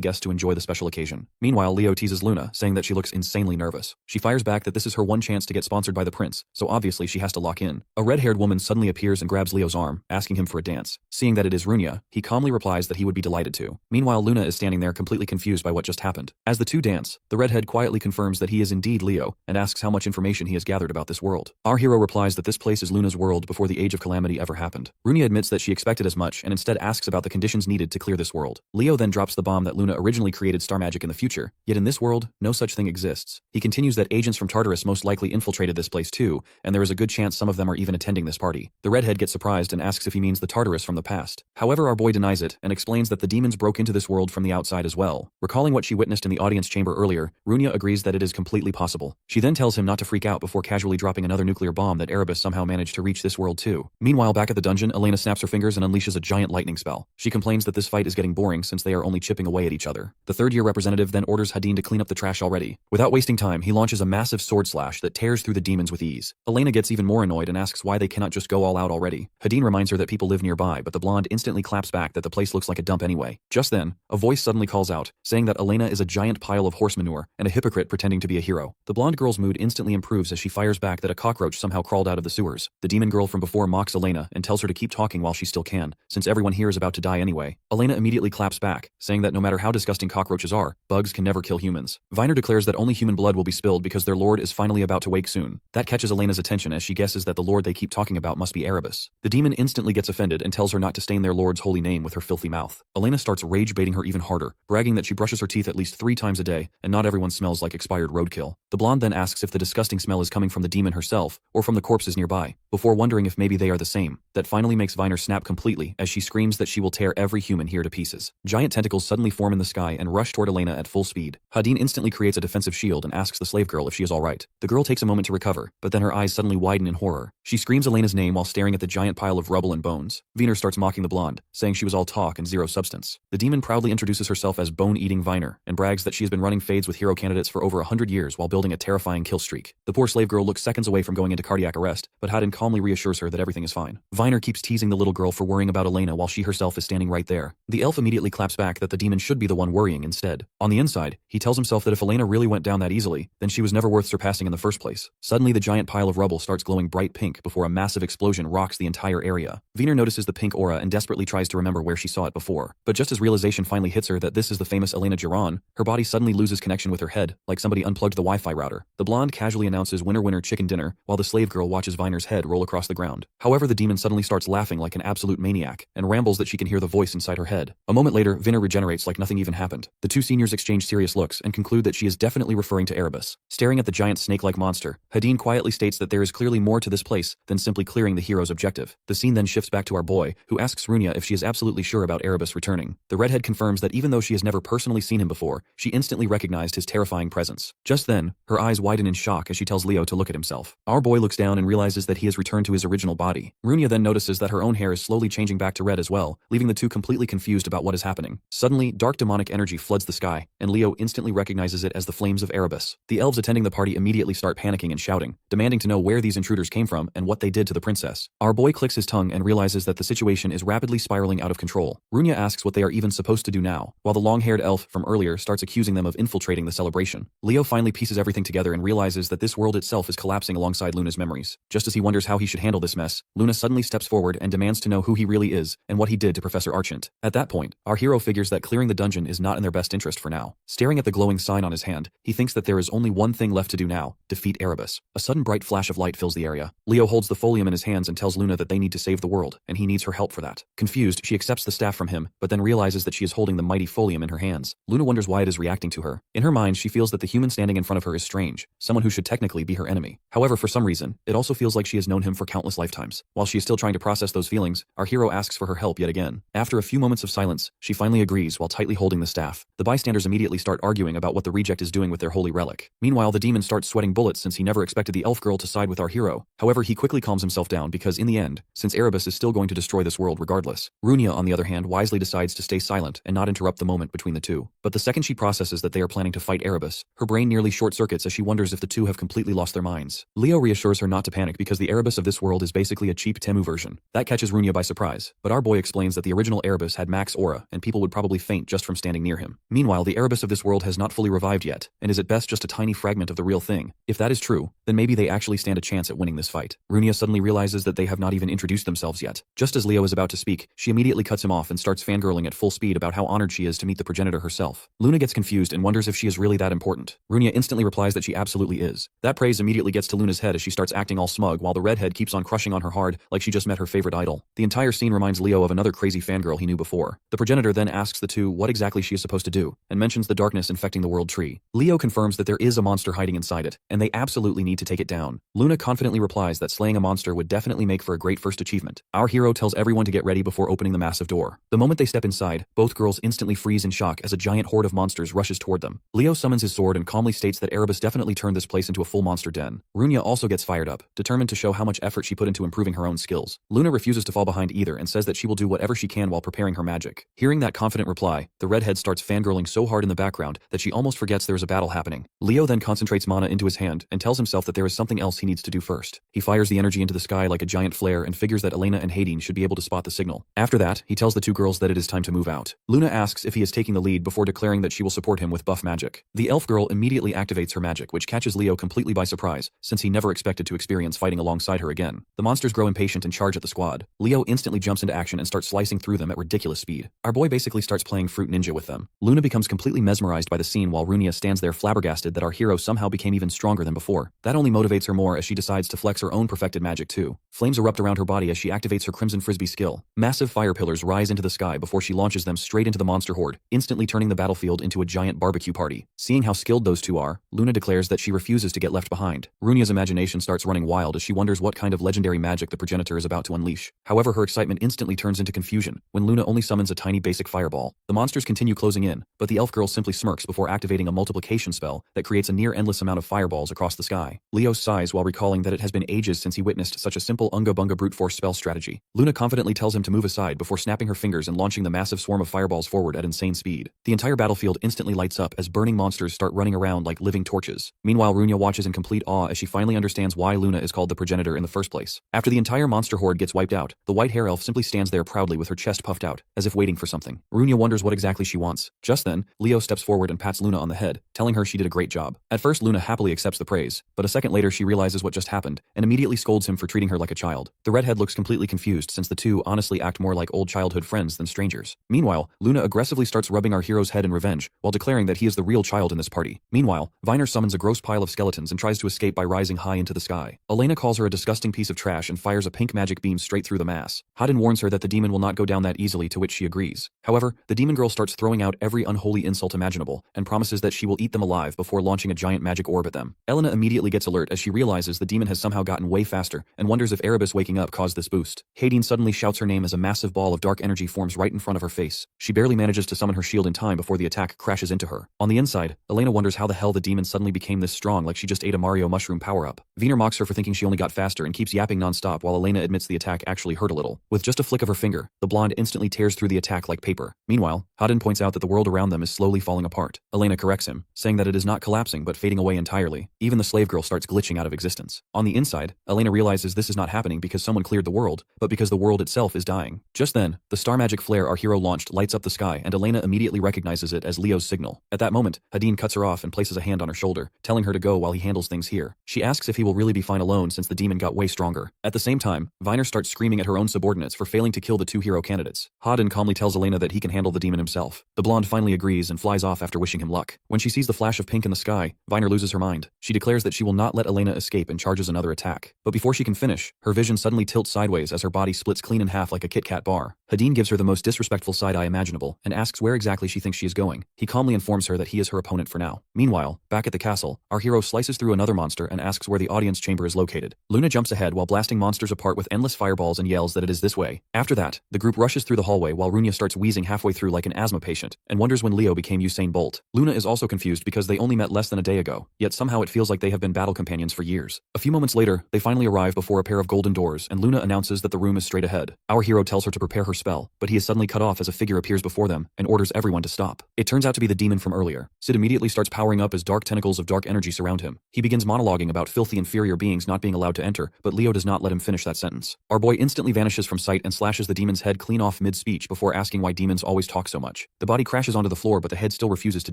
guests to enjoy the special occasion. Meanwhile, Leo teases Luna, saying that she looks insanely nervous. She fires back that this is her one chance to get sponsored by the prince, so obviously she has to lock in. A red-haired woman suddenly appears and grabs Leo's arm, asking him for a dance. Seeing that it is Runia, he calmly replies that he would be delighted to. Meanwhile, Luna is standing there completely confused by what just happened. As the two dance, the redhead quietly confirms that he is indeed Leo and asks how much information he has gathered about this world. Our hero replies that this place is Luna's world before the Age of Calamity ever happened. Runia admits that she expected as much and instead asks about the conditions needed to clear this world. Leo then drops the bomb that Luna originally created star magic in the future, yet in this world, no such thing exists. He continues that agents from Tartarus most likely infiltrated this place too, and there is a good chance some of them are even attending this party. The redhead gets surprised and asks if he means the Tartarus from the past. However, our boy denies it and explains that the demons broke into this world from the outside as well. Recalling what she witnessed in the audience chamber earlier, Runia agrees that it is completely possible. She then tells him not to freak out before casually dropping another nuclear bomb that Erebus somehow managed to reach this world too. Meanwhile, back at the dungeon, Elena snaps her fingers and unleashes a giant lightning spell. She complains that this fight is getting boring since they are only chipping away at each other. The third-year representative then orders Hadin to clean up the trash already. Without wasting time, he launches a massive sword slash that tears through the demons with ease. Elena gets even more annoyed and asks why they cannot just go all out already. Hadin reminds her that people live nearby, but the blonde instantly claps back that the place looks like a dump anyway. Just then, a voice suddenly calls out, saying that Elena is a giant pile of horse manure and a hypocrite pretending to be a hero. The blonde girl's mood instantly improves as she fires back that a cockroach somehow crawled out of the sewers. The demon girl from before mocks Elena and tells her to keep talking while she still can, since everyone here is about to die anyway. Elena immediately claps back, saying that no matter how disgusting cockroaches are, bugs can never kill humans. Viner declares that only human blood will be spilled because their lord is finally about to wake soon. That catches Elena's attention as she guesses that the lord they keep talking about must be Erebus. The demon instantly gets offended and tells her not to stain their lord's holy name with her filthy mouth. Elena starts rage baiting her even harder, bragging that she brushes her teeth at least 3 times a day, and not everyone smells like expired roadkill. The blonde then asks if the disgusting smell is coming from the demon herself or from the corpses nearby, before wondering if maybe they are the same. That finally makes Viner snap completely as she screams that she will tear every human here to pieces. Giant tentacles suddenly form in the sky and rush toward Elena at full speed. Hadin instantly creates a defensive shield and asks the slave girl if she is alright. The girl takes a moment to recover, but then her eyes suddenly widen in horror. She screams Elena's name while staring at the giant pile of rubble and bones. Viner starts mocking the blonde, saying she was all talk and zero substance. The demon proudly introduces herself as Bone-Eating Viner and brags that she has been running fades with hero candidates for over 100 years while building a terrifying kill streak. The poor slave girl looks seconds away from going into cardiac arrest, but Hadin calmly reassures her that everything is fine. Viner keeps teasing the little girl for worrying about Elena while she herself is standing right there. The elf immediately claps back that the demon should be the one worrying instead. On the inside, he tells himself that if Elena really went down that easily, then she was never worth surpassing in the first place. Suddenly, the giant pile of rubble starts glowing bright pink before a massive explosion rocks the entire area. Viner notices the pink aura and desperately tries to remember where she saw it before. But just as realization finally hits her that this is the famous Elena Giron, her body suddenly loses connection with her head, like somebody unplugged the Wi-Fi Wi-Fi router. The blonde casually announces winner winner chicken dinner, while the slave girl watches Viner's head roll across the ground. However, the demon suddenly starts laughing like an absolute maniac, and rambles that she can hear the voice inside her head. A moment later, Viner regenerates like nothing even happened. The two seniors exchange serious looks and conclude that she is definitely referring to Erebus. Staring at the giant snake-like monster, Hadine quietly states that there is clearly more to this place than simply clearing the hero's objective. The scene then shifts back to our boy, who asks Runia if she is absolutely sure about Erebus returning. The redhead confirms that even though she has never personally seen him before, she instantly recognized his terrifying presence. Just then, her eyes widen in shock as she tells Leo to look at himself. Our boy looks down and realizes that he has returned to his original body. Runia then notices that her own hair is slowly changing back to red as well, leaving the two completely confused about what is happening. Suddenly, dark demonic energy floods the sky, and Leo instantly recognizes it as the flames of Erebus. The elves attending the party immediately start panicking and shouting, demanding to know where these intruders came from and what they did to the princess. Our boy clicks his tongue and realizes that the situation is rapidly spiraling out of control. Runia asks what they are even supposed to do now, while the long-haired elf from earlier starts accusing them of infiltrating the celebration. Leo finally pieces everything together and realizes that this world itself is collapsing alongside Luna's memories. Just as he wonders how he should handle this mess, Luna suddenly steps forward and demands to know who he really is and what he did to Professor Archant. At that point, our hero figures that clearing the dungeon is not in their best interest for now. Staring at the glowing sign on his hand, he thinks that there is only one thing left to do now: defeat Erebus. A sudden bright flash of light fills the area. Leo holds the folium in his hands and tells Luna that they need to save the world, and he needs her help for that. Confused, she accepts the staff from him, but then realizes that she is holding the mighty folium in her hands. Luna wonders why it is reacting to her. In her mind, she feels that the human standing in front of her is strange, someone who should technically be her enemy. However, for some reason, it also feels like she has known him for countless lifetimes. While she is still trying to process those feelings, our hero asks for her help yet again. After a few moments of silence, she finally agrees while tightly holding the staff. The bystanders immediately start arguing about what the reject is doing with their holy relic. Meanwhile, the demon starts sweating bullets since he never expected the elf girl to side with our hero. However, he quickly calms himself down because in the end, since Erebus is still going to destroy this world regardless. Runia, on the other hand, wisely decides to stay silent and not interrupt the moment between the two. But the second she processes that they are planning to fight Erebus, her brain nearly short-circuits as she wonders if the two have completely lost their minds. Leo reassures her not to panic because the Erebus of this world is basically a cheap Temu version. That catches Runia by surprise, but our boy explains that the original Erebus had max aura and people would probably faint just from standing near him. Meanwhile, the Erebus of this world has not fully revived yet, and is at best just a tiny fragment of the real thing. If that is true, then maybe they actually stand a chance at winning this fight. Runia suddenly realizes that they have not even introduced themselves yet. Just as Leo is about to speak, she immediately cuts him off and starts fangirling at full speed about how honored she is to meet the progenitor herself. Luna gets confused and wonders if she is really that important. Runia instantly replies that she absolutely is. That praise immediately gets to Luna's head as she starts acting all smug while the redhead keeps on crushing on her hard like she just met her favorite idol. The entire scene reminds Leo of another crazy fangirl he knew before. The progenitor then asks the two what exactly she is supposed to do, and mentions the darkness infecting the world tree. Leo confirms that there is a monster hiding inside it, and they absolutely need to take it down. Luna confidently replies that slaying a monster would definitely make for a great first achievement. Our hero tells everyone to get ready before opening the massive door. The moment they step inside, both girls instantly freeze in shock as a giant horde of monsters rushes toward them. Leo summons his sword and calmly states that Erebus definitely turned this place into a full monster den. Runia also gets fired up, determined to show how much effort she put into improving her own skills. Luna refuses to fall behind either and says that she will do whatever she can while preparing her magic. Hearing that confident reply, the redhead starts fangirling so hard in the background that she almost forgets there is a battle happening. Leo then concentrates mana into his hand and tells himself that there is something else he needs to do first. He fires the energy into the sky like a giant flare and figures that Elena and Hadine should be able to spot the signal. After that, he tells the two girls that it is time to move out. Luna asks if he is taking the lead before declaring that she will support him with buff magic. The elf girl immediately activates her magic, which catches Leo completely by surprise, since he never expected to experience fighting alongside her again. The monsters grow impatient and charge at the squad. Leo instantly jumps into action and starts slicing through them at ridiculous speed. Our boy basically starts playing Fruit Ninja with them. Luna becomes completely mesmerized by the scene while Runia stands there flabbergasted that our hero somehow became even stronger than before. That only motivates her more as she decides to flex her own perfected magic too. Flames erupt around her body as she activates her Crimson Frisbee skill. Massive fire pillars rise into the sky before she launches them straight into the monster horde, instantly turning the battlefield into a giant barbecue party. Seeing how skilled those two are, Luna declares that she refuses to get left behind. Runia's imagination starts running wild as she wonders what kind of legendary magic the progenitor is about to unleash. However, her excitement instantly turns into confusion when Luna only summons a tiny basic fireball. The monsters continue closing in, but the elf girl simply smirks before activating a multiplication spell that creates a near endless amount of fireballs across the sky. Leo sighs while recalling that it has been ages since he witnessed such a simple Unga Bunga brute force spell strategy. Luna confidently tells him to move aside before snapping her fingers and launching the massive swarm of fireballs forward at insane speed. The entire battlefield instantly lights up as burning monsters start running around like living torches. Meanwhile, Runia watches in complete awe as she finally understands why Luna is called the progenitor in the first place. After the entire monster horde gets wiped out, the white hair elf simply stands there proudly with her chest puffed out, as if waiting for something. Runia wonders what exactly she wants. Just then, Leo steps forward and pats Luna on the head, telling her she did a great job. At first, Luna happily accepts the praise, but a second later she realizes what just happened, and immediately scolds him for treating her like a child. The redhead looks completely confused since the two honestly act more like old childhood friends than strangers. Meanwhile, Luna aggressively starts rubbing our hero's head in revenge, while declaring that he is the real child in this party. Meanwhile, Viner Viner summons a gross pile of skeletons and tries to escape by rising high into the sky. Elena calls her a disgusting piece of trash and fires a pink magic beam straight through the mass. Hadin warns her that the demon will not go down that easily, to which she agrees. However, the demon girl starts throwing out every unholy insult imaginable and promises that she will eat them alive before launching a giant magic orb at them. Elena immediately gets alert as she realizes the demon has somehow gotten way faster and wonders if Erebus waking up caused this boost. Hadin suddenly shouts her name as a massive ball of dark energy forms right in front of her face. She barely manages to summon her shield in time before the attack crashes into her. On the inside, Elena wonders how the hell the demon suddenly became this strong, like she just ate a Mario mushroom power-up. Viner mocks her for thinking she only got faster and keeps yapping non-stop while Elena admits the attack actually hurt a little. With just a flick of her finger, the blonde instantly tears through the attack like paper. Meanwhile, Hadin points out that the world around them is slowly falling apart. Elena corrects him, saying that it is not collapsing but fading away entirely. Even the slave girl starts glitching out of existence. On the inside, Elena realizes this is not happening because someone cleared the world, but because the world itself is dying. Just then, the star magic flare our hero launched lights up the sky, and Elena immediately recognizes it as Leo's signal. At that moment, Hadin cuts her off and places a hand on her shoulder, telling her to go while he handles things here. She asks if he will really be fine alone since the demon got way stronger. At the same time, Viner starts screaming at her own subordinates for failing to kill the two hero candidates. Hadin calmly tells Elena that he can handle the demon himself. The blonde finally agrees and flies off after wishing him luck. When she sees the flash of pink in the sky, Viner loses her mind. She declares that she will not let Elena escape and charges another attack. But before she can finish, her vision suddenly tilts sideways as her body splits clean in half like a Kit Kat bar. Hadin gives her the most disrespectful side-eye imaginable and asks where exactly she thinks she is going. He calmly informs her that he is her opponent for now. Meanwhile, back at the castle, our hero slices through another monster and asks where the audience chamber is located. Luna jumps ahead while blasting monsters apart with endless fireballs and yells that it is this way. After that, the group rushes through the hallway while Runia starts wheezing halfway through like an asthma patient and wonders when Leo became Usain Bolt. Luna is also confused because they only met less than a day ago, yet somehow it feels like they have been battle companions for years. A few moments later, they finally arrive before a pair of golden doors and Luna announces that the room is straight ahead. Our hero tells her to prepare her spell, but he is suddenly cut off as a figure appears before them and orders everyone to stop. It turns out to be the demon from earlier. Sid immediately starts powering up as dark tentacles of dark energy surround him. He begins monologuing about filthy inferior beings not being allowed to enter, but Leo does not let him finish that sentence. Our boy instantly vanishes from sight and slashes the demon's head clean off mid-speech before asking why demons always talk so much. The body crashes onto the floor but the head still refuses to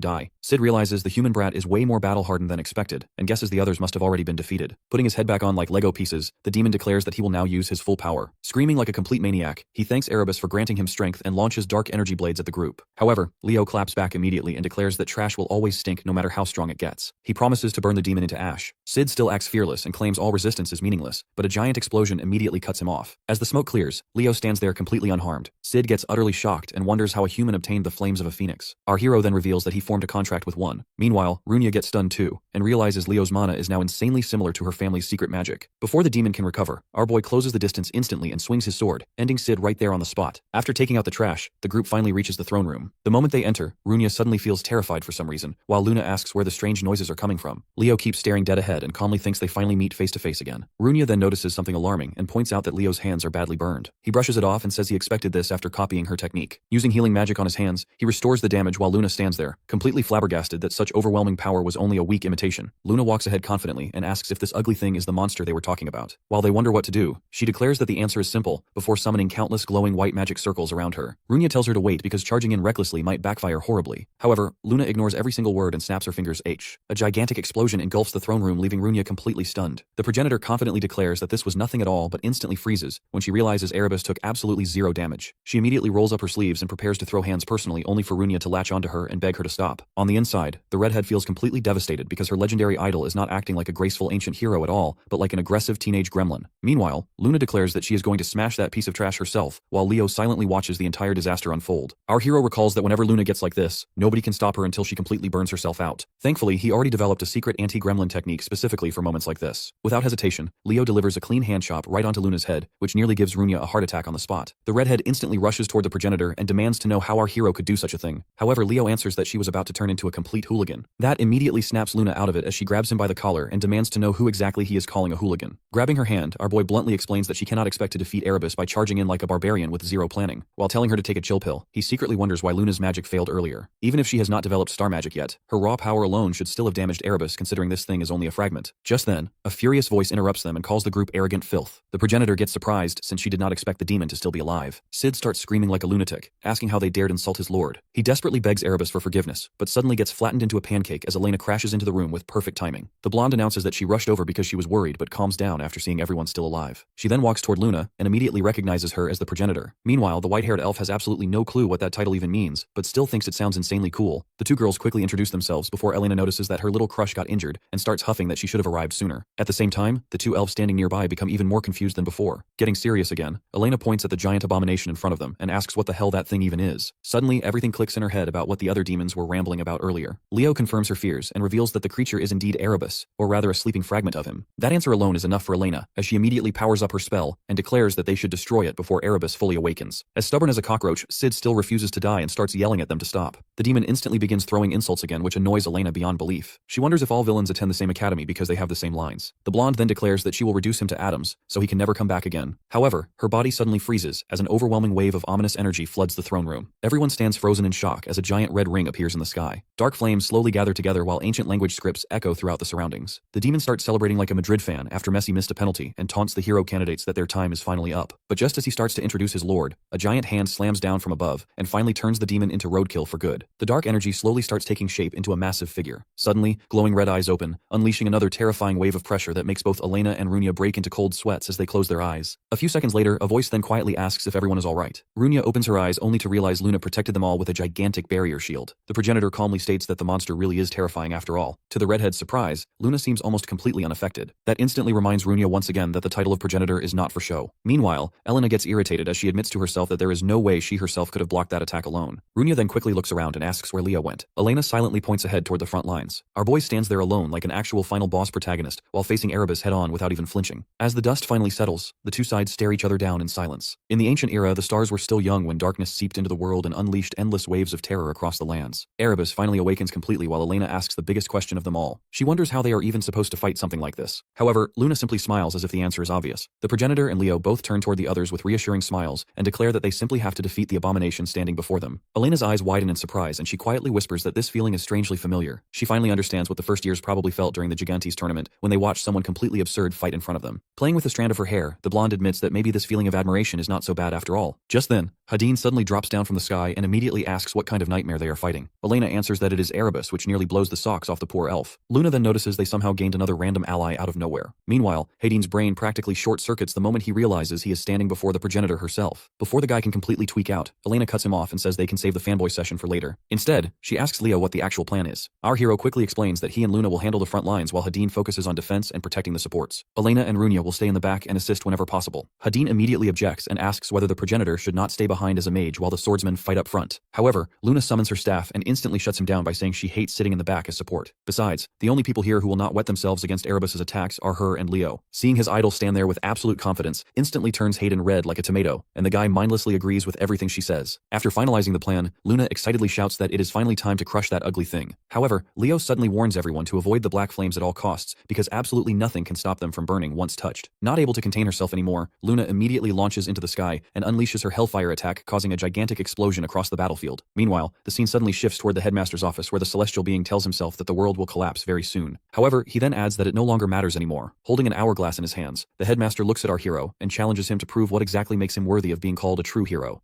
die. Sid realizes the human brat is way more battle-hardened than expected and guesses the others must have already been defeated. Putting his head back on like Lego pieces, the demon declares that he will now use his full power. Screaming like a complete maniac, he thanks Erebus for granting him strength and launches dark energy blades at the group. However, Leo claps back immediately and declares that trash will always stink no matter how strong it gets. He promises to burn the demon into ash. Sid still acts fearless and claims all resistance is meaningless, but a giant explosion immediately cuts him off. As the smoke clears, Leo stands there completely unharmed. Sid gets utterly shocked and wonders how a human obtained the flames of a phoenix. Our hero then reveals that he formed a contract with one. Meanwhile, Runia gets stunned too, and realizes Leo's mana is now insanely similar to her family's secret magic. Before the demon can recover, our boy closes the distance instantly and swings his sword, ending Sid right there on the spot. After taking out the trash, the group finally reaches the throne room. The moment they enter, Runia suddenly feels terrified for some reason, while Luna asks where the strange noises are coming from. Leo keeps staring dead ahead and calmly thinks they finally meet face to face again. Runia then notices something alarming and points out that Leo's hands are badly burned. He brushes it off and says he expected this after copying her technique. Using healing magic on his hands, he restores the damage while Luna stands there, completely flabbergasted that such overwhelming power was only a weak imitation. Luna walks ahead confidently and asks if this ugly thing is the monster they were talking about. While they wonder what to do, she declares that the answer is simple, before summoning countless glowing white magic circles around her. Runia tells her to wait because charging in recklessly might backfire horribly. However, Luna ignores every single word and snaps her fingers H. A gigantic explosion engulfs the throne room, leaving Runia completely stunned. The progenitor confidently declares that this was nothing at all but instantly freezes when she realizes Erebus took absolutely zero damage. She immediately rolls up her sleeves and prepares to throw hands personally, only for Runia to latch onto her and beg her to stop. On the inside, the redhead feels completely devastated because her legendary idol is not acting like a graceful ancient hero at all, but like an aggressive teenage gremlin. Meanwhile, Luna declares that she is going to smash that piece of trash herself, while Leo silently watches the entire disaster unfold. Our hero recalls that whenever Luna gets like this, nobody can stop her until she completely burns herself out. Thankfully, he already developed a secret anti-gremlin technique specifically for moments like this. Without hesitation, Leo delivers a clean hand chop right onto Luna's head, which nearly gives Runia a heart attack on the spot. The redhead instantly rushes toward the progenitor and demands to know how our hero could do such a thing. However, Leo answers that she was about to turn into a complete hooligan. That immediately snaps Luna out of it as she grabs him by the collar and demands to know who exactly he is calling a hooligan. Grabbing her hand, our boy bluntly explains that she cannot expect to defeat Erebus by charging in like a barbarian with zero planning. While telling her to take a chill pill, he secretly wonders why Luna's magic failed earlier. Even if she has not developed star magic yet, her raw power alone should still have damaged Erebus, considering this thing is only a fragment. Just then, a furious voice interrupts them and calls the group arrogant filth. The progenitor gets surprised since she did not expect the demon to still be alive. Sid starts screaming like a lunatic, asking how they dared insult his lord. He desperately begs Erebus for forgiveness, but suddenly gets flattened into a pancake as Elena crashes into the room with perfect timing. The blonde announces that she rushed over because she was worried but calms down after seeing everyone still alive. She then walks toward Luna and immediately recognizes her as the progenitor. Meanwhile, the white-haired elf has absolutely no clue what that title even means, but still thinks it sounds insanely cool. The two girls quickly introduce themselves before Elena notices notices that her little crush got injured and starts huffing that she should have arrived sooner. At the same time, the two elves standing nearby become even more confused than before. Getting serious again, Elena points at the giant abomination in front of them and asks what the hell that thing even is. Suddenly, everything clicks in her head about what the other demons were rambling about earlier. Leo confirms her fears and reveals that the creature is indeed Erebus, or rather a sleeping fragment of him. That answer alone is enough for Elena, as she immediately powers up her spell and declares that they should destroy it before Erebus fully awakens. As stubborn as a cockroach, Sid still refuses to die and starts yelling at them to stop. The demon instantly begins throwing insults again, which annoys Elena beyond belief. She wonders if all villains attend the same academy because they have the same lines. The blonde then declares that she will reduce him to atoms, so he can never come back again. However, her body suddenly freezes as an overwhelming wave of ominous energy floods the throne room. Everyone stands frozen in shock as a giant red ring appears in the sky. Dark flames slowly gather together while ancient language scripts echo throughout the surroundings. The demon starts celebrating like a Madrid fan after Messi missed a penalty and taunts the hero candidates that their time is finally up. But just as he starts to introduce his lord, a giant hand slams down from above and finally turns the demon into roadkill for good. The dark energy slowly starts taking shape into a massive figure. Suddenly, glowing red eyes open, unleashing another terrifying wave of pressure that makes both Elena and Runia break into cold sweats as they close their eyes. A few seconds later, a voice then quietly asks if everyone is alright. Runia opens her eyes only to realize Luna protected them all with a gigantic barrier shield. The progenitor calmly states that the monster really is terrifying after all. To the redhead's surprise, Luna seems almost completely unaffected. That instantly reminds Runia once again that the title of progenitor is not for show. Meanwhile, Elena gets irritated as she admits to herself that there is no way she herself could have blocked that attack alone. Runia then quickly looks around and asks where Leo went. Elena silently points ahead toward the front lines. Our boy stands there alone like an actual final boss protagonist while facing Erebus head-on without even flinching. As the dust finally settles, the two sides stare each other down in silence. In the ancient era, the stars were still young when darkness seeped into the world and unleashed endless waves of terror across the lands. Erebus finally awakens completely while Elena asks the biggest question of them all. She wonders how they are even supposed to fight something like this. However, Luna simply smiles as if the answer is obvious. The progenitor and Leo both turn toward the others with reassuring smiles and declare that they simply have to defeat the abomination standing before them. Elena's eyes widen in surprise and she quietly whispers that this feeling is strangely familiar. She finally understands what the first years probably felt during the Gigantes tournament when they watched someone completely absurd fight in front of them. Playing with a strand of her hair, the blonde admits that maybe this feeling of admiration is not so bad after all. Just then, Hadin suddenly drops down from the sky and immediately asks what kind of nightmare they are fighting. Elena answers that it is Erebus, which nearly blows the socks off the poor elf. Luna then notices they somehow gained another random ally out of nowhere. Meanwhile, Hadin's brain practically short-circuits the moment he realizes he is standing before the progenitor herself. Before the guy can completely tweak out, Elena cuts him off and says they can save the fanboy session for later. Instead, she asks Leo what the actual plan is. Our hero quickly explains that he and Luna will handle the front lines while Hadin focuses on defense and protecting the supports. Elena and Runia will stay in the back and assist whenever possible. Hadin immediately objects and asks whether the progenitor should not stay behind as a mage while the swordsmen fight up front. However, Luna summons her staff and instantly shuts him down by saying she hates sitting in the back as support. Besides, the only people here who will not wet themselves against Erebus's attacks are her and Leo. Seeing his idol stand there with absolute confidence instantly turns Hayden red like a tomato, and the guy mindlessly agrees with everything she says. After finalizing the plan, Luna excitedly shouts that it is finally time to crush that ugly thing. However, Leo suddenly warns everyone to avoid the black flames at all costs because absolutely nothing can stop them from burning once touched. Not able to contain herself anymore, Luna immediately launches into the sky and unleashes her hellfire attack, causing a gigantic explosion across the battlefield. Meanwhile, the scene suddenly shifts toward the headmaster's office where the celestial being tells himself that the world will collapse very soon. However, he then adds that it no longer matters anymore. Holding an hourglass in his hands, the headmaster looks at our hero and challenges him to prove what exactly makes him worthy of being called a true hero.